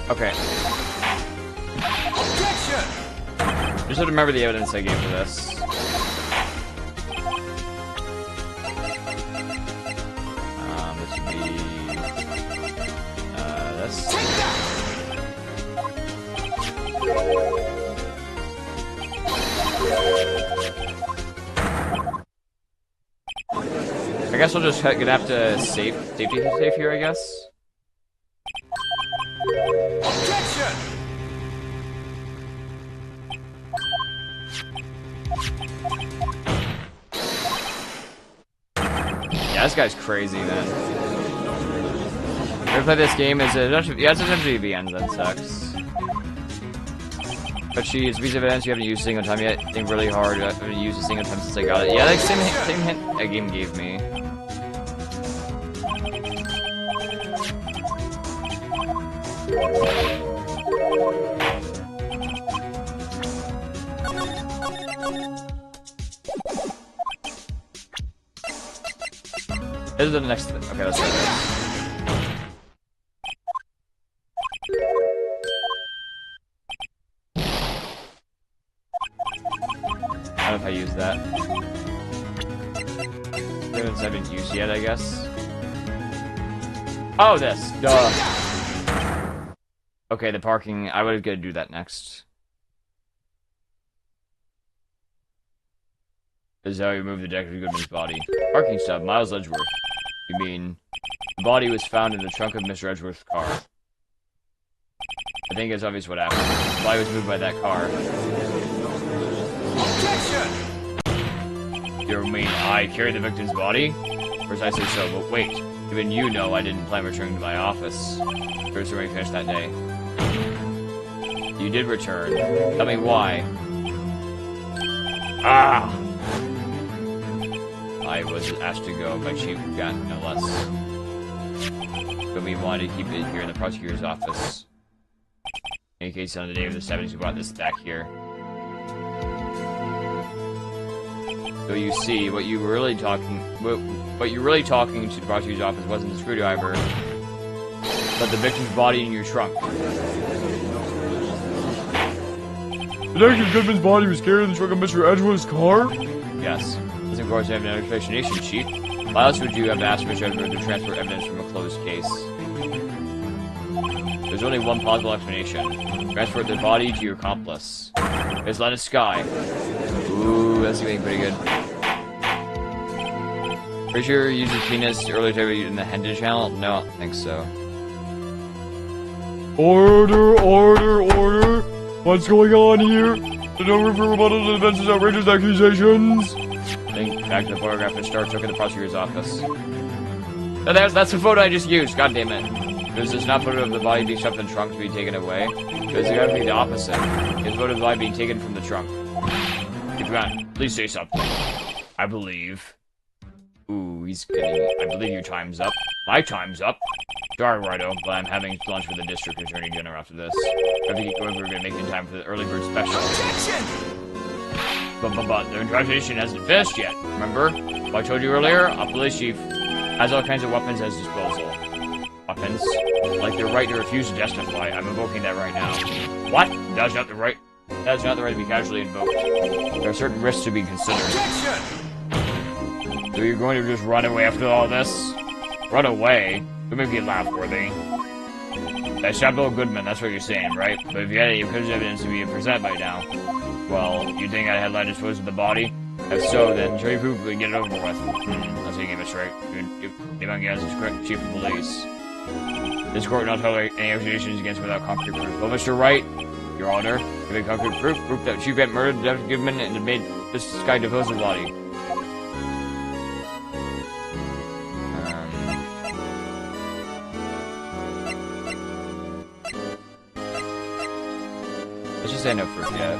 Okay. Objection! Just have to remember the evidence I gave for this. This would be... this. I guess we'll just gonna have to safety safe here, I guess. Objection! Yeah, this guy's crazy, man. Never play this game is it's essentially the ends and sucks. But she is a piece of evidence you haven't used a single time yet. Think really hard. I haven't used a single time since I got it. Yeah, like same hint a game gave me. This is the next thing. Okay, let's try this. I don't know if I use that. Evidence I haven't used yet, I guess. Oh, this. Duh. Okay, the parking. I was gonna do that next. This is how you remove the Detective Goodman's body. Parking stop, Miles Edgeworth. You mean, the body was found in the trunk of Mr. Edgeworth's car. I think it's obvious what happened. The body was moved by that car. Objection! You mean I carried the victim's body? Precisely so, but wait. Even you know I didn't plan returning to my office. First when we finished that day. You did return. Tell me why. Ah! I was asked to go by Chief Gunn, no less. But we wanted to keep it here in the prosecutor's office. In case on the day of the 7th, we brought this back here. So you see, what you were really talking to the prosecutor's office wasn't the screwdriver, but the victim's body in your trunk. Detective Goodman's body was carried in the trunk of Mr. Edgewood's car? Yes. This of course have no explanation, Chief. Why else would you have asked Mr. Edgewood to transfer evidence from a closed case? There's only one plausible explanation. Transfer the body to your accomplice. It's Linus Sky. Ooh, that's getting pretty good. Pretty sure you used his penis earlier today in the Hendon channel? No, I don't think so. Order, order, order! What's going on here? There's no room for rebuttal to defense's outrageous accusations! Think back to the photograph and start checking the prosecutor's office. No, that's the photo I just used, god damn it. Because it's not photo of the body being shoved in the trunk to be taken away. Because it gotta be the opposite. It's photo of the body being taken from the trunk. If you want, please say something. I believe. Ooh, he's getting. I believe your time's up. My time's up. Sorry, Righto, but I'm having lunch with the district attorney general after this. I have to get going. We're gonna make it in time for the early bird special. But the investigation hasn't finished yet. Remember? What I told you earlier? Our police chief has all kinds of weapons at his disposal. Weapons? Like the right to refuse to testify. I'm invoking that right now. What? That's not the right. That is not the right to be casually invoked. There are certain risks to be considered. So you're going to just run away after all this? Run away? Don't make me laugh, worthy. That shot Bill Goodman, that's what you're saying, right? But if you had any evidence to be presented by now, well, you think I had lied to dispose of the body? If so, then show your proof and get it over with. That's how you give it straight. Devon Gans is correct, chief of police. This court will not tolerate any accusations against without concrete proof. Well, Mr. Wright, Your Honor, give me concrete proof that Chief Grant murdered Deputy Goodman and made this guy dispose of the body. Let's just say no proof yet.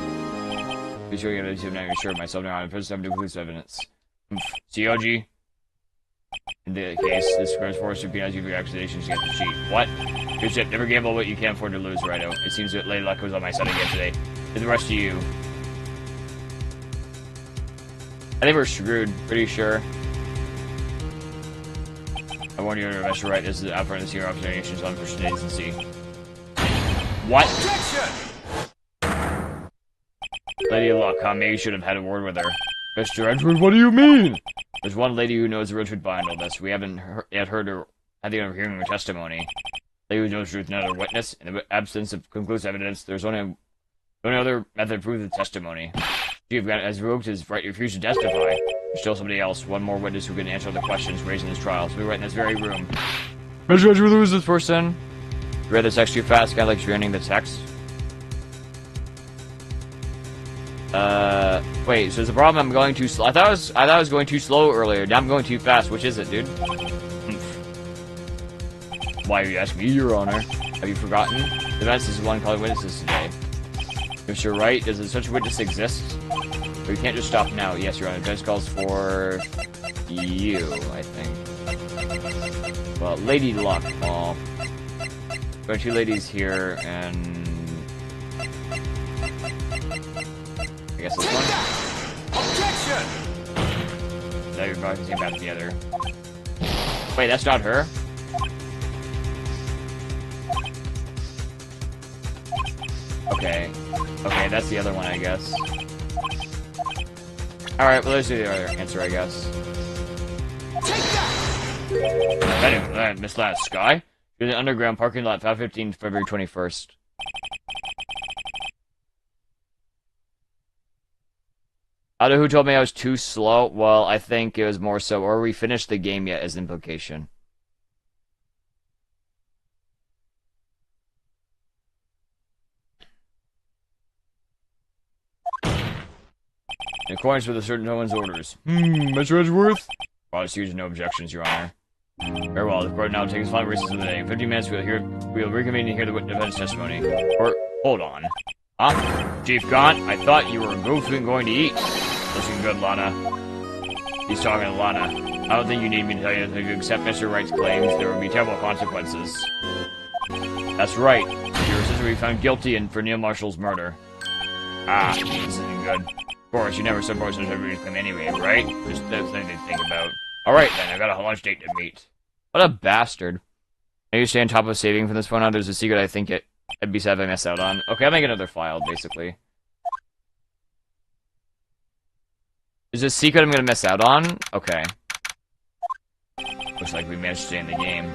Be sure you have evidence I'm not sure of myself now. I'm supposed to have conclusive evidence. COG? In the case, this squares force to penalize you for your accusations against the chief. What? Good shit. Never gamble what you can't afford to lose, Righto. It seems that Lady Luck was on my side again today. To the rest of you. I think we're screwed. Pretty sure. I warn you, Mr. Wright. This is out front of the senior officer nations on for days and see. What? Lady Luck, huh? Maybe you should have had a word with her. Mr. Edgewood, what do you mean? There's one lady who knows the real truth behind all this. We haven't yet heard her at the end of hearing her testimony. Lady who knows the truth, not a witness. In the absence of conclusive evidence, there's only other method to prove the testimony. Chief has revoked his right to refuse to testify. There's still somebody else, one more witness who can answer the questions raised in this trial. So we're right in this very room. Mr. Edgewood, who is this person? You read the text too fast, kind of like you're ending the text. Wait, so is the problem I'm going too slow? I thought I was going too slow earlier. Now I'm going too fast. Which is it, dude? Why are you asking me, Your Honor? Have you forgotten? The defense is one calling witnesses today. Mr. Wright, does such a witness exist? Or you can't just stop now. Yes, Your Honor. The defense calls for you, I think. Well, Lady Luck. Well, there are two ladies here, and I guess this one? Objection! Now you're probably seeing back together. Wait, that's not her? Okay. Okay, that's the other one, I guess. Alright, well, let's do the other answer, I guess. Anyway, Miss Last Sky? You're in the underground parking lot, 5:15, February 21st. I don't know who told me I was too slow. Well, I think it was more so, or we finished the game yet, as implication. In accordance with a certain no one's orders. Mr. Edgeworth? Prosecutors, no objections, Your Honor. Very well, the court now takes final recess of the day. In 15 minutes, we'll reconvene to hear the defense testimony. Or, hold on. Huh? Chief Gaunt, I thought you were going to eat. Listen good, Lana. He's talking to Lana. I don't think you need me to tell you that if you accept Mr. Wright's claims, there will be terrible consequences. That's right. Your sister will be found guilty for Neil Marshall's murder. Ah, this isn't good. Of course, you never suppose there's everybody's claim anyway, right? Just that's something to think about. Alright then, I got a lunch date to meet. What a bastard. I need to stay on top of saving from this point on. There's a secret I think I'd be sad if I miss out on. Okay, I'll make another file, basically. Is this a secret I'm gonna miss out on? Okay. Looks like we managed to stay in the game.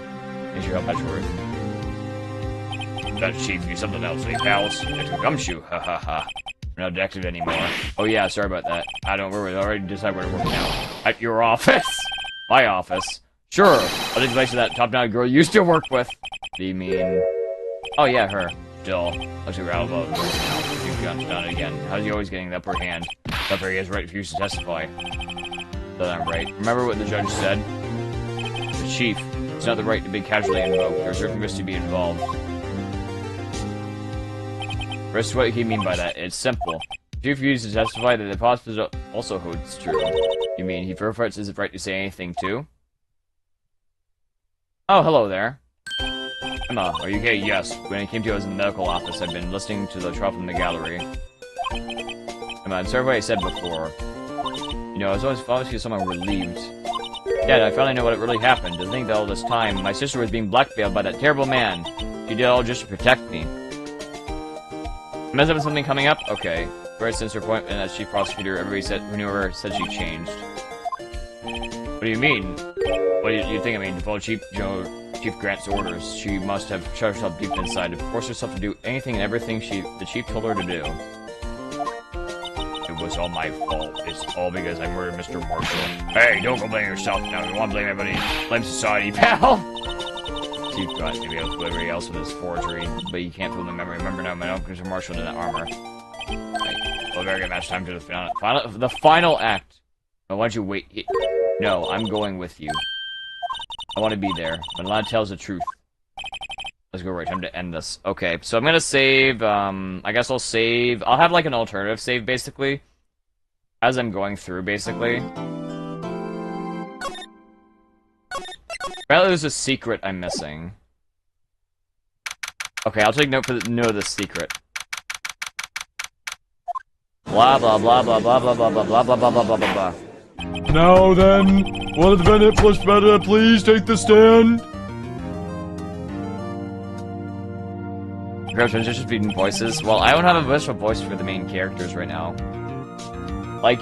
Thanks for your help, Edgeworth. That's Chief, you something else, eh, pals? It's a gumshoe, ha ha ha. We're not active anymore. Oh yeah, sorry about that. I don't worry, I already decided where to work now. At your office? My office? Sure, I'll take advice of that top-down girl you used to work with. What do you mean? Oh yeah, her. Still, looks like we're out of now. You've done it again. How's he always getting the upper hand? The upper he has right to refuse to testify. So I'm right. Remember what the judge said? The Chief, it's not the right to be casually invoked. There are certain risks to be involved. Risks, what do you mean by that? It's simple. If you refuse to testify, then the possibility also holds true. You mean he forfeits his right to say anything too? Oh, hello there. Emma, are you okay? Yes. When I came to you, I was in the medical office. I've been listening to the trial from the gallery. Emma, I'm sorry for what I said before. You know, I was always feel someone relieved. Dad, I finally know what really happened. To think that all this time, my sister was being blackmailed by that terrible man. She did all just to protect me. Mess up with something coming up? Okay. Right since her appointment as chief prosecutor, everybody who knew her said she changed. What do you mean? What do you think I mean? To follow Chief Grant's orders, she must have shut herself deep inside to force herself to do anything and everything the chief told her to do. It was all my fault. It's all because I murdered Mr. Marshall. Hey, don't go blame yourself now. You want to blame everybody? Blame society, pal! Chief Grant maybe else everybody else with his forgery, but you can't fool the memory. Remember now, my uncle Mr. Marshall in that armor. Right. Well, very good match time to the final act. Now, why don't you wait? No, I'm going with you. I want to be there. When Lana tells the truth. Let's go right. Time to end this. Okay, so I'm gonna save, I guess I'll save. I'll have like an alternative save, basically. As I'm going through, basically. Apparently there's a secret I'm missing. Okay, I'll take note of the secret. Blah blah blah blah blah blah blah blah blah blah blah blah blah blah. Now then, will the defendant plus better please take the stand? Transition between voices. Well, I don't have a special voice for the main characters right now. Like,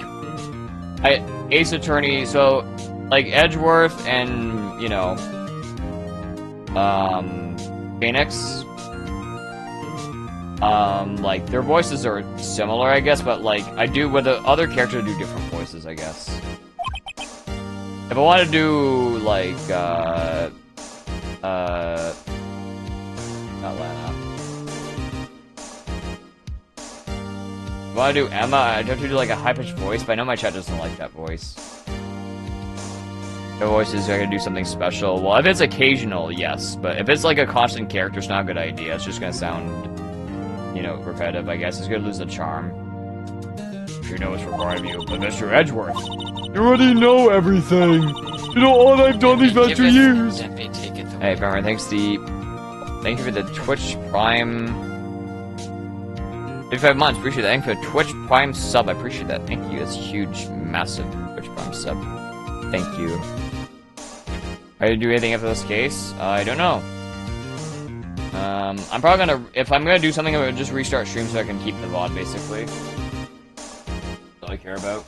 Ace Attorney, so, like, Edgeworth and, you know, Phoenix, like, their voices are similar, I guess, but, like, with the other characters do different voices, I guess. If I want to do, like, not Lana. If I want to do Emma, I'd have to do, like, a high-pitched voice, but I know my chat doesn't like that voice. The voices are gonna do something special. Well, if it's occasional, yes, but if it's, like, a constant character, it's not a good idea. It's just gonna sound, you know, repetitive, I guess. It's gonna lose the charm. You know what's required of you, but Mr. Edgeworth. You already know everything. You know all I've done these past 2 years. Hey, Bummer, thank you for the Twitch Prime. 55 months, appreciate that. Thank you for the Twitch Prime sub, I appreciate that. Thank you, that's huge, massive Twitch Prime sub. Thank you. Are you gonna do anything after this case? I don't know. I'm probably gonna, if I'm gonna do something, I'm gonna just restart stream so I can keep the VOD, basically. That's all I care about.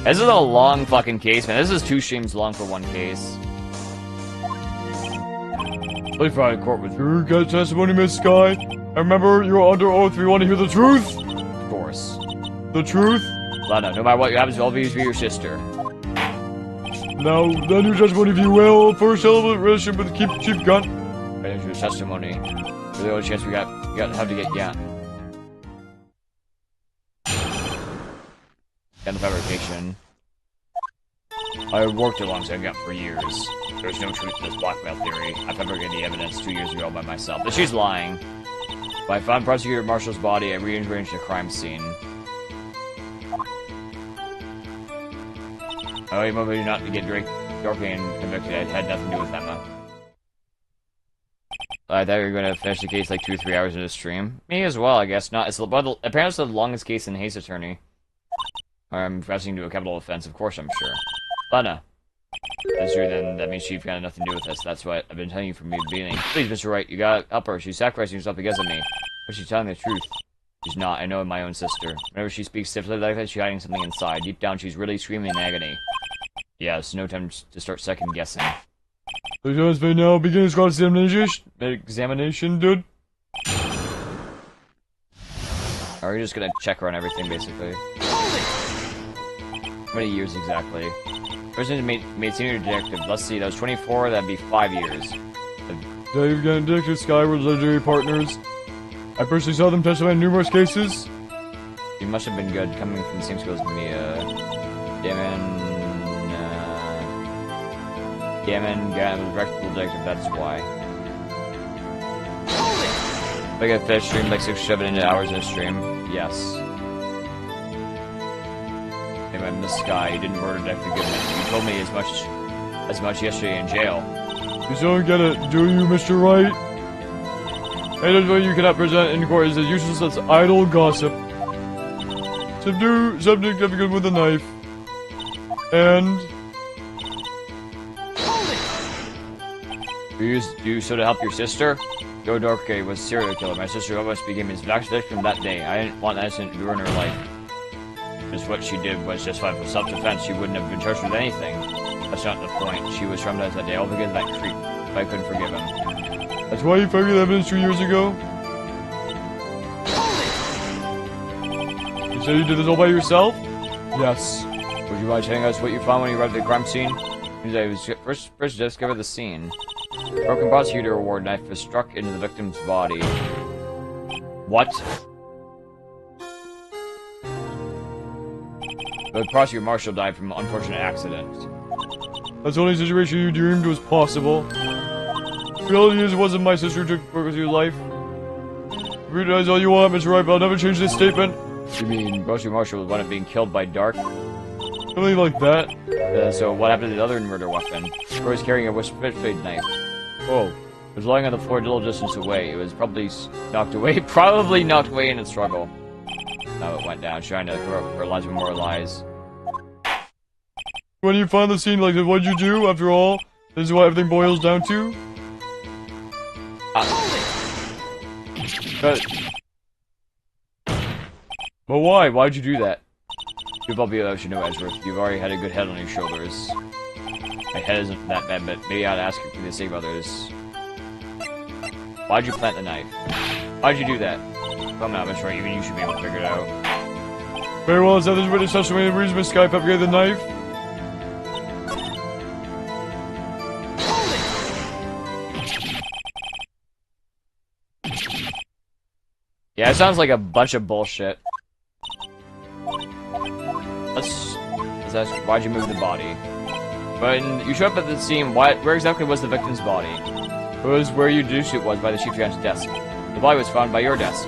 This is a long fucking case, man. This is 2 streams long for 1 case. Please file court with your guys' testimony, Miss Sky. And remember, you're under oath if you want to hear the truth. Of course. The truth? Lana, no matter what happens, I'll always be your sister. Now, then your testimony, if you will. First, celebrate relationship with Chief Gun. Right into your testimony. You're the only chance we have to get, yeah. End of fabrication. I worked alongside Gut for years. There's no truth to this blackmail theory. I fabricated the evidence 2 years ago by myself. But she's lying. When I found Prosecutor Marshall's body, I rearranged the crime scene. Oh, you moved not to get Dorking convicted. I had nothing to do with Emma. I thought you were going to finish the case like 2 or 3 hours into the stream. Me as well, I guess. Not. Apparently it's the longest case in Ace Attorney. I'm confessing to a capital offense, of course I'm sure. Lana. That's true, then that means she's got nothing to do with this. That's what I've been telling you from the beginning. Please, Mr. Wright, you gotta help her. She's sacrificing herself because of me. But she's telling the truth. She's not. I know my own sister. Whenever she speaks stiffly like that, she's hiding something inside. Deep down, she's really screaming in agony. Yes, no time to start second-guessing. The judge may now begin his cross-examination, dude. Are we just gonna check her on everything, basically? How many years exactly? Person made senior detective. Let's see, that was 24, that'd be 5 years. Dave Gann, Detective Skyward's legendary partners. I personally saw them testify in numerous cases. You must have been good, coming from the same school as me, Gammon, reputable detective, that's why. I got fish stream like 6 or 7 hours in a stream. Yes. Hey, I missed Sky. You didn't murder Detective Goodman. You told me as much yesterday in jail. You don't get it, do you, Mr. Wright? Haters what you cannot present in court is as useless as idle gossip. Subdue subject Detective with a knife. And... You so to help your sister? Joe Dorke was a serial killer. My sister almost became his victim that day. I didn't want that incident to ruin her life. Just what she did was just fine for self-defense. She wouldn't have been charged with anything. That's not the point. She was traumatized that day, all because of that creep. But I couldn't forgive him. That's why you fabricated evidence 2 years ago? You said you did this all by yourself? Yes. Would you mind telling us what you found when you arrived at the crime scene? I was first to discover the scene. Broken prosecutor award knife was struck into the victim's body. What? The prosecutor Marshall died from an unfortunate accident. That's the only situation you dreamed was possible. The reality is it wasn't my sister who took your life. Realize all you want, Mr. Wright, but I'll never change this statement. You mean Prosecutor Marshall was one of being killed by Dark? Something like that. So what happened to the other murder weapon? Or was carrying a switchblade knife? Oh, it was lying on the floor a little distance away. It was probably knocked away. Probably knocked away in a struggle. Now it went down, trying to throw her lies with more lies. When you find the scene like this, what'd you do? After all, this is what everything boils down to. But why? Why'd you do that? You probably should know, Edgeworth. You've already had a good head on your shoulders. My head isn't that bad, but maybe I'd ask you for the sake of others. Why'd you plant the knife? Why'd you do that? Come on, Mr. Wright, even you should be able to figure it out. Very well, is that this witness testimony the reason Miss Sky fabricated the knife? Yeah, it sounds like a bunch of bullshit. Let's ask, why'd you move the body? But you showed up at the scene, where exactly was the victim's body? It was where you deduced it was by the chief judge's desk. The body was found by your desk.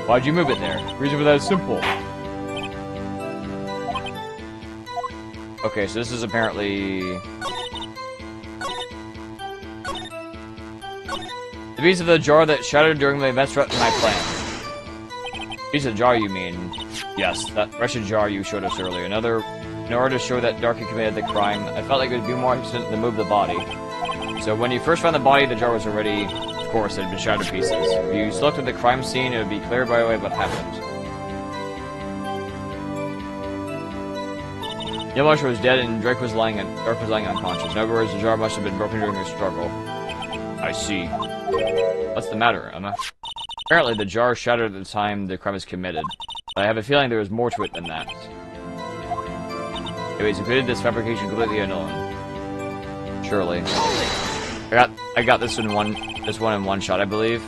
Why'd you move it there? The reason for that is simple. Okay, so this is apparently... the piece of the jar that shattered during the events threatened my plan. Piece of jar, you mean? Yes, that wretched jar you showed us earlier. In order to show that Darky committed the crime, I felt like it would be more efficient to move the body. So when you first found the body, the jar was already, of course, it had been shattered to pieces. If you looked at the crime scene, it would be clear by way what happened. Neil Marshall was dead and Dark was lying unconscious. In other words, the jar must have been broken during a struggle. I see. What's the matter, Emma? Apparently, the jar shattered at the time the crime was committed. But I have a feeling there was more to it than that. Anyways, you created this fabrication completely alone. Surely. I got this one in one shot, I believe.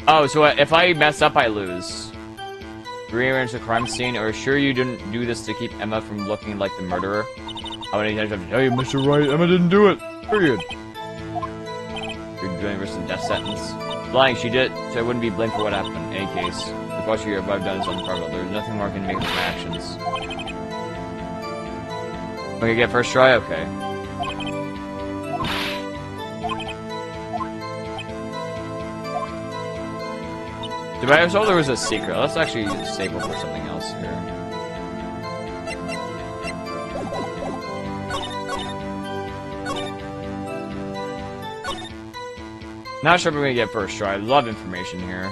Oh, so if I mess up, I lose. Rearrange the crime scene, or sure you didn't do this to keep Emma from looking like the murderer? How many times do I have to tell you, Mr. Wright, Emma didn't do it. Period. you're doing versus death sentence? Lying, she did, so I wouldn't be blamed for what happened. In any case, the question here, what I've done is unpardonable. There's nothing more I can make of my actions. Okay, get first try? Okay. But I was told there was a secret. Let's actually save up for something else here. Not sure if we're gonna get first try. I love information here.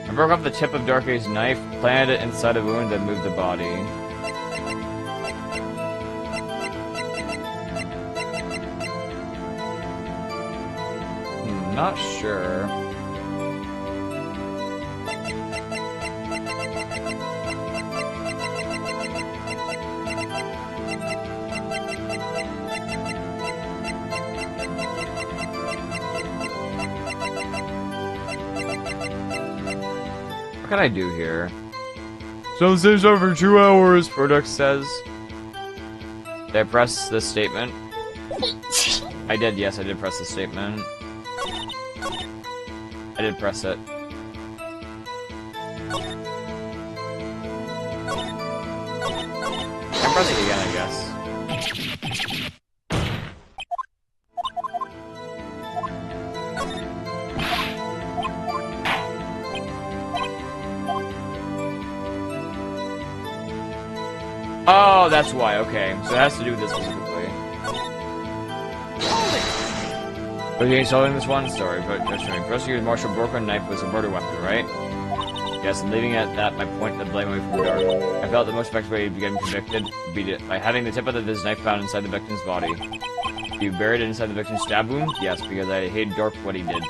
I broke off the tip of Darkey's knife, planted it inside a wound, then moved the body. Not sure. What can I do here? So this over 2 hours. Product says. Did I press this statement? I did, yes, I did press the statement. I did press it. I can press it again, I guess. Oh, that's why, okay. So it has to do with this specifically. Okay, solving this one story, but prosecutor's Marshall broke a knife was a murder weapon, right? Yes, and leaving it at that, my point the blame away from the dark. I felt the most effective way to get him convicted would be by having the tip of this knife found inside the victim's body. You buried it inside the victim's stab wound? Yes, because I hated Dork for what he did.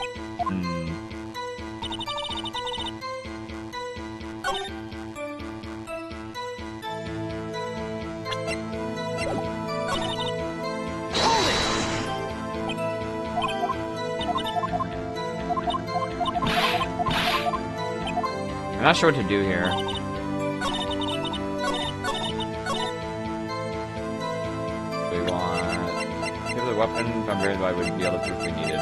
I'm not sure what to do here. We want... Give the weapon, if I'm very light, would be all the proof we needed.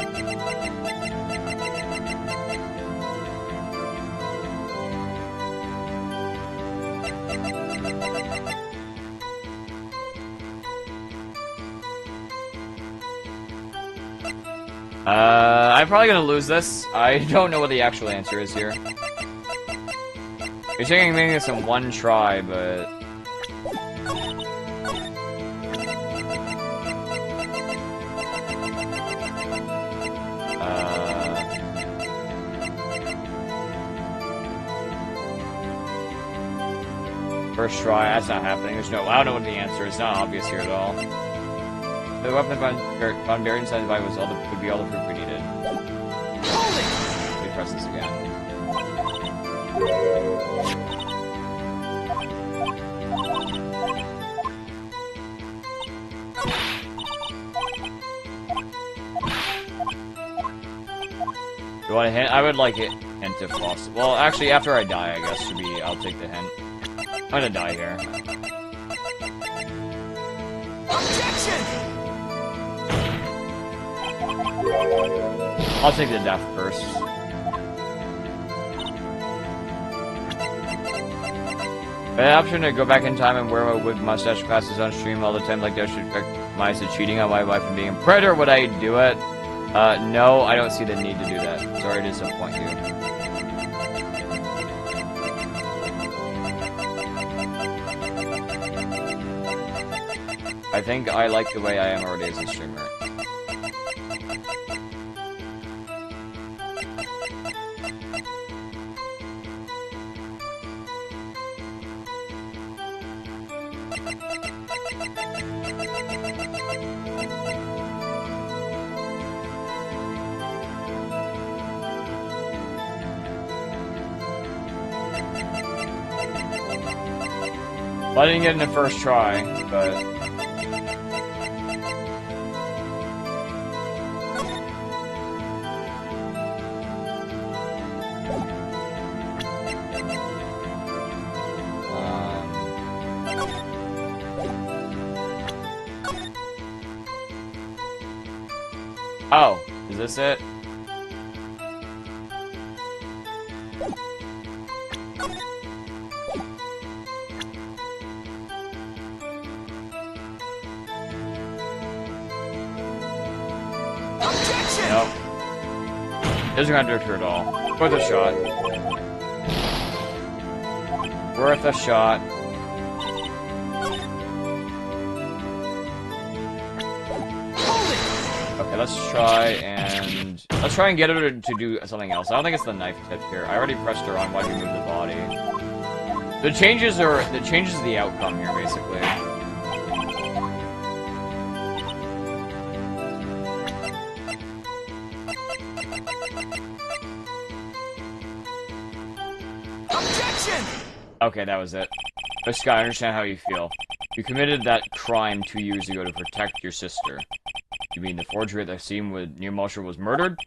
I'm probably gonna lose this. I don't know what the actual answer is here. You're saying maybe this in one try, but... First try, that's not happening. There's no... I don't know what the answer is. It's not obvious here at all. The weapon found buried inside the body was would be all the proof we needed. Let me press this again. You want a hint? I would like it hint if possible. Well, actually, after I die, I guess should be. I'll take the hint. I'm gonna die here. Objection! I'll take the death first. The option to go back in time and wear my wig mustache glasses on stream all the time like that should recognize the cheating on my wife from being a predator. Would I do it? No, I don't see the need to do that. Sorry to disappoint you. I think I like the way I am already as a streamer. Well, I didn't get in the first try, but... Oh, is this it? Objection! Nope. Doesn't contradict her at all. Worth a shot. Worth a shot. Okay, let's try and get her to do something else. I don't think it's the knife tip here. I already pressed her on. Why do we move the body? The changes the outcome here, basically. Objection! Okay, that was it. But Scott, I understand how you feel. You committed that crime 2 years ago to protect your sister. You mean the forgery at the scene when Neil Marshall was murdered?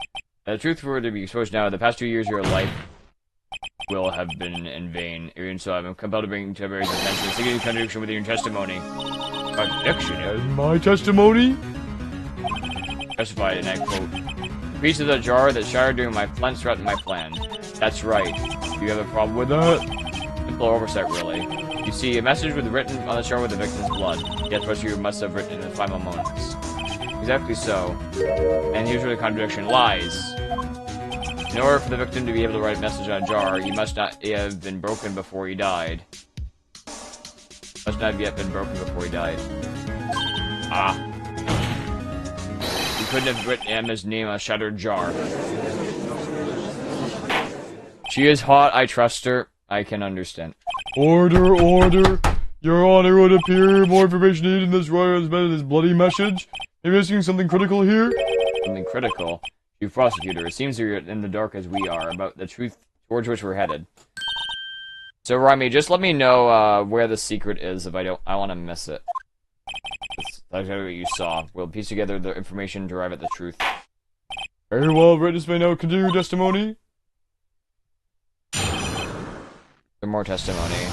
The truth were to be exposed now. The past 2 years of your life will have been in vain. Even so, I'm compelled to bring to everybody's attention a significant contradiction with your testimony. Contradiction? And my testimony? Justified, and I quote, "The piece of the jar that shattered during my plans throughout my plan." That's right. Do you have a problem with that? Simple oversight, really. You see, a message was written on the jar with the victim's blood. Yet, what you must have written in the final moments. Exactly so. And usually a contradiction lies. In order for the victim to be able to write a message on a jar, he must not have been broken before he died. Must not have yet been broken before he died. Ah. You couldn't have written Emma's name on a shattered jar. She is hot, I trust her. I can understand. Order, order. Your Honor, would appear more information needed in this this bloody message. Are you missing something critical here? Something critical? You prosecutor, it seems you're in the dark as we are about the truth towards which we're headed. So, Rami, just let me know where the secret is if I want to miss it. That's what you saw. We'll piece together the information and arrive at the truth. Very well, witness may now continue testimony. More testimony.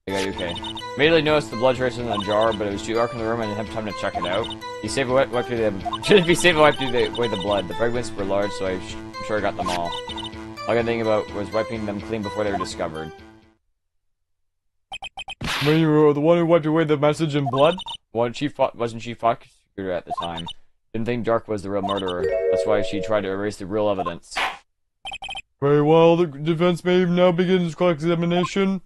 Okay. Immediately noticed the blood traces in the jar, but it was too dark in the room and I didn't have time to check it out. Be safe away the blood. The fragments were large, so I'm sure I got them all. All I could think about was wiping them clean before they were discovered. When you were the one who wiped away the message in blood? Wasn't she prosecutor at the time? Didn't think Dark was the real murderer. That's why she tried to erase the real evidence. Very well, the defense may now begin its cross-examination.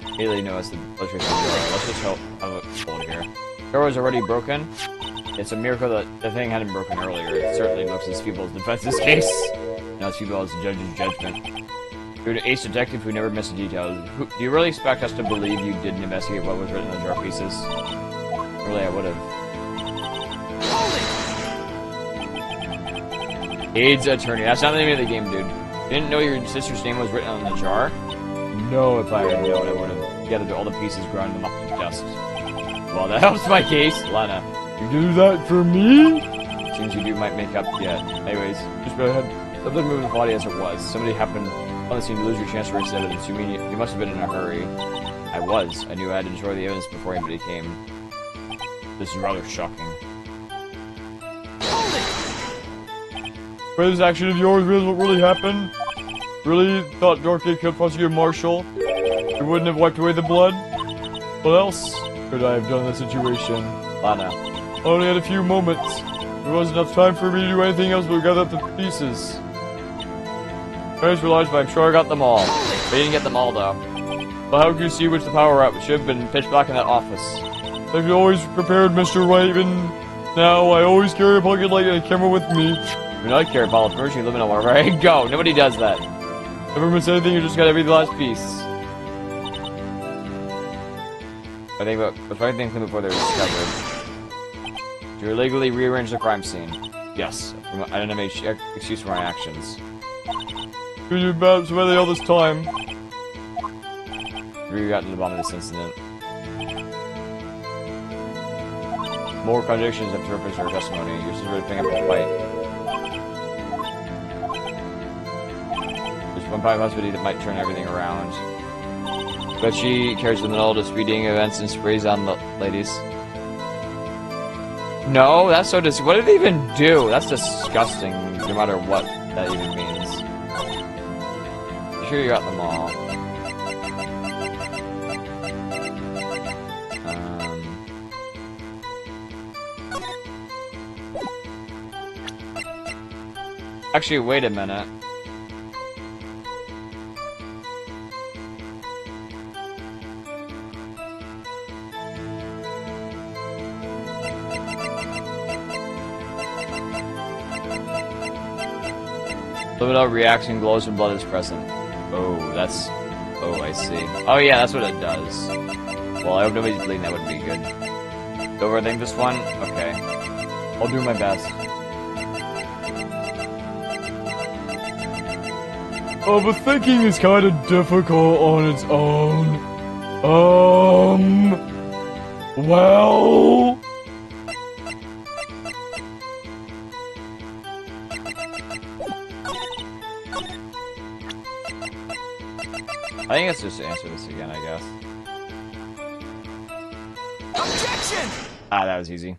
Immediately noticed the blood traces in the jar. Let's just have a hold here. The jar was already broken. It's a miracle that the thing hadn't broken earlier. It certainly looks as feeble as the defense's case. Not as feeble as the judge's judgment. You're an ace detective who never missed a detail. Do you really expect us to believe you didn't investigate what was written in the jar pieces? Really, I would have. Ace Attorney. That's not the name of the game, dude. You didn't know your sister's name was written on the jar? No, if I had known, I would have gathered all the pieces, ground them up to dust. Well, that helps my case, Lana. You do that for me? Seems you do might make up yet. Anyways, just go ahead. Something moved the body as it was. Somebody happened on the scene to lose your chance to erase the evidence. You mean you must have been in a hurry? I was. I knew I had to destroy the evidence before anybody came. This is rather shocking. Wait, this action of yours is what really happened? Really thought Dorky could prosecute Marshall? You wouldn't have wiped away the blood? What else could I have done in this situation? Lana. I only had a few moments. There wasn't enough time for me to do anything else but gather up the pieces. Parents realized, but I'm sure I got them all. They didn't get them all, though. But how could you see which the power up? It should have been pitch black in that office. I've always prepared, Mr. Raven. Now, I always carry a pocket light and a camera with me. You know, I care about it. First, you live in a wherever I go. Nobody does that. Never miss anything, you just got every last piece. I think about if everything came before they were discovered. To illegally rearrange the crime scene. Yes. I didn't have any excuse for my actions. Could you about survey all this time? We got to the bottom of this incident. More contradictions have surfaced in her testimony. You're just really picking up a fight. There's one possibility that might turn everything around. But she carries the middle to speeding events and sprays on the ladies. No, that's so what did they even do? That's disgusting, no matter what that even means. You sure you got them all? Actually, wait a minute. Liminal reaction glows when blood is present. Oh, that's... Oh, I see. Oh yeah, that's what it does. Well, I hope nobody's bleeding, that would be good. So overthink this one? Okay. I'll do my best. Oh, but thinking is kind of difficult on its own. Well... I think let's just answer this again, I guess. Objection! Ah, that was easy.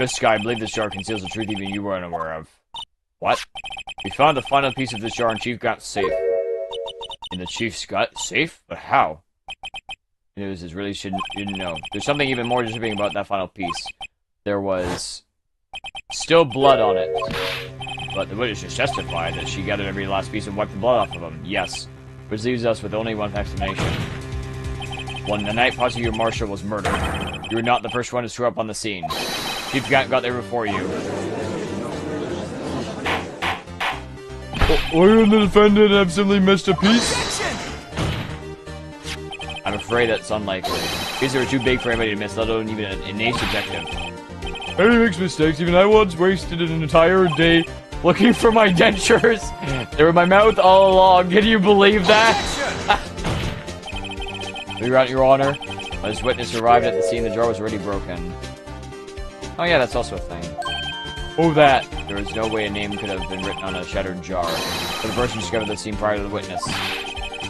Miss Sky, I believe this jar conceals the truth even you weren't aware of. What? We found the final piece of this jar in Chief Gut's safe. In the Chief's gut? Safe? But how? It was his really didn't know. There's something even more disturbing about that final piece. There was... still blood on it. But the witness just testified that she gathered every last piece and wiped the blood off of him. Yes. Which leaves us with only one explanation. When the night prosecutor Marshall was murdered, you were not the first one to show up on the scene. Chief got there before you. Were you the defendant and have simply missed a piece? I'm afraid that's unlikely. These are too big for anybody to miss, let alone even an ace objective. Everybody makes mistakes. Even I once wasted an entire day looking for my dentures. They were in my mouth all along. Can you believe that? Your Honor. When this witness arrived at the scene, the jar was already broken. Oh yeah, that's also a thing. Oh, that. There is no way a name could have been written on a shattered jar. But the person discovered the scene prior to the witness.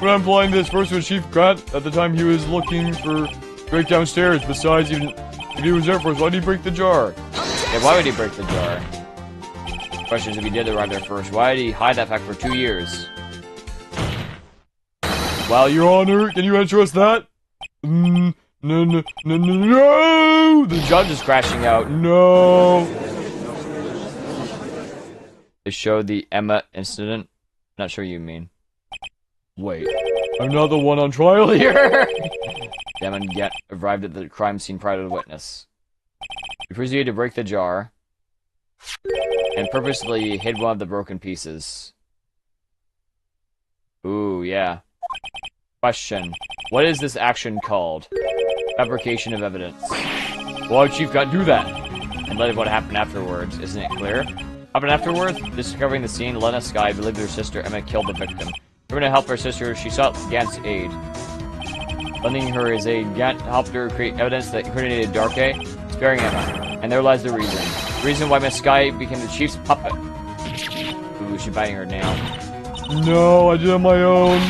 When I'm implying this person was Chief Grant at the time he was looking for break downstairs. Besides, even if he was there first, why did he break the jar? Yeah, why would he break the jar? Question is, if he did arrive there first, why did he hide that fact for 2 years? Well, Your Honor, can you answer us that? No. The judge is crashing out. No. They showed the Emma incident. Not sure you mean. Wait, I'm not the one on trial here. Demon arrived at the crime scene prior to the witness. He proceeded to break the jar and purposely hid one of the broken pieces. Ooh, yeah. Question. What is this action called? Fabrication of evidence. Why would Chief Gut do that? In light of what happened afterwards, isn't it clear? Happened afterwards? Discovering the scene, Lena Sky believed her sister Emma killed the victim. Trying to help her sister, she sought Gant's aid. Lending her his aid, Gant helped her create evidence that incriminated Darkey, sparing Emma. And there lies the reason. The reason why Miss Sky became the Chief's puppet. Ooh, she's biting her nail. No, I did it on my own.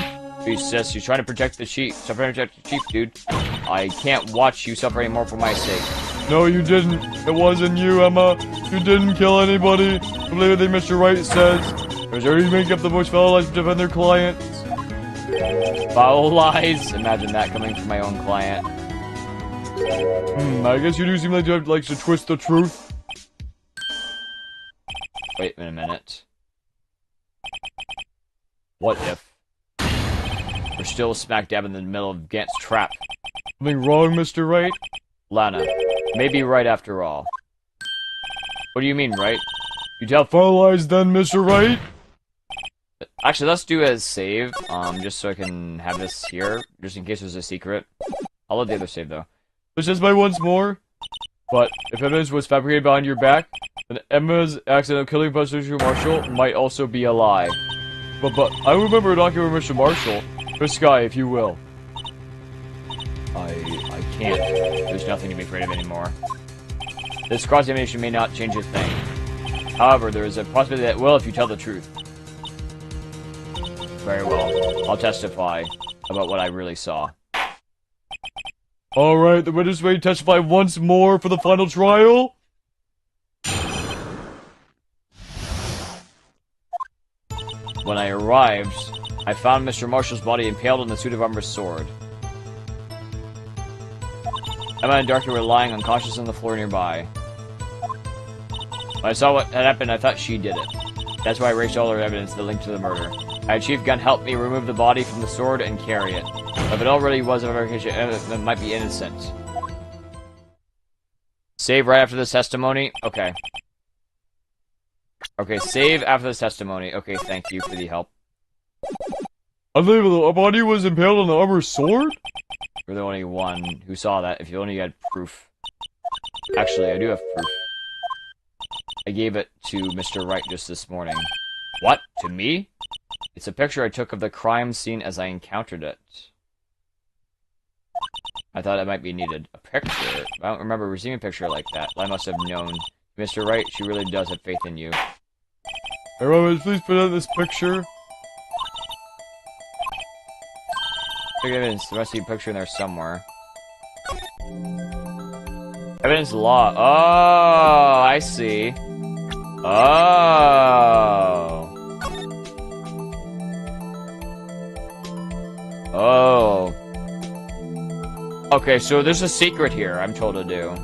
She says she's trying to protect the Chief. Stop trying to protect the Chief, dude. I can't watch you suffer anymore for my sake. No, you didn't. It wasn't you, Emma. You didn't kill anybody. I believe everything Mr. Wright says. There's already making up the most foul lies to defend their clients. Foul lies? Imagine that coming from my own client. I guess you do seem like you likes to twist the truth. Wait a minute. What if we're still smack dab in the middle of Gant's trap? Something wrong, Mr. Wright? Lana, maybe right after all. What do you mean, right? You tell foul lies then, Mr. Wright? Actually, let's do a save, just so I can have this here, just in case there's a secret. I'll let the other save, though. Let's just buy once more. But if evidence was fabricated behind your back, then Emma's accidental killing by Mr. Marshall might also be a lie. But I remember talking with Mr. Marshall. Miss Sky, if you will. I can't. There's nothing to be afraid of anymore. This cross-examination may not change a thing. However, there is a possibility that it will if you tell the truth. Very well. I'll testify about what I really saw. Alright, the witness may testify once more for the final trial. When I arrived, I found Mr. Marshall's body impaled on the suit of armor's sword. Emma and Darky were lying unconscious on the floor nearby. When I saw what had happened, I thought she did it. That's why I erased all her evidence that linked to the murder. I had Chief Gunn help me remove the body from the sword and carry it. If it already was a fabrication, it might be innocent. Save right after this testimony? Okay. Okay, save after this testimony. Okay, thank you for the help. Unbelievable, a body was impaled on the armor's sword? You're the only one who saw that, if you only had proof. Actually, I do have proof. I gave it to Mr. Wright just this morning. What? To me? It's a picture I took of the crime scene as I encountered it. I thought it might be needed. A picture? I don't remember receiving a picture like that. I must have known. Mr. Wright, she really does have faith in you. Hey, Robert, please put out this picture. Evidence. There must be a picture in there somewhere. Evidence law. Oh, I see. Oh. Oh. Okay, so there's a secret here I'm told to do.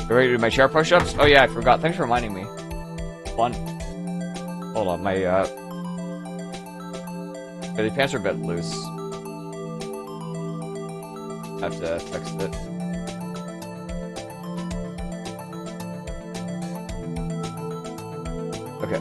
You ready to do my chair push-ups? Oh yeah, I forgot. Thanks for reminding me. One. Hold on, my the pants are a bit loose. I have to fix it. Okay.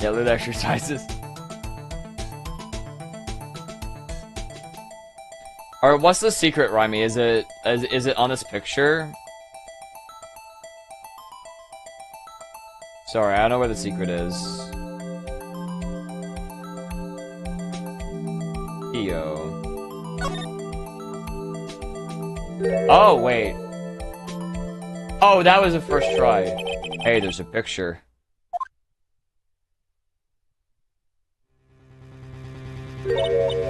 Yeah, lit exercises. Alright, what's the secret, Rhymy? Is it on this picture? Sorry, I don't know where the secret is. Theo. Oh, wait. Oh, that was the first try. Hey, there's a picture.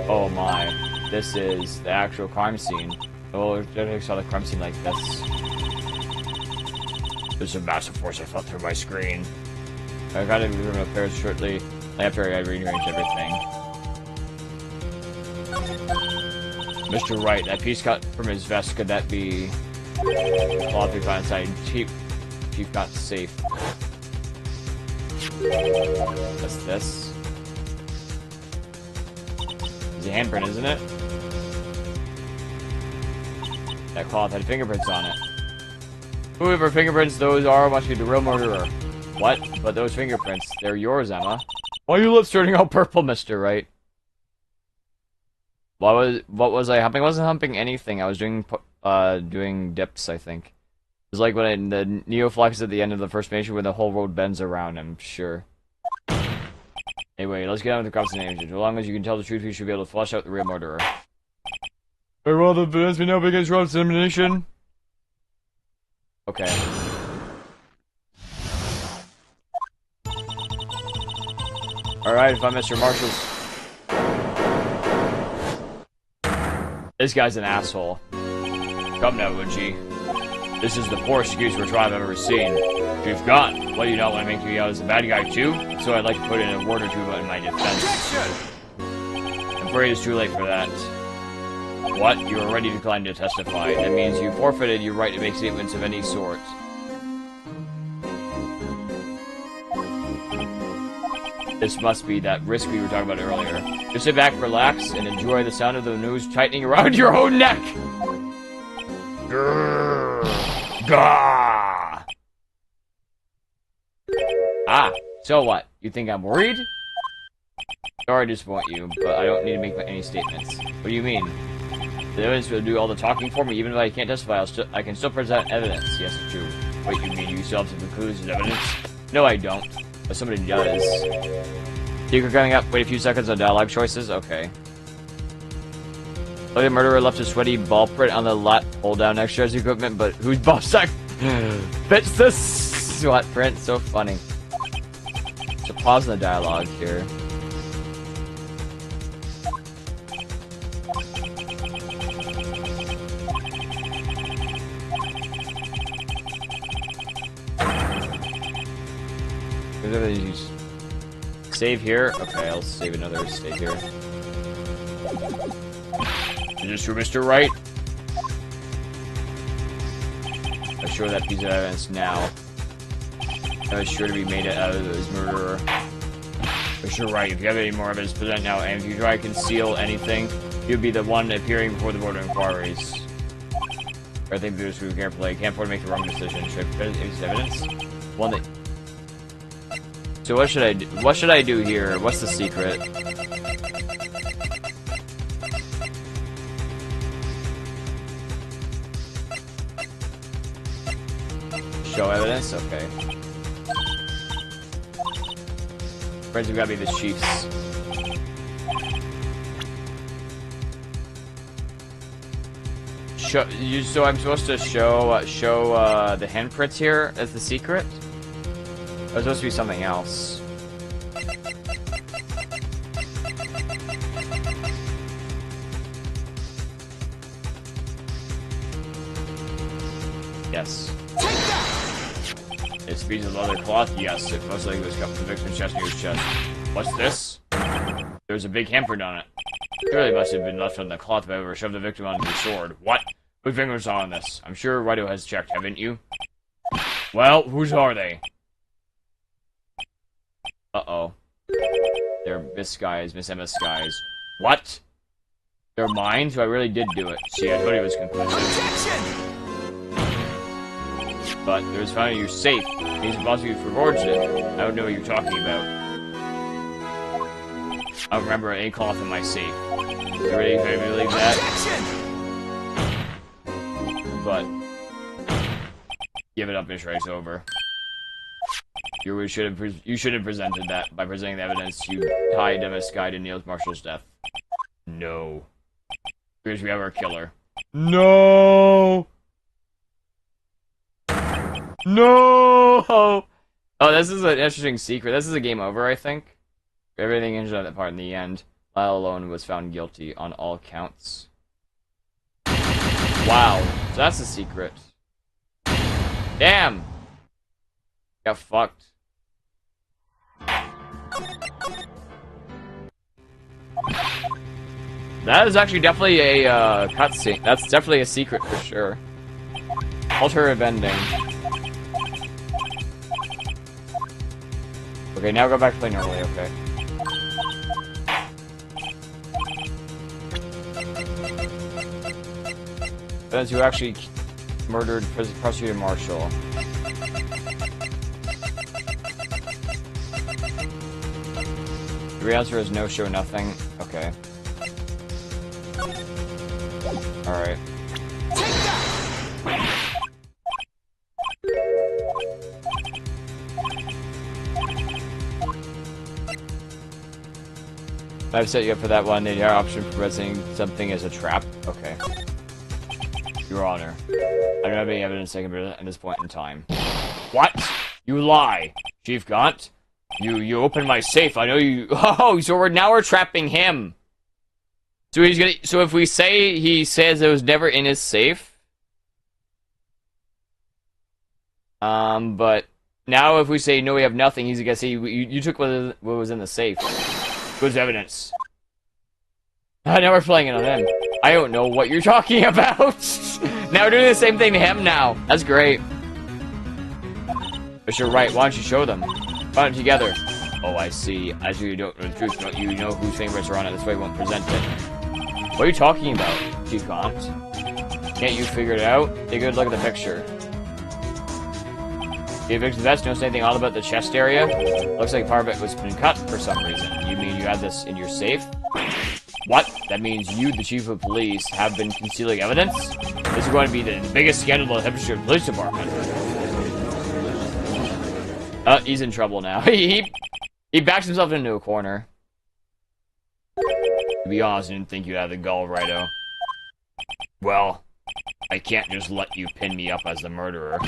Oh my. This is the actual crime scene. Oh, I never saw the crime scene like this. There's a massive force I felt through my screen. I got into the room upstairs shortly after I had rearranged everything. Mr. Wright, that piece cut from his vest, could that be the cloth we found inside Chief got safe? What's this? It's a handprint, isn't it? That cloth had fingerprints on it. Whoever fingerprints those are must be the real murderer. What? But those fingerprints, they're yours, Emma. Why are your lips turning all purple, Mr. Wright? What was I humping? I wasn't humping anything. I was doing dips, I think. It was like when the Neoflex at the end of the first mission when the whole road bends around, I'm sure. Anyway, let's get on with the cops and names. As long as you can tell the truth, you should be able to flush out the real murderer. Very well, the evidence we now begins cross-examination. Okay. Alright, if I'm Mr. Marshall's... This guy's an asshole. Come now, Woochie. This is the poorest excuse for a trial I've ever seen. Chief Gunn, what do you not want to make me out as a bad guy too? So I'd like to put in a word or two in my defense. I'm afraid it's too late for that. What? You already declined to testify. That means you forfeited your right to make statements of any sort. This must be that risk we were talking about earlier. Just sit back, relax, and enjoy the sound of the noose tightening around your own neck! Grrr. Gah! Ah, so what? You think I'm worried? Sorry to disappoint you, but I don't need to make any statements. What do you mean? The evidence will do all the talking for me, even if I can't testify, I can still present evidence. Yes, it's true. Wait, you mean you still have some clues as evidence? No, I don't. But somebody does. Secret coming up. Wait a few seconds on dialogue choices. Okay. The murderer left a sweaty ball print on the lot. Hold down extra's equipment, but whose ball sack fits the sweat print? So funny. So pause the dialogue here. Save here. Okay, I'll save another save here. Is this true, Mr. Wright? I show that piece of evidence now. That was sure to be made out of his murderer. Mr. Wright, if you have any more evidence, present now, and if you try to conceal anything, you'll be the one appearing before the board of inquiries. I think this we carefully. Can't afford to make the wrong decision. Should I present his evidence? One that. So what should I do? What should I do here? What's the secret? Show evidence? Okay. Friends have got to be the chiefs. So I'm supposed to show the handprints here as the secret? Or it's supposed to be something else? Yes. It's a piece of leather cloth? Yes. It most likely was cut from the victim's chest near his chest. What's this? There's a big handprint on it. It really must have been left on the cloth by whoever shoved the victim onto the sword. What? Put fingers on this. I'm sure Rido has checked, haven't you? Well, whose are they? Uh-oh. They're Miss Skies, Miss Emma Skies. What? They're mine? So I really did do it. See, I thought it was conclusive. But it was found in your safe. He's possibly forged it. I don't know what you're talking about. I remember a cloth in my safe. You ready to believe that? But give it up, Mr. It's over. You should have presented that by presenting the evidence you tied Emma Sky to Neil Marshall's death. No. Because we have our killer. No! No! Oh, this is an interesting secret. This is a game over, I think. Everything ended on that part in the end. Lyle alone was found guilty on all counts. Wow. So that's a secret. Damn! Got fucked. That is actually definitely a cutscene. That's definitely a secret for sure. Alternative ending. Okay, now go back to play normally, okay. That's who actually murdered Prosecutor Marshall. The real answer is no, show nothing. Okay. Alright. I've set you up for that one. The option for presenting something as a trap. Okay. Your Honor, I don't have any evidence I can present at this point in time. What? You lie! Chief Gaunt? You opened my safe. I know you. Oh, so we're trapping him. So he's gonna. So if we say he says it was never in his safe, but now if we say no, we have nothing, he's gonna say you took what was in the safe. What's evidence? Now we're playing it on him. I don't know what you're talking about. Now we're doing the same thing to him now. That's great. But you're right. Why don't you show them? Put it together. Oh, I see. As you don't know the truth, you know whose favorites are on it. This way, won't present it. What are you talking about, Chief Gaunt? Can't you figure it out? Take a good look at the picture. The victim's vest knows anything odd about the chest area? Looks like part of it was been cut for some reason. You mean you had this in your safe? What? That means you, the chief of police, have been concealing evidence? This is going to be the biggest scandal in the history of the police department. He's in trouble now. He backs himself into a corner. To be honest, I didn't think you'd have the gall, Righto. Well, I can't just let you pin me up as the murderer.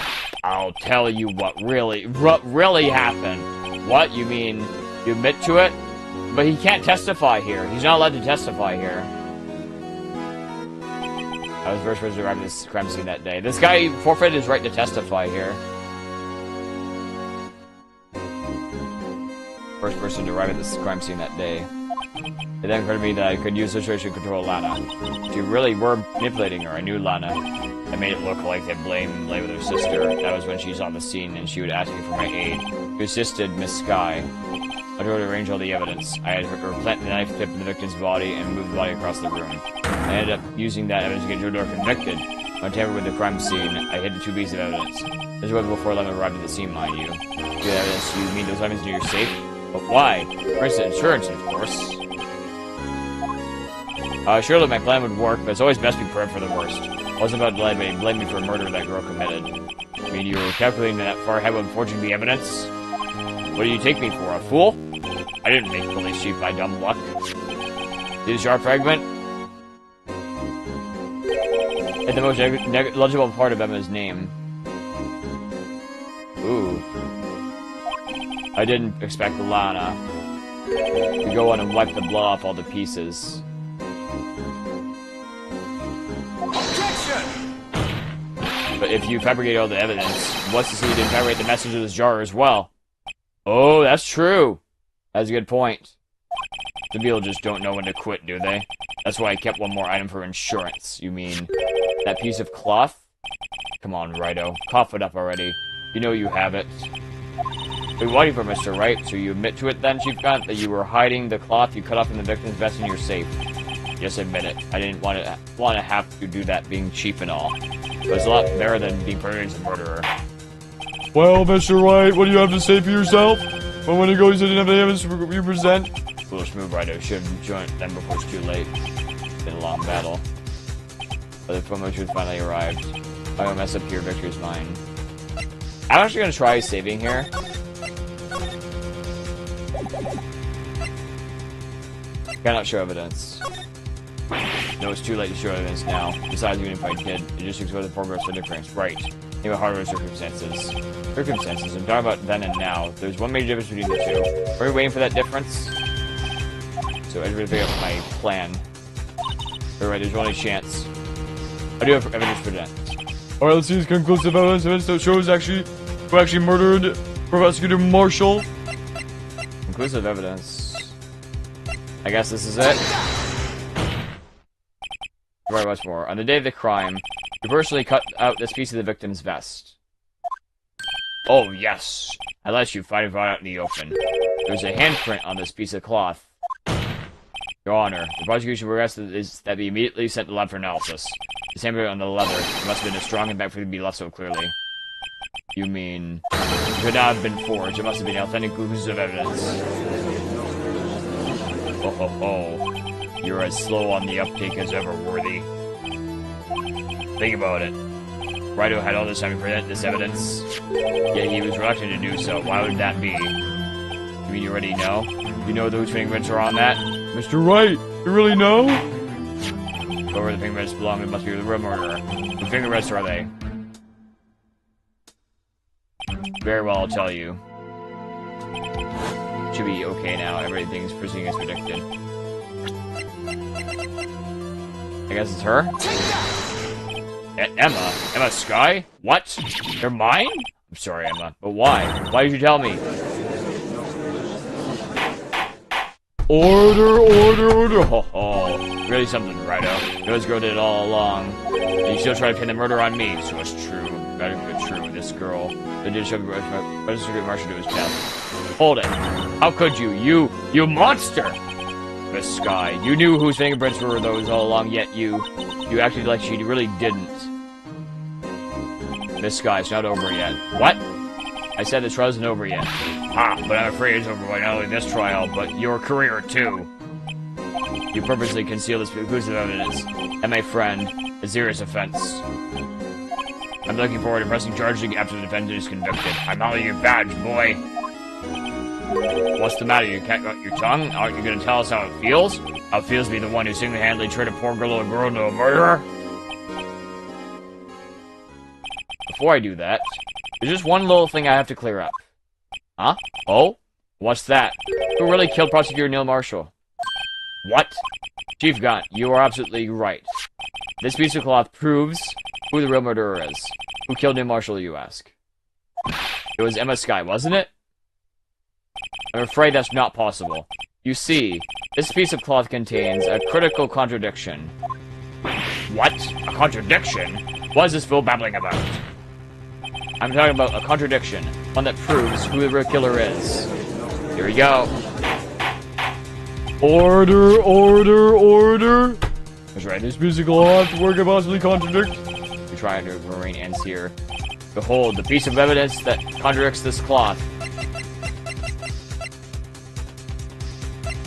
I'll tell you what really happened. What? You mean you admit to it? But he can't testify here. He's not allowed to testify here. I was the first person to arrive at this crime scene that day. This guy forfeited his right to testify here. First person to arrive at this crime scene that day. It then occurred to me that I could use the situation to control Lana. If you really were manipulating her, I knew Lana. I made it look like that blame lay with her sister. That was when she's on the scene and she would ask me for my aid. She assisted Miss Sky. I told her to arrange all the evidence. I had her plant the knife tip in the victim's body and move the body across the room. I ended up using that evidence to get Jodor convicted. When I tampered with the crime scene, I hid the 2 pieces of evidence. This was before Lemon arrived at the scene, mind you. The evidence, you mean those items in your safe? But why? For instance, insurance, of course. Surely my plan would work, but it's always best to be prepared for the worst. I wasn't about to blame me for a murder that girl committed. I mean, you were calculating that far ahead when forging the evidence? What do you take me for, a fool? I didn't make police chief by dumb luck. See the sharp fragment? And the most legible part of Emma's name. Ooh. I didn't expect Lana to go on and wipe the blood off all the pieces. Objection! But if you fabricate all the evidence, what's to say you didn't fabricate the message of this jar as well? Oh, that's true. That's a good point. The people just don't know when to quit, do they? That's why I kept one more item for insurance. You mean that piece of cloth? Come on, Righto. Cough it up already. You know you have it. Wait, what are you for, Mr. Wright? So you admit to it then, Chief Gunn, that you were hiding the cloth you cut off from the victim's vest in your safe? Yes, admit it. I didn't want to have to do that, being cheap and all. It was a lot better than being portrayed as a murderer. Well, Mr. Wright, what do you have to say for yourself? But when it goes, you didn't have any evidence to present. Foolish move, Righto. Should have joined them before it's too late. It's been a long battle. But the promotion finally arrived. If I don't mess up here, victory's mine. I'm actually gonna try saving here. Cannot show evidence. No, it's too late to show evidence now. Besides, even if I did, it just exposes the progress of the difference. Right. Think about hardware circumstances. Circumstances, I'm talking about then and now. There's one major difference between the two. Are we waiting for that difference? So I really figure out my plan. Alright, there's only a chance. I do have evidence to present. Alright, let's see his conclusive evidence that shows who actually murdered Prosecutor Marshall. Conclusive evidence. I guess this is it. Right, much more. On the day of the crime, you personally cut out this piece of the victim's vest. Oh, yes. Unless you find it out in the open. There's a handprint on this piece of cloth. Your Honor, the prosecution requested is that be immediately sent to lab for analysis. The handprint on the leather must have been a strong impact for it to be left so clearly. You mean, it could not have been forged. It must have been authentic conclusive evidence. Ho ho ho. You're as slow on the uptake as ever, Worthy. Think about it. Righto had all this time to present this evidence, yet he was reluctant to do so. Why would that be? You mean you already know? You know those fingerprints are on that? Mr. Wright, you really know? Wherever the fingerprints belong, it must be the real murderer. What fingerprints are they? Very well, I'll tell you. Should be okay now. Everything's proceeding as predicted. I guess it's her? Emma? Emma Sky? What? They're mine? I'm sorry, Emma, but why? Why did you tell me? Order, order, order. Ho ho. Really something, Righto. You know this girl did it all along. And you still try to pin the murder on me. So it's true. Better be true. This girl. They did show Registered Marshal to his death. Hold it. How could you? You monster! Miss Sky, you knew whose fingerprints were those all along, yet you acted like she really didn't. Miss Sky, it's not over yet. What? I said the trial isn't over yet. Ah, but I'm afraid it's over by not only this trial, but your career too. You purposely concealed this conclusive evidence, and my friend, a serious offense. I'm looking forward to pressing charges after the defendant is convicted. I'm holding your badge, boy. What's the matter? You can't got your tongue? Aren't you gonna tell us how it feels? How it feels to be the one who single-handedly turned a poor little girl into a murderer? Before I do that, there's just one little thing I have to clear up. Huh? Oh? What's that? Who really killed Prosecutor Neil Marshall? What? Chief Gunn, you are absolutely right. This piece of cloth proves who the real murderer is. Who killed Neil Marshall, you ask? It was Emma Skye, wasn't it? I'm afraid that's not possible. You see, this piece of cloth contains a critical contradiction. What? A contradiction? What is this fool babbling about? I'm talking about a contradiction. One that proves who the real killer is. Here we go. Order, order, order. That's right. This musical have to work and possibly contradict. We're trying to remain ends here. Behold, the piece of evidence that contradicts this cloth.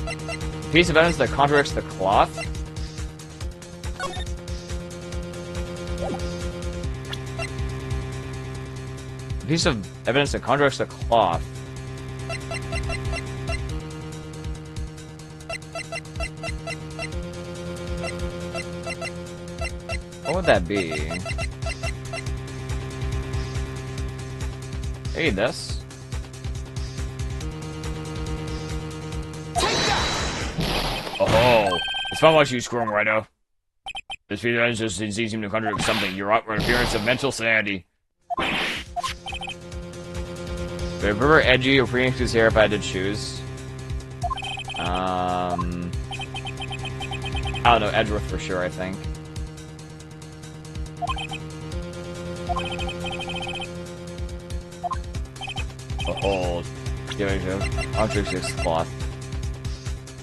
The piece of evidence that contradicts the cloth? The piece of evidence that contradicts the cloth. What would that be? Hey, this. Oh, it's fun watching you squirm, Rhino. This video just seems to contradict something. Your outward appearance of mental sanity. Would I prefer edgy or Phoenix's hair if I did choose? I don't know, Edgeworth for sure, I think. Behold. Contradicts this cloth.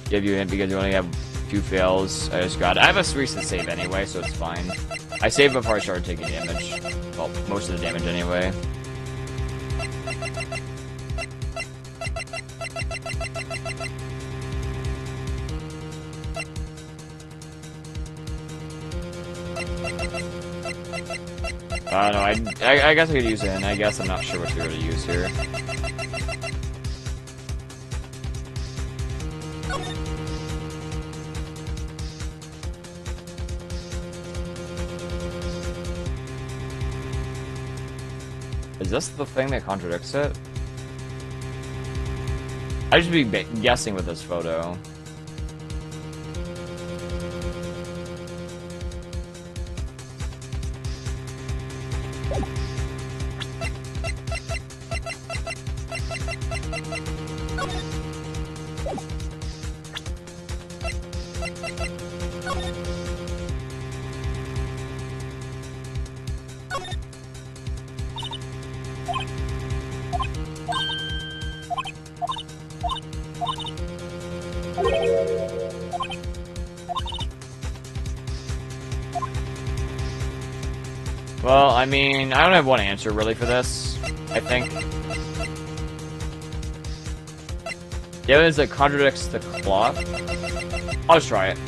Give you a hint because you only have 2 fails. I have a recent save anyway, so it's fine. I saved before I started taking damage. Well, most of the damage anyway. I don't know, I guess I could use it, and I guess I'm not sure what you're going to use here. Is this the thing that contradicts it? I should be guessing with this photo. Well, I mean, I don't have one answer really for this, I think. The evidence that contradicts the cloth? I'll just try it.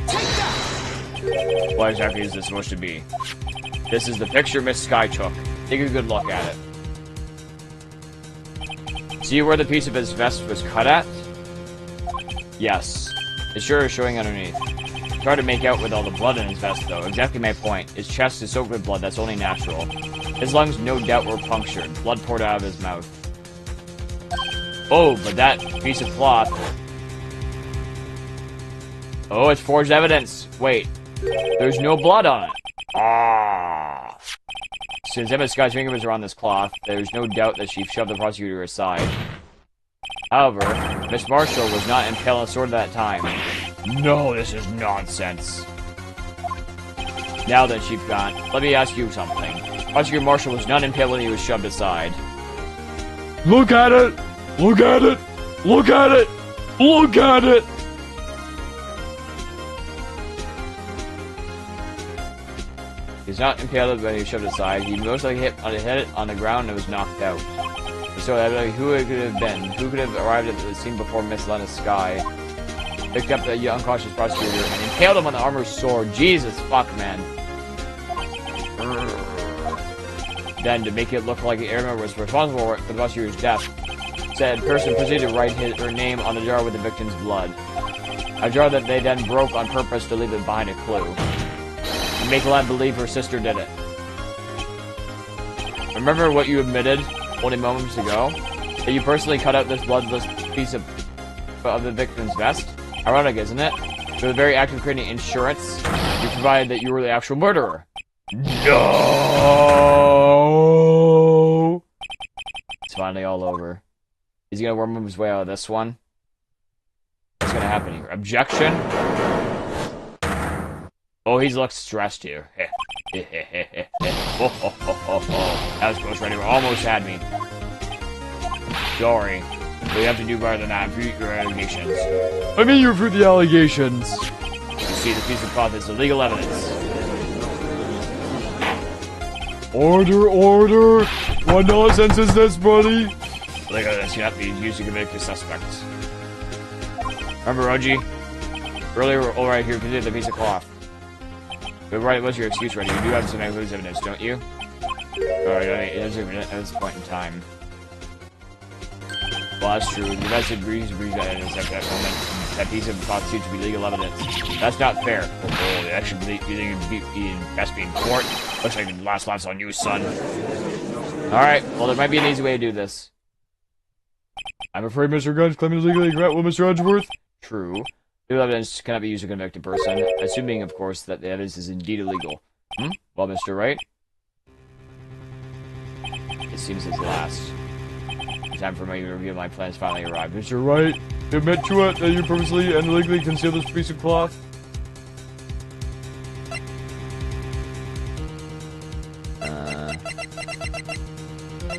What exactly is this supposed to be? This is the picture Miss Skye took. Take a good look at it. See where the piece of his vest was cut at? Yes. It sure is showing underneath. It's hard to make out with all the blood in his vest, though. Exactly my point. His chest is soaked with blood. That's only natural. His lungs, no doubt, were punctured. Blood poured out of his mouth. Oh, but that piece of cloth... Oh, it's forged evidence. Wait. There's no blood on it. Ah. Since Emma Skye's fingers were on this cloth, there's no doubt that she shoved the prosecutor aside. However, Miss Marshall was not impaled on a sword at that time. No, this is nonsense. Now then, Chief Gunn, let me ask you something. Prosecutor Marshall was not impaled when he was shoved aside. Look at it! Look at it! Look at it! Look at it! He's not impaled when he was shoved aside. He most likely hit it on the ground and was knocked out. So who it could have been? Who could have arrived at the scene before Miss Lena Skye? Picked up the unconscious prosecutor and impaled him on the armored sword. Jesus fuck, man. Then, to make it look like the airman was responsible for the prosecutor's death, said person proceeded to write her name on the jar with the victim's blood. A jar that they then broke on purpose to leave it behind a clue. And make Lad believe her sister did it. Remember what you admitted only moments ago? That you personally cut out this bloodless piece of the victim's vest? Ironic, isn't it? For the very act of creating insurance, you provided that you were the actual murderer. No! It's finally all over. He's gonna worm his way out of this one. What's gonna happen here? Objection? Oh, he looks stressed here. That was close right here. Almost had me. Sorry. But you have to do better than that. Refute your allegations. I mean, you refute the allegations. You see, the piece of cloth is illegal evidence. Order, order! What nonsense is this, buddy? Illegal evidence cannot be used to convict the suspects. Remember, Oji? Earlier, alright, here, consider the piece of cloth. But right, what's your excuse, Reddy? You do have some evidence, don't you? Alright, it doesn't even at this point in time. Well, that's true. The invested breeze that evidence at that moment. That piece of cloth seems to be legal evidence. That's not fair. Oh, they actually best be in court. Looks like the last laughs on you, son. Alright, well, there might be an easy way to do this. I'm afraid Mr. Gunn's claiming legally correct. Well, Mr. Edgeworth? True. Legal evidence cannot be used to convict a person, assuming, of course, that the evidence is indeed illegal. Well, Mr. Wright? It seems his last. The time for me to review my plans finally arrived. Mr. Wright, you admit to it that you purposely and illegally concealed this piece of cloth?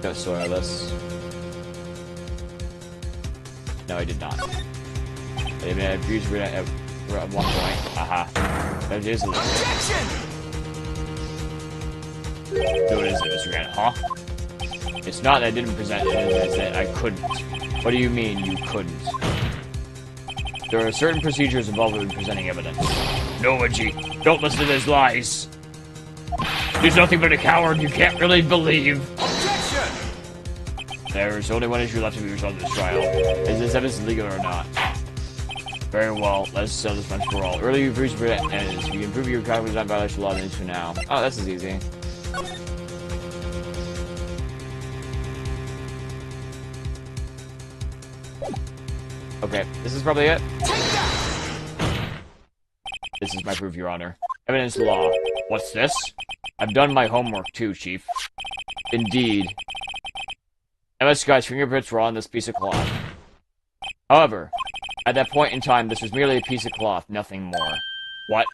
Don't soil this. No, I did not. I mean, I abused it at one point. Haha. That is illegal. No, it isn't, Mr. Grant. Huh? It's not that I didn't present it, it's that I couldn't. What do you mean, you couldn't? There are certain procedures involved in presenting evidence. No, Oji. Don't listen to his lies. He's nothing but a coward you can't really believe. Objection! There's only one issue left to be resolved in this trial. Is this evidence legal or not? Very well, let's settle this once for all. Earlier you've reached evidence. You can prove your conduct was not violation of law into now. Oh, this is easy. Okay, this is probably it. This is my proof, Your Honor. Evidence law. What's this? I've done my homework too, Chief. Indeed. MS Guy's fingerprints were on this piece of cloth. However, at that point in time, this was merely a piece of cloth, nothing more. What?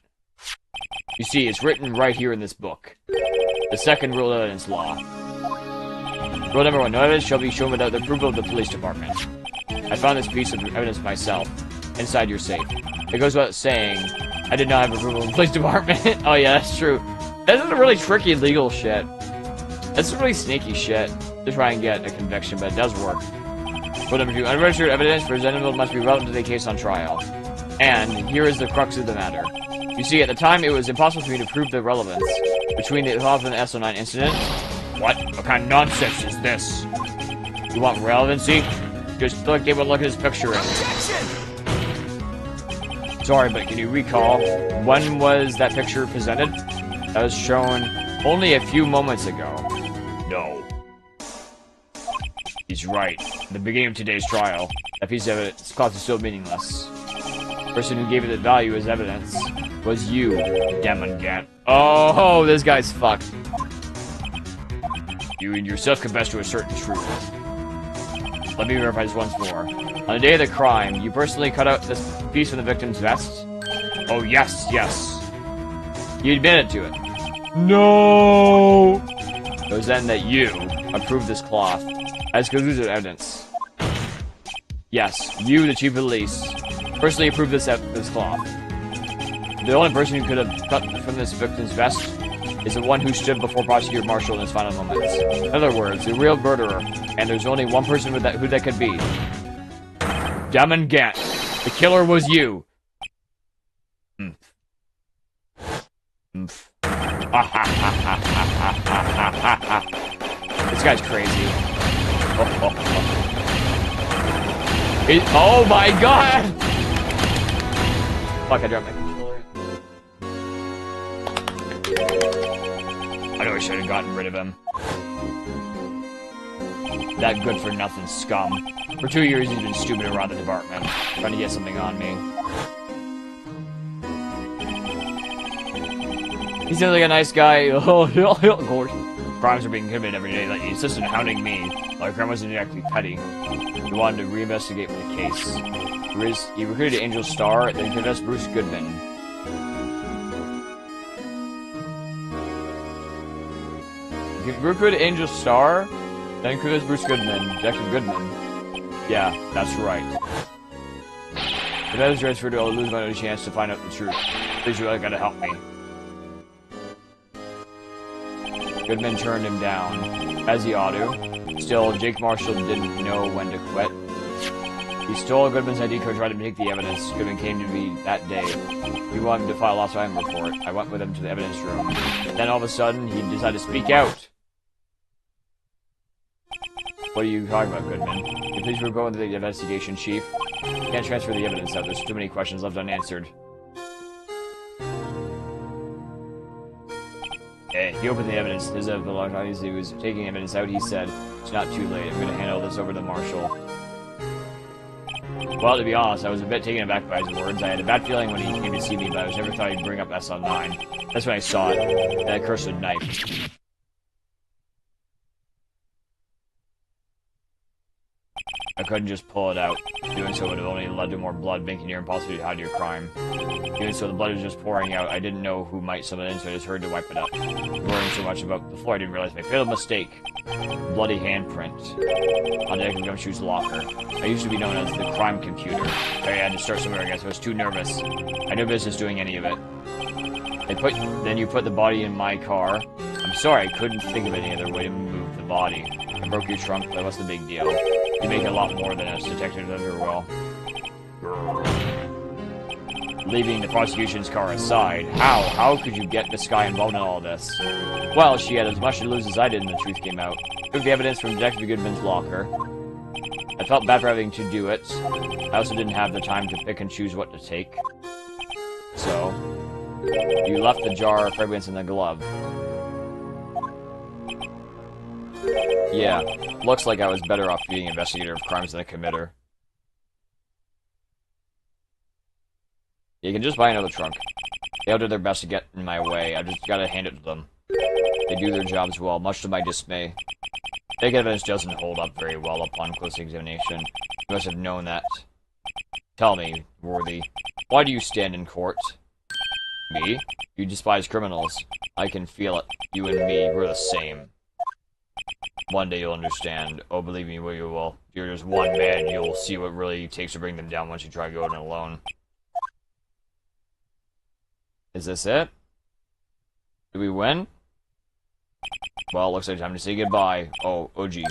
You see, it's written right here in this book. The second rule of evidence law. Rule number 1, no evidence shall be shown without the approval of the police department. I found this piece of evidence myself, inside your safe. It goes without saying, I did not have approval of the police department. Oh yeah, that's true. This is a really tricky legal shit. That's really sneaky shit to try and get a conviction, but it does work. Rule number 2, unregistered evidence presented must be relevant to the case on trial. And here is the crux of the matter. You see, at the time, it was impossible for me to prove the relevance between the Hoff and the SO9 incident. What kind of nonsense is this? You want relevancy? Just look, give a look at his picture. Sorry, but can you recall when was that picture presented? That was shown only a few moments ago. No. He's right. At the beginning of today's trial, that piece of evidence cloth is still meaningless. The person who gave it the value as evidence was you, Demon. Oh, this guy's fucked. You and yourself confessed to a certain truth. Let me verify this once more. On the day of the crime, you personally cut out this piece from the victim's vest? Oh, yes, yes. You admitted to it. No! It was then that you approved this cloth as conclusive evidence. Yes, you, the chief of police, personally approved this cloth. The only person who could have cut from this victim's vest is the one who stood before Prosecutor Marshall in his final moments. In other words, the real murderer, and there's only one person who that could be. Damon Gant. The killer was you. This guy's crazy. Oh my god! Fuck, I dropped my controller. I know I should have gotten rid of him. That good-for-nothing scum. For 2 years, he's been stupid around the department, trying to get something on me. He seems like a nice guy. Of course. Crimes are being committed every day. Like, he insisted on hounding me. Like, crime wasn't exactly petty. He wanted to reinvestigate the case. He recruited Angel Starr, then confessed Bruce Goodman. He recruited Angel Starr, then confessed Bruce Goodman. Detective Goodman. Yeah, that's right. If I was transferred, I'll lose my only chance to find out the truth. Please, you gotta help me. Goodman turned him down, as he ought to. Still, Jake Marshall didn't know when to quit. He stole Goodman's ID card, tried to take the evidence. Goodman came to me that day. He wanted to file a lost item report. I went with him to the evidence room. Then all of a sudden, he decided to speak out. What are you talking about, Goodman? Can you please go into the investigation, Chief? Can't transfer the evidence out. There's too many questions left unanswered. He opened the evidence. As of the long time he was taking evidence out, he said, "It's not too late. I'm going to hand all this over to Marshall." Well, to be honest, I was a bit taken aback by his words. I had a bad feeling when he came to see me, but I never thought he'd bring up SL9. That's when I saw it. That cursed knife. I couldn't just pull it out. Doing so would have only led to more blood, making it impossible to hide your crime. Even so, the blood was just pouring out. I didn't know who might summon in, so I just heard to wipe it up. Worrying so much about the floor, I didn't realize my fatal mistake. Bloody handprint on Detective Gumshoe's locker. I used to be known as the crime computer. I had to start somewhere, I guess. I was too nervous. I had no business doing any of it. Then you put the body in my car. I'm sorry, I couldn't think of any other way to move the body. I broke your trunk, but what's the big deal? You make a lot more than us detectives ever will. Leaving the prosecution's car aside, how could you get this guy involved in all this? Well, she had as much to lose as I did when the truth came out. Took the evidence from Detective Goodman's locker. I felt bad for having to do it. I also didn't have the time to pick and choose what to take. So, you left the jar of fragrance in the glove. Yeah, looks like I was better off being investigator of crimes than a committer. You can just buy another trunk. They all did their best to get in my way. I just gotta hand it to them. They do their jobs well, much to my dismay. Fake evidence doesn't hold up very well upon close examination. You must have known that. Tell me, Worthy, why do you stand in court? Me? You despise criminals. I can feel it. You and me, we're the same. One day you'll understand. Oh, believe me, you will. If you're just one man, you'll see what really takes to bring them down once you try going alone. Is this it? Did we win? Well, looks like time to say goodbye. Oh, OG.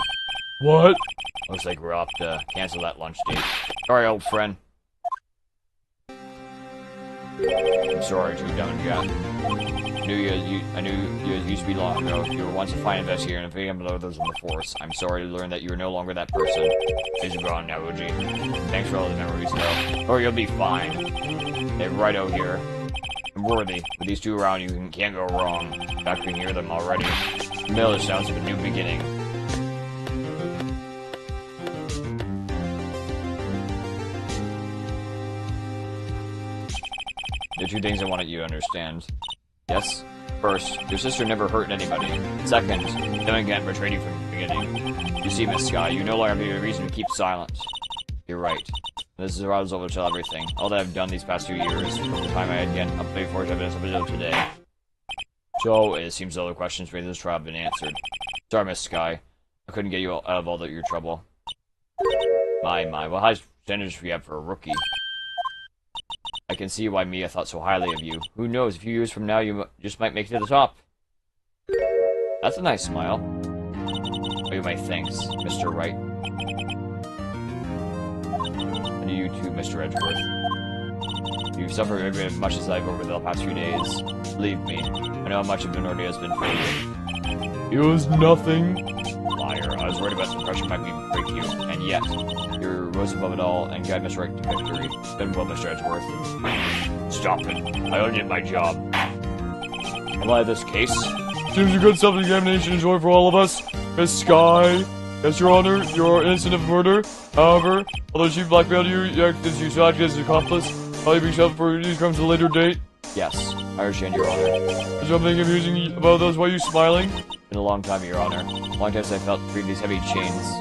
What? Looks like we're off to cancel that lunch date. Sorry, old friend. I'm sorry to have done it. I knew you used to be long ago. You were once a fine investigator and a big below those in the force. I'm sorry to learn that you are no longer that person. Days are gone now, OG. Thanks for all the memories, though. Or you'll be fine. Hey, righto here. I'm Worthy. With these two around, you can't go wrong. In fact, we can hear them already. Miller sounds like a new beginning. There are two things I wanted you to understand. Yes? First, your sister never hurt anybody. Second, Dem again betrayed you from the beginning. You see, Miss Sky, you no longer have a reason to keep silent. You're right. This is where I was able to tell everything. All that I've done these past 2 years, from the time I had gotten up to forged evidence up until today. So, it seems all the questions raised in this trial have been answered. Sorry, Miss Sky. I couldn't get you out of all your trouble. My, what high standards do you have for a rookie? I can see why Mia thought so highly of you. Who knows, a few years from now you just might make it to the top. That's a nice smile. Oh, my thanks, Mr. Wright. And you too, Mr. Edgeworth. You've suffered every bit as much as I've over the past few days. Believe me, I know how much of an ordeal has been for you. It was nothing. Liar. I was worried about the pressure might break you, and yet, you're rose above it all and guide us right to victory. It's been well, Mr. Edgeworth. Stop it. I only did my job. Am I this case? Seems a good self-examination is for all of us. Miss Sky. Yes, Your Honor, you are innocent of murder. However, although she blackmailed you, you still acted as an accomplice. I'll be shelved for these crimes at a later date. Yes, I understand, Your Honor. Is there something amusing about those? Why are you smiling? Been a long time, Your Honor. Long time since I felt free of these heavy chains.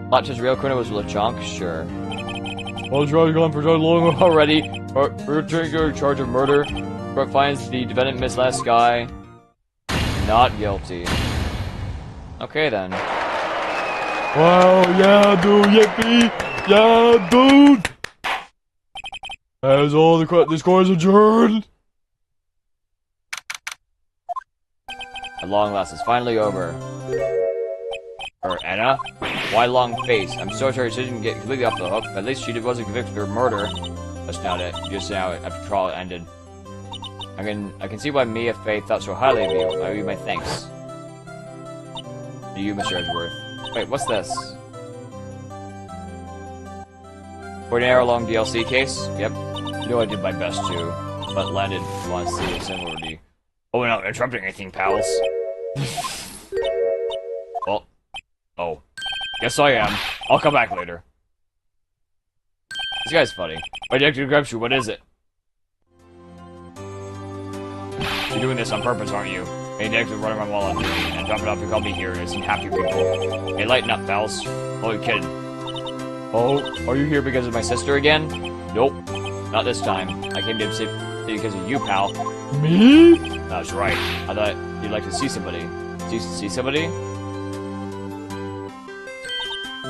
Not just real criminal was LeChonk? Sure. Well, trial gone for so long Already, returning your charge of murder. Court finds the defendant, Miss Last Guy, not guilty. Okay then. Wow, yeah, dude, yippee! Yeah, dude! As all this court is adjourned. At long last, it's finally over. Anna? Why long face? I'm so sorry she didn't get completely off the hook, but at least she wasn't convicted of murder. That's not it. Just now, after trial ended. I can see why Mia Faye thought so highly of you. I owe you my thanks. To you, Mr. Edgeworth. Wait, what's this? 48-hour-long DLC case? Yep. You know I did my best too, but landed wants to see a similarity. Oh, we're not interrupting anything, pals. Well, oh. Yes, I am. I'll come back later. This guy's funny. My detective grabs you, what is it? You're doing this on purpose, aren't you? Hey, detective running around while on duty, and drop it off you called me here to some happy people. Hey, lighten up, pals. Oh, you kidding? Oh, are you here because of my sister again? Nope. Not this time. I came to see because of you, pal. Me? That's right. I thought you'd like to see somebody. See somebody?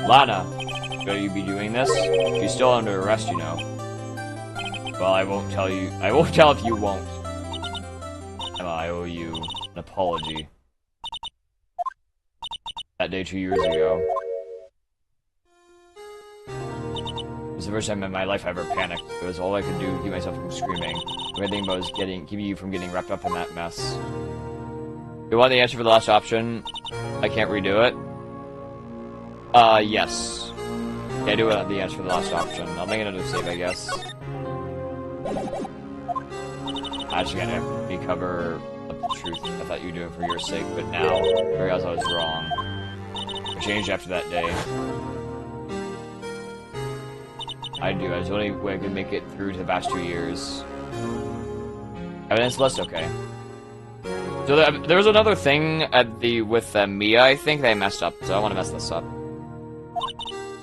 Lana, should you be doing this? She's still under arrest, you know. Well, I won't tell you. I won't tell if you won't. Emma, I owe you an apology. That day 2 years ago. It was the first time in my life I ever panicked. It was all I could do to keep myself from screaming. The only thing about was keeping you from getting wrapped up in that mess. You want the answer for the last option? I can't redo it. Yes. Yeah, I do want the answer for the last option. I'll make another save, I guess. I just gotta recover the truth. I thought you'd do it for your sake, but now I realize I was wrong. I changed after that day. I do. I was the only way I could make it through to the past 2 years. Evidence list? Okay. So there was another thing at with Mia, I think, that I messed up, so I want to mess this up.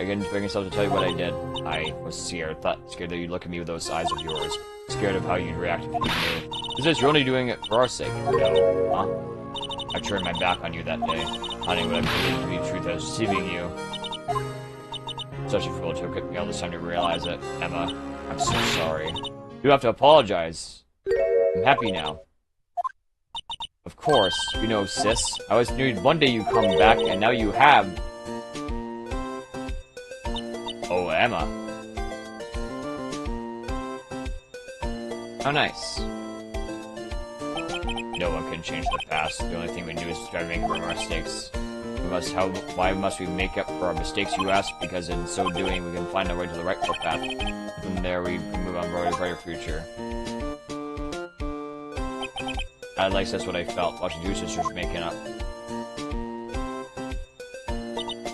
I can bring myself to tell you what I did. I was scared that you'd look at me with those eyes of yours. Scared of how you'd react if you knew. Is this you're only doing it for our sake? No. Huh? I turned my back on you that day. Hunting what I believed to be the truth. I was deceiving you. Such a fool. It took me all this time to realize it. Emma, I'm so sorry. You have to apologize. I'm happy now. Of course. You know, sis. I always knew one day you'd come back, and now you have. Oh, Emma. How nice. No one can change the past. The only thing we do is try to make up for our mistakes. Why must we make up for our mistakes, you ask? Because in so doing, we can find our way to the rightful path. From there, we can move on to a brighter future. At least that's what I felt, watching two sisters making up.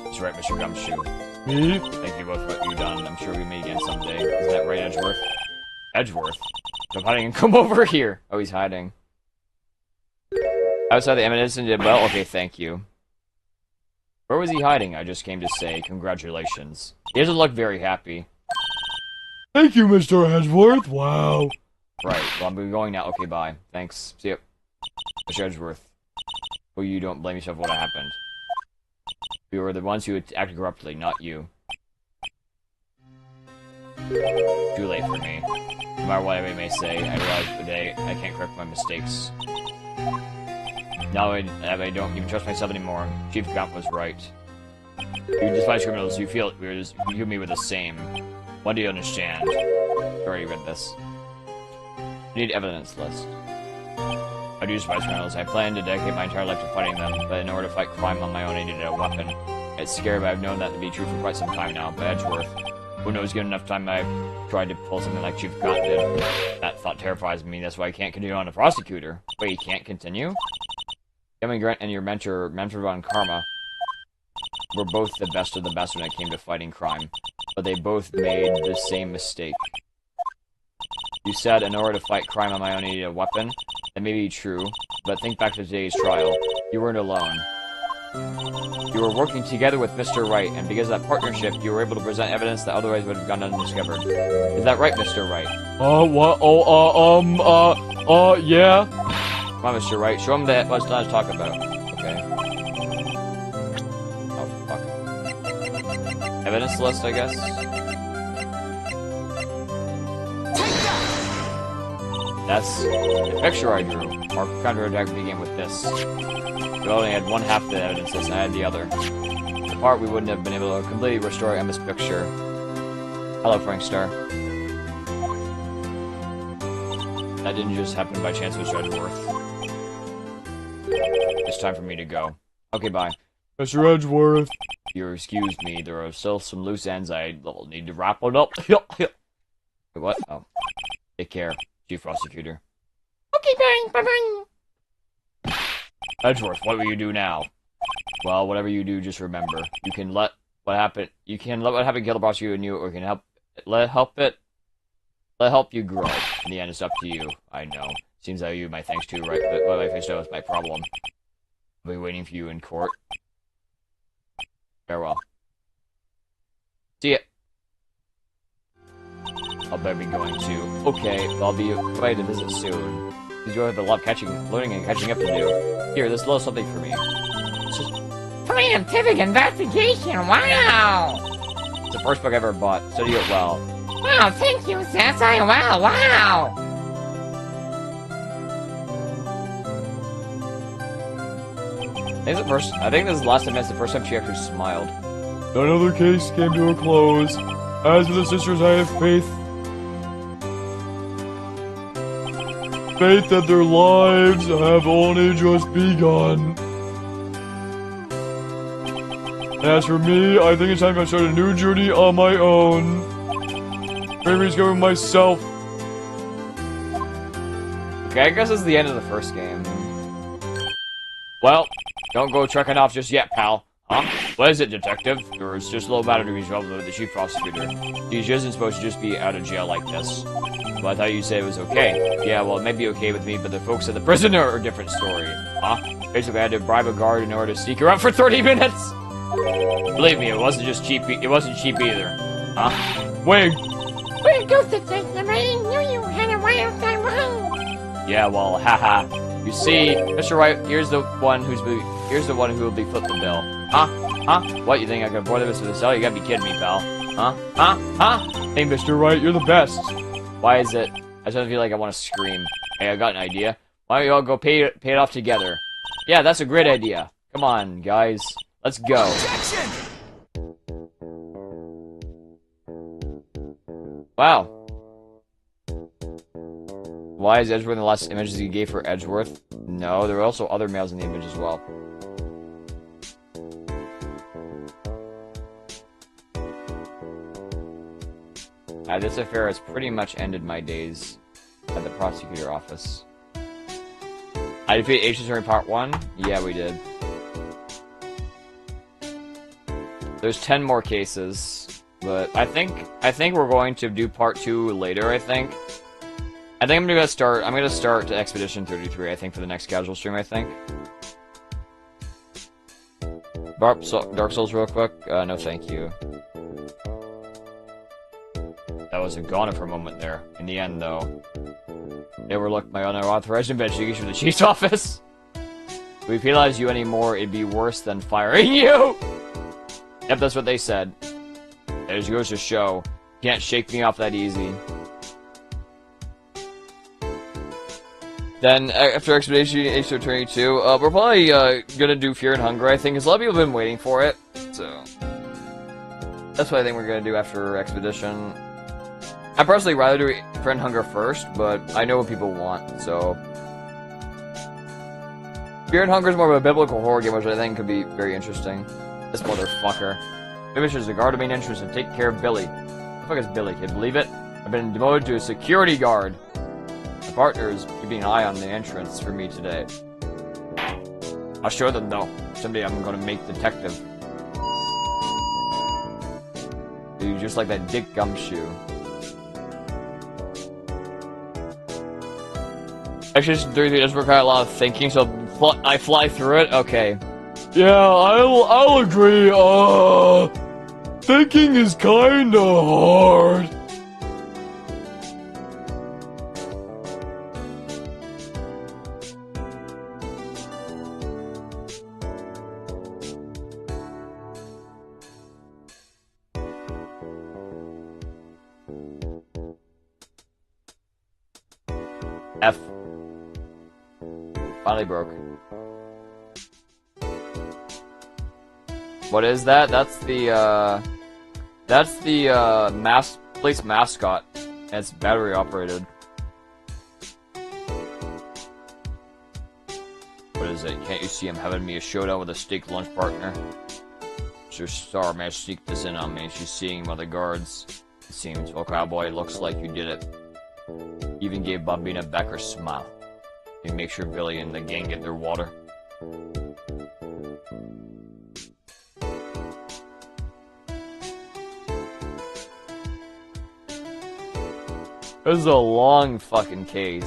That's right, Mr. Gumshoe. Me? Thank you both for what you've done. I'm sure we meet again someday. Isn't that right, Edgeworth? Edgeworth? Stop hiding and come over here! Oh, he's hiding. Outside the eminence and did well? Okay, thank you. Where was he hiding? I just came to say congratulations. He doesn't look very happy. Thank you, Mr. Edgeworth. Wow. Right, well, I'm going now. Okay, bye. Thanks. See ya. Mr. Edgeworth. Well, you don't blame yourself for what happened. We were the ones who acted corruptly, not you. Too late for me. No matter what anybody may say, I realize today I can't correct my mistakes. Now I don't even trust myself anymore. Chief Gaunt was right. You despise criminals, you feel you me with the same. What do you understand? I already read this. You need evidence list. I do despise criminals. I plan to dedicate my entire life to fighting them, but in order to fight crime on my own, I needed a weapon. It's scary, but I've known that to be true for quite some time now. But Edgeworth, who knows, given enough time, I've tried to pull something like Chief Cotton did. That thought terrifies me. That's why I can't continue on a prosecutor. Wait, you can't continue? Kevin Grant and your mentor on Karma were both the best of the best when it came to fighting crime, but they both made the same mistake. You said in order to fight crime on my own, I needed a weapon. That may be true, but think back to today's trial. You weren't alone. You were working together with Mr. Wright, and because of that partnership, you were able to present evidence that otherwise would have gone undiscovered. Is that right, Mr. Wright? What? Yeah. Come on, Mr. Wright. Show him that what's not to talk about. Okay. Oh, fuck. Evidence list, I guess? That's the picture I drew. Our counterattack began with this. We only had one half of the evidence list, and I had the other. The part we wouldn't have been able to completely restore Emma's picture. Hello, Frankstar. That didn't just happen by chance with Edgeworth. It's time for me to go. Okay, bye. Mr. Edgeworth. You excuse me, there are still some loose ends I'll need to wrap it up. Wait, what? Oh. Take care, Chief Prosecutor. Okay, bye, bye-bye. Edgeworth, what will you do now? Well, whatever you do, just remember. You can let what happened kill the prosecutor in you, or you can help you grow. In the end, it's up to you. I know. Seems like you my thanks too, right? But what I faced out was my problem. I'll be waiting for you in court. Farewell. See ya. I'll better be going too. Okay, I'll be ready to visit soon. Because you have a lot of learning and catching up to do. Here, there's a little something for me. It's just Scientific investigation, wow! it's the first book I ever bought. Study it well. Wow, thank you, Sensei, wow, wow! I think this is the last time that's the first time she actually smiled. Another case came to a close. As for the sisters, I have faith. Faith that their lives have only just begun. As for me, I think it's time to start a new journey on my own. Maybe discover myself. Okay, I guess this is the end of the first game. Well, don't go trekking off just yet, pal. Huh? What is it, detective? There's just a little matter to be resolved with the chief prosecutor. He isn't supposed to just be out of jail like this. Well, I thought you said it was okay. Yeah, well, it may be okay with me, but the folks at the prison are a different story. Huh? Basically, I had to bribe a guard in order to sneak her out for 30 minutes! Believe me, it wasn't just cheap. It wasn't cheap either. Huh? Wait. Where goes the detective? I knew you had a wild time wrong. Yeah, well, haha. You see, Mr. Wright, here's the one who will be foot the bill. Huh? Huh? What, you think I could afford this with a cell? You gotta be kidding me, pal. Huh? Huh? Huh? Hey, Mr. Wright, you're the best. Why is it? I just feel like I want to scream. Hey, I got an idea. Why don't you all go pay it off together? Yeah, that's a great idea. Come on, guys. Let's go. Objection! Wow. Why is Edgeworth in the last images he gave for Edgeworth? No, there were also other males in the image as well. This affair has pretty much ended my days at the prosecutor office. I defeated Ace Attorney Part 1? Yeah, we did. There's 10 more cases, but I think we're going to do Part 2 later, I think. I'm gonna start Expedition 33, I think, for the next casual stream, I think. Dark Souls real quick? No thank you. That was a goner for a moment there. In the end, though. They overlooked my unauthorized investigation from the chief's office. If we penalize you anymore, it'd be worse than firing you! Yep, that's what they said. That just goes to show. You can't shake me off that easy. Then, after Expedition Ace Attorney 2, we're probably gonna do Fear and Hunger, I think, because a lot of people have been waiting for it. So, that's what I think we're gonna do after Expedition. I'd personally rather do Fear and Hunger first, but I know what people want, so... Fear and Hunger is more of a biblical horror game, which I think could be very interesting. This motherfucker. My mission is to guard the main entrance and take care of Billy. What the fuck is Billy? Can you believe it? I've been demoted to a security guard. My partner is keeping an eye on the entrance for me today. I'll show them though. Someday I'm gonna make detective. Dude, just like that Dick Gumshoe. Actually, this does require a lot of thinking, so I fly through it? Okay. Yeah, I'll agree. Thinking is kinda hard. F. Finally broke. What is that? That's the police mascot. And it's battery operated. What is it? Can't you see I'm having me a showdown with a steak lunch partner? Sir Star managed to sneak this in on me. She's seeing one of the guards. It seems. Well, cowboy, looks like you did it. Even gave Bambina back her smile. You make sure Billy and the gang get their water. This is a long fucking case.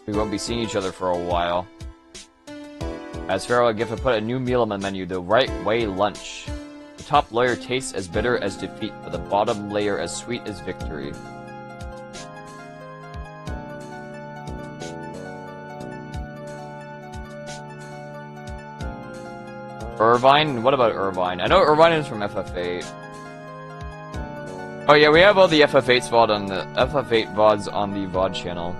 We won't be seeing each other for a while. As Pharaoh, I give to put a new meal on the menu, the right way lunch. The top layer tastes as bitter as defeat, but the bottom layer as sweet as victory. Irvine? What about Irvine? I know Irvine is from FF8. Oh yeah, we have all the FF8's VOD on the FF8 VODs on the VOD channel.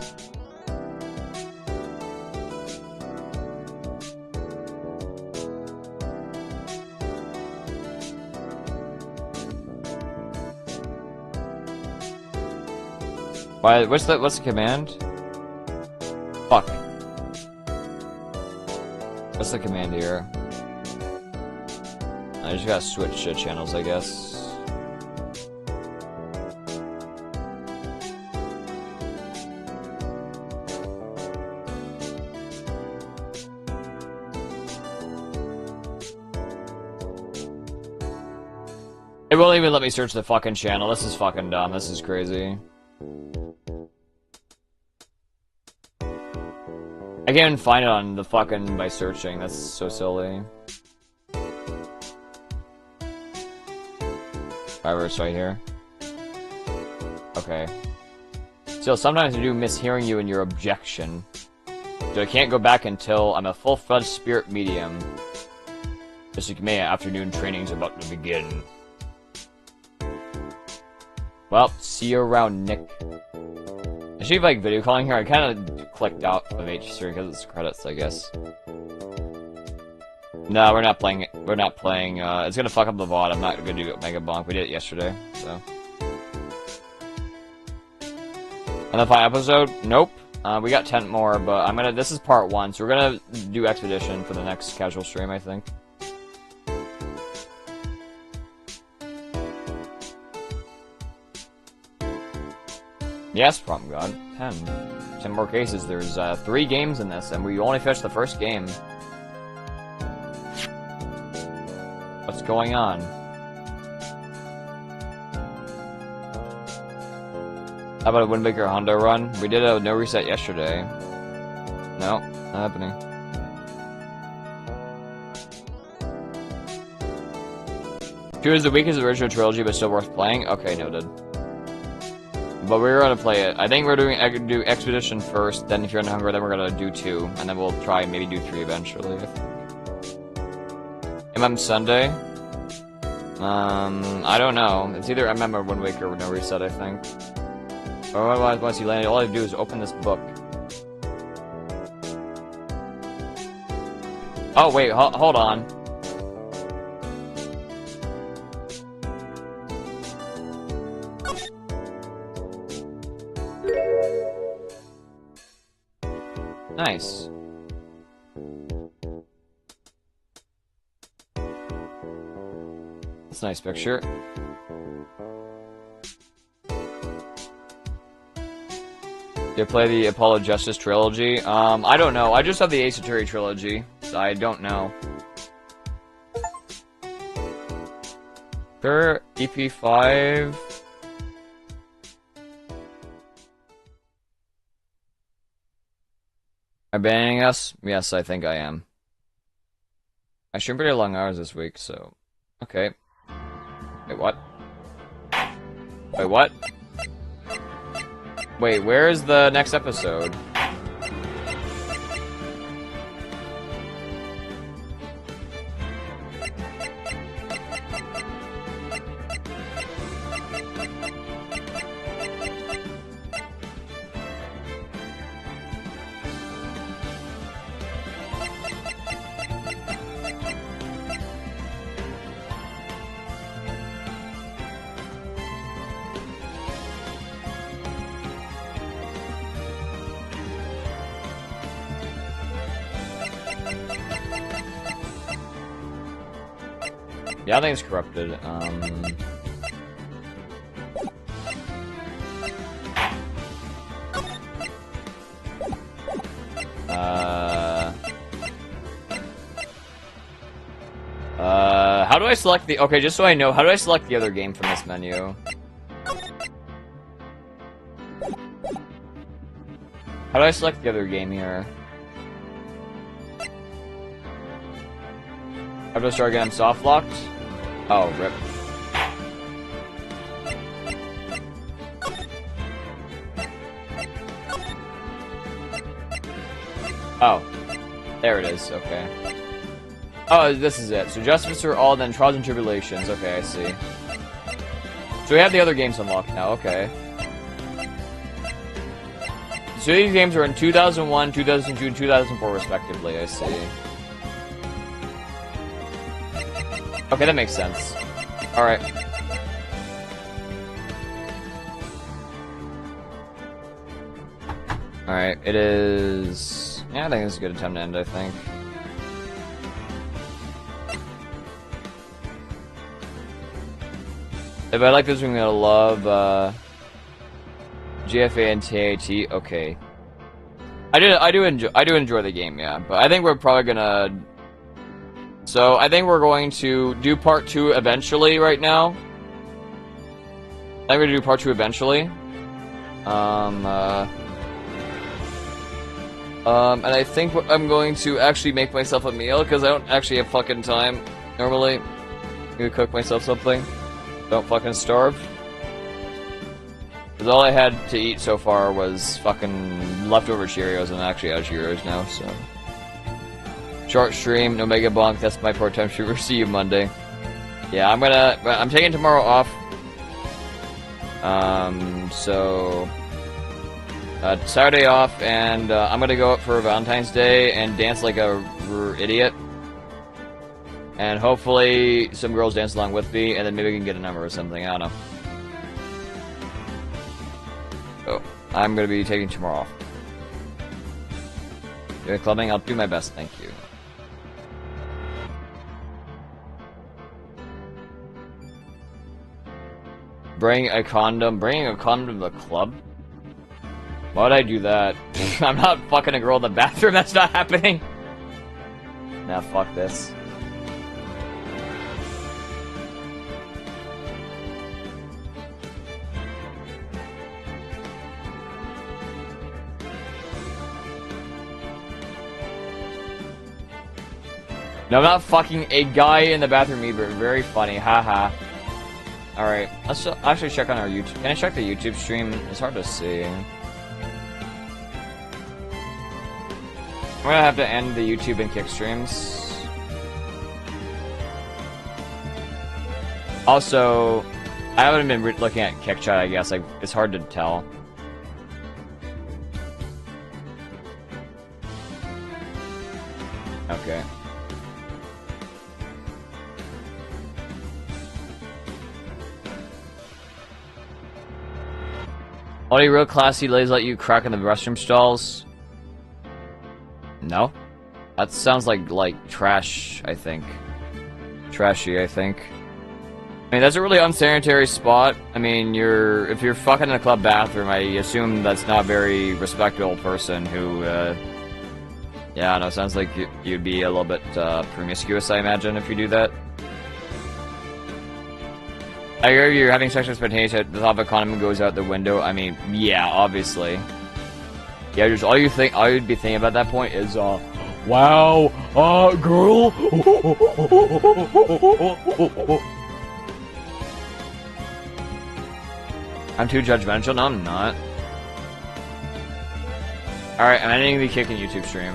Why? What's the command? Fuck. What's the command here? I just gotta switch channels, I guess. It won't even let me search the fucking channel. This is fucking dumb. This is crazy. I can't even find it on the fucking by searching. That's so silly. Virus right here. Okay. Still, sometimes I do miss hearing you and your objection. So I can't go back until I'm a full-fledged spirit medium. Just like May, afternoon training's about to begin. Well, see you around, Nick. I should like video calling here. I kind of clicked out of H3 because it's credits, I guess. No, we're not playing it. We're not playing. It's gonna fuck up the VOD. I'm not gonna do Mega Bonk. We did it yesterday, so. And the final episode? Nope. We got 10 more, but I'm gonna. This is part 1, so we're gonna do Expedition for the next casual stream, I think. Yes, Prompt God. 10. 10 more cases. There's 3 games in this, and we only finished the first game. What's going on? How about a Wind Waker Honda run? We did a no reset yesterday. No, not happening. Two is the weakest of the original trilogy, but still worth playing? Okay, noted. But we're gonna play it. I think we're doing do Expedition first, then if you're in hunger, then we're gonna do 2, and then we'll try maybe do 3 eventually. MM Sunday? I don't know. It's either MM or Wind Waker or no reset, I think. Or otherwise, once you land it, all I have to do is open this book. Oh wait, hold on. Nice. That's a nice picture. Did you play the Apollo Justice Trilogy? I don't know. I just have the Ace Attorney Trilogy, so I don't know. Sure, EP5. Are banning us? Yes, I think I am. I streamed pretty long hours this week, so... Okay. Wait, what? Wait, what? Wait, where is the next episode? Yeah, I think it's corrupted. How do I select the... Okay, just so I know, how do I select the other game from this menu? How do I select the other game here? How do I start again? I'm soft locked? Oh, rip. Oh. There it is, okay. Oh, this is it. So Justice for All, then Trials and Tribulations. Okay, I see. So we have the other games unlocked now, okay. So these games are in 2001, 2002, and 2004 respectively, I see. Okay, that makes sense. Alright. Alright, it is... Yeah, I think this is a good time to end, I think. If I like this, I'm gonna love, GFA and TAT. Okay. I do enjoy the game, yeah. But I think we're probably gonna... So, I think we're going to do part 2 eventually right now. I think we're going to do part 2 eventually. And I think I'm going to actually make myself a meal, because I don't actually have fucking time, normally. I'm gonna cook myself something. Don't fucking starve. Because all I had to eat so far was fucking leftover Cheerios, and I'm actually out of Cheerios now, so... Short stream, no Mega Bonk, that's my part-time streamer. See you Monday. Yeah, I'm taking tomorrow off. Saturday off, and I'm gonna go out for Valentine's Day and dance like a idiot. And hopefully some girls dance along with me, and then maybe we can get a number or something, I don't know. So, I'm gonna be taking tomorrow off. Doing clubbing, I'll do my best, thank you. Bringing a condom to the club? Why would I do that? I'm not fucking a girl in the bathroom, that's not happening! Nah, fuck this. No, I'm not fucking a guy in the bathroom either. Very funny, haha. Alright, let's actually check on our YouTube. Can I check the YouTube stream? It's hard to see. I'm gonna have to end the YouTube and Kick streams. Also, I haven't been looking at Kick chat, I guess. Like, it's hard to tell. Okay. Only real classy ladies let you crack in the restroom stalls. No? That sounds like trash, I think. Trashy, I think. I mean, that's a really unsanitary spot. I mean, if you're fucking in a club bathroom, I assume that's not a very respectable person who, yeah, no, sounds like you'd be a little bit, promiscuous, I imagine, if you do that. I hear you're having sexual expectations, the thought of a condom goes out the window. I mean, yeah, obviously. Yeah, just all you'd be thinking about that point is, Wow, girl. I'm too judgmental? No, I'm not. Alright, I'm ending the Kicking YouTube stream.